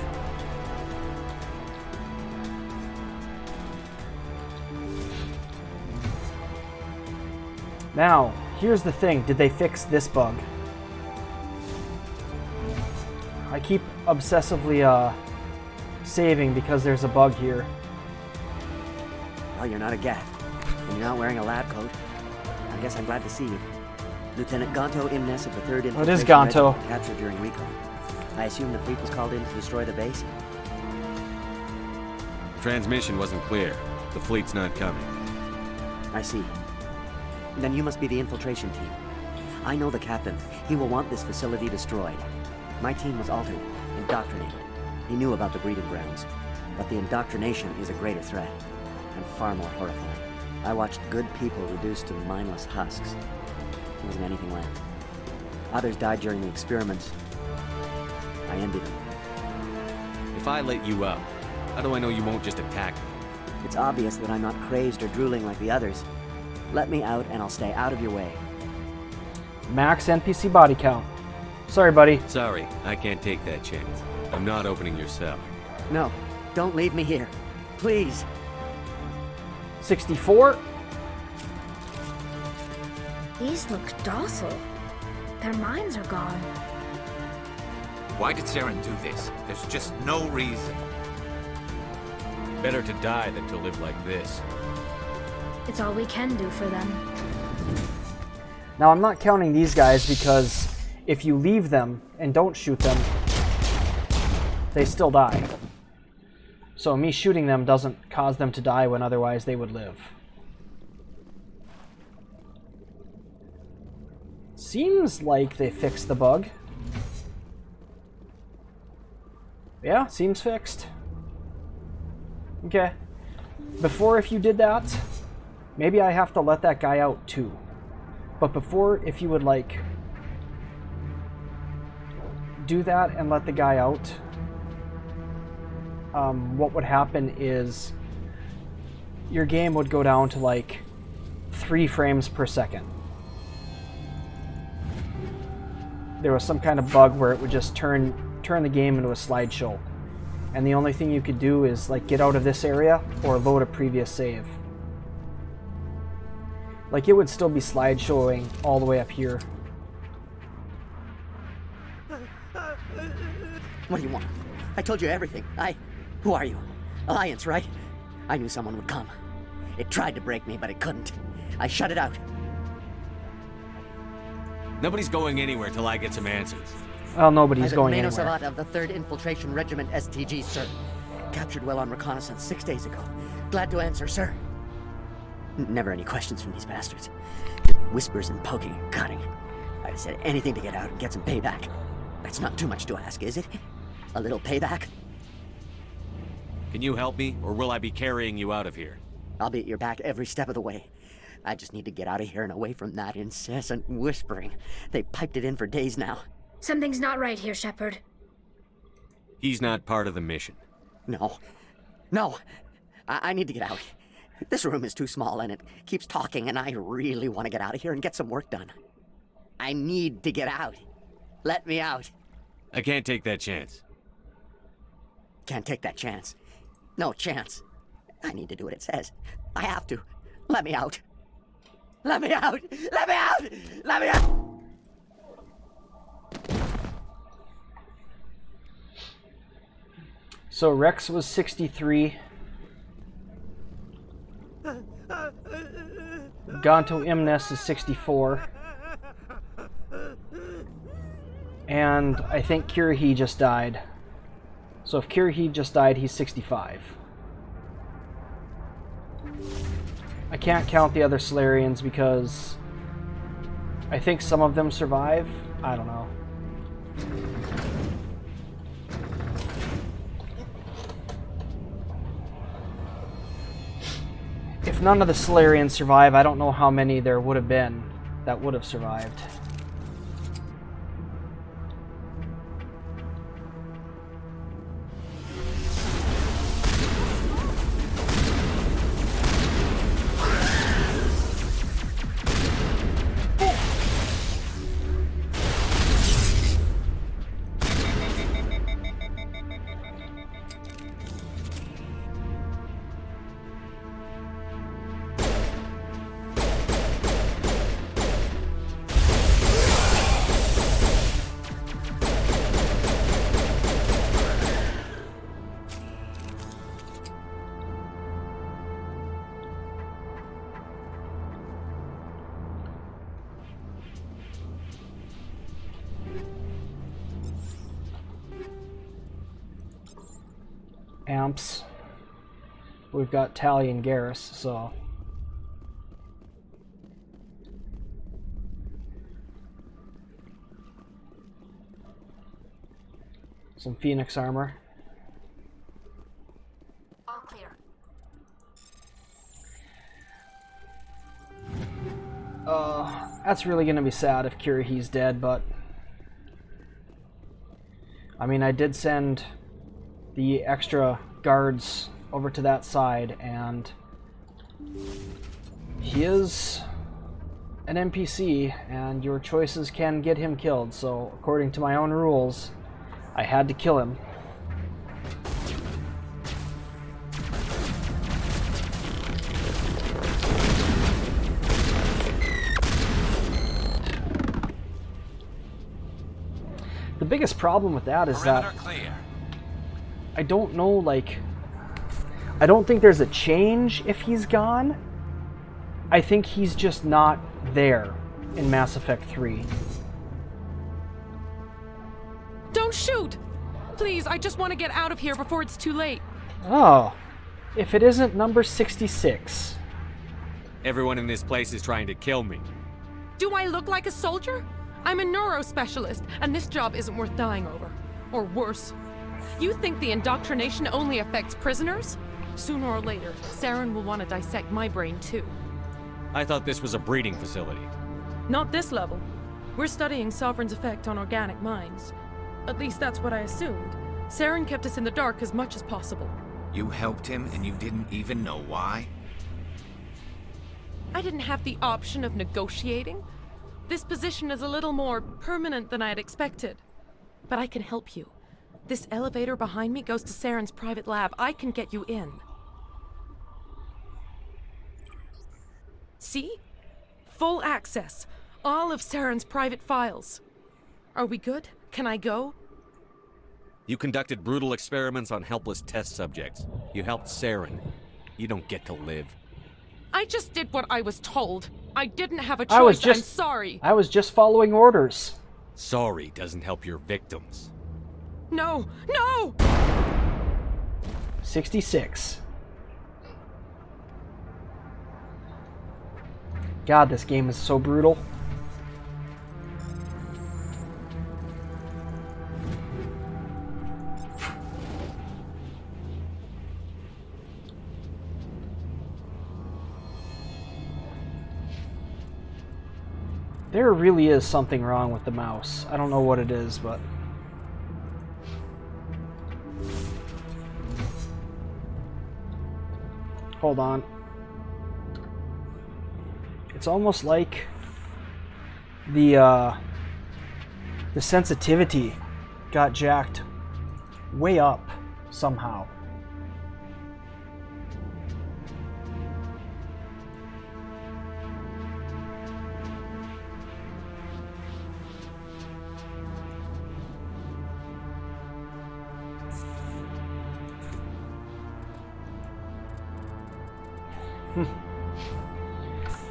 Now, here's the thing. Did they fix this bug? I keep obsessively saving because there's a bug here. Well, you're not a Geth, and you're not wearing a lab coat. I guess I'm glad to see you. Lieutenant Gonto Imnes of the 3rd Infantry. It is Gonto. Captured during recon. I assume the fleet was called in to destroy the base? Transmission wasn't clear. The fleet's not coming. I see. Then you must be the infiltration team. I know the captain. He will want this facility destroyed. My team was altered, indoctrinated. He knew about the breeding grounds. But the indoctrination is a greater threat, and far more horrifying. I watched good people reduced to mindless husks. There wasn't anything left. Others died during the experiments. I ended them. If I let you out, how do I know you won't just attack me? It's obvious that I'm not crazed or drooling like the others. Let me out and I'll stay out of your way. Max NPC body count. Sorry, buddy. Sorry, I can't take that chance. I'm not opening your cell. No, don't leave me here. Please. 64? These look docile. Their minds are gone. Why did Saren do this? There's just no reason. Better to die than to live like this. It's all we can do for them. Now, I'm not counting these guys because if you leave them and don't shoot them, they still die. So me shooting them doesn't cause them to die when otherwise they would live. Seems like they fixed the bug. Yeah, seems fixed. Okay. Before, if you did that, maybe I have to let that guy out too. But before, if you would like do that and let the guy out, what would happen is your game would go down to like 3 frames per second. There was some kind of bug where it would just turn the game into a slideshow, and the only thing you could do is like get out of this area or load a previous save. Like it would still be slideshowing all the way up here. What do you want? I told you everything. Who are you? Alliance, right? I knew someone would come. It tried to break me, but it couldn't. I shut it out. Nobody's going anywhere till I get some answers. Well, nobody's going anywhere. anywhere. Savat of the 3rd Infiltration Regiment STG, sir. Captured well on reconnaissance 6 days ago. Glad to answer, sir. Never any questions from these bastards. Just whispers and poking and cutting. I said anything to get out and get some payback. That's not too much to ask, is it? A little payback? Can you help me, or will I be carrying you out of here? I'll be at your back every step of the way. I just need to get out of here and away from that incessant whispering. They piped it in for days now. Something's not right here, Shepard. He's not part of the mission. No. No! I need to get out. This room is too small and it keeps talking, and I really want to get out of here and get some work done. I need to get out. Let me out. I can't take that chance. Can't take that chance. No chance. I need to do what it says. I have to. Let me out. Let me out! Let me out! Let me out! So Rex was 63. Gonto Imnes is 64. And I think Kirhi just died. So if Kirhi just died, he's 65. I can't count the other Solarians because I think some of them survive. I don't know. If none of the Solarians survive, I don't know how many there would have been that would have survived. Amps. We've got Tally and Garrus, so some Phoenix armor. All clear. That's really gonna be sad if Kirihi's dead, but I mean, I did send the extra guards over to that side, and he is an NPC, and your choices can get him killed, so according to my own rules, I had to kill him. The biggest problem with that is that I don't know, like, I don't think there's a change if he's gone. I think he's just not there in Mass Effect 3. Don't shoot! Please, I just want to get out of here before it's too late. Oh, if it isn't number 66. Everyone in this place is trying to kill me. Do I look like a soldier? I'm a neurospecialist, and this job isn't worth dying over. Or worse. You think the indoctrination only affects prisoners? Sooner or later, Saren will want to dissect my brain too. I thought this was a breeding facility. Not this level. We're studying Sovereign's effect on organic minds. At least that's what I assumed. Saren kept us in the dark as much as possible. You helped him and you didn't even know why? I didn't have the option of negotiating. This position is a little more permanent than I had expected. But I can help you. This elevator behind me goes to Saren's private lab. I can get you in. See? Full access. All of Saren's private files. Are we good? Can I go? You conducted brutal experiments on helpless test subjects. You helped Saren. You don't get to live. I just did what I was told. I didn't have a choice. I'm sorry. I was just following orders. Sorry doesn't help your victims. No! No! 66. God, this game is so brutal. There really is something wrong with the mouse. I don't know what it is, but... Hold on. It's almost like the sensitivity got jacked way up somehow.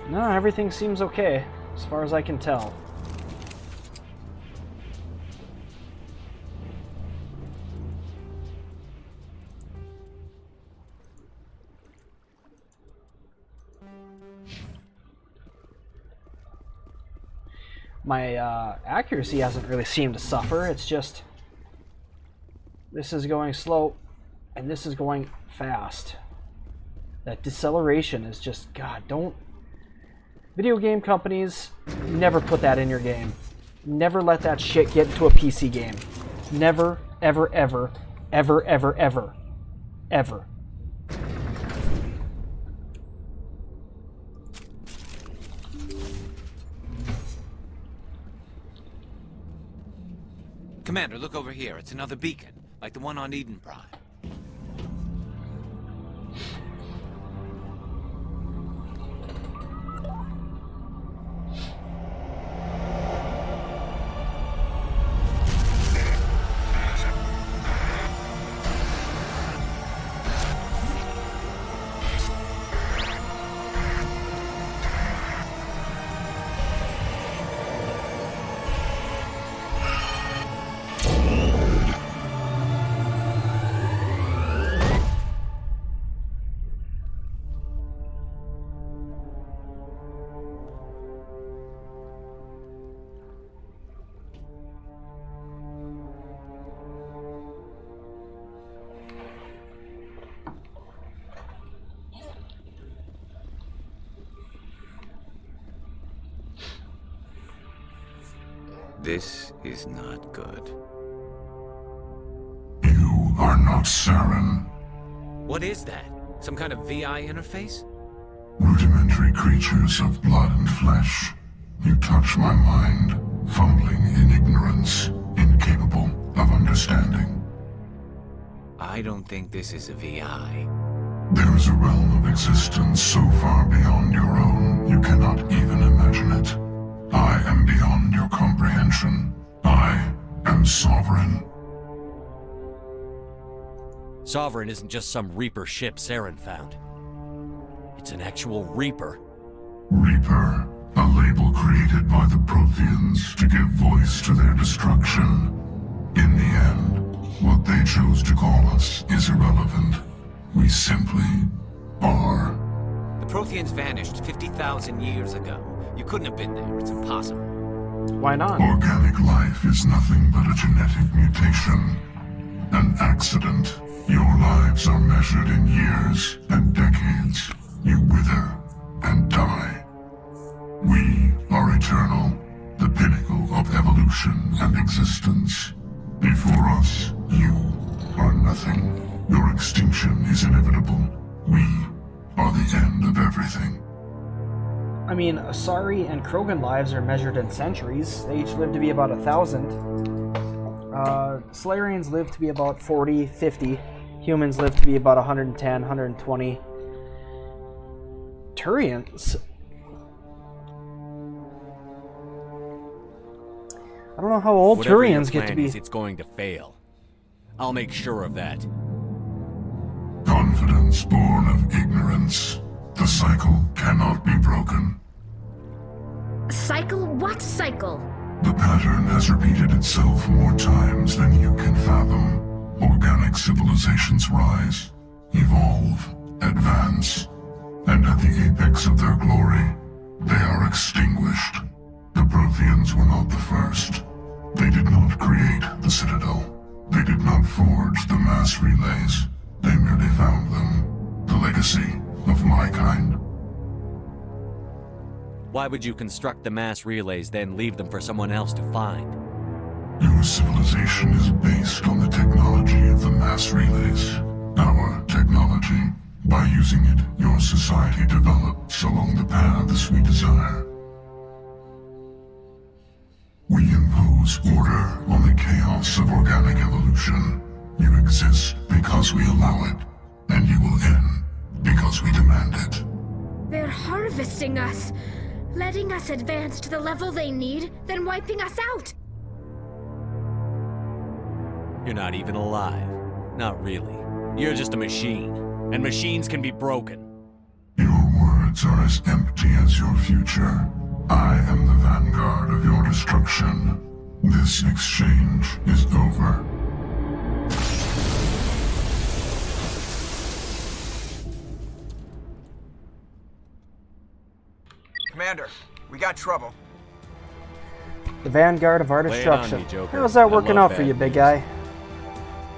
No, everything seems okay, as far as I can tell. my accuracy hasn't really seemed to suffer. It's just this is going slow and this is going fast. That deceleration is just, God, don't... Video game companies, never put that in your game. Never let that shit get into a PC game. Never, ever, ever, ever, ever, ever, ever. Commander, look over here. It's another beacon, like the one on Eden Prime. This is not good. You are not Saren. What is that? Some kind of VI interface? Rudimentary creatures of blood and flesh. You touch my mind, fumbling in ignorance, incapable of understanding. I don't think this is a VI. There is a realm of existence so far beyond your own, you cannot even imagine it. I am beyond your comprehension. I am Sovereign. Sovereign isn't just some Reaper ship Saren found. It's an actual Reaper. Reaper, a label created by the Protheans to give voice to their destruction. In the end, what they chose to call us is irrelevant. We simply are. The Protheans vanished 50,000 years ago. You couldn't have been there. It's impossible. Why not? Organic life is nothing but a genetic mutation. An accident. Your lives are measured in years and decades. You wither and die. We are eternal, the pinnacle of evolution and existence. Before us, you are nothing. Your extinction is inevitable. We are the end of everything. I mean, Asari and Krogan lives are measured in centuries. They each live to be about 1,000. Solarians live to be about 40, 50. Humans live to be about 110, 120. Turians... I don't know how old Whatever your Turians get to plan be. is, it's going to fail. I'll make sure of that. Confidence born of ignorance. The cycle cannot be broken. Cycle? What cycle? The pattern has repeated itself more times than you can fathom. Organic civilizations rise, evolve, advance, and at the apex of their glory, they are extinguished. The Protheans were not the first. They did not create the Citadel. They did not forge the mass relays. They merely found them. The legacy of my kind. Why would you construct the mass relays, then leave them for someone else to find? Your civilization is based on the technology of the mass relays. Our technology. By using it, your society develops along the paths we desire. We impose order on the chaos of organic evolution. You exist because we allow it, and you will end because we demand it. They're harvesting us, letting us advance to the level they need, then wiping us out. You're not even alive. Not really. You're just a machine. And machines can be broken. Your words are as empty as your future. I am the vanguard of your destruction. This exchange is over. Commander, we got trouble. The vanguard of our Lay it on destruction. me, Joker. How's that I working love out for bad you, big news. guy?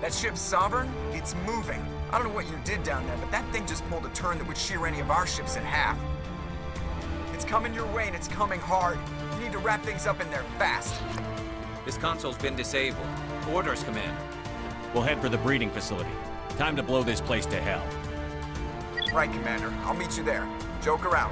That ship's Sovereign? It's moving. I don't know what you did down there, but that thing just pulled a turn that would shear any of our ships in half. It's coming your way, and it's coming hard. You need to wrap things up in there fast. This console's been disabled. Orders, Commander. We'll head for the breeding facility. Time to blow this place to hell. Right, Commander. I'll meet you there. Joker out.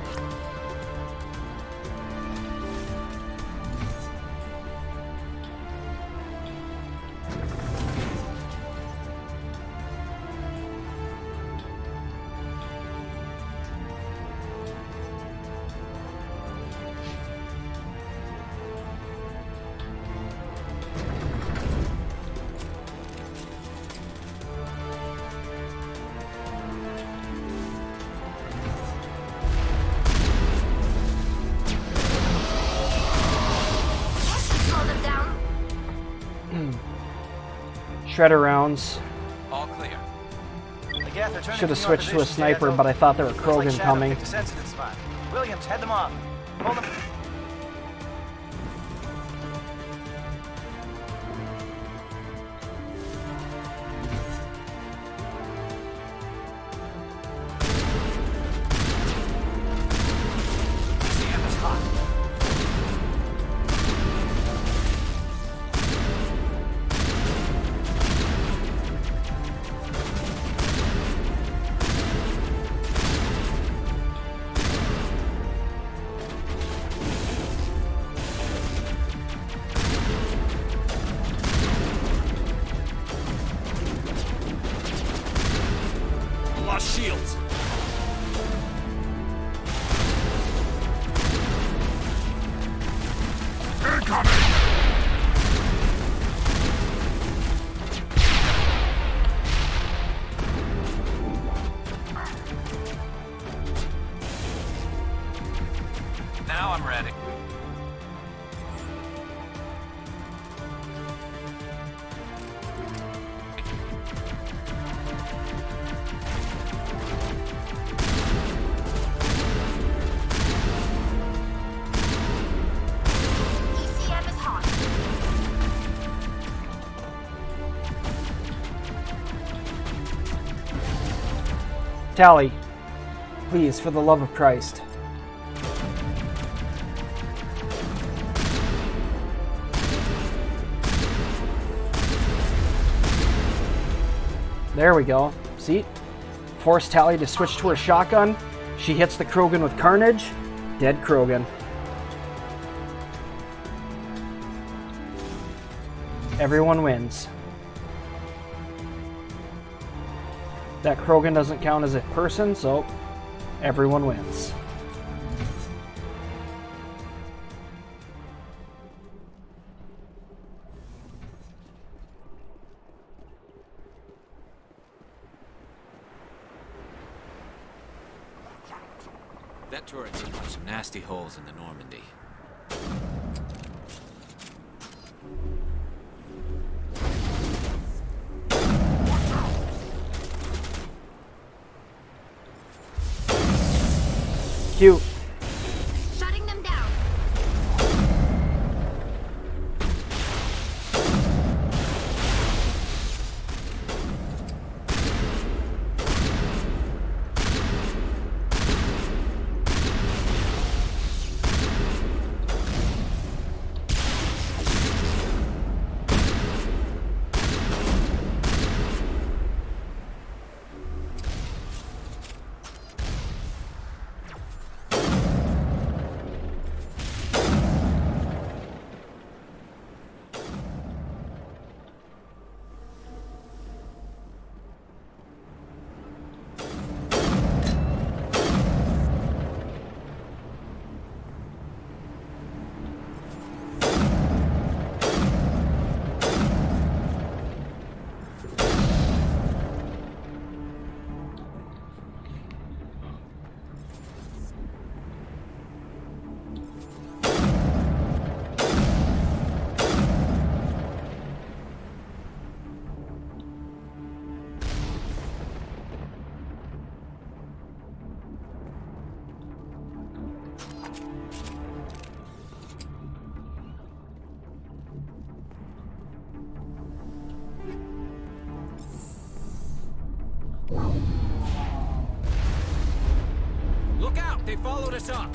Shredder rounds. All clear. Should have switched to a sniper, but I thought there were Krogan coming. Williams, head them off. Hold them. Lost shields. Now I'm ready. ECM is hot. Tally, please, for the love of Christ. There we go. See? Force Tally to switch to her shotgun. She hits the Krogan with Carnage. Dead Krogan. Everyone wins. That Krogan doesn't count as a person, so everyone wins. That turret seems like some nasty holes in the Normandy. Cute. Shutting them down. Look out! They followed us up!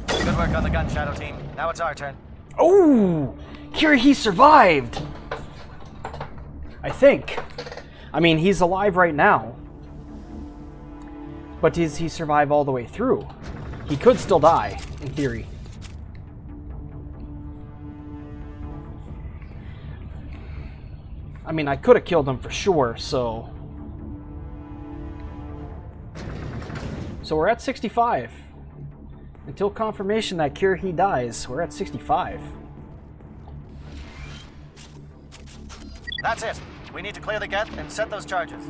Good work on the gun, Shadow Team. Now it's our turn. Oh! He survived! I think. I mean, he's alive right now. But does he survive all the way through? He could still die, in theory. I mean, I could have killed him for sure, so... So we're at 65. Until confirmation that Kirhi dies, we're at 65. That's it. We need to clear the geth and set those charges.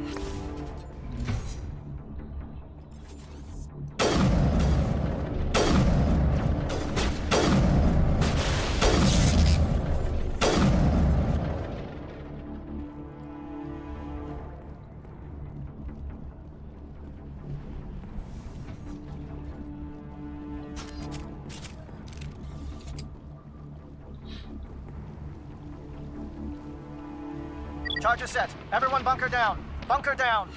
Charges set. Everyone bunker down. Bunker down.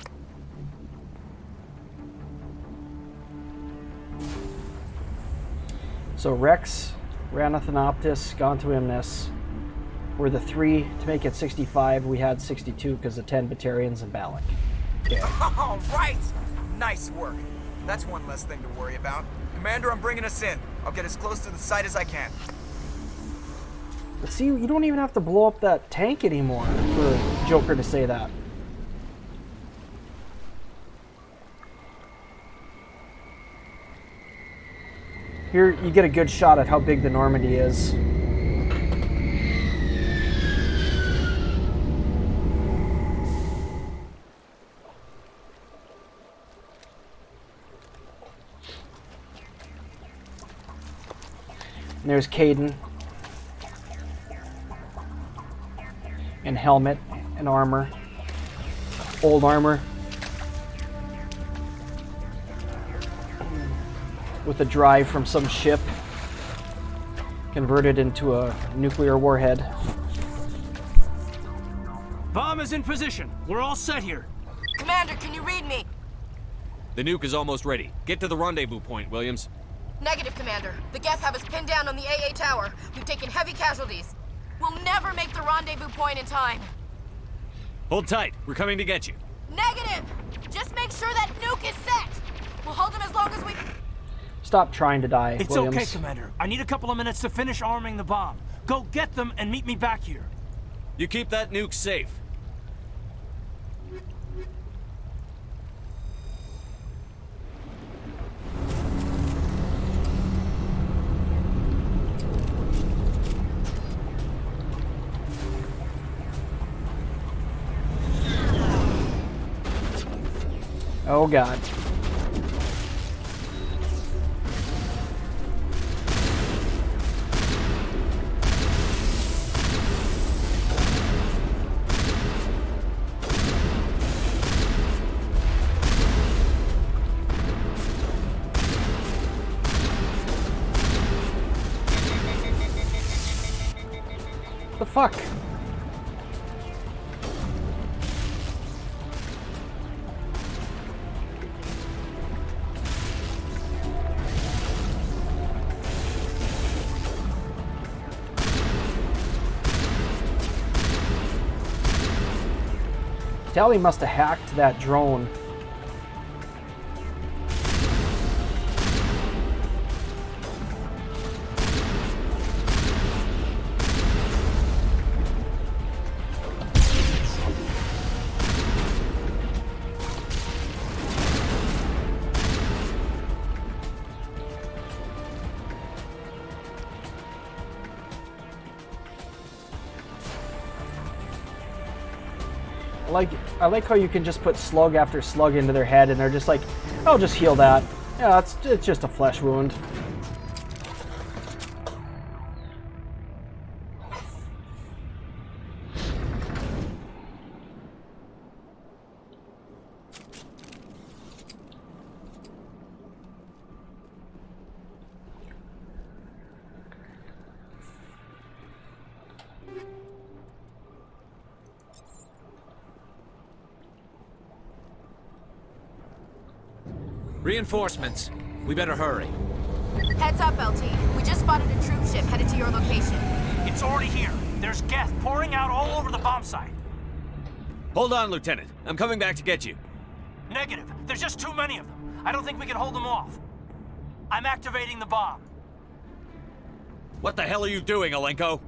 So Rex, Ranathanoptis, Gontuimnus were the 3 to make it 65. We had 62 because of 10 Batarians and Balak. Yeah. All right! Nice work. That's one less thing to worry about. Commander, I'm bringing us in. I'll get as close to the site as I can. But see, you don't even have to blow up that tank anymore for Joker to say that. Here, you get a good shot at how big the Normandy is. And there's Caden. And helmet and armor. Old armor. With a drive from some ship. Converted into a nuclear warhead. Bomb is in position. We're all set here. Commander, can you read me? The nuke is almost ready. Get to the rendezvous point, Williams. Negative, Commander. The Geth have us pinned down on the AA tower. We've taken heavy casualties. We'll never make the rendezvous point in time. Hold tight. We're coming to get you. Negative! Just make sure that nuke is set! We'll hold them as long as we... Stop trying to die, It's Williams. okay, Commander. I need a couple of minutes to finish arming the bomb. Go get them and meet me back here. You keep that nuke safe. Oh god. The fuck? Tally must have hacked that drone. I like how you can just put slug after slug into their head and they're just like, I'll just heal that. Yeah, it's just a flesh wound. Reinforcements. We better hurry. Heads up, LT. We just spotted a troop ship headed to your location. It's already here. There's Geth pouring out all over the bomb site. Hold on, Lieutenant. I'm coming back to get you. Negative. There's just too many of them. I don't think we can hold them off. I'm activating the bomb. What the hell are you doing, Alenko?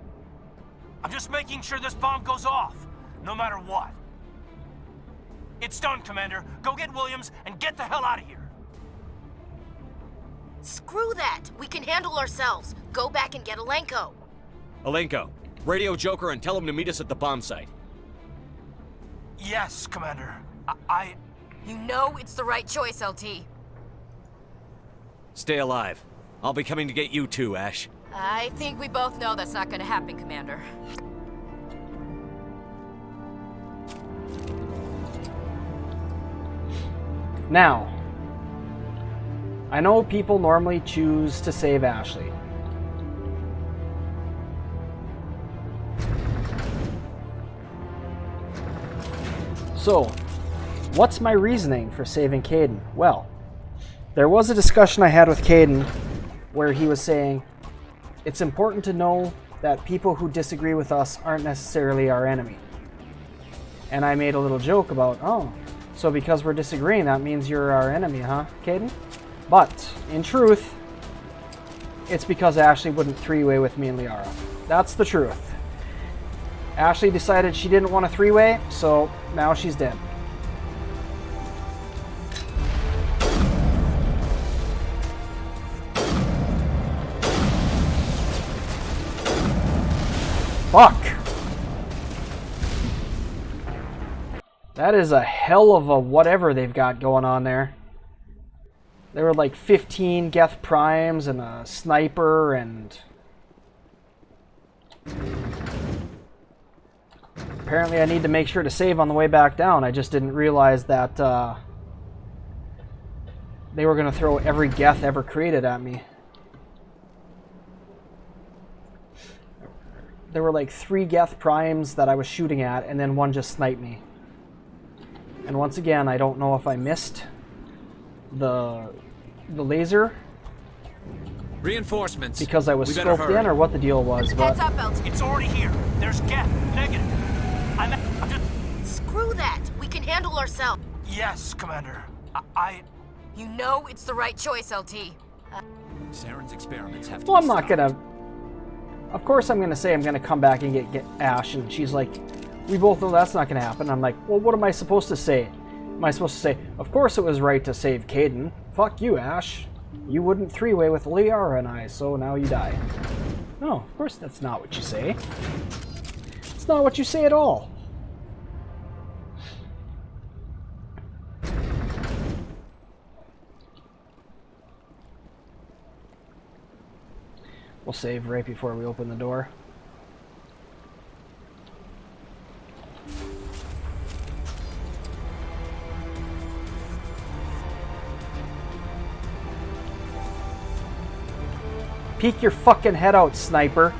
I'm just making sure this bomb goes off, no matter what. It's done, Commander. Go get Williams and get the hell out of here. Screw that! We can handle ourselves. Go back and get Alenko. Alenko, radio Joker and tell him to meet us at the bomb site. Yes, Commander. You know it's the right choice, LT. Stay alive. I'll be coming to get you too, Ash. I think we both know that's not gonna happen, Commander. Now, I know people normally choose to save Ashley. So, what's my reasoning for saving Kaidan? Well, there was a discussion I had with Kaidan where he was saying, it's important to know that people who disagree with us aren't necessarily our enemy. And I made a little joke about, oh, so because we're disagreeing, that means you're our enemy, huh, Kaidan? But, in truth, it's because Ashley wouldn't three-way with me and Liara. That's the truth. Ashley decided she didn't want a three-way, so now she's dead. Fuck! That is a hell of a whatever they've got going on there. There were like 15 Geth Primes and a sniper and... Apparently I need to make sure to save on the way back down. I just didn't realize that they were going to throw every Geth ever created at me. There were like 3 Geth Primes that I was shooting at, and then one just sniped me. And once again, I don't know if I missed the laser Reinforcements. because I was scoped in or what the deal was. But Heads up, LT. It's already here. There's Geth. Negative. I'm just... Screw that! We can handle ourselves. Yes, Commander. You know it's the right choice, LT. Saren's experiments have to well, be I'm not stopped. gonna. Of course, I'm gonna say I'm gonna come back and get Ash, and she's like, "We both know that's not gonna happen." I'm like, "Well, what am I supposed to say? Am I supposed to say, of course it was right to save Kaidan? Fuck you, Ash. You wouldn't three-way with Liara and I, so now you die." No, of course that's not what you say. It's not what you say at all. We'll save right before we open the door. Peek your fucking head out, sniper.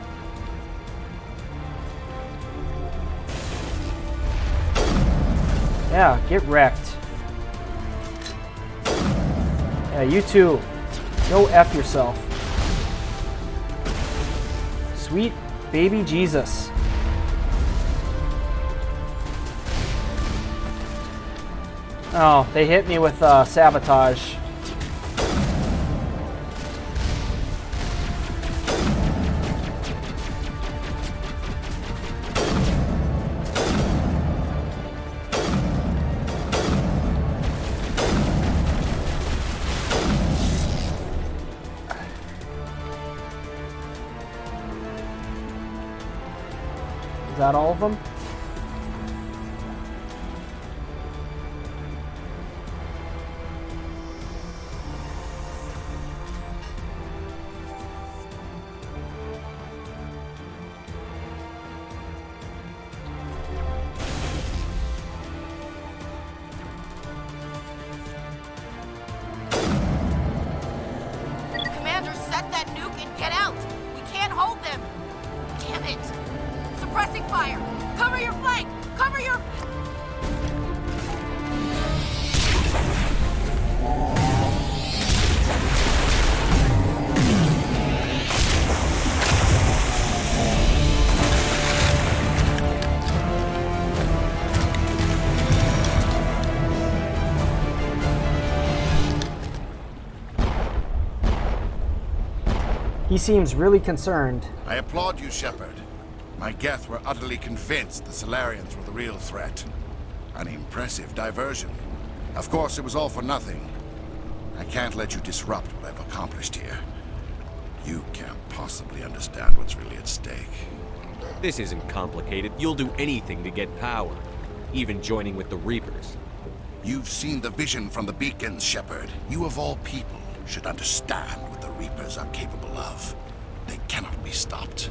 Yeah, get wrecked. Yeah, you too. Go F yourself. Sweet baby Jesus. Oh, they hit me with sabotage. Is that all of them? Commander, set that nuke and get out! We can't hold them! Damn it! Suppressing fire! Cover your flank! Cover your... He seems really concerned. I applaud you, Shepard. My Geth were utterly convinced the Salarians were the real threat. An impressive diversion. Of course, it was all for nothing. I can't let you disrupt what I've accomplished here. You can't possibly understand what's really at stake. This isn't complicated. You'll do anything to get power, even joining with the Reapers. You've seen the vision from the beacons, Shepard. You of all people should understand what the Reapers are capable of. They cannot be stopped.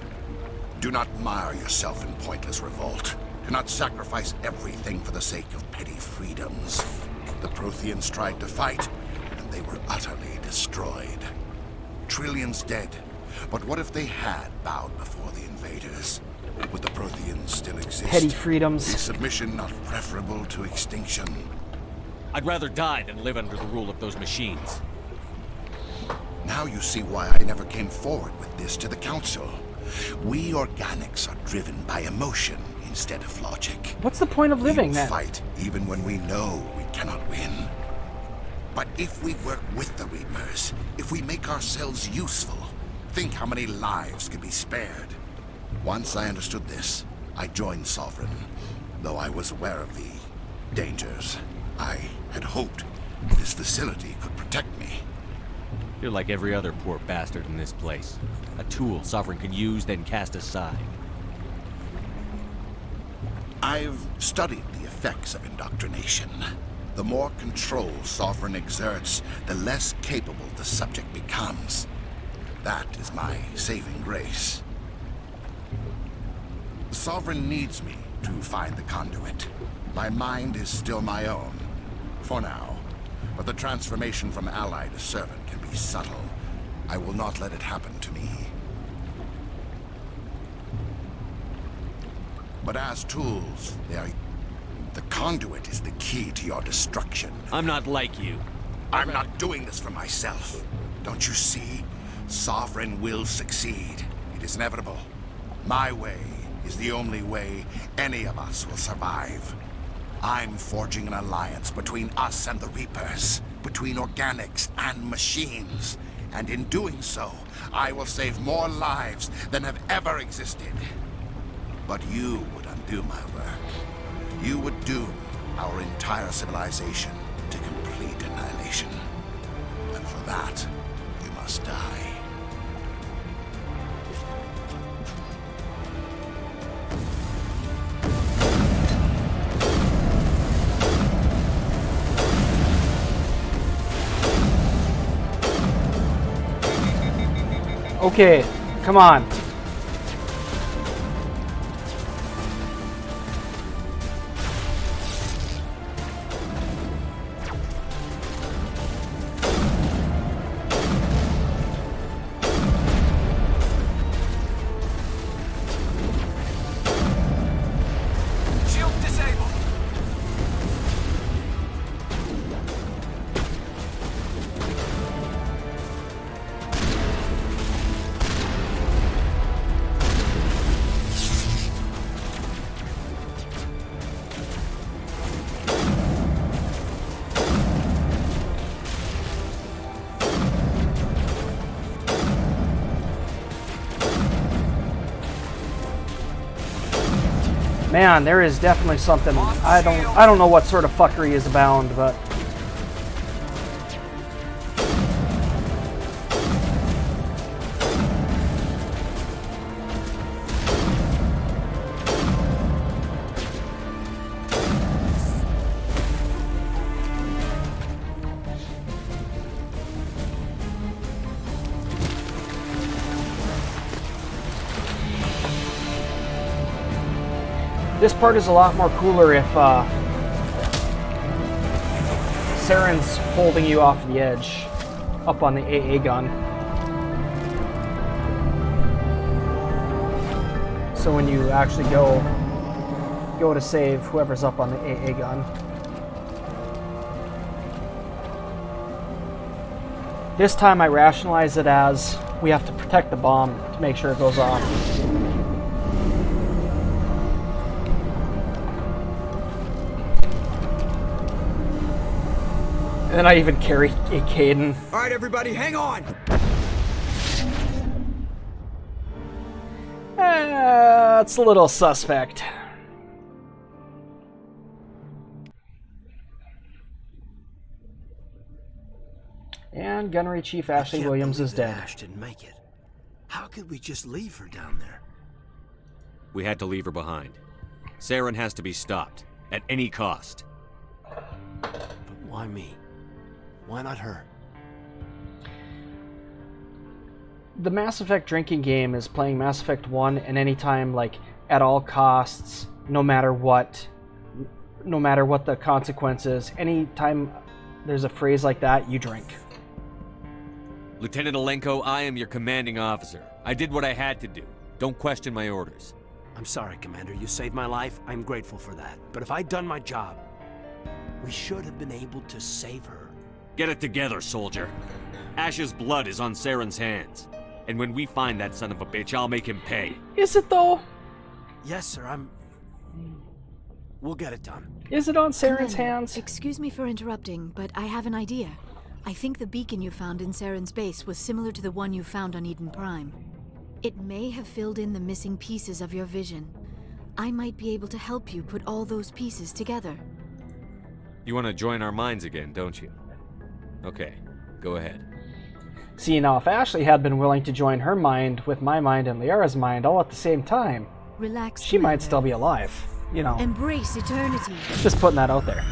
Do not mire yourself in pointless revolt. Do not sacrifice everything for the sake of petty freedoms. The Protheans tried to fight, and they were utterly destroyed. Trillions dead. But what if they had bowed before the invaders? Would the Protheans still exist? Petty freedoms. Is submission not preferable to extinction? I'd rather die than live under the rule of those machines. Now you see why I never came forward with this to the Council. We organics are driven by emotion instead of logic. What's the point of living then? We fight even when we know we cannot win. But if we work with the Reapers, if we make ourselves useful, think how many lives could be spared. Once I understood this, I joined Sovereign. Though I was aware of the dangers, I had hoped this facility could protect me. You're like every other poor bastard in this place. A tool Sovereign can use, then cast aside. I've studied the effects of indoctrination. The more control Sovereign exerts, the less capable the subject becomes. That is my saving grace. The Sovereign needs me to find the conduit. My mind is still my own, for now. But the transformation from ally to servant can be subtle. I will not let it happen to me. But as tools, they are... The conduit is the key to your destruction. I'm not like you. I'm not doing this for myself. Don't you see? Sovereign will succeed. It is inevitable. My way is the only way any of us will survive. I'm forging an alliance between us and the Reapers, between organics and machines. And in doing so, I will save more lives than have ever existed. But you would undo my work. You would doom our entire civilization to complete annihilation. And for that, you must die. Okay, come on. Man, there is definitely something. I don't know what sort of fuckery is abound, but this part is a lot more cooler if Saren's holding you off the edge, up on the AA gun. So when you actually go to save whoever's up on the AA gun. This time I rationalize it as we have to protect the bomb to make sure it goes off. And then I even carry a Caden. All right, everybody, hang on. It's a little suspect. And Gunnery Chief Ashley Williams is dead. Ash didn't make it. How could we just leave her down there? We had to leave her behind. Saren has to be stopped, at any cost. But why me? Why not her? The Mass Effect drinking game is playing Mass Effect 1, and anytime, like, at all costs, no matter what the consequences, anytime there's a phrase like that, you drink. Lieutenant Alenko, I am your commanding officer. I did what I had to do. Don't question my orders. I'm sorry, Commander. You saved my life. I'm grateful for that. But if I'd done my job, we should have been able to save her. Get it together, soldier. Ash's blood is on Saren's hands. And when we find that son of a bitch, I'll make him pay. Is it, though? Yes, sir. We'll get it done. Is it on Saren's hands? Excuse me for interrupting, but I have an idea. I think the beacon you found in Saren's base was similar to the one you found on Eden Prime. It may have filled in the missing pieces of your vision. I might be able to help you put all those pieces together. You want to join our minds again, don't you? Okay, go ahead. See, now if Ashley had been willing to join her mind with my mind and Liara's mind all at the same time, relax, she might still be alive. You know. Embrace eternity. Just putting that out there.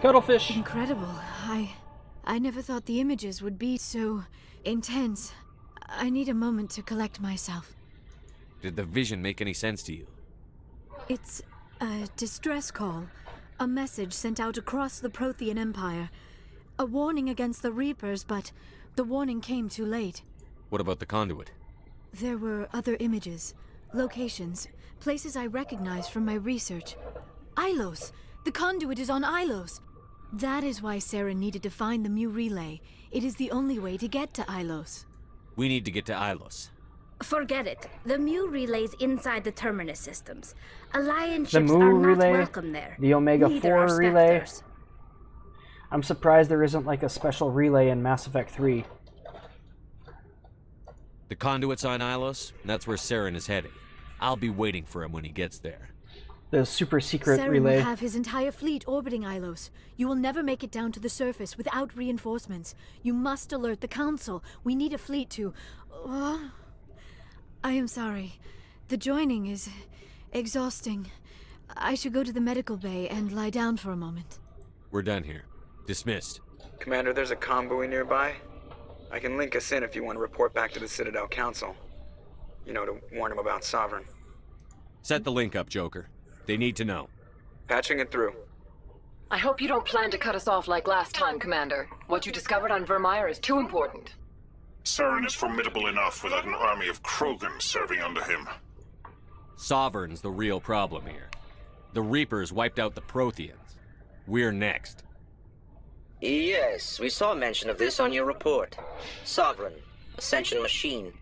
Cuttlefish. Incredible. I never thought the images would be so intense. I need a moment to collect myself. Did the vision make any sense to you? It's a distress call. A message sent out across the Prothean Empire. A warning against the Reapers, but the warning came too late. What about the conduit? There were other images, locations, places I recognized from my research. Ilos! The conduit is on Ilos! That is why Saren needed to find the Mu relay. It is the only way to get to Ilos. We need to get to Ilos. Forget it. The Mu relay's inside the Terminus systems. Alliance The ships Mu are not relay, welcome there. the Omega Neither 4 are relay. Spectres. I'm surprised there isn't like a special relay in Mass Effect 3. The conduit's on Ilos, and that's where Saren is heading. I'll be waiting for him when he gets there. The super secret Saren relay. will have his entire fleet orbiting Ilos. You will never make it down to the surface without reinforcements. You must alert the Council. We need a fleet to... I am sorry. The joining is exhausting. I should go to the medical bay and lie down for a moment. We're done here. Dismissed. Commander, there's a convoy nearby. I can link us in if you want to report back to the Citadel Council. You know, to warn them about Sovereign. Set the link up, Joker. They need to know. Patching it through. I hope you don't plan to cut us off like last time, Commander. What you discovered on Vermire is too important. Saren is formidable enough without an army of Krogan serving under him. Sovereign's the real problem here. The Reapers wiped out the Protheans. We're next. Yes, we saw mention of this on your report. Sovereign, Ascension machine,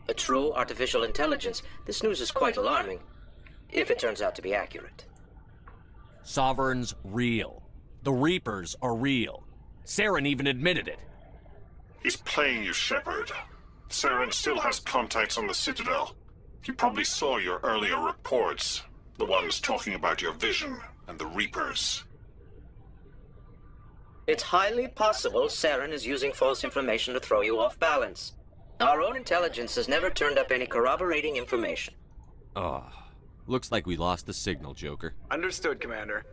a true artificial intelligence. This news is quite alarming, if it turns out to be accurate. Sovereign's real. The Reapers are real. Saren even admitted it. He's playing you, Shepard. Saren still has contacts on the Citadel. He probably saw your earlier reports, the ones talking about your vision and the Reapers. It's highly possible Saren is using false information to throw you off balance. Our own intelligence has never turned up any corroborating information. Oh, looks like we lost the signal, Joker. Understood, Commander.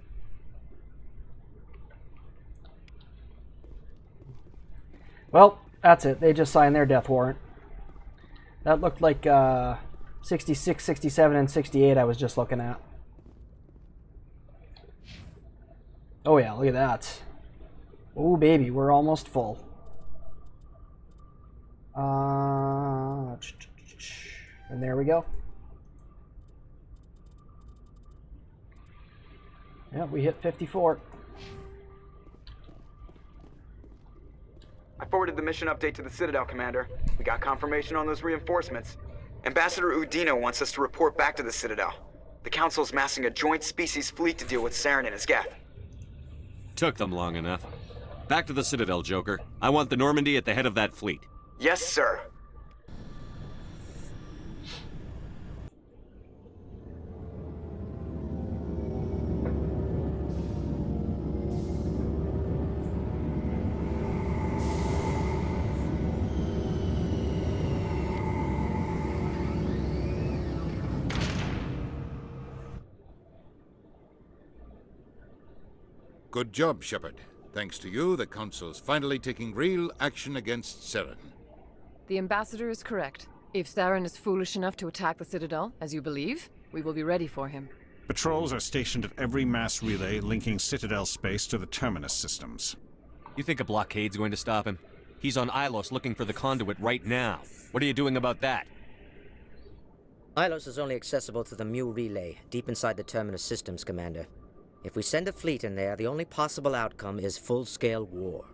Well, that's it. They just signed their death warrant. That looked like 66, 67, and 68 I was just looking at. Oh yeah, look at that. Oh baby, we're almost full. And there we go. Yeah, we hit 54. I forwarded the mission update to the Citadel, Commander. We got confirmation on those reinforcements. Ambassador Udina wants us to report back to the Citadel. The Council's massing a joint species fleet to deal with Saren and his geth. Took them long enough. Back to the Citadel, Joker. I want the Normandy at the head of that fleet. Yes, sir. Good job, Shepard. Thanks to you, the Council's finally taking real action against Saren. The Ambassador is correct. If Saren is foolish enough to attack the Citadel, as you believe, we will be ready for him. Patrols are stationed at every mass relay linking Citadel space to the Terminus systems. You think a blockade's going to stop him? He's on Ilos looking for the conduit right now. What are you doing about that? Ilos is only accessible to the Mu relay, deep inside the Terminus systems, Commander. If we send a fleet in there, the only possible outcome is full-scale war.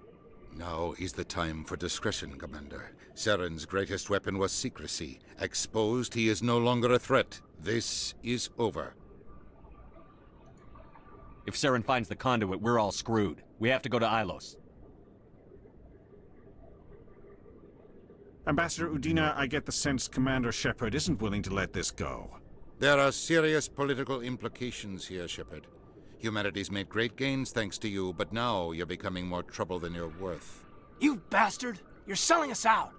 Now is the time for discretion, Commander. Saren's greatest weapon was secrecy. Exposed, he is no longer a threat. This is over. If Saren finds the conduit, we're all screwed. We have to go to Ilos. Ambassador Udina, I get the sense Commander Shepard isn't willing to let this go. There are serious political implications here, Shepard. Humanity's made great gains thanks to you, but now you're becoming more trouble than you're worth. You bastard! You're selling us out!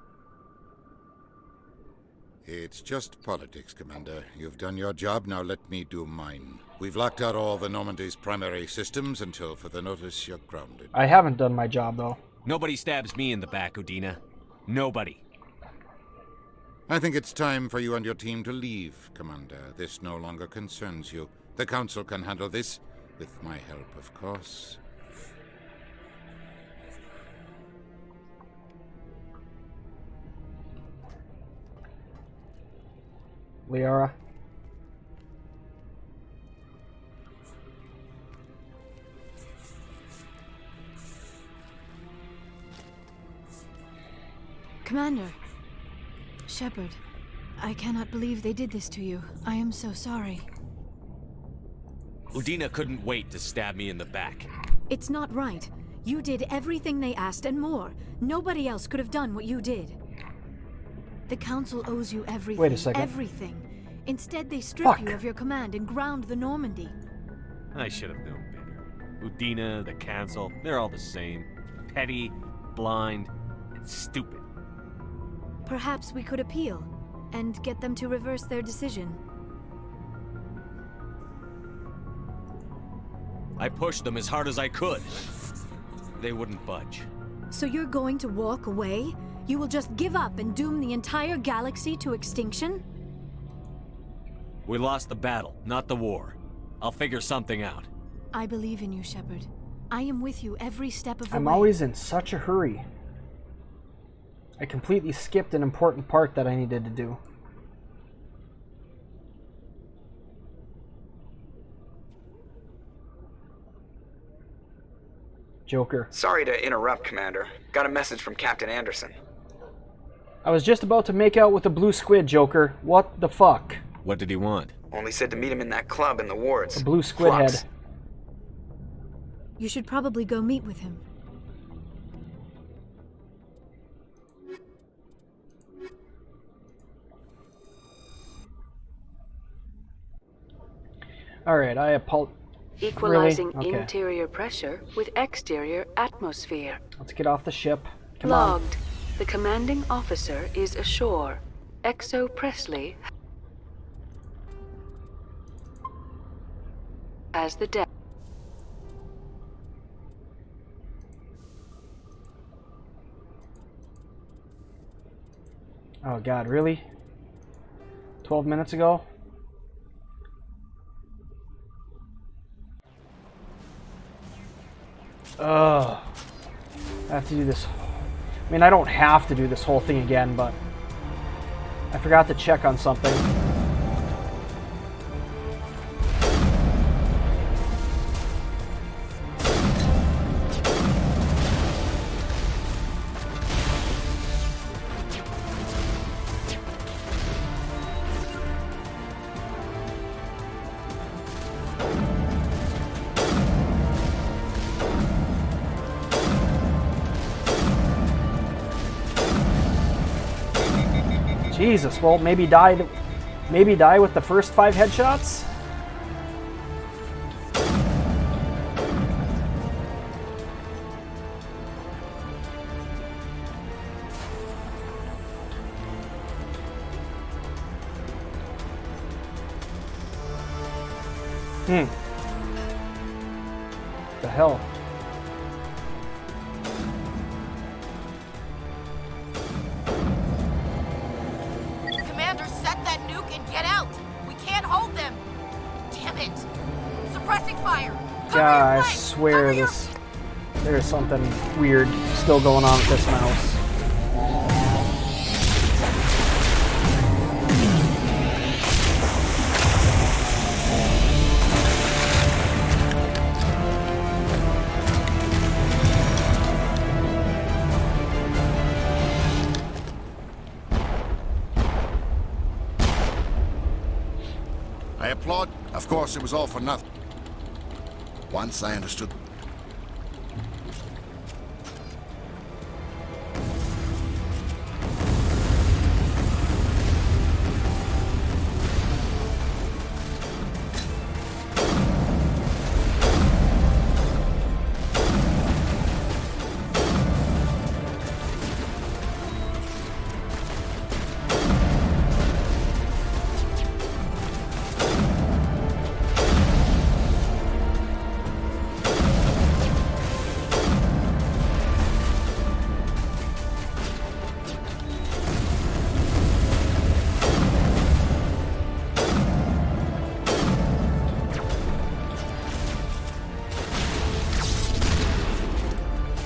It's just politics, Commander. You've done your job, now let me do mine. We've locked out all the Normandy's primary systems until further notice you're grounded. I haven't done my job, though. Nobody stabs me in the back, Udina. Nobody. I think it's time for you and your team to leave, Commander. This no longer concerns you. The Council can handle this. With my help, of course. Liara. Commander. Shepard. I cannot believe they did this to you. I am so sorry. Udina couldn't wait to stab me in the back. It's not right. You did everything they asked and more. Nobody else could have done what you did. The Council owes you everything. Wait a second. Everything. Instead, they strip you of your command and ground the Normandy. I should have known better. Udina, the Council, they're all the same. Petty, blind, and stupid. Perhaps we could appeal and get them to reverse their decision. I pushed them as hard as I could. They wouldn't budge. So you're going to walk away? You will just give up and doom the entire galaxy to extinction? We lost the battle, not the war. I'll figure something out. I believe in you, Shepard. I am with you every step of the way. I'm always in such a hurry. I completely skipped an important part that I needed to do. Joker. Sorry to interrupt, Commander. Got a message from Captain Anderson. I was just about to make out with the blue squid, Joker. What the fuck? What did he want? Only said to meet him in that club in the wards. A blue squid head. You should probably go meet with him. Alright, I apologize. Equalizing really? Okay. interior pressure with exterior atmosphere. Let's get off the ship. Come on. Logged. The commanding officer is ashore. Exo Presley has the deck. Oh god, really? 12 minutes ago? Ugh. I have to do this. I mean, I don't have to do this whole thing again, but I forgot to check on something. Jesus, well, maybe die with the first 5 headshots? The hell? Set that nuke and get out! We can't hold them! Damn it! Suppressing fire! Yeah, I swear there's something weird still going on with this mouse. I applaud. Of course, it was all for nothing. Once I understood.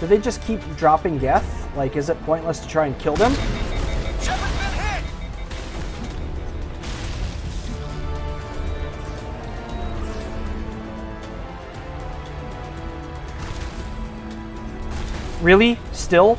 Do they just keep dropping death? Like, is it pointless to try and kill them? Shepard's been hit! Really? Still?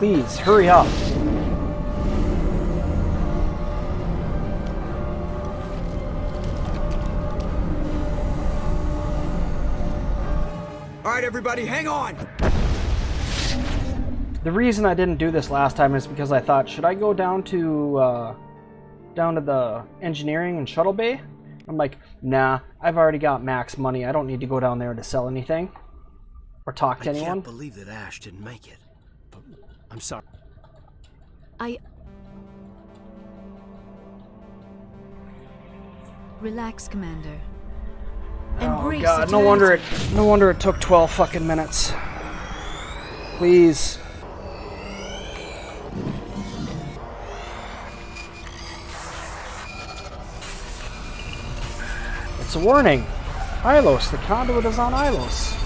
Please, hurry up. All right, everybody, hang on. The reason I didn't do this last time is because I thought, should I go down to the engineering and shuttle bay? I'm like, nah, I've already got max money. I don't need to go down there to sell anything or talk to anyone. I can't believe that Ash didn't make it. But I'm sorry. Relax, Commander. Oh God! No wonder it took 12 fucking minutes. Please. It's a warning. Ilos, the conduit is on Ilos.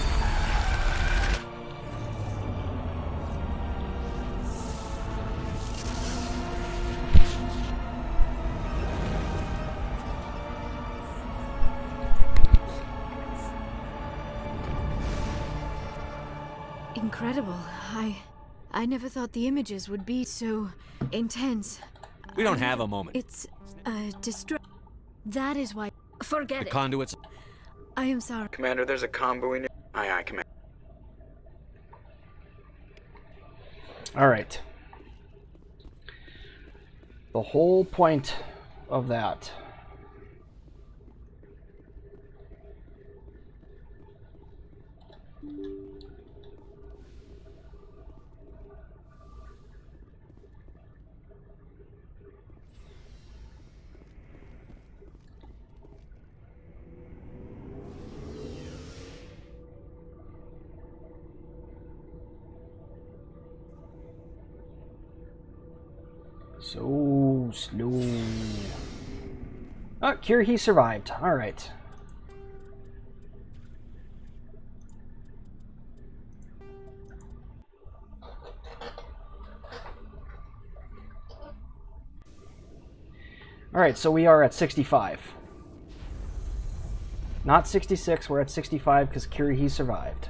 incredible. I never thought the images would be so intense. We don't have a moment. It's that is why. Forget The it. conduits. I am sorry. Commander, there's a convoy near. Aye, aye, Commander. All right. The whole point of that. So slow. Oh, Cure, he survived. All right. All right, so we are at 65. Not 66, we're at 65 because Cure, he survived.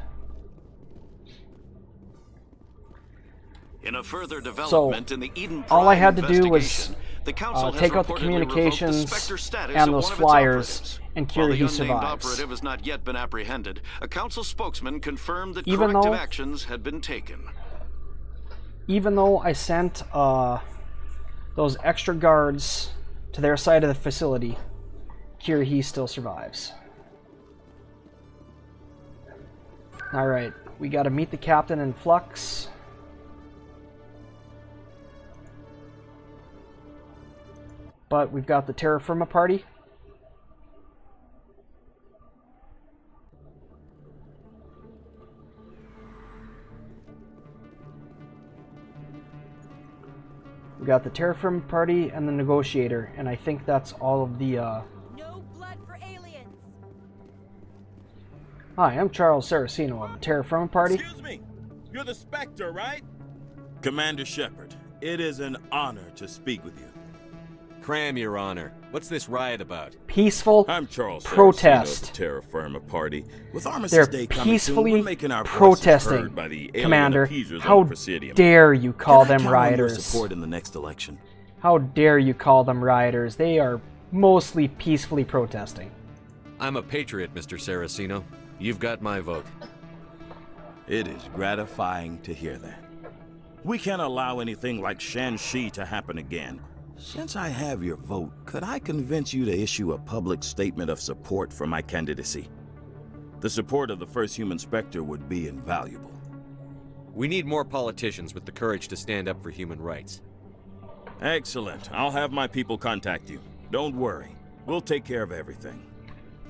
In a further development in the Eden Prime all I had to do was the Council has take out the reportedly communications revoked the Spectre status and of those one of its flyers, operatives. and Cure, While the he unnamed survives. operative has not yet been apprehended, a Council spokesman confirmed that Even corrective though- actions had been taken. Even though I sent those extra guards to their side of the facility, Cure, he still survives. Alright, we gotta meet the captain in Flux. But we've got the terra firma party. We got the terra firma party and the negotiator, and I think that's all of the No blood for aliens. Hi, I'm Charles Saraceno of the terra firma party. Excuse me, you're the Spectre, right? Commander Shepard, it is an honor to speak with you. Cram, Your Honor. What's this riot about? Peaceful I'm Charles protest. Saraceno of the Terra Firma Party. With Armistice They're Day coming soon, peacefully we're making our voices protesting. heard by the alien Commander, appeasers how on the Presidium. dare you call Can I them count on your rioters? support in the next election? How dare you call them rioters? They are mostly peacefully protesting. I'm a patriot, Mr. Saraceno. You've got my vote. It is gratifying to hear that. We can't allow anything like Shanxi to happen again. Since I have your vote, could I convince you to issue a public statement of support for my candidacy? The support of the first human Spectre would be invaluable. We need more politicians with the courage to stand up for human rights. Excellent. I'll have my people contact you. Don't worry. We'll take care of everything.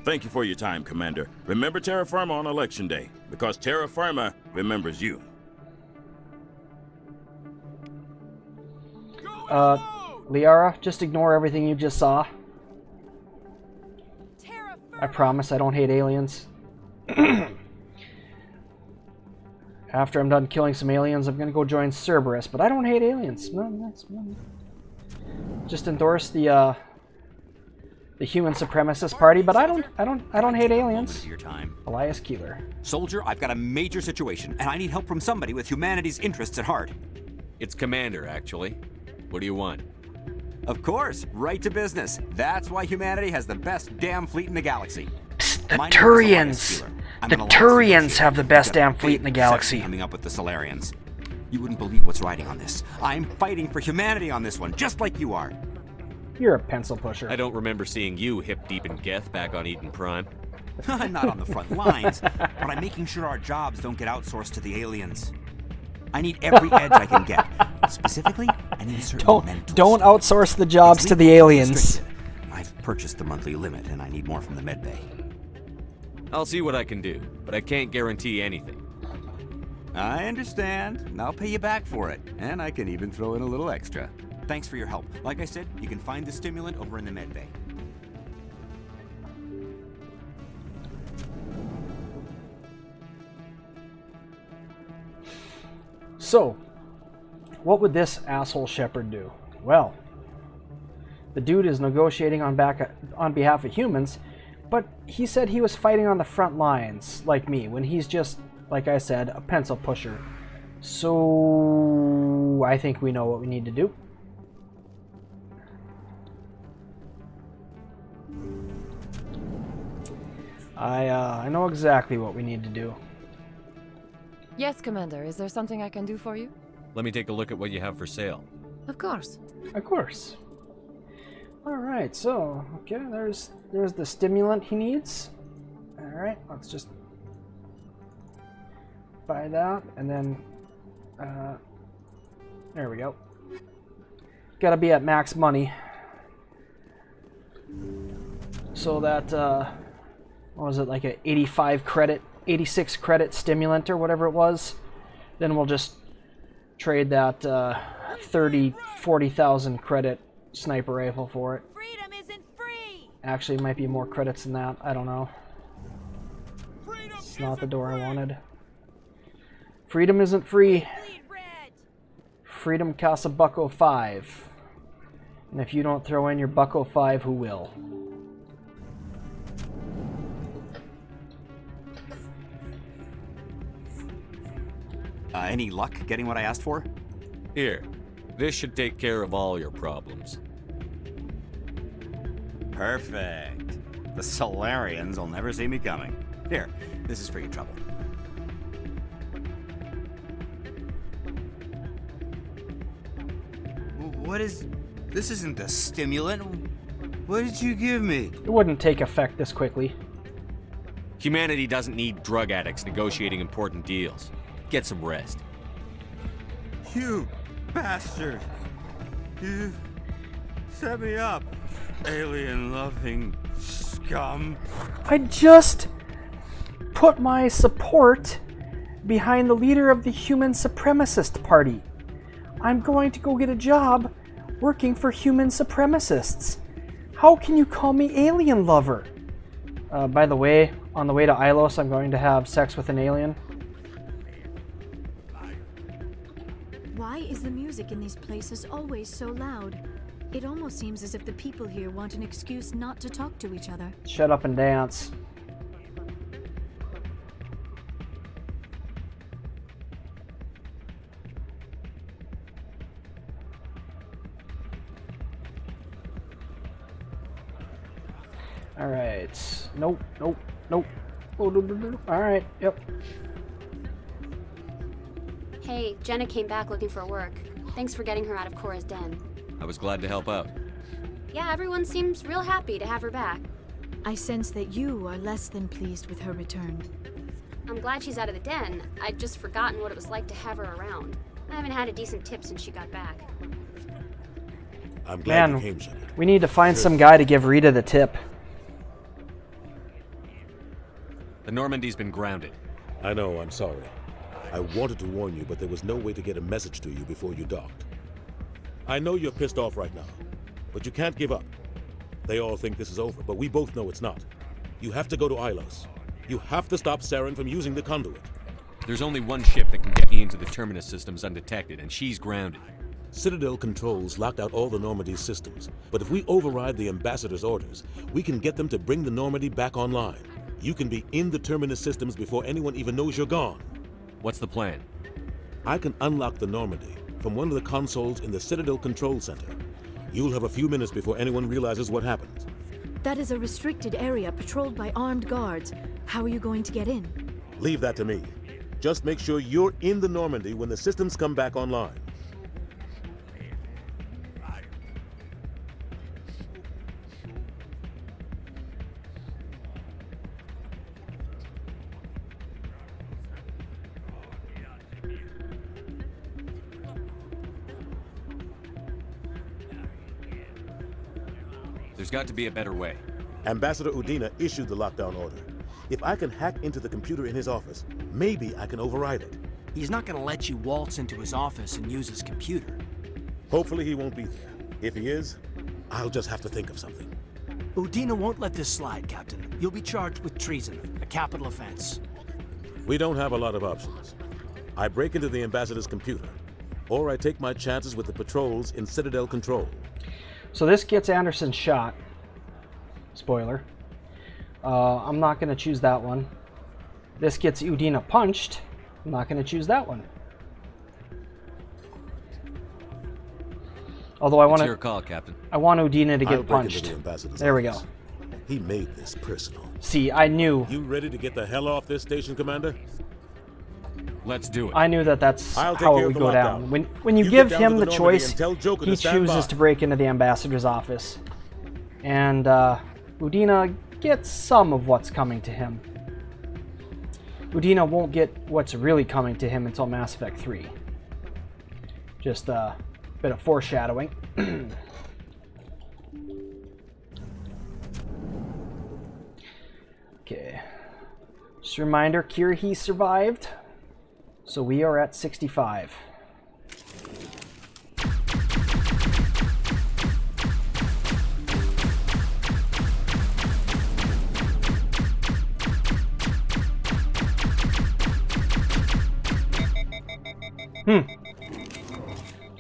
Thank you for your time, Commander. Remember Terra Firma on Election Day, because Terra Firma remembers you. Liara, just ignore everything you just saw. I promise I don't hate aliens. After I'm done killing some aliens, I'm gonna go join Cerberus, but I don't hate aliens. Just endorse the human supremacist party, but I don't hate aliens. Your time. Elias Keeler. Soldier, I've got a major situation, and I need help from somebody with humanity's interests at heart. It's Commander, actually. What do you want? Of course, right to business. That's why humanity has the best damn fleet in the galaxy. The Turians! The Turians have the best damn fleet in the galaxy. Coming up with the Solarians. You wouldn't believe what's riding on this. I'm fighting for humanity on this one, just like you are. You're a pencil pusher. I don't remember seeing you hip deep in Geth back on Eden Prime. I'm not on the front lines, but I'm making sure our jobs don't get outsourced to the aliens. I need every edge I can get. Specifically, I need a certain Don't outsource the jobs to the aliens. I've purchased the monthly limit, and I need more from the medbay. I'll see what I can do, but I can't guarantee anything. I understand, and I'll pay you back for it. And I can even throw in a little extra. Thanks for your help. Like I said, you can find the stimulant over in the medbay. So, what would this asshole Shepard do? Well, the dude is negotiating on behalf of humans, but he said he was fighting on the front lines, like me, when he's just like I said, a pencil pusher. So I think we know what we need to do. I know exactly what we need to do. Yes, Commander. Is there something I can do for you? Let me take a look at what you have for sale. Of course. Of course. Alright, so, okay, there's the stimulant he needs. Alright, let's just buy that, and then, there we go. Gotta be at max money. So that, what was it, like a 86 credit stimulant or whatever it was. Then we'll just trade that 40,000 credit sniper rifle for it. Freedom isn't free. Actually, it might be more credits than that. I don't know. It's not the door I wanted. Freedom isn't free. Freedom costs $1.05. And if you don't throw in your $1.05, who will? Any luck getting what I asked for? Here, this should take care of all your problems. Perfect. The Solarians will never see me coming. Here, this is for your trouble. What is... This isn't the stimulant. What did you give me? It wouldn't take effect this quickly. Humanity doesn't need drug addicts negotiating important deals. Get some rest. You bastard! You set me up, alien-loving scum. I just put my support behind the leader of the human supremacist party. I'm going to go get a job working for human supremacists. How can you call me alien lover? By the way, on the way to Ilos, I'm going to have sex with an alien. Why is the music in these places always so loud? It almost seems as if the people here want an excuse not to talk to each other. Shut up and dance. Alright. Nope, nope, nope. Oh, no, no, no. Alright, yep. Hey, Jenna came back looking for work. Thanks for getting her out of Cora's den. I was glad to help out. Yeah, everyone seems real happy to have her back. I sense that you are less than pleased with her return. I'm glad she's out of the den. I'd just forgotten what it was like to have her around. I haven't had a decent tip since she got back. I'm glad you Man, came, Shepard. we need to find some guy to give Rita the tip. The Normandy's been grounded. I know, I'm sorry. I wanted to warn you, but there was no way to get a message to you before you docked. I know you're pissed off right now, but you can't give up. They all think this is over, but we both know it's not. You have to go to Ilos. You have to stop Saren from using the conduit. There's only one ship that can get me into the Terminus systems undetected, and she's grounded. Citadel controls locked out all the Normandy's systems, but if we override the Ambassador's orders, we can get them to bring the Normandy back online. You can be in the Terminus systems before anyone even knows you're gone. What's the plan? I can unlock the Normandy from one of the consoles in the Citadel Control Center. You'll have a few minutes before anyone realizes what happened. That is a restricted area patrolled by armed guards. How are you going to get in? Leave that to me. Just make sure you're in the Normandy when the systems come back online. There's got to be a better way. Ambassador Udina issued the lockdown order. If I can hack into the computer in his office, maybe I can override it. He's not gonna let you waltz into his office and use his computer. Hopefully he won't be there. If he is, I'll just have to think of something. Udina won't let this slide, Captain. You'll be charged with treason, a capital offense. We don't have a lot of options. I break into the Ambassador's computer, or I take my chances with the patrols in Citadel Control. So this gets Anderson shot. Spoiler. I'm not going to choose that one. this gets Udina punched, I'm not going to choose that one. Although I want It's your call, Captain. I want Udina to I'll get break into punched. the ambassador's There we go. office. He made this personal. See, I knew. You ready to get the hell off this station, Commander? Let's do it. I knew that that's I'll take how care it of would the go lockdown. down. When you You give get down him to the the Normandy choice, and tell Joker he to stand chooses by. to break into the ambassador's office. And Udina gets some of what's coming to him. Udina won't get what's really coming to him until Mass Effect 3. Just a bit of foreshadowing. Okay. Just a reminder, Kirhi survived. So we are at 65.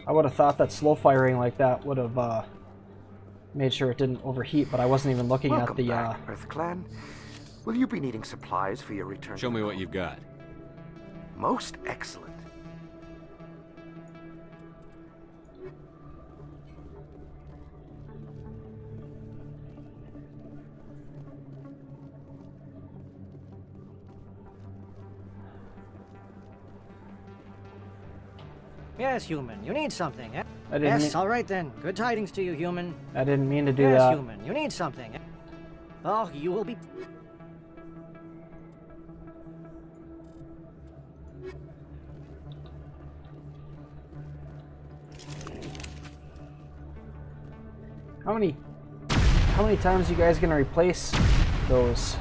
I would have thought that slow firing like that would have made sure it didn't overheat, but I wasn't even looking at the... Back, Earth Clan. Will you be needing supplies for your return? Show me what you've got. Most excellent. Yes, human. You need something, eh? I didn't Yes, mean- all right then. Good tidings to you, human. I didn't mean to do Yes, that. human. You need something, eh? Oh, you will be... How many times are you guys gonna replace those?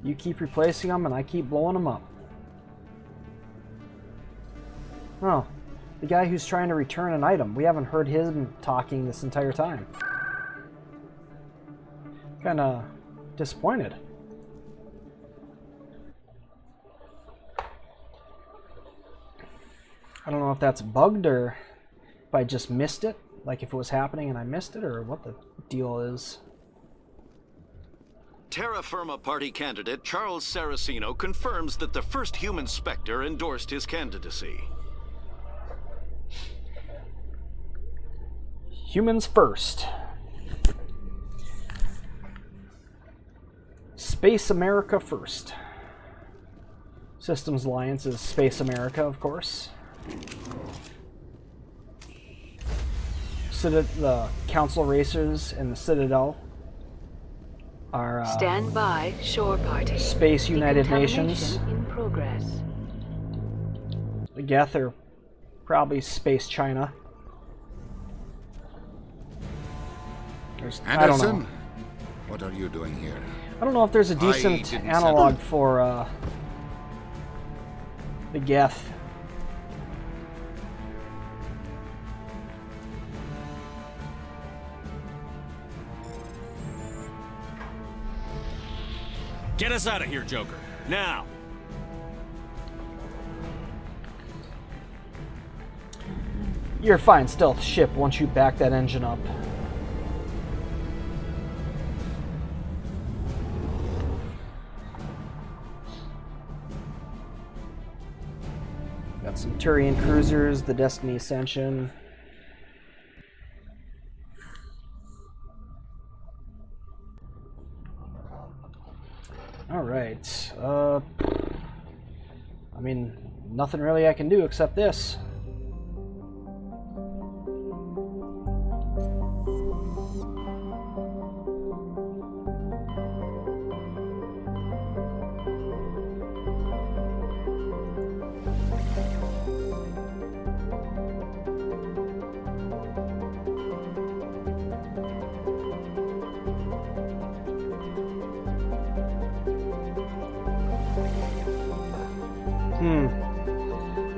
You keep replacing them and I keep blowing them up. Oh, the guy who's trying to return an item. We haven't heard him talking this entire time. Kinda disappointed. I don't know if that's bugged or if I just missed it. Like if it was happening and I missed it, or what the deal is. Terra Firma Party candidate Charles Saraceno confirms that the first human Spectre endorsed his candidacy. Humans first. Space America first. Systems Alliance is Space America, of course. The Council Racers and the Citadel are Stand by, shore party. Space United Nations. In progress. The Geth are probably Space China. I don't know. Anderson, what are you doing here? I don't know if there's a decent didn't analog settle. for the Geth. Get us out of here, Joker. Now! You're a fine stealth ship once you back that engine up. Got some Turian cruisers, the Destiny Ascension. Alright, I mean, nothing really I can do except this.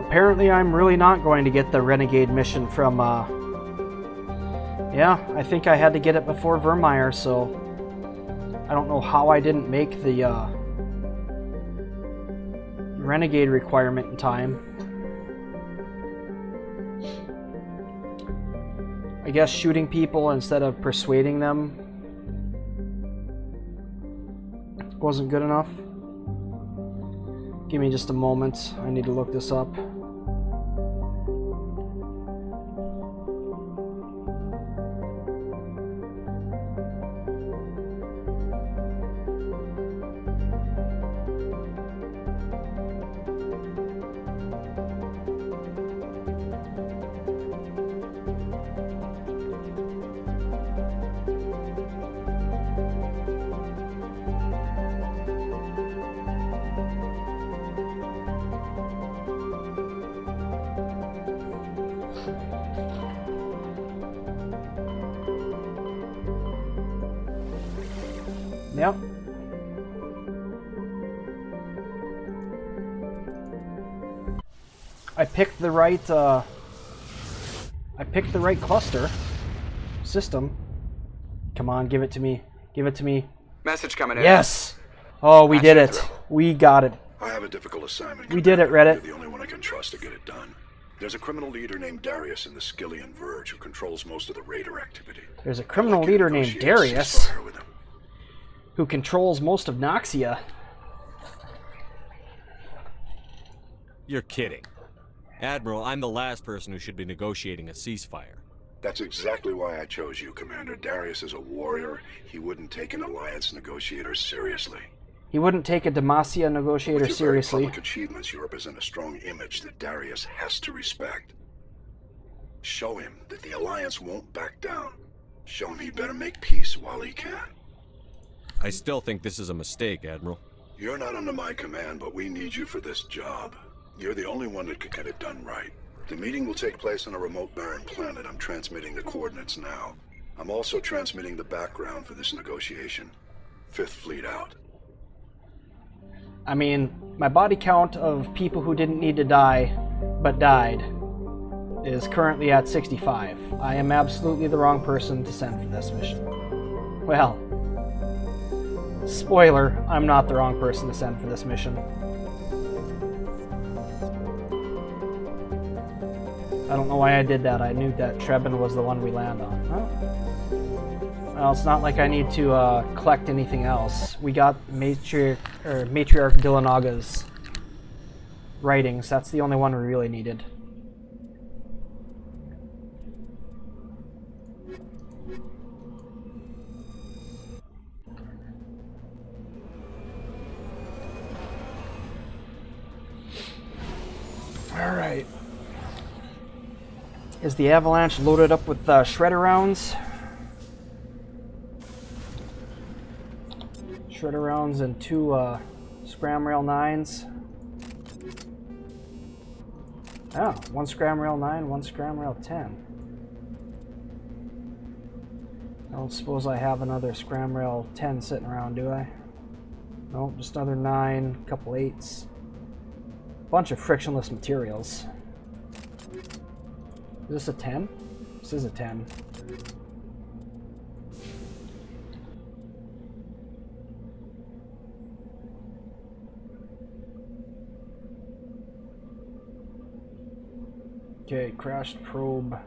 Apparently I'm really not going to get the Renegade mission from, yeah, I think I had to get it before Vermire, so I don't know how I didn't make the, Renegade requirement in time. I guess shooting people instead of persuading them wasn't good enough? Give me just a moment. I need to look this up. Yep. I picked the right cluster system. Come on, give it to me. Give it to me. Message coming in. Yes. Oh, we did it. We got it. I have a difficult assignment. We did it, Reddit. You're the only one I can trust to get it done. There's a criminal leader named Darius in the Skillian Verge who controls most of the raider activity. There's a criminal leader named Darius who controls most of Noxia. You're kidding. Admiral, I'm the last person who should be negotiating a ceasefire. That's exactly why I chose you, Commander. Darius is a warrior. He wouldn't take an alliance negotiator seriously. He wouldn't take a Demacia negotiator With your seriously. very public achievements, you represent a strong image that Darius has to respect. Show him that the alliance won't back down. Show him he better make peace while he can. I still think this is a mistake, Admiral. You're not under my command, but we need you for this job. You're the only one that could get it done right. The meeting will take place on a remote barren planet. I'm transmitting the coordinates now. I'm also transmitting the background for this negotiation. 5th Fleet out. I mean, my body count of people who didn't need to die, but died, is currently at 65. I am absolutely the wrong person to send for this mission. Well, spoiler, I'm not the wrong person to send for this mission. I don't know why I did that. I knew that Trebin was the one we land on. Well, it's not like I need to collect anything else. We got Matriarch Dillanaga's writings. That's the only one we really needed. All right. Is the Avalanche loaded up with shredder rounds? Shredder rounds and 2 scram rail 9s. Oh, 1 scram rail 9, 1 scram rail 10. I don't suppose I have another scram rail 10 sitting around, do I? No, just another 9, a couple 8s. Bunch of frictionless materials. Is this a 10? This is a 10. Okay, crashed probe.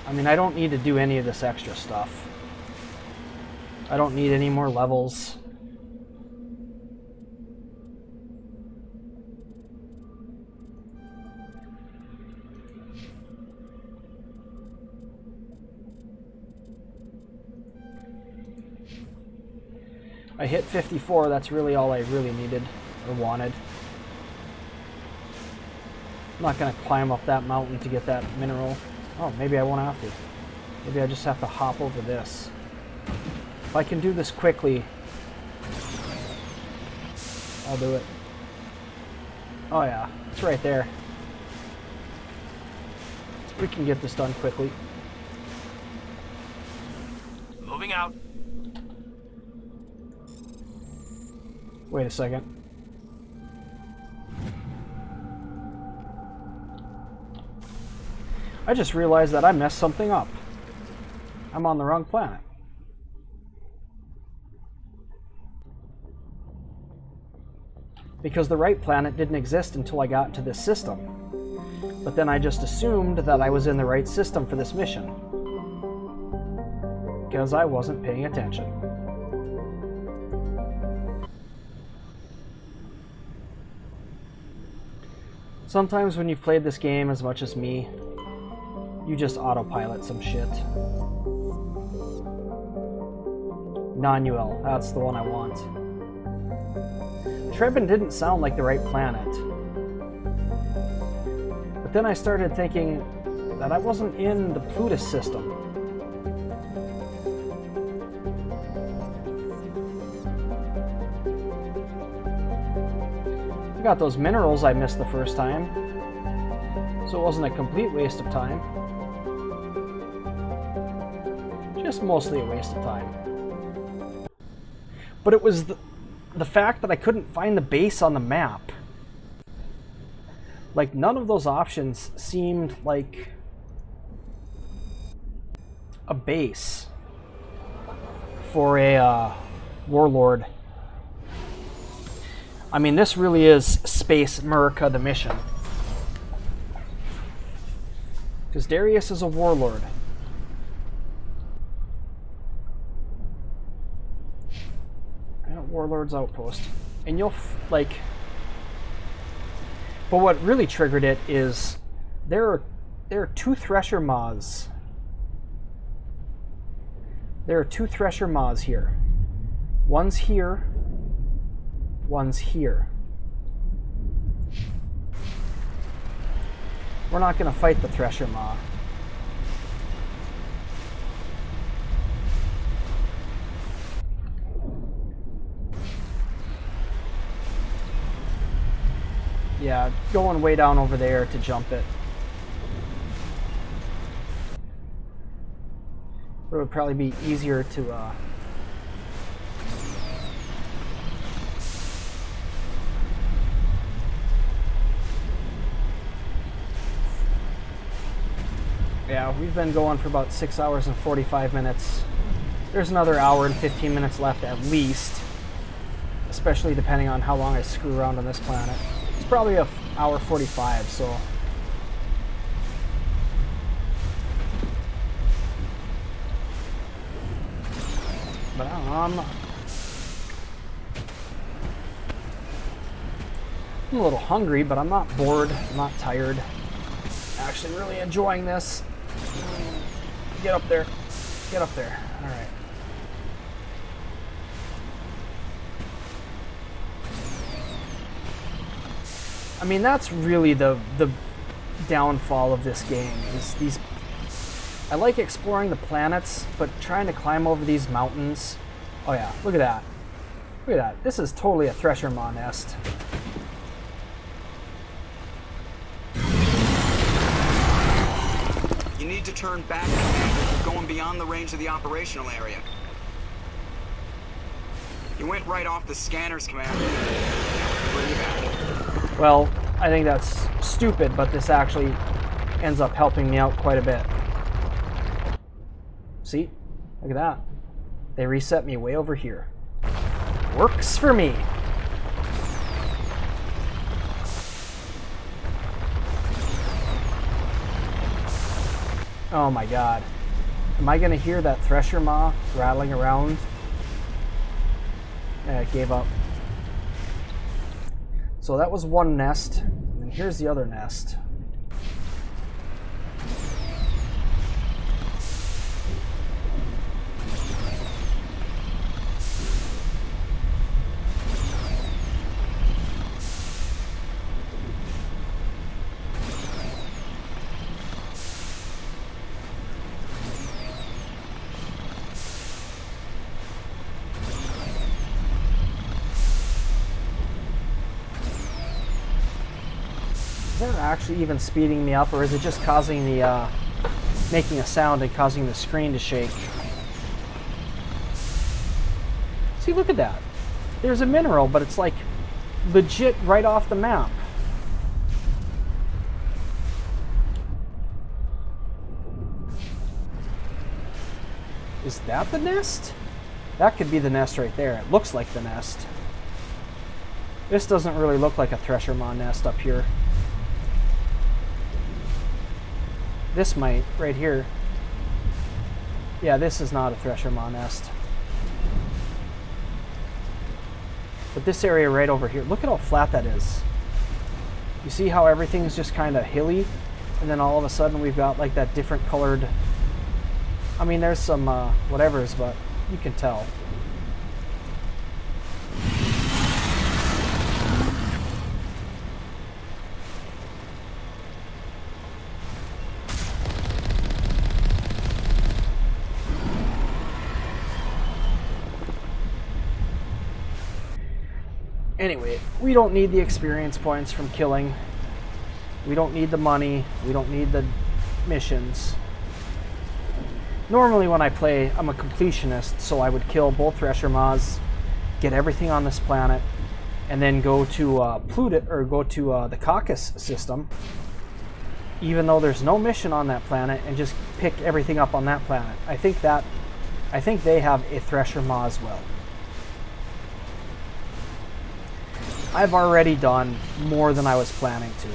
I mean, I don't need to do any of this extra stuff. I don't need any more levels. I hit 54, that's really all I really needed, or wanted. I'm not going to climb up that mountain to get that mineral. Oh, maybe I won't have to. Maybe I just have to hop over this. If I can do this quickly, I'll do it. Oh yeah, it's right there. We can get this done quickly. Moving out. Wait a second. I just realized that I messed something up. I'm on the wrong planet. Because the right planet didn't exist until I got into this system. But then I just assumed that I was in the right system for this mission. Because I wasn't paying attention. Sometimes when you've played this game as much as me, you just autopilot some shit. Non-UL, that's the one I want. Trebin didn't sound like the right planet. But then I started thinking that I wasn't in the Plutus system. I got those minerals I missed the first time, so it wasn't a complete waste of time. Just mostly a waste of time. But it was the fact that I couldn't find the base on the map. Like, none of those options seemed like a base for a warlord. I mean, this really is Space America the mission. Because Darius is a warlord. Warlord's outpost. And you'll, like... But what really triggered it is there are two Thresher Maws. There are two Thresher Maws here. One's here. One's here. We're not going to fight the Thresher Maw. Yeah, going way down over there to jump it. It would probably be easier to yeah, we've been going for about 6 hours and 45 minutes. There's another hour and 15 minutes left at least, especially depending on how long I screw around on this planet. It's probably an hour 45, so... But I don't know, I'm a little hungry, but I'm not bored, I'm not tired. Actually really enjoying this. Get up there. Get up there. Alright. I mean, that's really the downfall of this game, is these... I like exploring the planets, but trying to climb over these mountains... Oh yeah, look at that. Look at that. This is totally a Thresher Maw nest. You need to turn back, Commander. You're going beyond the range of the operational area. You went right off the scanners, Commander. Bring you back. Well, I think that's stupid, but this actually ends up helping me out quite a bit. See? Look at that. They reset me way over here. Works for me. Oh my god. Am I gonna hear that Thresher Maw rattling around? Yeah, it gave up. So that was one nest, and here's the other nest. Is that actually even speeding me up, or is it just causing the, making a sound and causing the screen to shake? See, look at that. There's a mineral, but it's like legit right off the map. Is that the nest? That could be the nest right there. It looks like the nest. This doesn't really look like a Thresher Maw nest up here. This might, right here. Yeah, this is not a Thresher Maw nest. But this area right over here, look at how flat that is. You see how everything's just kind of hilly? And then all of a sudden we've got like that different colored... I mean, there's some whatevers, but you can tell. Anyway, we don't need the experience points from killing. We don't need the money. We don't need the missions. Normally when I play, I'm a completionist, so I would kill both Thresher Maws, get everything on this planet, and then go to Pluto, or go to the Caucasus system, even though there's no mission on that planet, and just pick everything up on that planet. I think they have a Thresher Maw as well. I've already done more than I was planning to.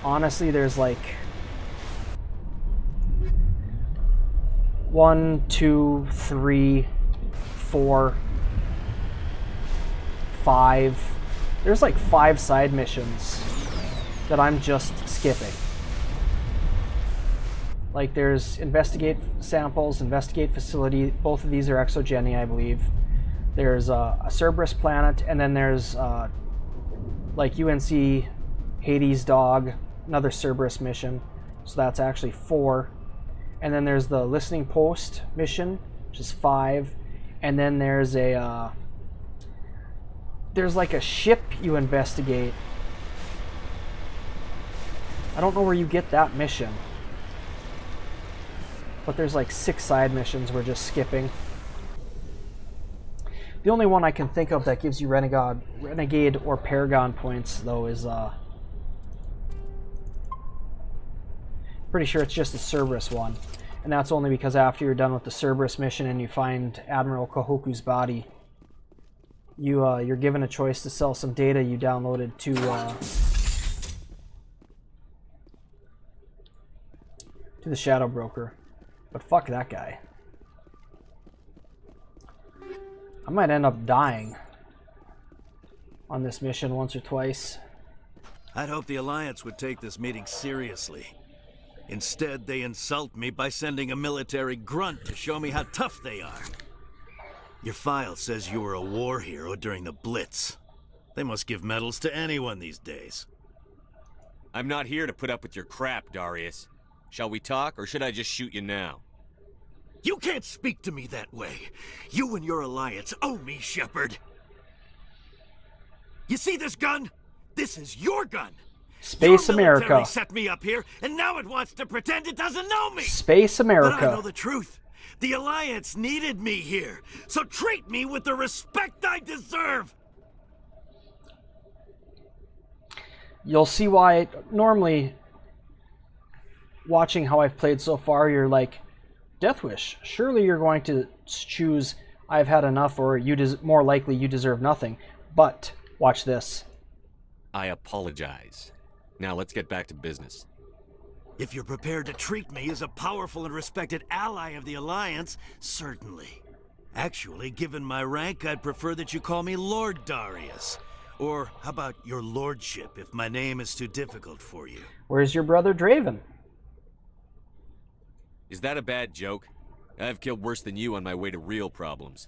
Honestly, there's like 1, 2, 3, 4, 5. There's like 5 side missions that I'm just skipping. Like there's investigate samples, investigate facility. Both of these are exogeny, I believe. There's a Cerberus planet, and then there's like UNC Hades Dog, another Cerberus mission. So that's actually 4. And then there's the listening post mission, which is 5. And then there's a there's like a ship you investigate. I don't know where you get that mission, but there's like 6 side missions we're just skipping. The only one I can think of that gives you Renegade or Paragon points, though, is pretty sure it's just the Cerberus one. And that's only because after you're done with the Cerberus mission and you find Admiral Kahoku's body, you're given a choice to sell some data you downloaded to the Shadow Broker. But fuck that guy. I might end up dying on this mission once or twice. I'd hope the Alliance would take this meeting seriously. Instead, they insult me by sending a military grunt to show me how tough they are. Your file says you were a war hero during the Blitz. They must give medals to anyone these days. I'm not here to put up with your crap, Darius. Shall we talk, or should I just shoot you now? You can't speak to me that way. You and your Alliance owe me, Shepard. You see this gun? This is your gun. Space your America. Military set me up here, and now it wants to pretend it doesn't know me. Space America. But I know the truth. The Alliance needed me here, so treat me with the respect I deserve. You'll see why. Normally, watching how I've played so far, you're like, Deathwish, surely you're going to choose I've had enough, or more likely you deserve nothing. But watch this. I apologize. Now let's get back to business. If you're prepared to treat me as a powerful and respected ally of the Alliance, certainly. Actually, given my rank, I'd prefer that you call me Lord Darius. Or how about your lordship, if my name is too difficult for you? Where's your brother Draven? Is that a bad joke? I've killed worse than you on my way to real problems.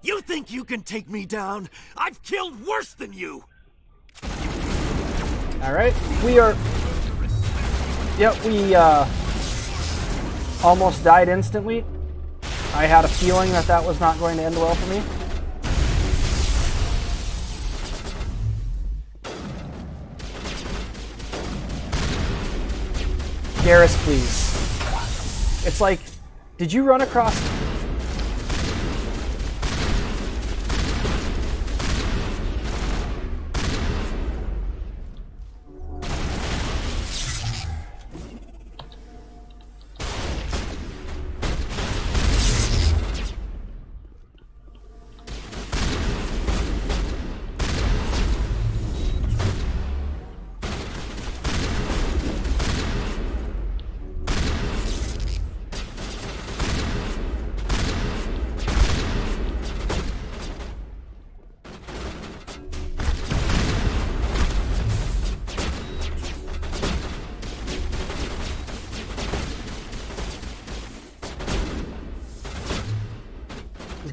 You think you can take me down? I've killed worse than you! Alright, we are... Yep, we almost died instantly. I had a feeling that that was not going to end well for me. Garrus, please. It's like, did you run across...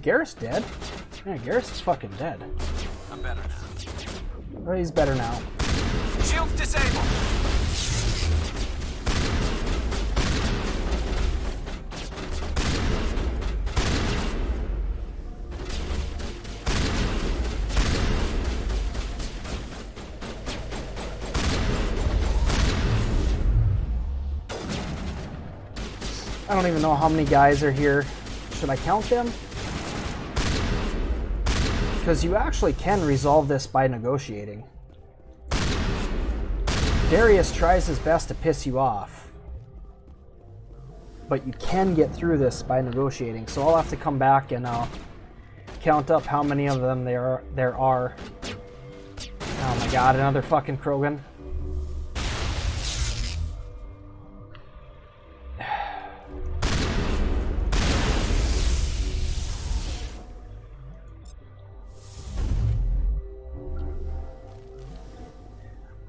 Garrus dead? Yeah, Garrus is fucking dead. I'm better now. Oh, he's better now. Shields disabled. I don't even know how many guys are here. Should I count them? Because you actually can resolve this by negotiating. Darius tries his best to piss you off. But you can get through this by negotiating. So I'll have to come back and count up how many of them there are. Oh my god, another fucking Krogan.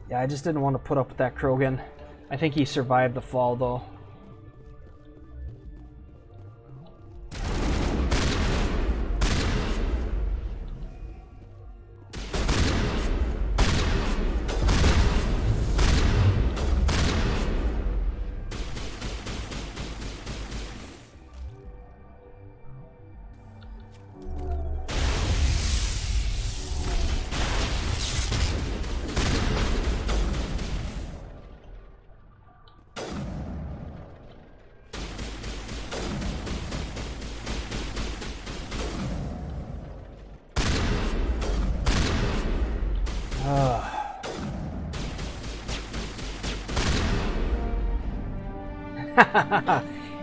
Yeah, I just didn't want to put up with that Krogan. I think he survived the fall, though.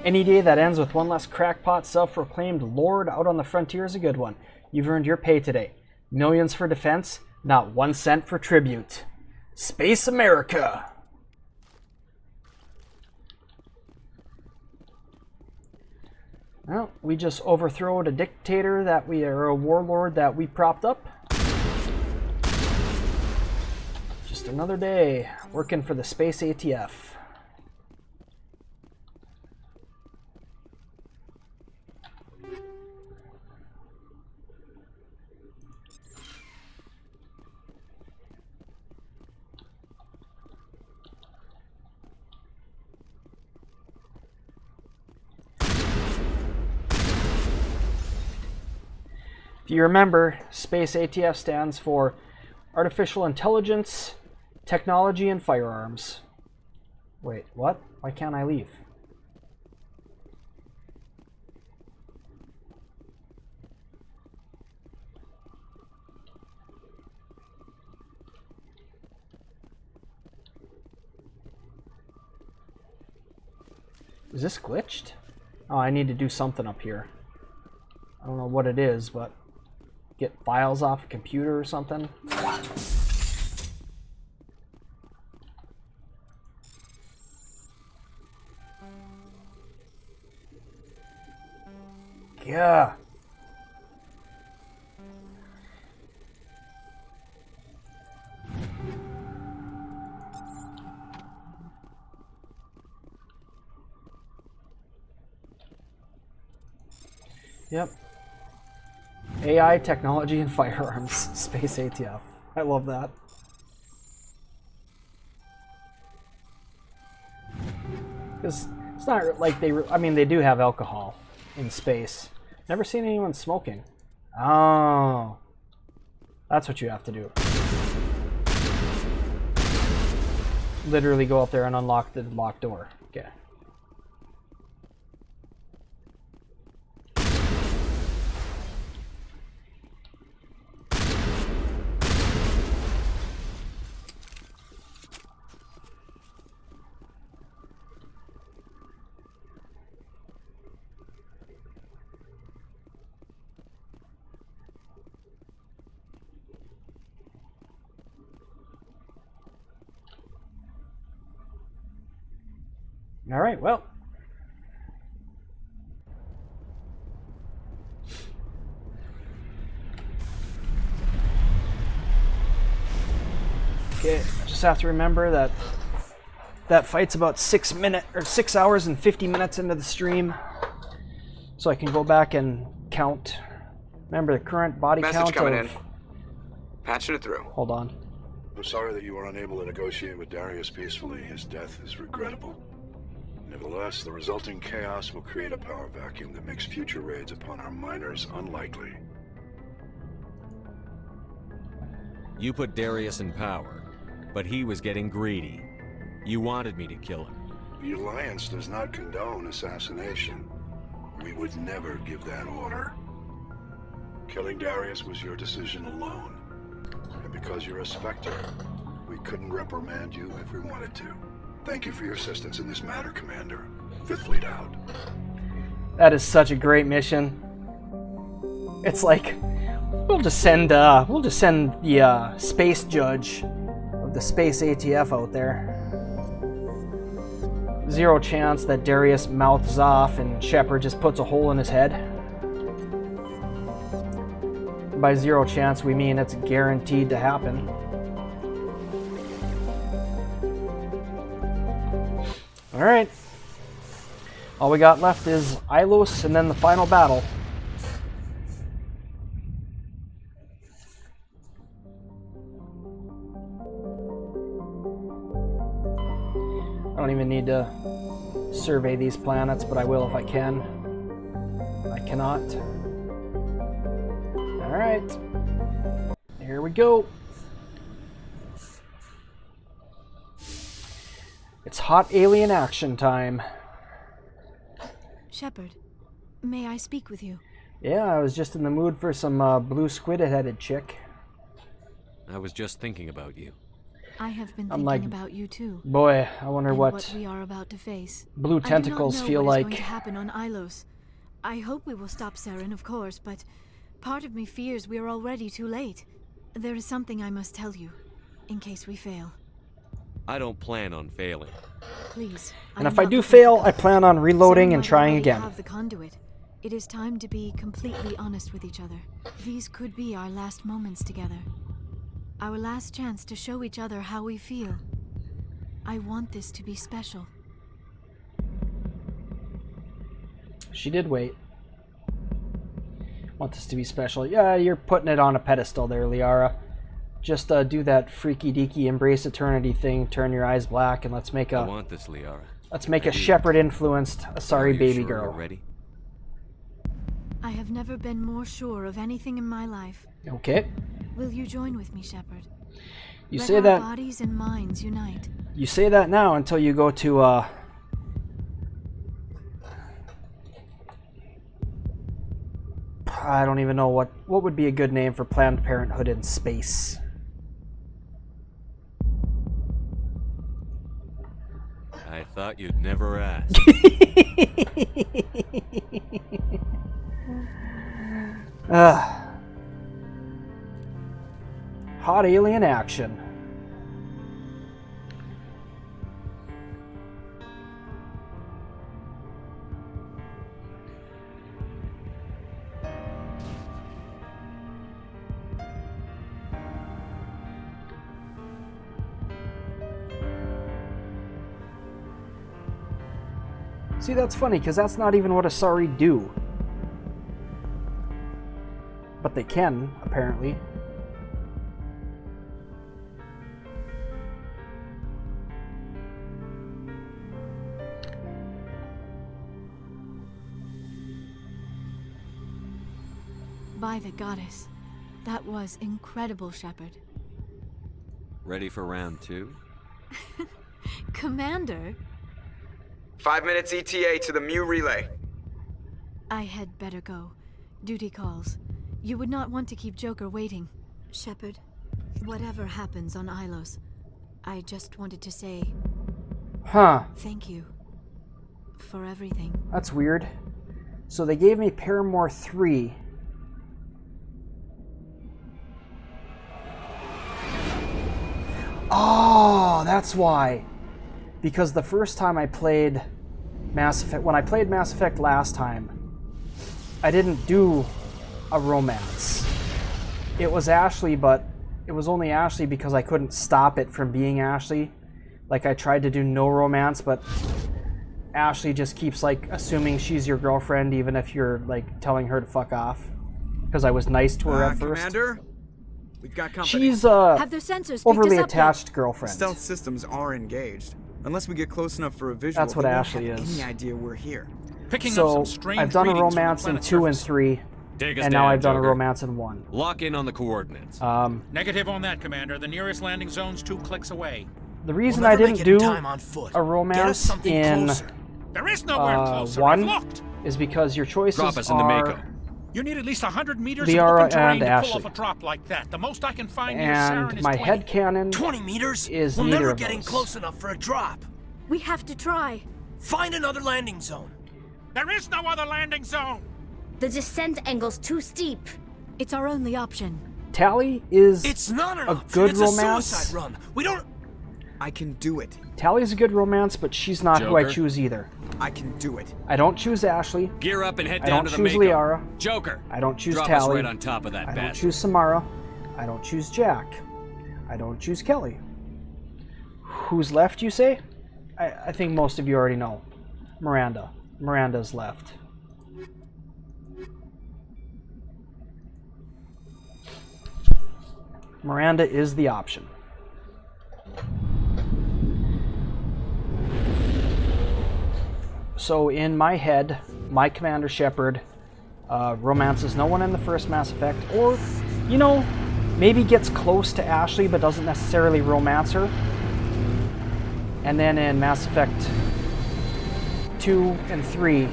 Any day that ends with one less crackpot self-proclaimed lord out on the frontier is a good one. You've earned your pay today. Millions for defense, not 1 cent for tribute. Space America! Well, we just overthrowed a dictator or a warlord that we propped up. Just another day working for the Space ATF. If you remember, Space ATF stands for Artificial Intelligence, Technology, and Firearms. Wait, what? Why can't I leave? Is this glitched? Oh, I need to do something up here. I don't know what it is, but get files off a computer or something. Yeah. Yep. AI, technology, and firearms. Space ATF. I love that. Because it's not like I mean, they do have alcohol in space. Never seen anyone smoking. Oh. That's what you have to do. Literally go up there and unlock the locked door. Okay. All right, well. Okay, just have to remember that that fight's about 6 hours and 50 minutes into the stream. So I can go back and count Remember the current body Message count coming of... in. Patching it through. Hold on. I'm sorry that you were unable to negotiate with Darius peacefully. His death is regrettable. Nevertheless, the resulting chaos will create a power vacuum that makes future raids upon our miners unlikely. You put Darius in power, but he was getting greedy. You wanted me to kill him. The Alliance does not condone assassination. We would never give that order. Killing Darius was your decision alone. And because you're a Spectre, we couldn't reprimand you if we wanted to. Thank you for your assistance in this matter, Commander. Fifth Fleet out. That is such a great mission. It's like, we'll just send the space judge of the Space ATF out there. Zero chance that Darius mouths off and Shepard just puts a hole in his head. By zero chance, we mean it's guaranteed to happen. Alright. All we got left is Ilos and then the final battle. I don't even need to survey these planets, but I will if I can. I cannot. Alright. Here we go. It's hot alien action time. Shepard, may I speak with you? Yeah, I was just in the mood for some blue squid-headed chick. I was just thinking about you. I have been thinking about you too. Boy, I wonder what we are about to face. Blue tentacles feel like. I do not know what is going to happen on Ilos. I hope we will stop Saren, of course, but part of me fears we are already too late. There is something I must tell you, in case we fail. I don't plan on failing. Please. And if I do fail, I plan on reloading and trying again. Have the conduit. It is time to be completely honest with each other. These could be our last moments together. Our last chance to show each other how we feel. I want this to be special. She did wait. Want this to be special. Yeah, you're putting it on a pedestal there, Liara. Just do that freaky deaky embrace eternity thing, turn your eyes black, and let's make a... I want this, Liara. Let's make a Shepard influenced sorry baby girl. You're ready? I have never been more sure of anything in my life. Okay. Will you join with me, Shepard? You Let say our that. Bodies and minds unite. You say that now until you go to I don't even know what would be a good name for Planned Parenthood in space. I thought you'd never ask. Hot alien action. See, that's funny, because that's not even what Asari do. But they can, apparently. By the goddess. That was incredible, Shepard. Ready for round 2? Commander? 5 minutes ETA to the Mu relay. I had better go. Duty calls. You would not want to keep Joker waiting. Shepard, whatever happens on Ilos, I just wanted to say... Huh. Thank you. For everything. That's weird. So they gave me Paramore 3. Oh, that's why. Because the first time I played Mass Effect, when I played Mass Effect last time, I didn't do a romance. It was Ashley, but it was only Ashley because I couldn't stop it from being Ashley. Like, I tried to do no romance, but Ashley just keeps, like, assuming she's your girlfriend even if you're, like, telling her to fuck off. because I was nice to her at first. Commander, we've got company. She's Have their sensors picked overly us up attached yet? girlfriend. Stealth systems are engaged. Unless we get close enough for a visual, That's what they won't Ashley have is. any idea we're here. So I've done a romance in 2 and 3, Take us and now down, I've done a Joker. romance in 1. Lock in on the coordinates. Negative on that, Commander. The nearest landing zone's 2 clicks away. The reason We'll I never didn't make it in do time on foot. a Get us romance something in closer. There is nowhere closer. 1 I've looked. is because your choices Drop us into are Mako. You need at least 100 meters Liara of open terrain and to Ashley. pull off a drop like that. The most I can find near and Saren is my 20. headcanon 20 meters? is We're neither never of getting those. close enough for a drop. We have to try. Find another landing zone. There is no other landing zone. The descent angle's too steep. It's our only option. Tally is It's not an a option. good It's romance. a suicide run. We don't. I can do it. Tally's a good romance, but she's not who I Joker. choose either. I can do it. I don't choose Ashley. Gear up and head I down don't to the choose Mako. Liara. Joker. I don't choose Drop us Tally. right on top of that I don't bastard. choose Samara. I don't choose Jack. I don't choose Kelly. Who's left, you say? I think most of you already know. Miranda. Miranda's left. Miranda is the option. So in my head, my Commander Shepard romances no one in the first Mass Effect, or, you know, maybe gets close to Ashley but doesn't necessarily romance her. And then in Mass Effect 2 and 3,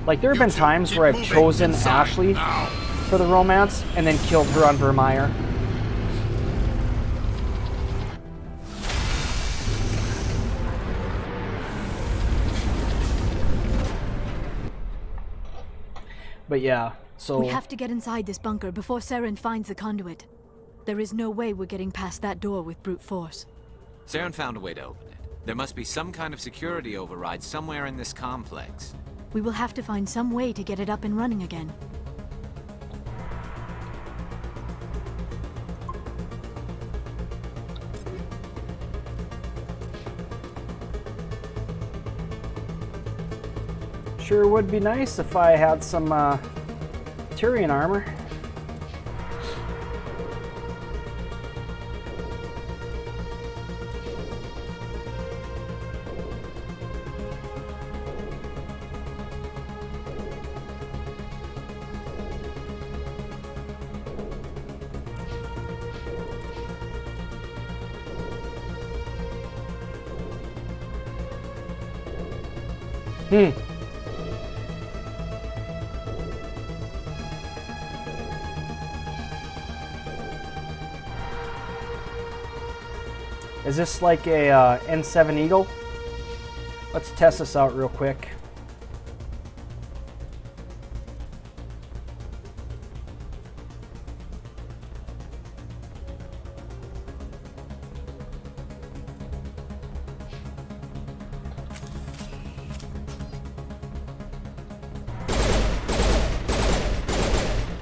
like there have been times where I've chosen Ashley for the romance and then killed her on Vermire. But yeah, so... We have to get inside this bunker before Saren finds the conduit. There is no way we're getting past that door with brute force. Saren found a way to open it. There must be some kind of security override somewhere in this complex. We will have to find some way to get it up and running again. Sure would be nice if I had some Batarian armor. Is this like a N7 Eagle? Let's test this out real quick.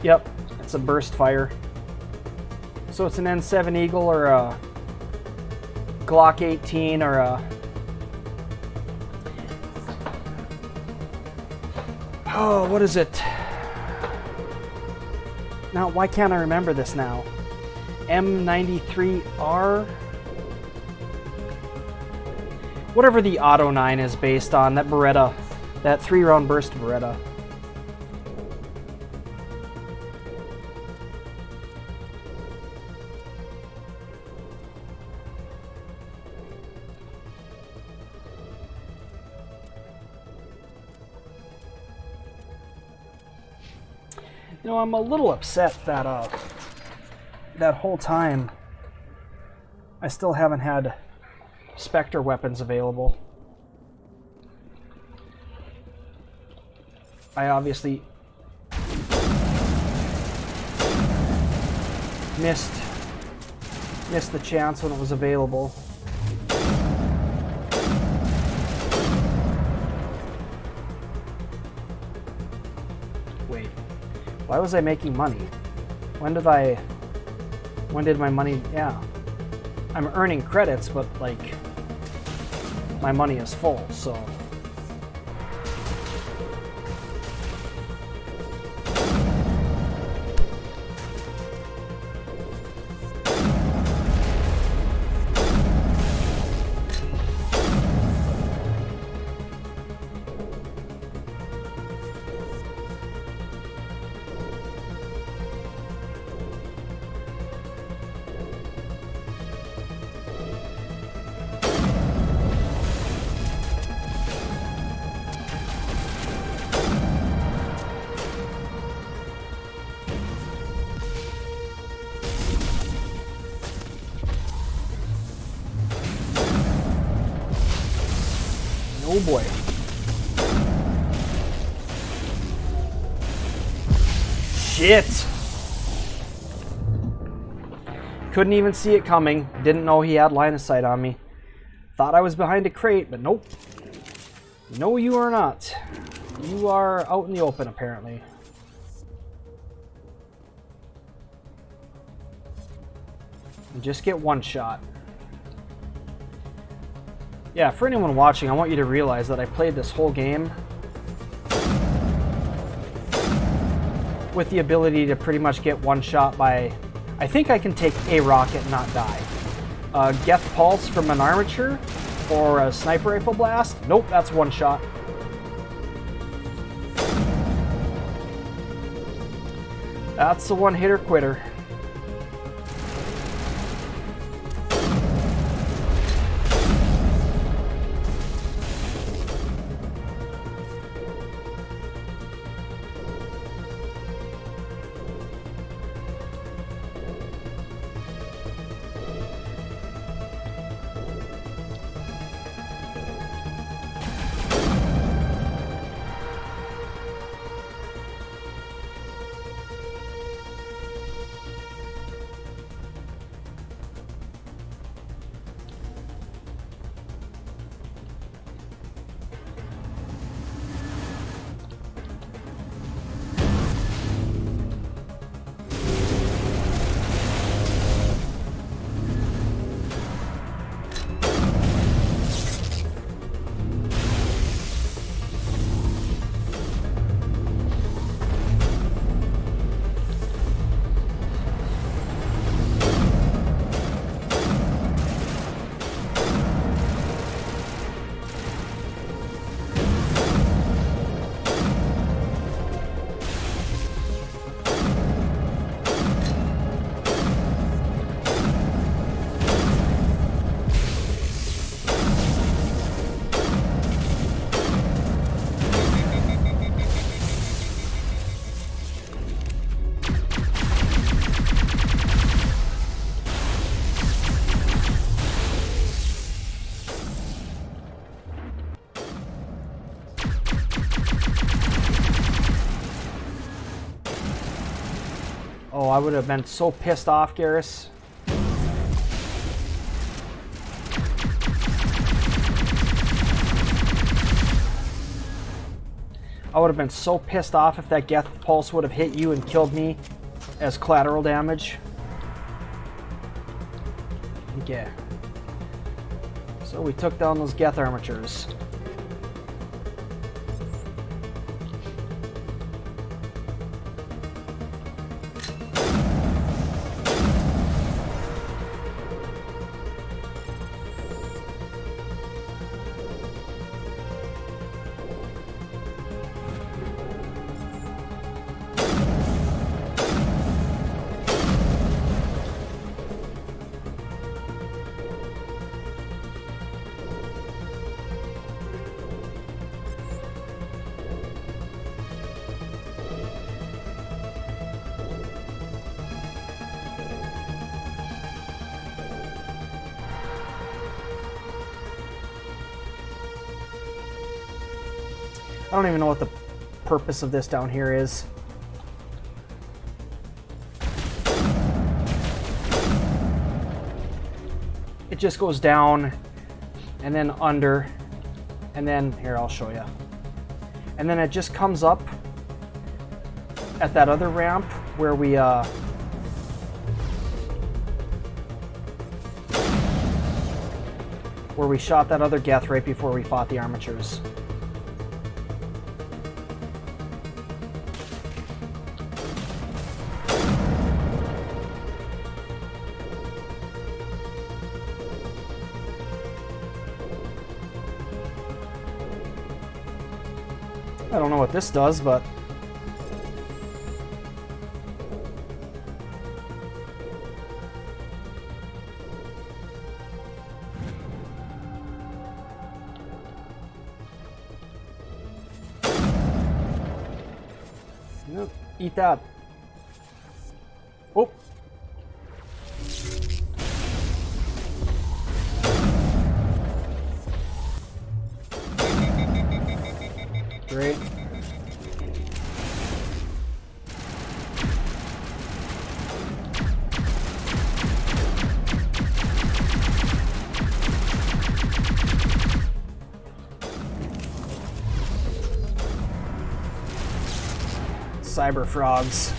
Yep, it's a burst fire. So it's an N7 Eagle or a Glock 18 or a... Oh, what is it? Now, why can't I remember this now? M93R? Whatever the Auto 9 is based on, that Beretta, that 3-round burst Beretta. You know, I'm a little upset that that whole time I still haven't had Spectre weapons available. I obviously missed the chance when it was available. Wait. Why was I making money? When did my money, yeah. I'm earning credits, but like, my money is full, so. Oh boy. Shit! Couldn't even see it coming. Didn't know he had line of sight on me. Thought I was behind a crate, but nope. No, you are not. You are out in the open, apparently. And just get one shot. Yeah, for anyone watching, I want you to realize that I played this whole game with the ability to pretty much get one shot by... I think I can take a rocket and not die. Geth Pulse from an armature or a sniper rifle blast? Nope, that's one shot. That's the one hitter quitter. Oh, I would have been so pissed off, Garrus. I would have been so pissed off if that Geth Pulse would have hit you and killed me as collateral damage. Okay. So we took down those Geth armatures. I don't even know what the purpose of this down here is. It just goes down and then under and then here I'll show you. And then it just comes up at that other ramp where we shot that other Geth right before we fought the armatures. I don't know what this does, but yep, eat that. Oh. great. Cyber frogs.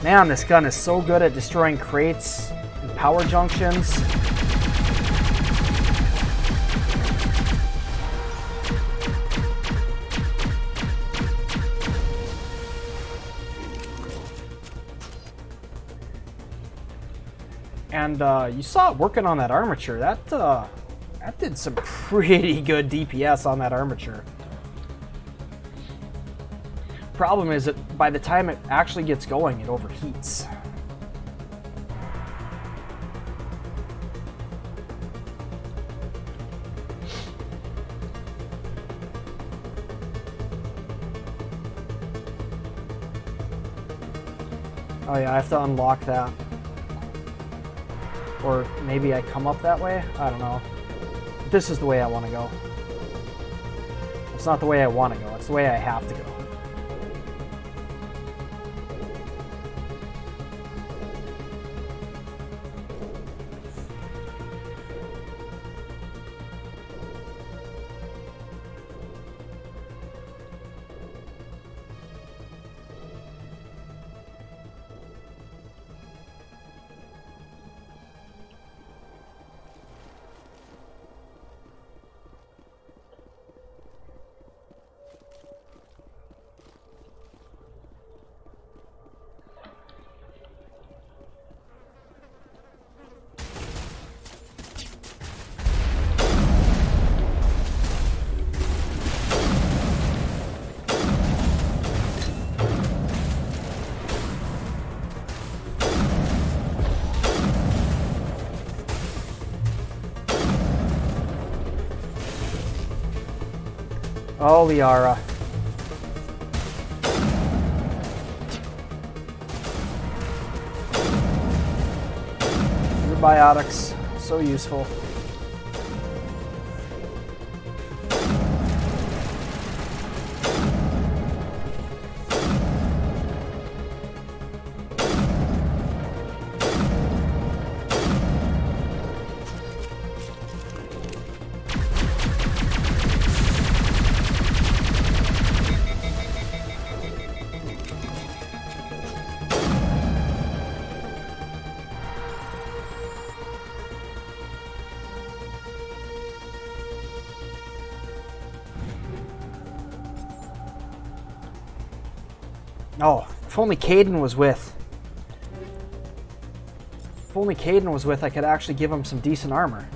Man, this gun is so good at destroying crates and power junctions. And you saw it working on that armature. That did some pretty good DPS on that armature. Problem is that by the time it actually gets going, it overheats. Oh yeah, I have to unlock that. Or maybe I come up that way? I don't know. This is the way I want to go. It's not the way I want to go, it's the way I have to go. Oh, Liara. Your biotics, so useful. Oh, if only Caden was with. If only Caden was with, I could actually give him some decent armor.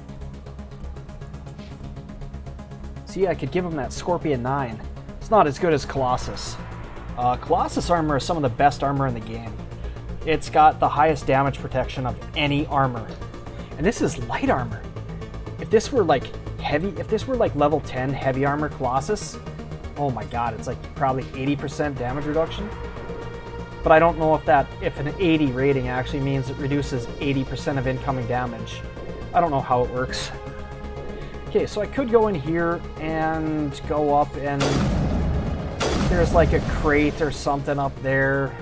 See, I could give him that Scorpion 9. It's not as good as Colossus. Colossus armor is some of the best armor in the game. It's got the highest damage protection of any armor. And this is light armor. If this were like heavy, if this were like level 10 heavy armor Colossus, oh my god, it's like probably 80% damage reduction. But I don't know if an 80 rating actually means it reduces 80% of incoming damage. I don't know how it works. Okay, so I could go in here and go up, and there's like a crate or something up there.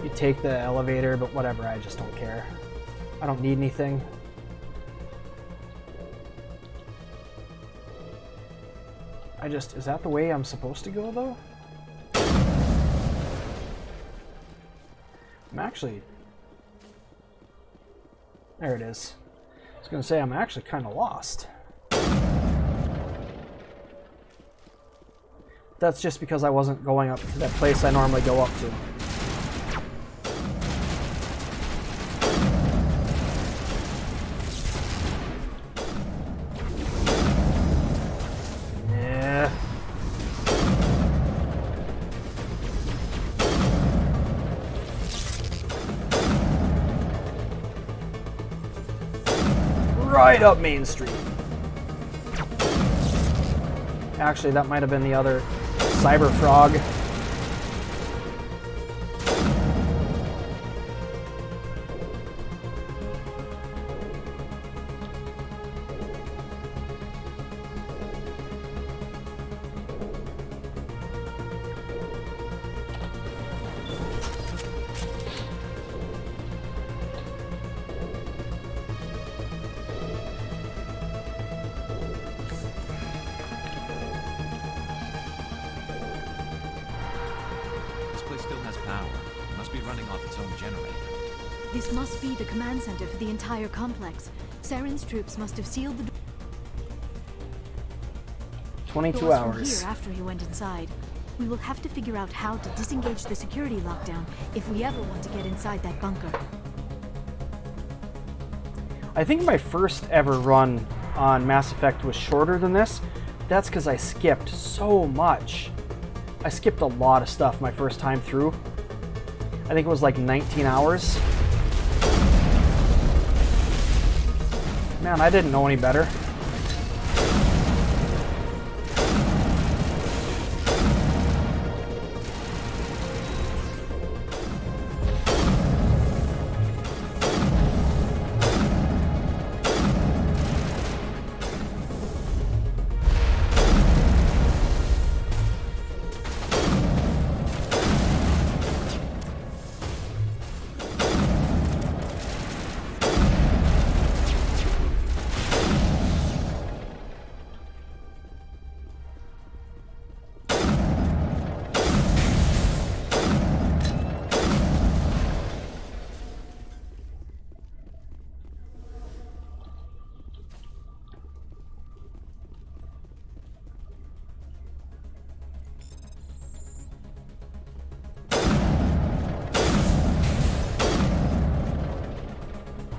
You take the elevator, but whatever, I just don't care. I don't need anything. Is that the way I'm supposed to go though? I'm actually, there it is. I was gonna say I'm actually kind of lost. That's just because I wasn't going up to that place I normally go up to. right up Main Street. Actually, that might have been the other Cyber Frog. This must be the command center for the entire complex. Saren's troops must have sealed the 22 doors hours. from here after he went inside. We will have to figure out how to disengage the security lockdown if we ever want to get inside that bunker. I think my first ever run on Mass Effect was shorter than this. That's because I skipped so much. I skipped a lot of stuff my first time through. I think it was like 19 hours. Man, I didn't know any better.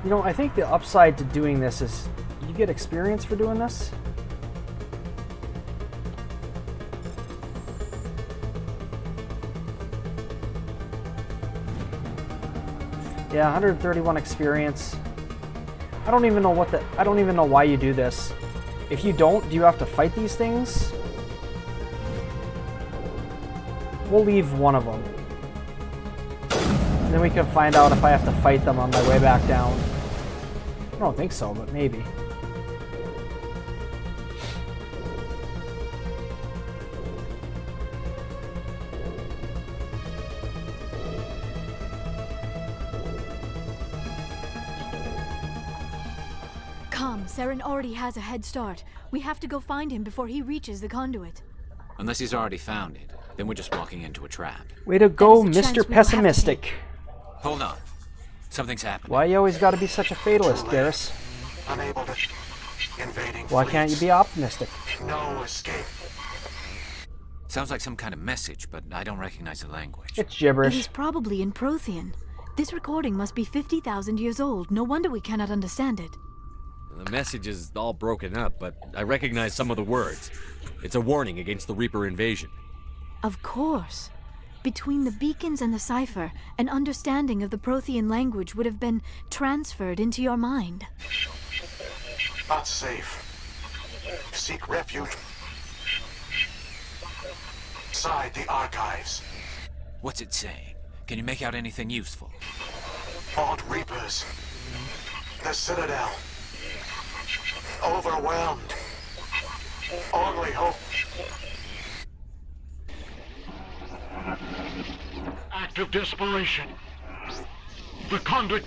You know, I think the upside to doing this is you get experience for doing this. Yeah, 131 experience. I don't even know why you do this. If you don't, do you have to fight these things? We'll leave one of them. And then we can find out if I have to fight them on my way back down. I don't think so, but maybe. Come, Saren already has a head start. We have to go find him before he reaches the conduit. Unless he's already found it, then we're just walking into a trap. Way to go, Mr. Pessimistic. Hold on. Something's happening. Why you always gotta be such a fatalist, Garrus? Unable to invading Why can't you be optimistic? No escape. Sounds like some kind of message, but I don't recognize the language. It's gibberish. It is probably in Prothean. This recording must be 50,000 years old. No wonder we cannot understand it. The message is all broken up, but I recognize some of the words. It's a warning against the Reaper invasion. Of course. Between the beacons and the cipher, an understanding of the Prothean language would have been transferred into your mind. Not safe. Seek refuge inside the archives. What's it saying? Can you make out anything useful? Fought Reapers. The Citadel. Overwhelmed. Only hope. Act of desperation. The conduit.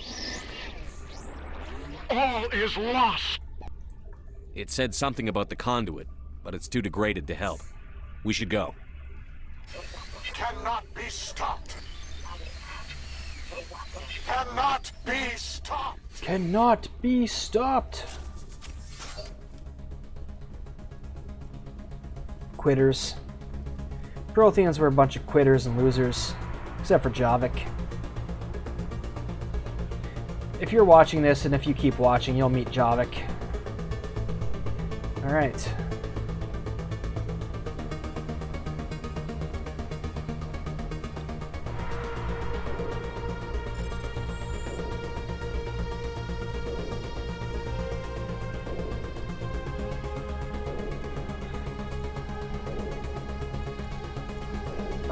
All is lost. It said something about the conduit, but it's too degraded to help. We should go. Cannot be stopped. Cannot be stopped. Cannot be stopped. Quitters. Protheans were a bunch of quitters and losers, except for Javik. If you're watching this, and if you keep watching, you'll meet Javik. Alright.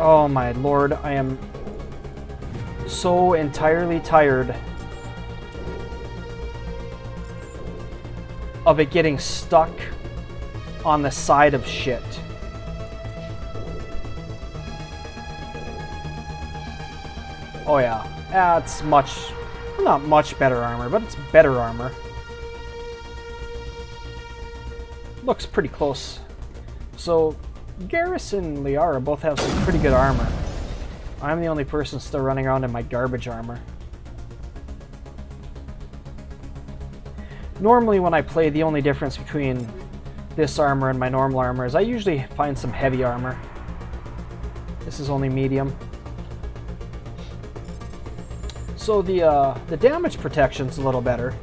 Oh my lord, I am so entirely tired of it getting stuck on the side of shit. Oh yeah, it's much, not much better armor, but it's better armor. Looks pretty close. So, Garrus and Liara both have some pretty good armor. I'm the only person still running around in my garbage armor. Normally when I play, the only difference between this armor and my normal armor is I usually find some heavy armor. This is only medium. So the damage protection's a little better.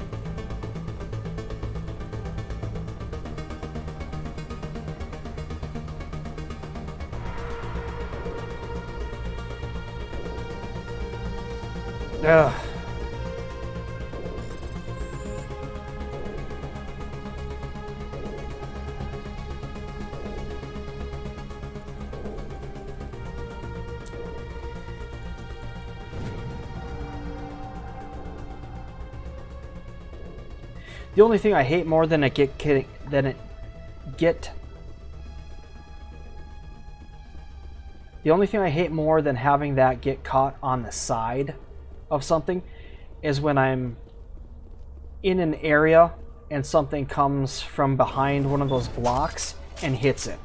Ugh. The only thing I hate more than the only thing I hate more than having that get caught on the side of something is when I'm in an area and something comes from behind one of those blocks and hits it.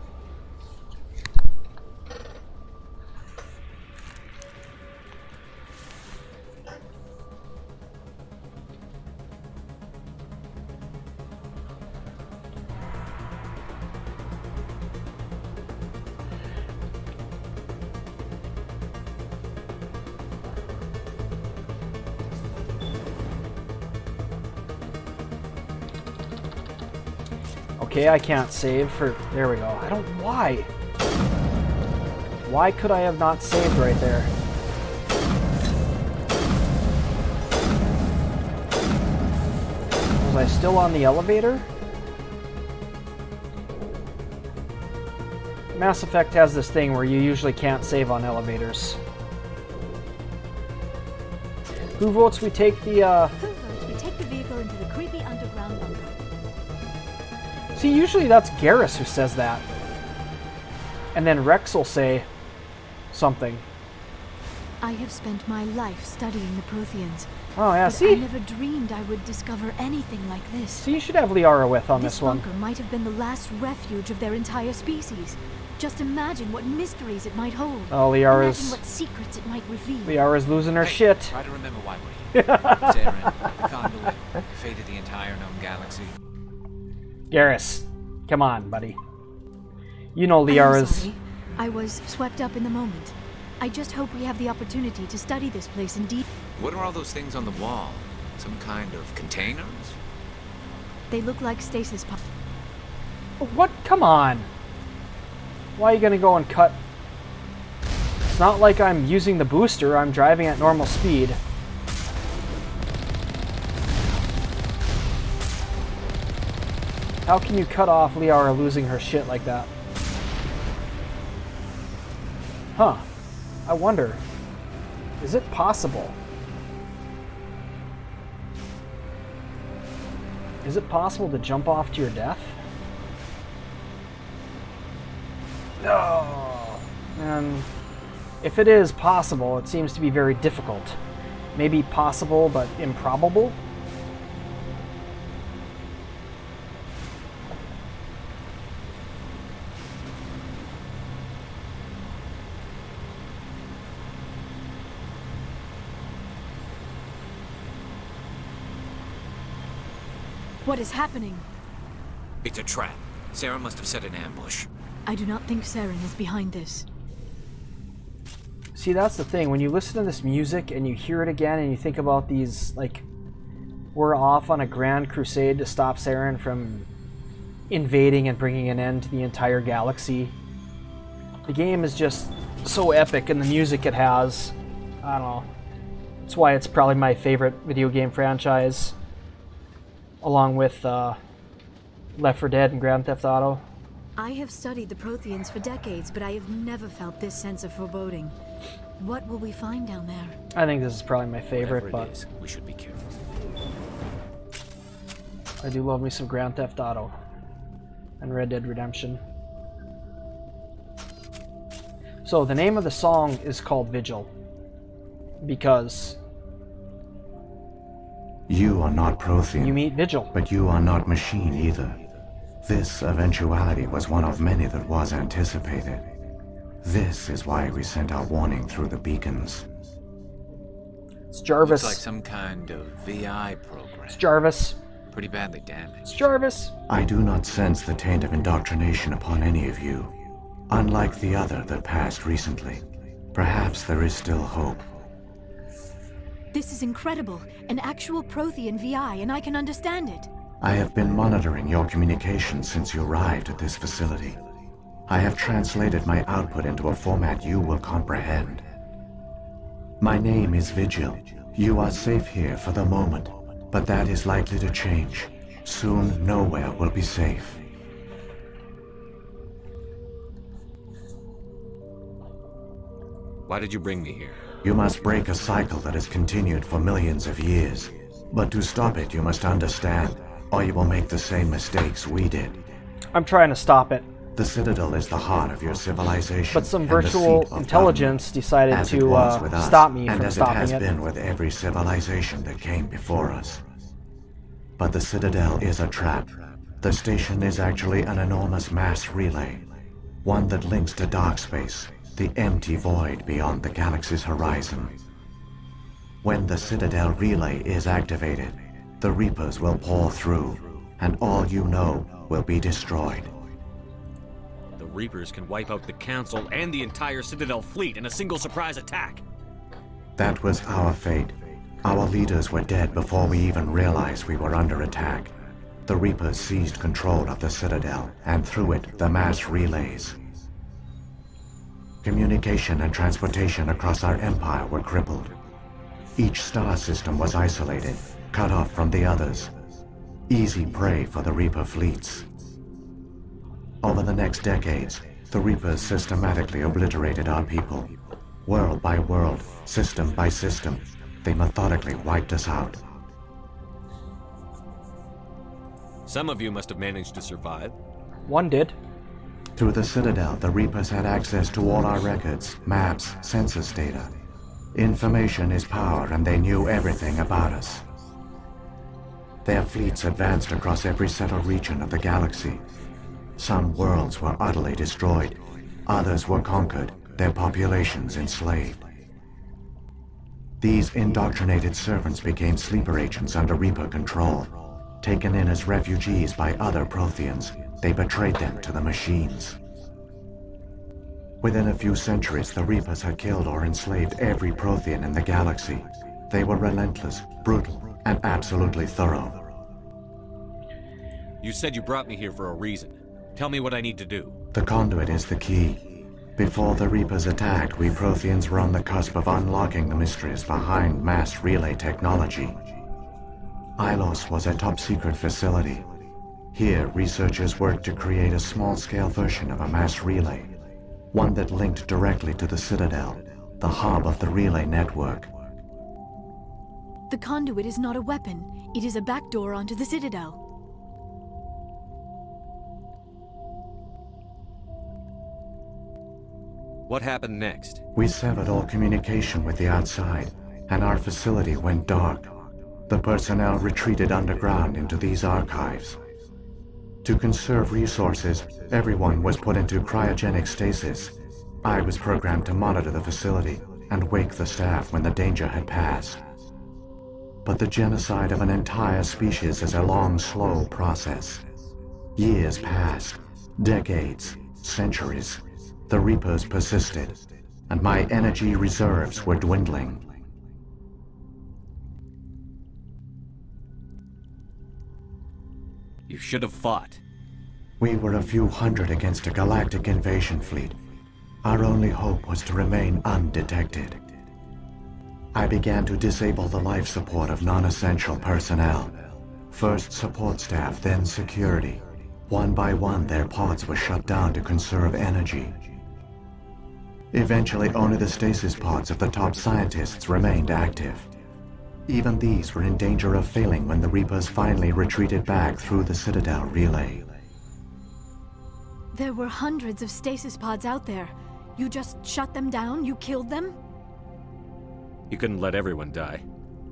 Okay, I can't save for... There we go. I don't... Why? Why could I have not saved right there? Was I still on the elevator? Mass Effect has this thing where you usually can't save on elevators. Who votes we take the, Who votes we take the vehicle into the creepy underground bunker? See, usually that's Garrus who says that. And then Rex will say something. I have spent my life studying the Protheans. Oh, yeah, but see? I never dreamed I would discover anything like this. So you should have Liara with on this one. This bunker might have been the last refuge of their entire species. Just imagine what mysteries it might hold. Oh, Liara's... Imagine what secrets it might reveal. Liara's losing her shit. Try to remember why we're here. Saren, the conduit, the fate of the entire known galaxy. Garrus, come on, buddy. You know Liara's... I'm sorry. I was swept up in the moment. I just hope we have the opportunity to study this place in deep. What are all those things on the wall? Some kind of containers? They look like stasis pods. What? Come on. Why are you gonna go and cut? It's not like I'm using the booster. I'm driving at normal speed. How can you cut off Liara losing her shit like that? Huh. I wonder. Is it possible? Is it possible to jump off to your death? No. And if it is possible, it seems to be very difficult. Maybe possible, but improbable? What is happening? It's a trap. Saren must have set an ambush. I do not think Saren is behind this. See, that's the thing. When you listen to this music and you hear it again and you think about these, like, we're off on a grand crusade to stop Saren from invading and bringing an end to the entire galaxy. The game is just so epic, and the music it has, I don't know. That's why it's probably my favorite video game franchise, along with Left 4 Dead and Grand Theft Auto. I have studied the Protheans for decades, but I have never felt this sense of foreboding. What will we find down there? I think this is probably my favorite, Whatever it but is, we should be careful. I do love me some Grand Theft Auto and Red Dead Redemption. So the name of the song is called Vigil because you are not Prothean. You meet Vigil. But you are not machine either. This eventuality was one of many that was anticipated. This is why we sent our warning through the beacons. It's Jarvis. Looks like some kind of VI program. It's Jarvis. Pretty badly damaged. It's Jarvis. I do not sense the taint of indoctrination upon any of you. Unlike the other that passed recently. Perhaps there is still hope. This is incredible. An actual Prothean VI, and I can understand it. I have been monitoring your communications since you arrived at this facility. I have translated my output into a format you will comprehend. My name is Vigil. You are safe here for the moment, but that is likely to change. Soon, nowhere will be safe. Why did you bring me here? You must break a cycle that has continued for millions of years. But to stop it, you must understand, or you will make the same mistakes we did. I'm trying to stop it. The Citadel is the heart of your civilization. But some virtual intelligence decided to stop me from stopping it. And as it has been with every civilization that came before us. But the Citadel is a trap. The station is actually an enormous mass relay. One that links to dark space, the empty void beyond the galaxy's horizon. When the Citadel relay is activated, the Reapers will pour through, and all you know will be destroyed. The Reapers can wipe out the Council and the entire Citadel fleet in a single surprise attack. That was our fate. Our leaders were dead before we even realized we were under attack. The Reapers seized control of the Citadel, and through it, the mass relays. Communication and transportation across our empire were crippled. Each star system was isolated, cut off from the others. Easy prey for the Reaper fleets. Over the next decades, the Reapers systematically obliterated our people. World by world, system by system, they methodically wiped us out. Some of you must have managed to survive. One did. Through the Citadel, the Reapers had access to all our records, maps, census data. Information is power, and they knew everything about us. Their fleets advanced across every settled region of the galaxy. Some worlds were utterly destroyed. Others were conquered, their populations enslaved. These indoctrinated servants became sleeper agents under Reaper control. Taken in as refugees by other Protheans, they betrayed them to the machines. Within a few centuries, the Reapers had killed or enslaved every Prothean in the galaxy. They were relentless, brutal, and absolutely thorough. You said you brought me here for a reason. Tell me what I need to do. The conduit is the key. Before the Reapers attacked, we Protheans were on the cusp of unlocking the mysteries behind mass relay technology. Ilos was a top-secret facility. Here, researchers worked to create a small-scale version of a mass relay. One that linked directly to the Citadel, the hub of the relay network. The conduit is not a weapon. It is a backdoor onto the Citadel. What happened next? We severed all communication with the outside, and our facility went dark. The personnel retreated underground into these archives. To conserve resources, everyone was put into cryogenic stasis. I was programmed to monitor the facility and wake the staff when the danger had passed. But the genocide of an entire species is a long, slow process. Years passed, decades, centuries. The Reapers persisted, and my energy reserves were dwindling. You should have fought. We were a few hundred against a galactic invasion fleet. Our only hope was to remain undetected. I began to disable the life support of non-essential personnel. First support staff, then security. One by one, their pods were shut down to conserve energy. Eventually, only the stasis pods of the top scientists remained active. Even these were in danger of failing when the Reapers finally retreated back through the Citadel relay. There were hundreds of stasis pods out there. You just shut them down? You killed them? You couldn't let everyone die.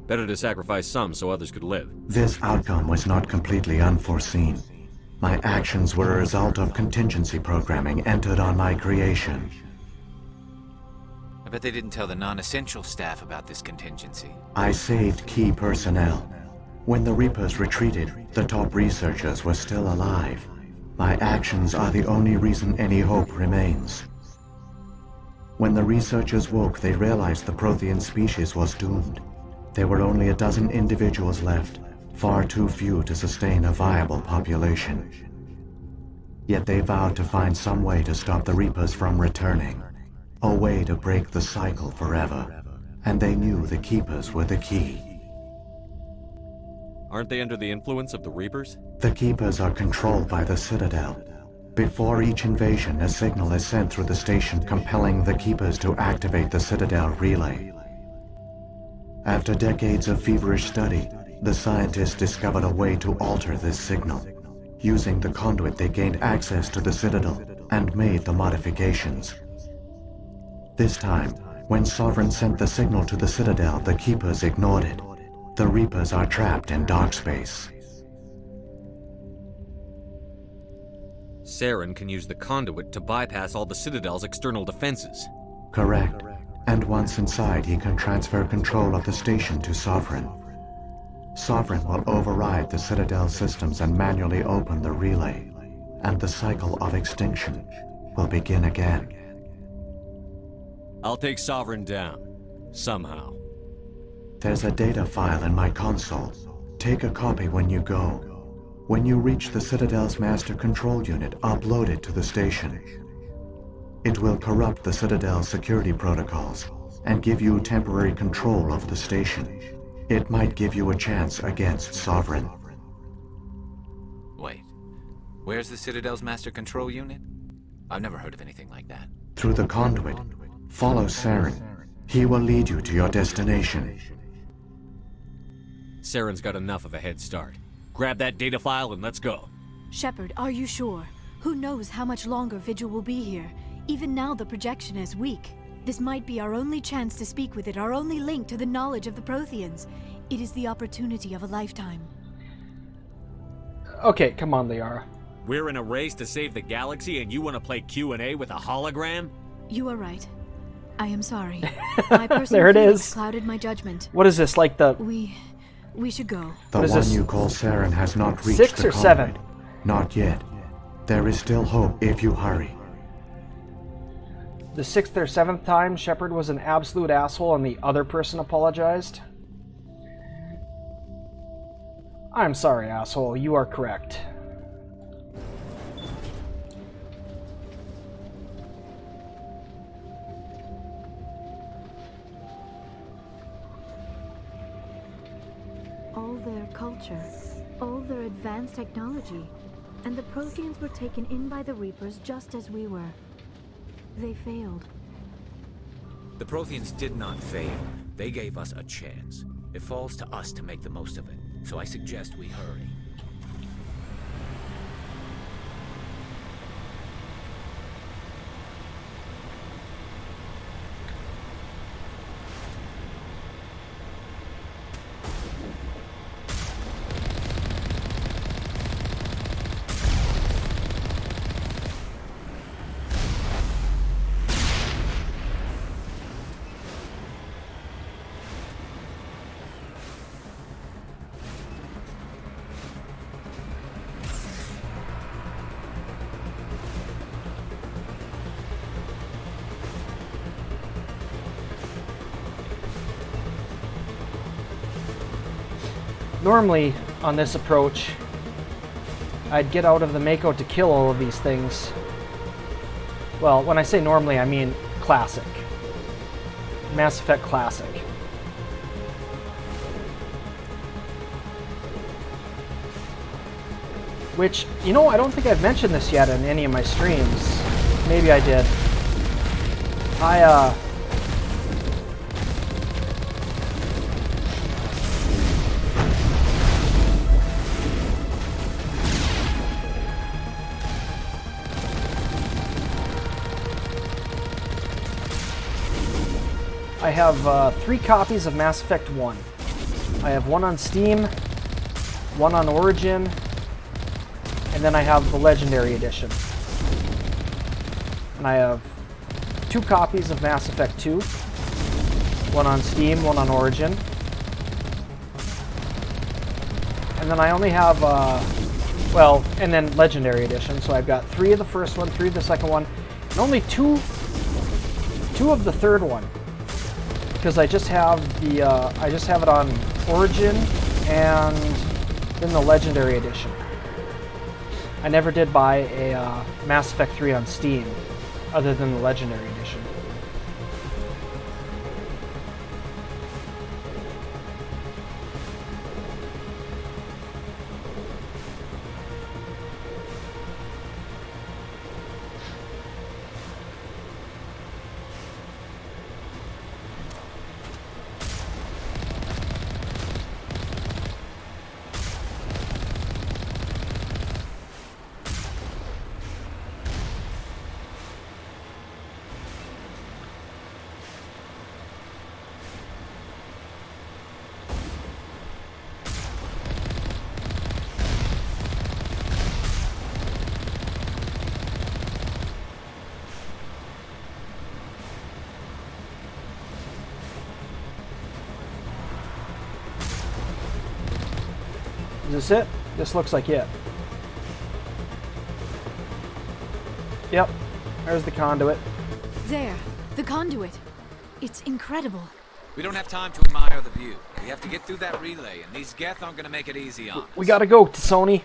Better to sacrifice some so others could live. This outcome was not completely unforeseen. My actions were a result of contingency programming entered on my creation. I bet they didn't tell the non-essential staff about this contingency. I saved key personnel. When the Reapers retreated, the top researchers were still alive. My actions are the only reason any hope remains. When the researchers woke, they realized the Prothean species was doomed. There were only a dozen individuals left, far too few to sustain a viable population. Yet they vowed to find some way to stop the Reapers from returning, a way to break the cycle forever, and they knew the Keepers were the key. Aren't they under the influence of the Reapers? The Keepers are controlled by the Citadel. Before each invasion, a signal is sent through the station compelling the Keepers to activate the Citadel relay. After decades of feverish study, the scientists discovered a way to alter this signal. Using the conduit, they gained access to the Citadel and made the modifications. This time, when Sovereign sent the signal to the Citadel, the Keepers ignored it. The Reapers are trapped in dark space. Saren can use the conduit to bypass all the Citadel's external defenses. Correct. And once inside, he can transfer control of the station to Sovereign. Sovereign will override the Citadel systems and manually open the relay, and the cycle of extinction will begin again. I'll take Sovereign down. Somehow. There's a data file in my console. Take a copy when you go. When you reach the Citadel's master control unit, upload it to the station. It will corrupt the Citadel's security protocols and give you temporary control of the station. It might give you a chance against Sovereign. Wait, where's the Citadel's master control unit? I've never heard of anything like that. Through the conduit, follow Saren. He will lead you to your destination. Saren's got enough of a head start. Grab that data file and let's go. Shepard, are you sure? Who knows how much longer Vigil will be here? Even now the projection is weak. This might be our only chance to speak with it, our only link to the knowledge of the Protheans. It is the opportunity of a lifetime. Okay, come on, Liara. We're in a race to save the galaxy and you want to play Q&A with a hologram? You are right. I am sorry. My personal there it feelings is. Clouded my judgment. What is this, like the... We should go. The one you call Saren has not reached 6 the or 7? conduit. Not yet. There is still hope if you hurry. The 6th or 7th time Shepard was an absolute asshole and the other person apologized? I'm sorry, asshole. You are correct. All their culture, all their advanced technology, and the Protheans were taken in by the Reapers just as we were. They failed. The Protheans did not fail. They gave us a chance. It falls to us to make the most of it. So I suggest we hurry. Normally, on this approach, I'd get out of the Mako to kill all of these things. Well, when I say normally, I mean classic. Mass Effect Classic. Which, you know, I don't think I've mentioned this yet in any of my streams. Maybe I did. I have 3 copies of Mass Effect 1. I have 1 on Steam, 1 on Origin, and then I have the Legendary Edition. And I have 2 copies of Mass Effect 2, 1 on Steam, 1 on Origin. And then I only have, well, and then Legendary Edition, so I've got 3 of the first one, 3 of the second one, and only 2 of the third one. Because I just have the I just have it on Origin and in the Legendary Edition. I never did buy a Mass Effect 3 on Steam, other than the Legendary Edition. Is this it? This looks like it. Yep, there's the conduit. There, the conduit. It's incredible. We don't have time to admire the view. We have to get through that relay, and these Geth aren't going to make it easy on us. We gotta go to Sony.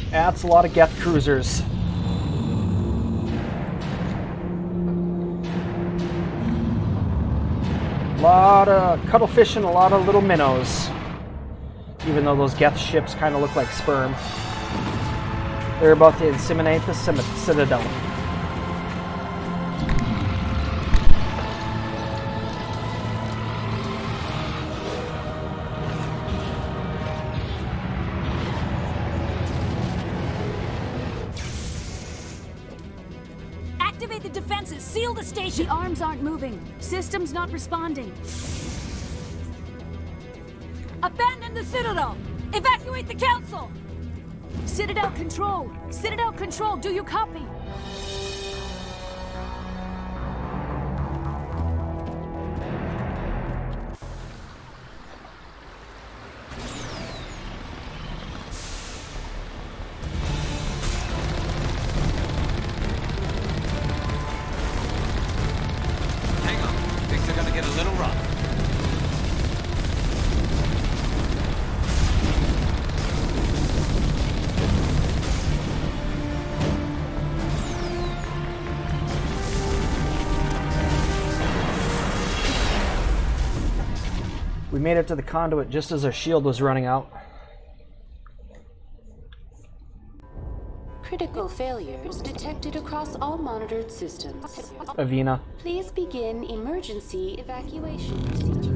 That's a lot of Geth cruisers. A lot of cuttlefish and a lot of little minnows. Even though those Geth ships kind of look like sperm. They're about to inseminate the Citadel. Activate the defenses! Seal the station! The arms aren't moving. Systems not responding. Abandon the Citadel! Evacuate the Council! Citadel Control! Citadel Control, do you copy? Hang on. Things are going to get a little rough. We made it to the conduit just as our shield was running out. Critical failures detected across all monitored systems. Avina. Please begin emergency evacuation procedure.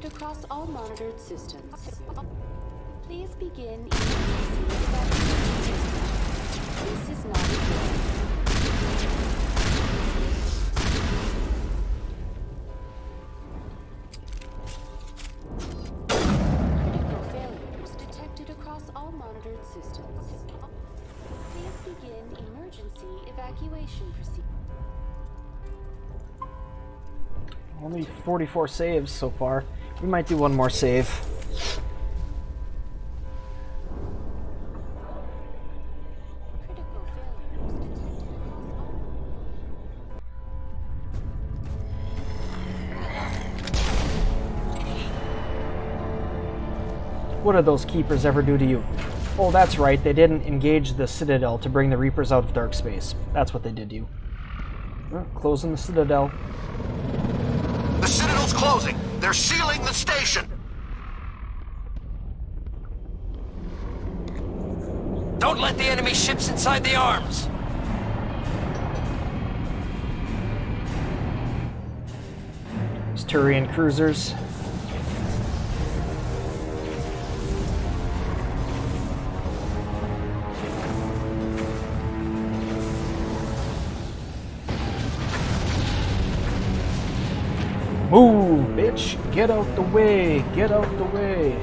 Across all monitored systems. Please begin emergency evacuation. This is not a drill. Critical failures detected across all monitored systems. Please begin emergency evacuation procedure. Only 44 saves so far. We might do one more save. What did those keepers ever do to you? Oh, that's right, they didn't engage the Citadel to bring the Reapers out of dark space. That's what they did to you. Closing the Citadel. The Citadel's closing! They're sealing the station! Don't let the enemy ships inside the arms! These Turian cruisers. Move, bitch! Get out the way! Get out the way!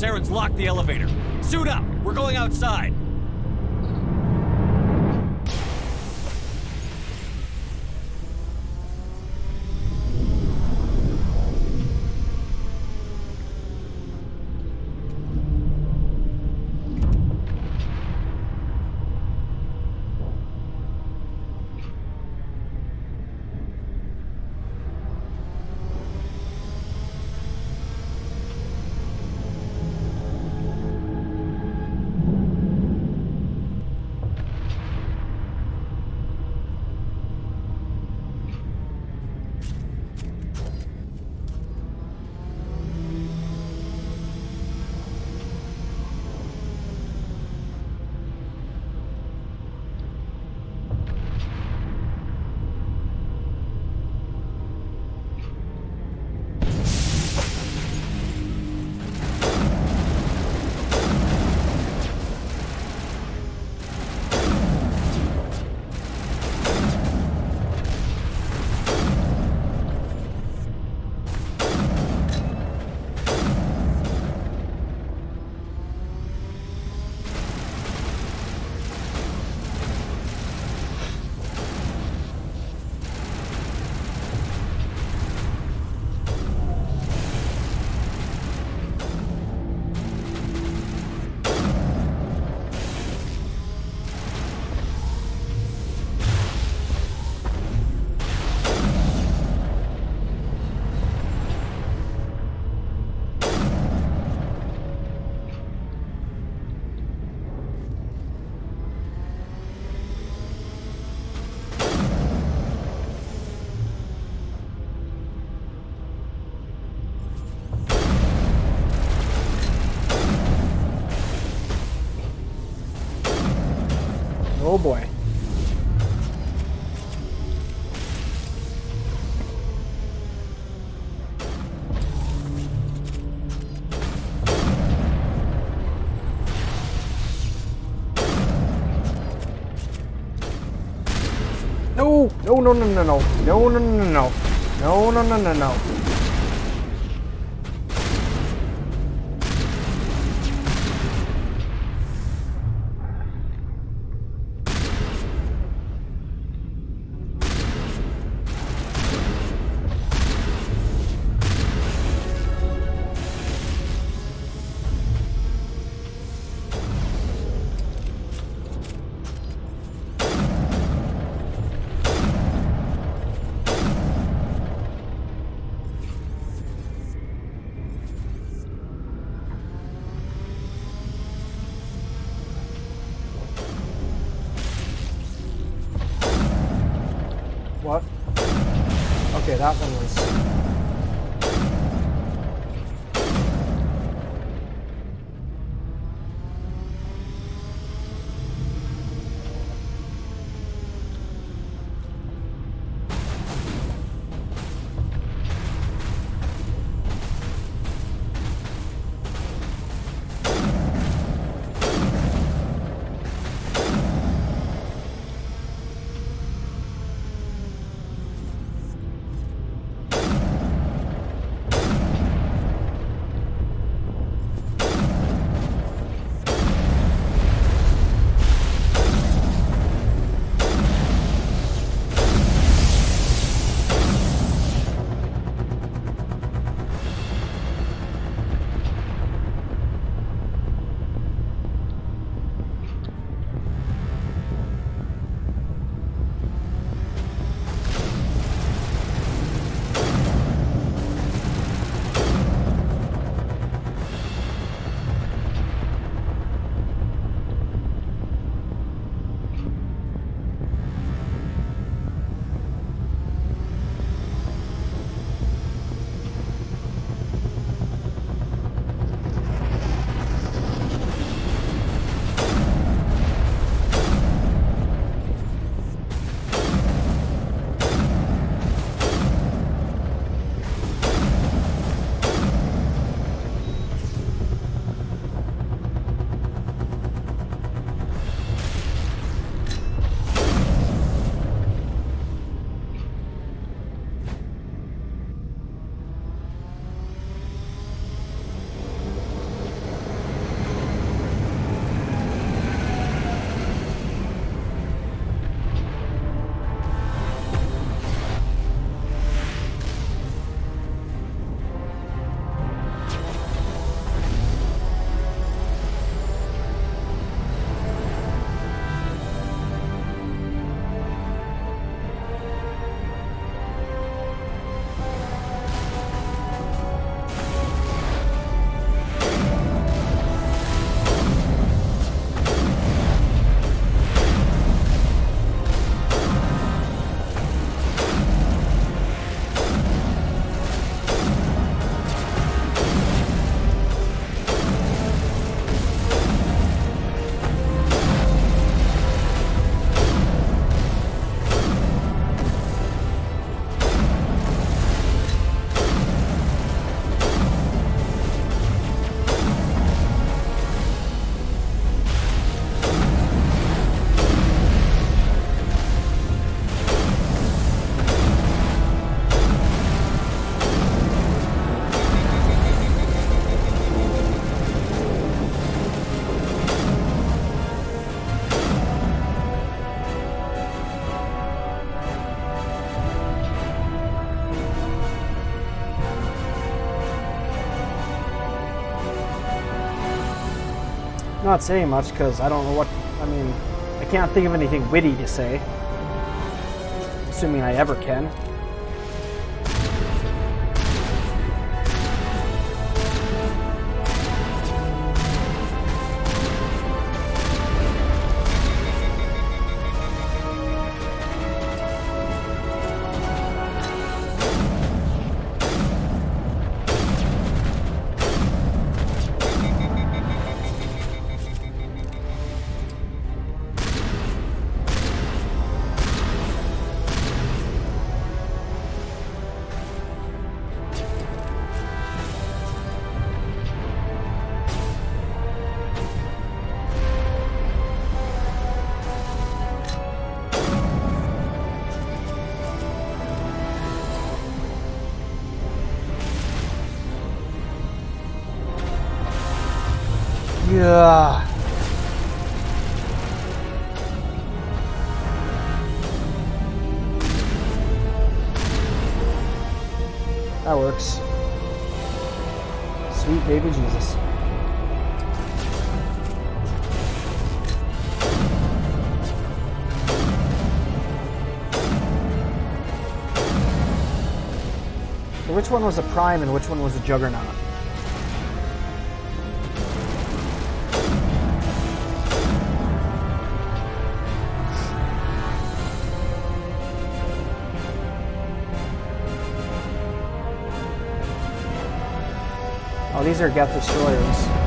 Saren's locked the elevator. Suit up! We're going outside! Oh boy. No, no, no, no, no, no, no, no, no, no, no, no, no, no, no. Okay, that one was... Not saying much because I don't know what, I mean, I can't think of anything witty to say. Assuming I ever can. Yeah. That works. Sweet baby Jesus. So which one was a prime and which one was a juggernaut? these are Geth destroyers.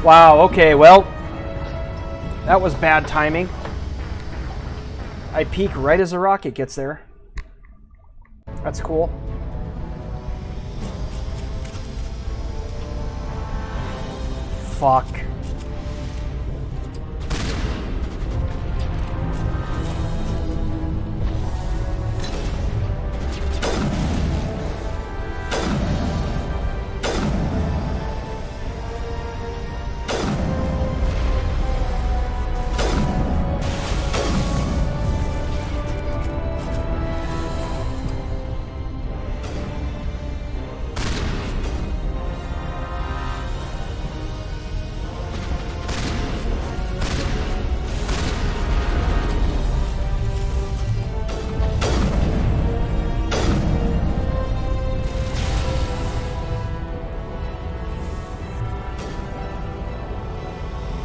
Wow, okay, well, that was bad timing. I peek right as the rocket gets there. That's cool. Fuck.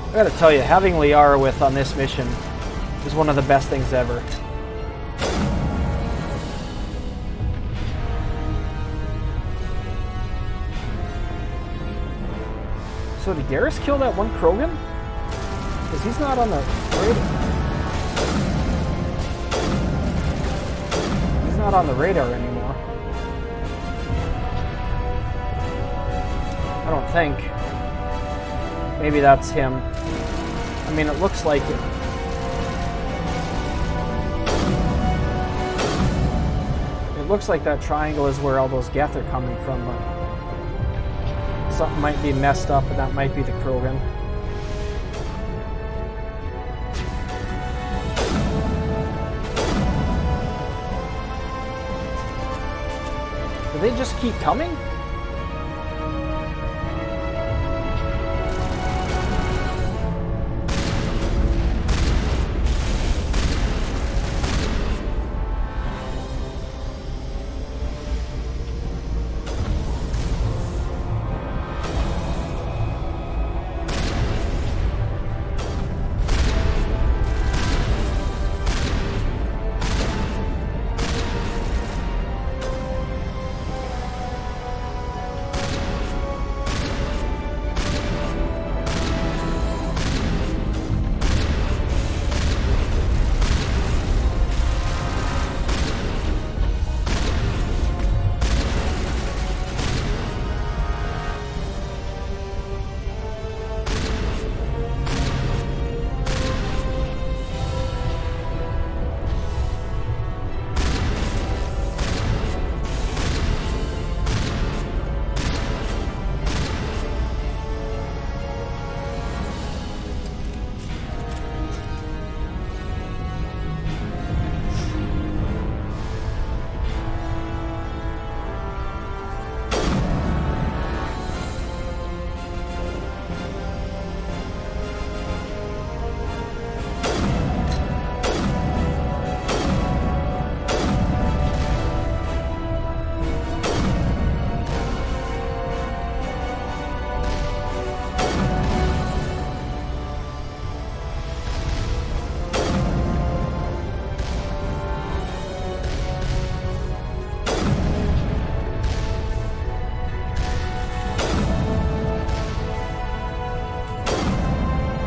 I gotta tell you, having Liara with on this mission is one of the best things ever. So did Garrus kill that one Krogan? Because he's not on the radar. He's not on the radar anymore. I don't think. Maybe that's him. I mean, it looks like it. It looks like that triangle is where all those Geth are coming from, but something might be messed up, and that might be the Krogan. Do they just keep coming?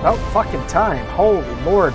About fucking time. Holy Lord.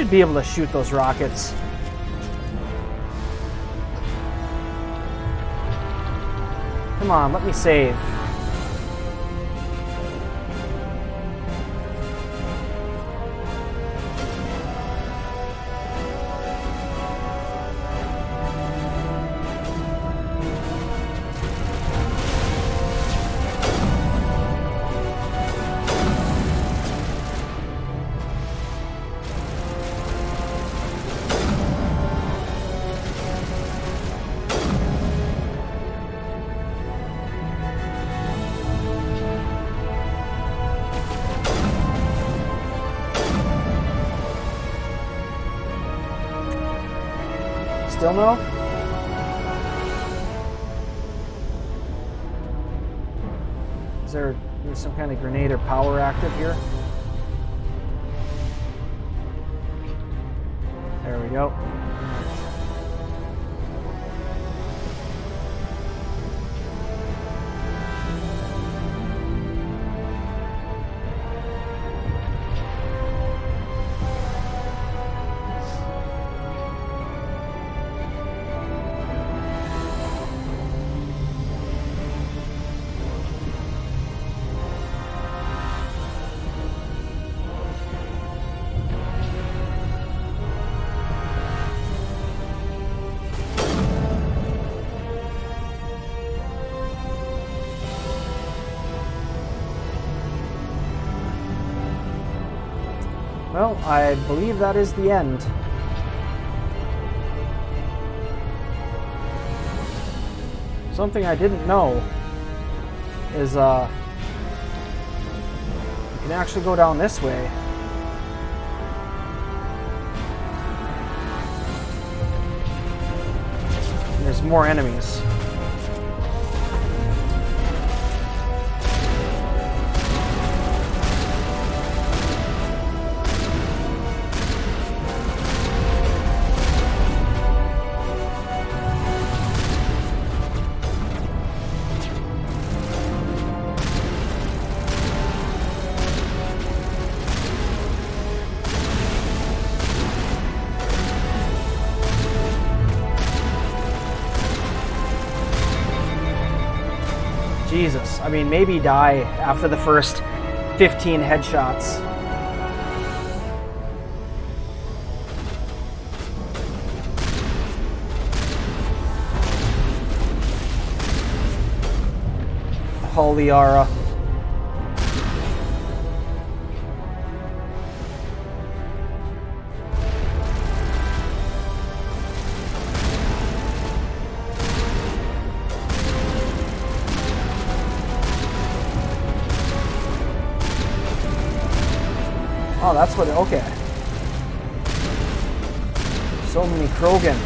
should be able to shoot those rockets. Come on, let me save. Still no? Is there's some kind of grenade or power active here? There we go. Well, I believe that is the end. Something I didn't know is you can actually go down this way. And there's more enemies. Jesus, I mean, maybe die after the first 15 headshots. Holiara. Oh, that's what, okay. So many Krogan.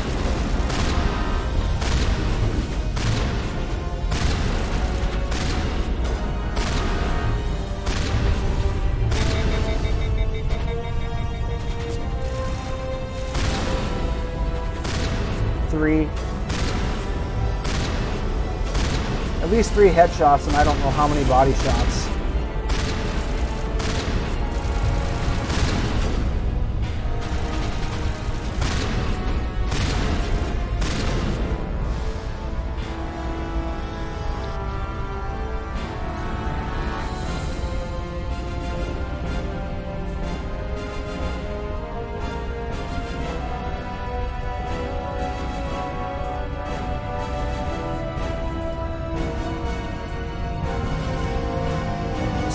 Three. At least 3 headshots, and I don't know how many body shots.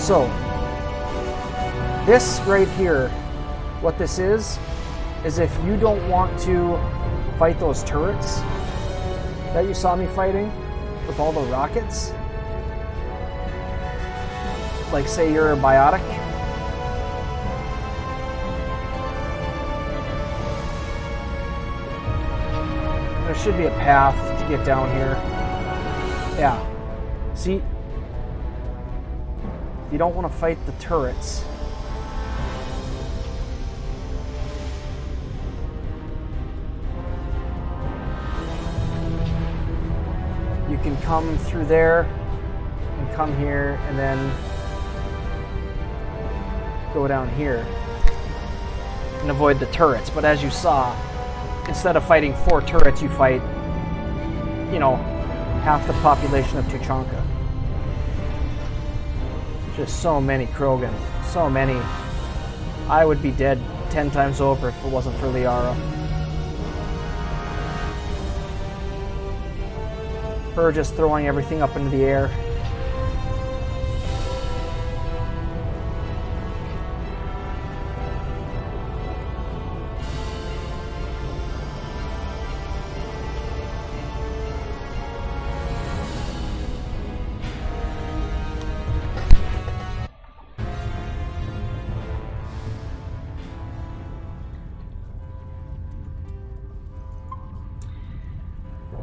So, this right here, what this is if you don't want to fight those turrets that you saw me fighting with all the rockets, like say you're a biotic, there should be a path to get down here. Yeah, see? You don't want to fight the turrets. You can come through there and come here and then go down here. and avoid the turrets. But as you saw, instead of fighting 4 turrets, you fight, you know, half the population of Tuchanka. Just so many Krogan. So many. I would be dead 10 times over if it wasn't for Liara. Her just throwing everything up into the air.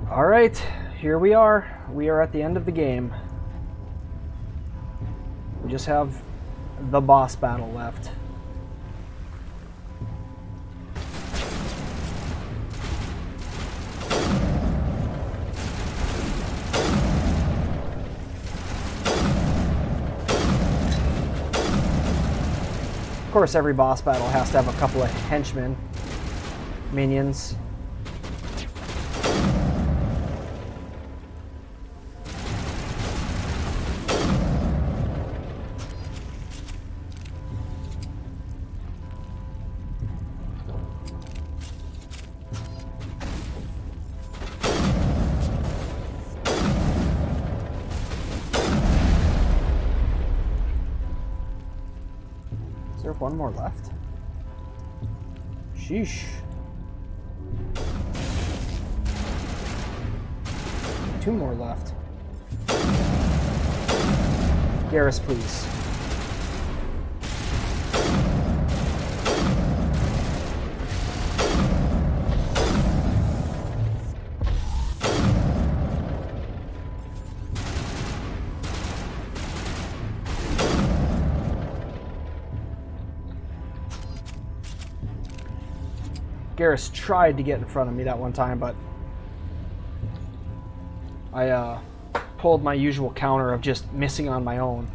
Alright, here we are. We are at the end of the game. We just have the boss battle left. Of course, every boss battle has to have a couple of henchmen, minions. One more left. Sheesh. 2 more left. Garrus, please. Garrus tried to get in front of me that one time, but I pulled my usual counter of just missing on my own.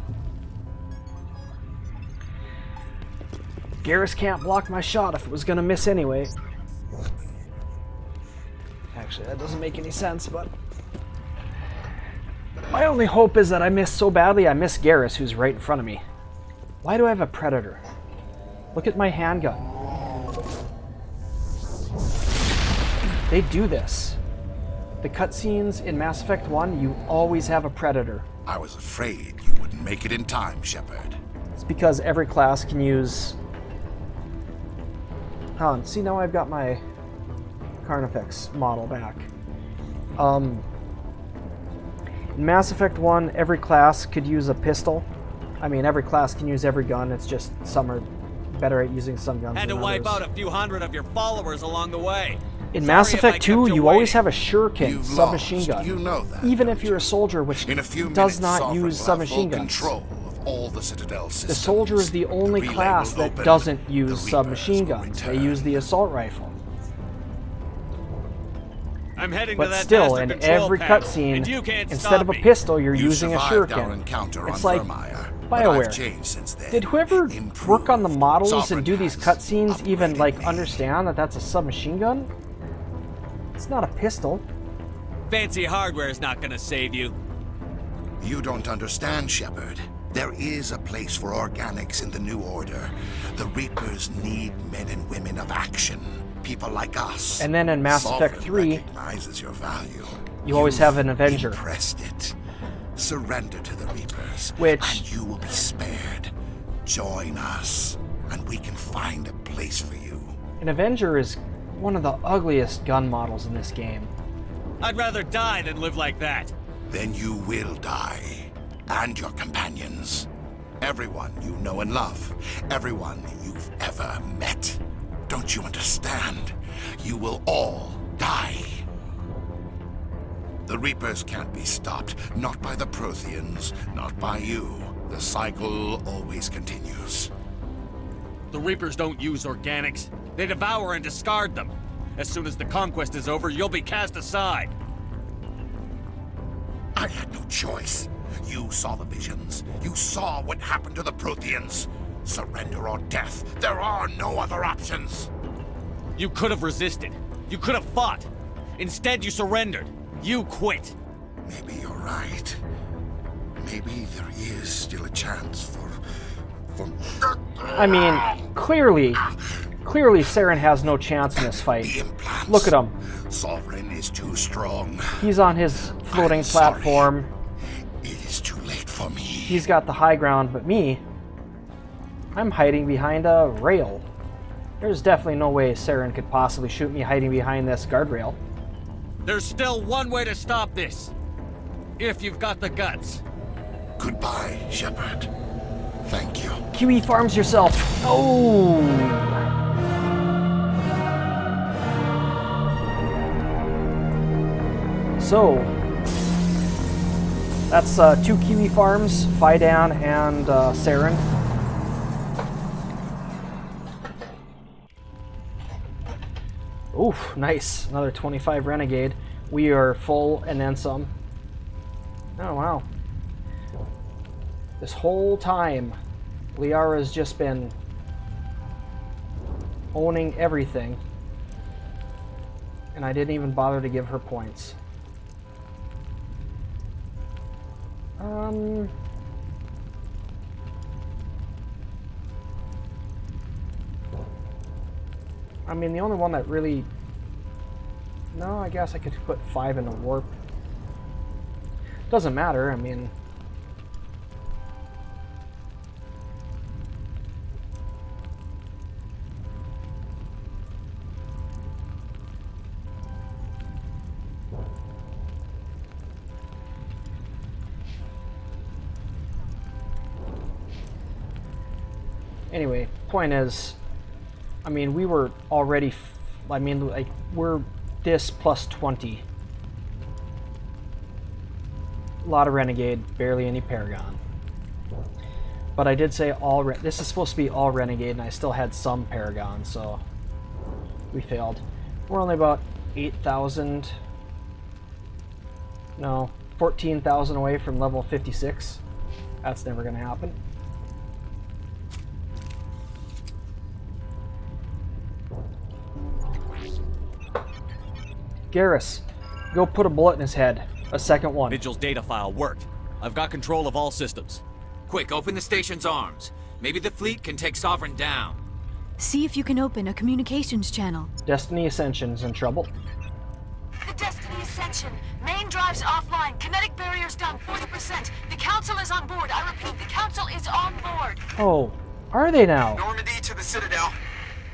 Garrus can't block my shot if it was going to miss anyway. Actually, that doesn't make any sense, but my only hope is that I miss so badly I miss Garrus, who's right in front of me. Why do I have a Predator? Look at my handgun. They do this. The cutscenes in Mass Effect 1, you always have a Predator. I was afraid you wouldn't make it in time, Shepard. It's because every class can use... see, now I've got my Carnifex model back. In Mass Effect 1, every class could use a pistol. I mean, every class can use every gun, it's just some are better at using some guns Had to than wipe others. out a few hundred of your followers along the way. In Mass Effect 2, you always have a Shuriken submachine gun, you know that, even if you're a soldier, which does not use submachine guns. Control of all the Citadel systems. The soldier is the only class that doesn't use submachine guns. They use the assault rifle. I'm heading But to that still, master in control every panel, cutscene, and you can't instead stop of a me. pistol, you're You using a survived our Shuriken. encounter It's on like Vermire, but I've changed since BioWare. then. Did whoever work on the models Sovereign and do these cutscenes even like understand that that's a submachine gun? It's not a pistol. Fancy hardware is not gonna save you. You don't understand, Shepard. There is a place for organics in the New Order. The Reapers need men and women of action. People like us. And then in Mass Effect 3, recognizes your value. you always have an Avenger. Impressed it. Surrender to the Reapers, Which... and you will be spared. Join us, and we can find a place for you. An Avenger is one of the ugliest gun models in this game. I'd rather die than live like that. Then you will die, and your companions. Everyone you know and love. Everyone you've ever met. Don't you understand? You will all die. The Reapers can't be stopped. Not by the Protheans, not by you. The cycle always continues. The Reapers don't use organics. They devour and discard them. As soon as the conquest is over, you'll be cast aside. I had no choice. You saw the visions. You saw what happened to the Protheans. Surrender or death. There are no other options. You could have resisted. You could have fought. Instead, you surrendered. You quit. Maybe you're right. Maybe there is still a chance for... I mean, clearly Saren has no chance in this fight. Look at him. Sovereign is too strong. He's on his floating platform. It is too late for me. He's got the high ground, but me, I'm hiding behind a rail. There's definitely no way Saren could possibly shoot me hiding behind this guardrail. There's still one way to stop this. If you've got the guts. Goodbye, Shepard. Thank you. Kiwi Farms yourself. Oh! So, that's 2 Kiwi Farms, Fidan and Saren. Oof, nice. Another 25 Renegade. We are full and then some. Oh, wow. This whole time, Liara's just been owning everything. And I didn't even bother to give her points. I mean, the only one that really... No, I guess I could put 5 in a warp. Doesn't matter, I mean... Anyway, point is, I mean, we were already, I mean, like, we're this plus 20. A lot of Renegade, barely any Paragon. But I did say all, this is supposed to be all Renegade, and I still had some Paragon, so we failed. We're only about 8,000, no, 14,000 away from level 56. That's never going to happen. Garrus, go put a bullet in his head. A second one. Vigil's data file worked. I've got control of all systems. Quick, open the station's arms. Maybe the fleet can take Sovereign down. See if you can open a communications channel. Destiny Ascension's in trouble. The Destiny Ascension. Main drives offline. Kinetic barriers down 40%. The Council is on board. I repeat, the Council is on board. Oh, are they now? Normandy to the Citadel.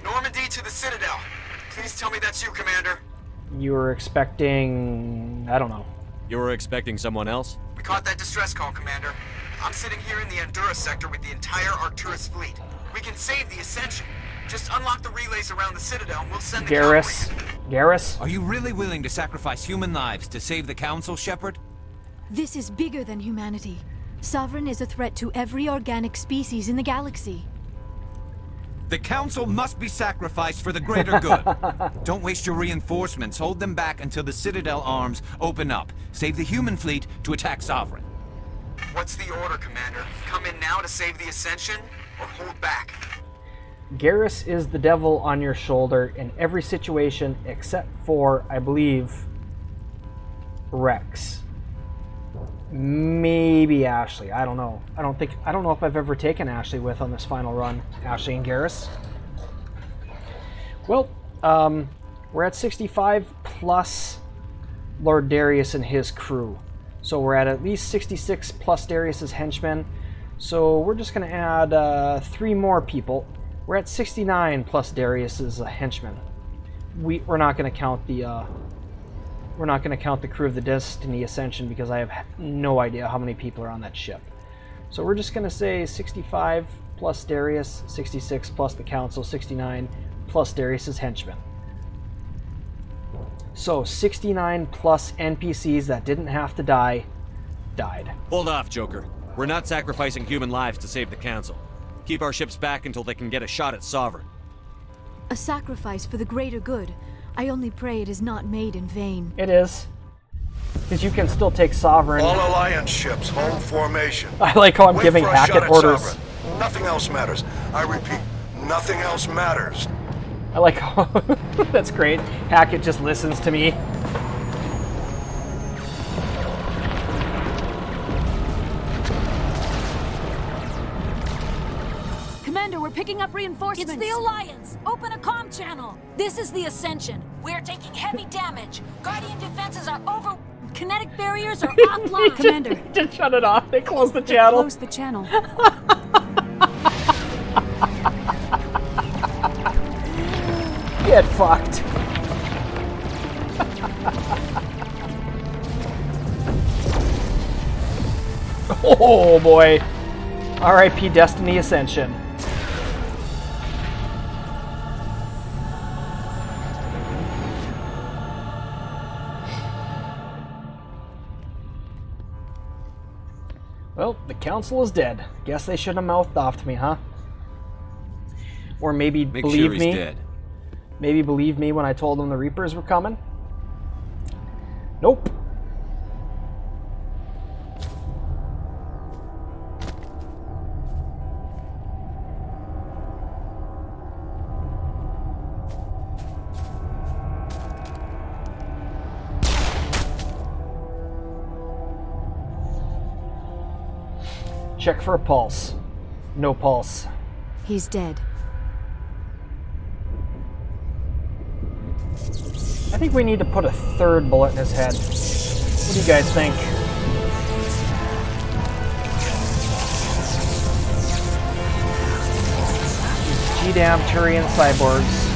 Normandy to the Citadel. Please tell me that's you, Commander. You were expecting... I don't know. You were expecting someone else? We caught that distress call, Commander. I'm sitting here in the Endura sector with the entire Arcturus fleet. We can save the Ascension. Just unlock the relays around the Citadel and we'll send the Garrus? Are you really willing to sacrifice human lives to save the Council, Shepard? This is bigger than humanity. Sovereign is a threat to every organic species in the galaxy. The Council must be sacrificed for the greater good. Don't waste your reinforcements. Hold them back until the Citadel arms open up. Save the human fleet to attack Sovereign. What's the order, Commander? Come in now to save the Ascension, or hold back? Garrus is the devil on your shoulder in every situation except for, I believe, Rex. Maybe Ashley. I don't know. I don't know if I've ever taken Ashley with on this final run. Ashley and Garrus. Well, we're at 65 plus Lord Darius and his crew. So we're at least 66 plus Darius's henchmen. So we're just going to add 3 more people. We're at 69 plus Darius's henchmen. We're not going to count the we're not going to count the crew of the Destiny Ascension because I have no idea how many people are on that ship. So we're just going to say 65 plus Darius, 66 plus the Council, 69 plus Darius's henchmen. So 69 plus NPCs that didn't have to die, died. Hold off, Joker. We're not sacrificing human lives to save the Council. Keep our ships back until they can get a shot at Sovereign. A sacrifice for the greater good. I only pray it is not made in vain. It is. Because you can still take Sovereign. All Alliance ships, hold formation. I like how I'm giving Hackett orders. Nothing else matters. I repeat, nothing else matters. I like how that's great. Hackett just listens to me. Commander, we're picking up reinforcements. It's the Alliance! Open a comm channel! This is the Ascension. We're taking heavy damage. Guardian defenses are over... Kinetic barriers are offline. Commander. Just shut it off. They closed the channel. Close the channel. Get fucked. Oh boy. R.I.P. Destiny Ascension. Well, the council is dead. Guess they should have mouthed off to me, huh? Or maybe Make believe sure he's me. dead. Maybe believe me when I told them the Reapers were coming. Nope. Check for a pulse. No pulse. He's dead. I think we need to put a third bullet in his head. What do you guys think? These G-damn Turian cyborgs.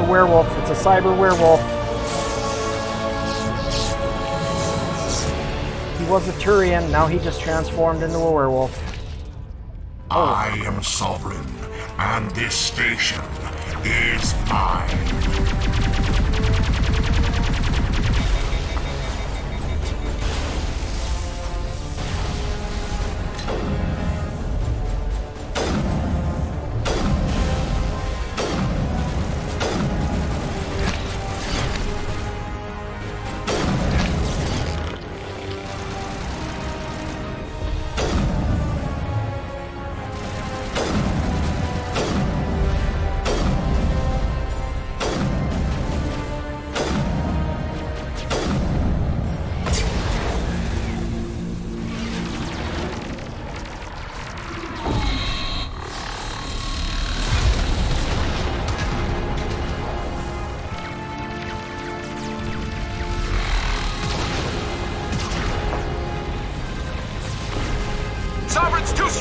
Werewolf. It's a cyber werewolf. He was a Turian, now he just transformed into a werewolf. I am sovereign, and this station is mine.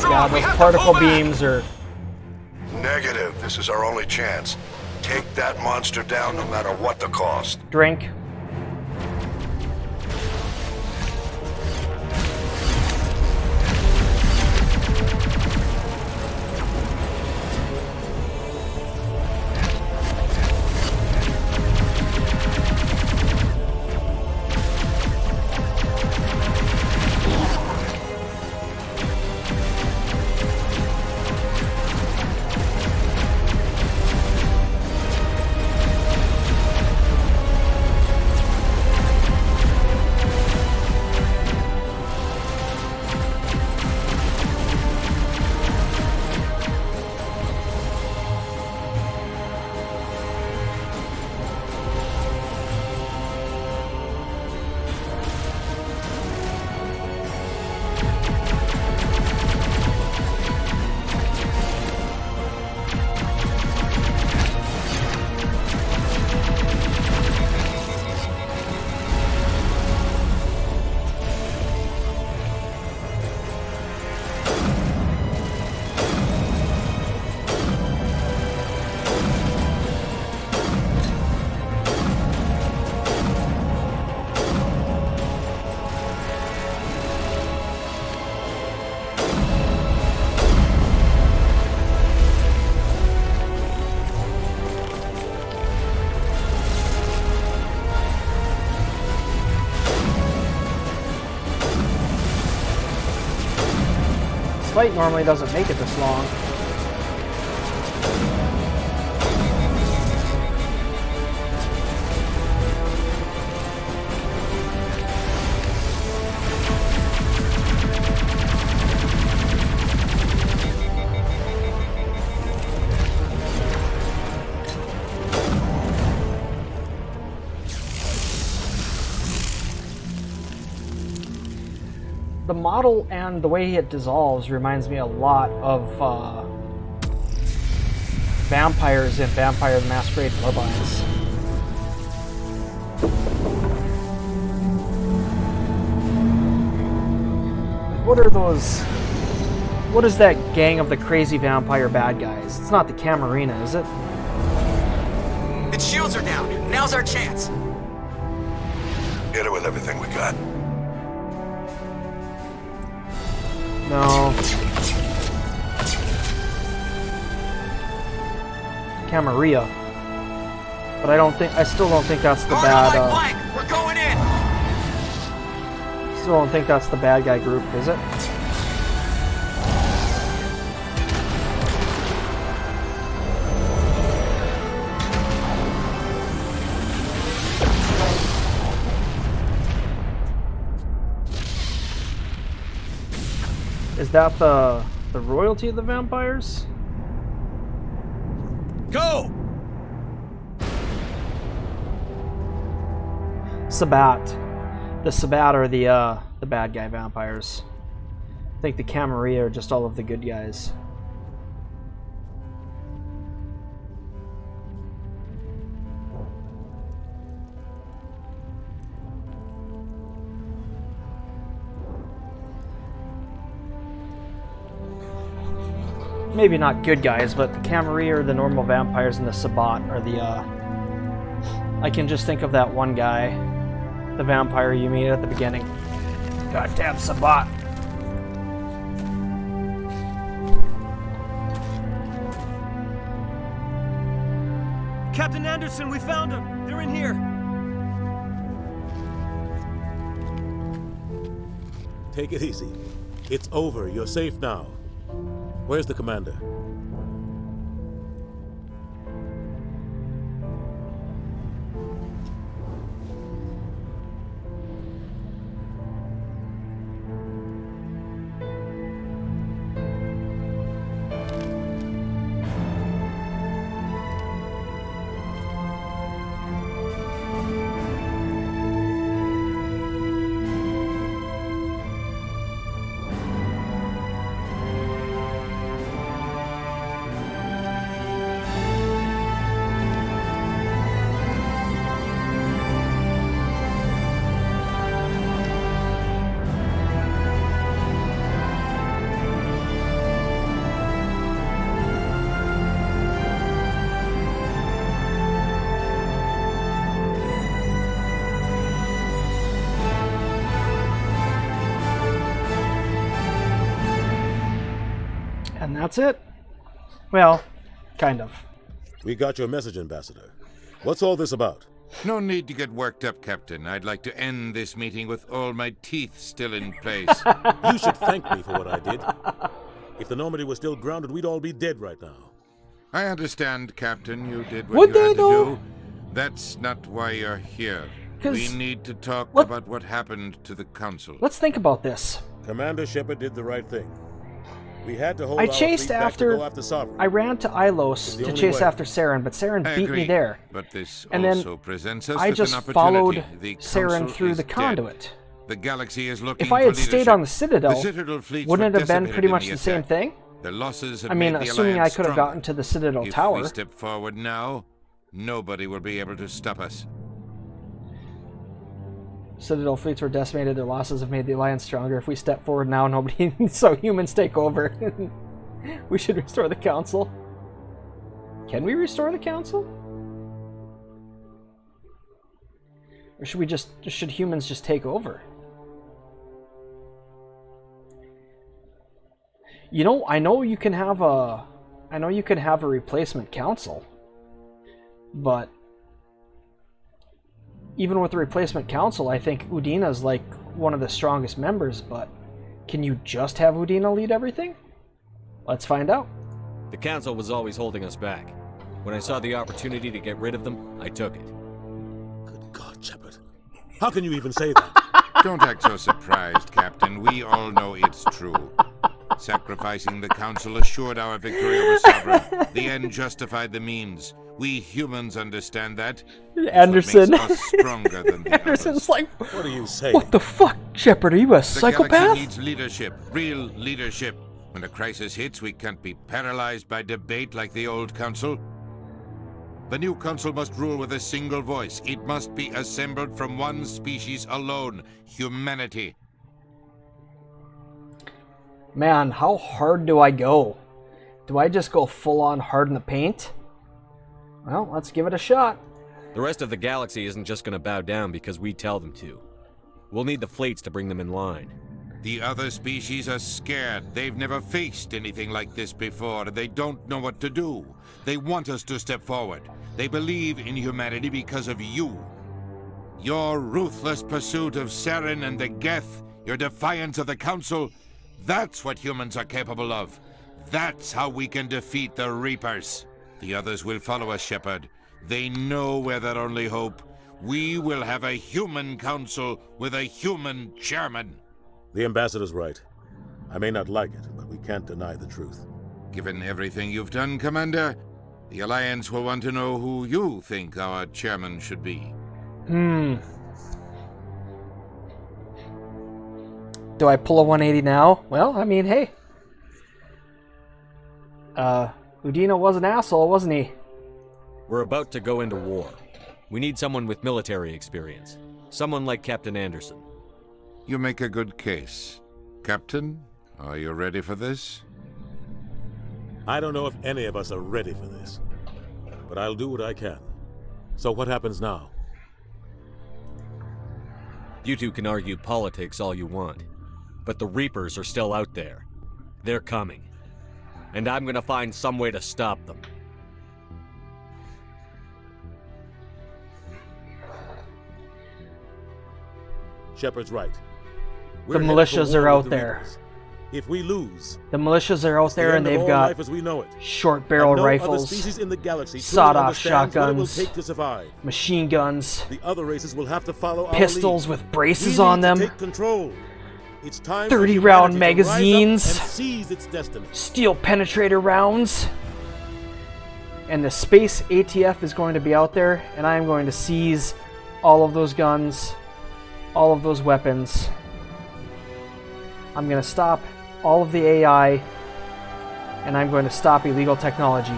Yeah, those particle beams are... Negative. This is our only chance. Take that monster down no matter what the cost. Drink. fight normally doesn't make it this long. The model and the way it dissolves reminds me a lot of vampires in Vampire the Masquerade Bloodlines. What are those? What is that gang of the crazy vampire bad guys? It's not the Camarina, is it? Its shields are down. Now's our chance. Hit it with everything we got. No. Camarilla. But I still don't think that's the bad, We're going in! Still don't think that's the bad guy group, is it? Is that the royalty of the vampires? Go! Sabbat. The Sabbat are the bad guy vampires. I think the Camarilla are just all of the good guys. Maybe not good guys, but the Camarilla are the normal vampires and the Sabbat are the, I can just think of that one guy, the vampire you meet at the beginning. Goddamn Sabbat. Captain Anderson, we found them. They're in here. Take it easy. It's over. You're safe now. Where's the commander? That's it? Well, kind of. We got your message, Ambassador. What's all this about? No need to get worked up, Captain. I'd like to end this meeting with all my teeth still in place. You should thank me for what I did. If the Normandy was still grounded, we'd all be dead right now. I understand, Captain. You did what you had to do. That's not why you're here. We need to talk about what happened to the Council. Let's think about this. Commander Shepard did the right thing. We had to hold I chased after Sovereign. I ran to Ilos to chase after Saren, but Saren beat me there. But this and also then presents us I with just an followed opportunity. Saren through the conduit. The galaxy is looking if I had for stayed leadership. on the Citadel, wouldn't it have been pretty much the same attack. thing? The losses have I mean, made the assuming I Alliance could have stronger. gotten to the Citadel If tower. we step forward now, nobody will be able to stop us. Citadel fleets were decimated, their losses have made the Alliance stronger. If we step forward now, nobody so humans take over. We should restore the Council. Can we restore the Council? Or should humans just take over? You know, I know you can have a replacement council, but even with the replacement council, I think Udina's like one of the strongest members, but can you just have Udina lead everything? Let's find out. The Council was always holding us back. When I saw the opportunity to get rid of them, I took it. Good God, Shepard. How can you even say that? Don't act so surprised, Captain. We all know it's true. Sacrificing the Council assured our victory over Sovereign. The end justified the means. We humans understand that. Anderson. It's what makes us stronger than the Anderson's others. like, what are you saying? What the fuck, Shepard? Are you a The psychopath? galaxy needs leadership, real leadership. When a crisis hits, we can't be paralyzed by debate like the old Council. The new Council must rule with a single voice. It must be assembled from one species alone, humanity. Man, how hard do I go? Do I just go full on hard in the paint? Well, let's give it a shot. The rest of the galaxy isn't just gonna bow down because we tell them to. We'll need the fleets to bring them in line. The other species are scared. They've never faced anything like this before. They don't know what to do. They want us to step forward. They believe in humanity because of you. Your ruthless pursuit of Saren and the Geth, your defiance of the Council, that's what humans are capable of. That's how we can defeat the Reapers. The others will follow us, Shepard. They know we're their only hope. We will have a human council with a human chairman. The ambassador's right. I may not like it, but we can't deny the truth. Given everything you've done, Commander, the Alliance will want to know who you think our chairman should be. Do I pull a 180 now? Well, I mean, hey. Udina was an asshole, wasn't he? We're about to go into war. We need someone with military experience. Someone like Captain Anderson. You make a good case. Captain, are you ready for this? I don't know if any of us are ready for this, but I'll do what I can. So what happens now? You two can argue politics all you want, but the Reapers are still out there. They're coming. And I'm gonna find some way to stop them. Shepard's right. The militias are out there. If we lose, the militias are out there and they've got short barrel rifles, sawed-off shotguns, machine guns, the other races will have to follow pistols with braces on them, take control. It's time 30-round magazines, seize its destiny. Steel penetrator rounds, and the Space ATF is going to be out there, and I am going to seize all of those guns, all of those weapons. I'm going to stop all of the AI, and I'm going to stop illegal technology.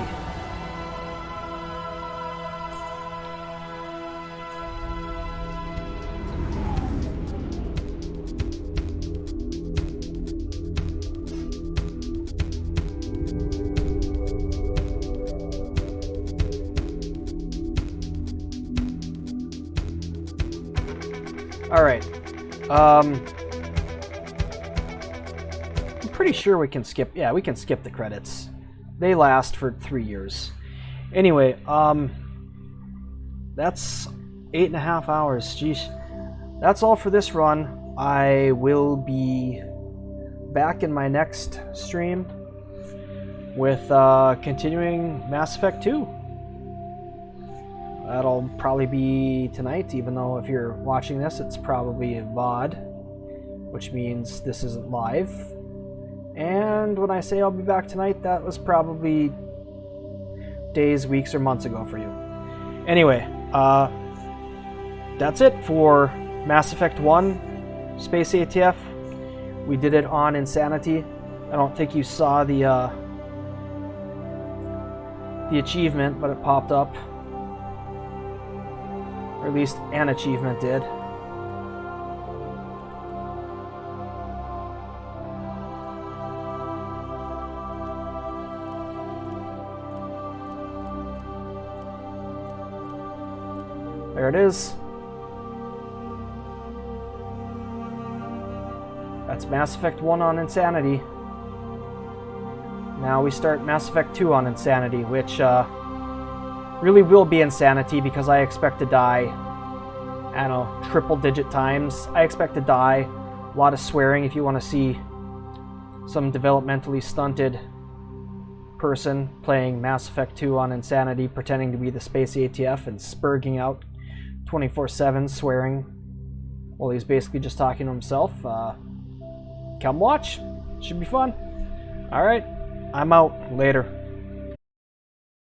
All right. I'm pretty sure we can skip. Yeah, we can skip the credits. They last for 3 years. Anyway, that's 8.5 hours. Jeez. That's all for this run. I will be back in my next stream with continuing Mass Effect 2. That'll probably be tonight, even though if you're watching this, it's probably a VOD, which means this isn't live. And when I say I'll be back tonight, that was probably days, weeks, or months ago for you. Anyway, that's it for Mass Effect 1, Space ATF. We did it on Insanity. I don't think you saw the achievement, but it popped up. Or at least an achievement did. There it is. That's Mass Effect 1 on Insanity. Now we start Mass Effect 2 on Insanity, which really will be Insanity because I expect to die, I don't know, triple-digit times. I expect to die. A lot of swearing if you want to see some developmentally stunted person playing Mass Effect 2 on Insanity, pretending to be the Space ATF and spurging out 24/7, swearing while he's basically just talking to himself. Come watch. Should be fun. Alright, I'm out. Later.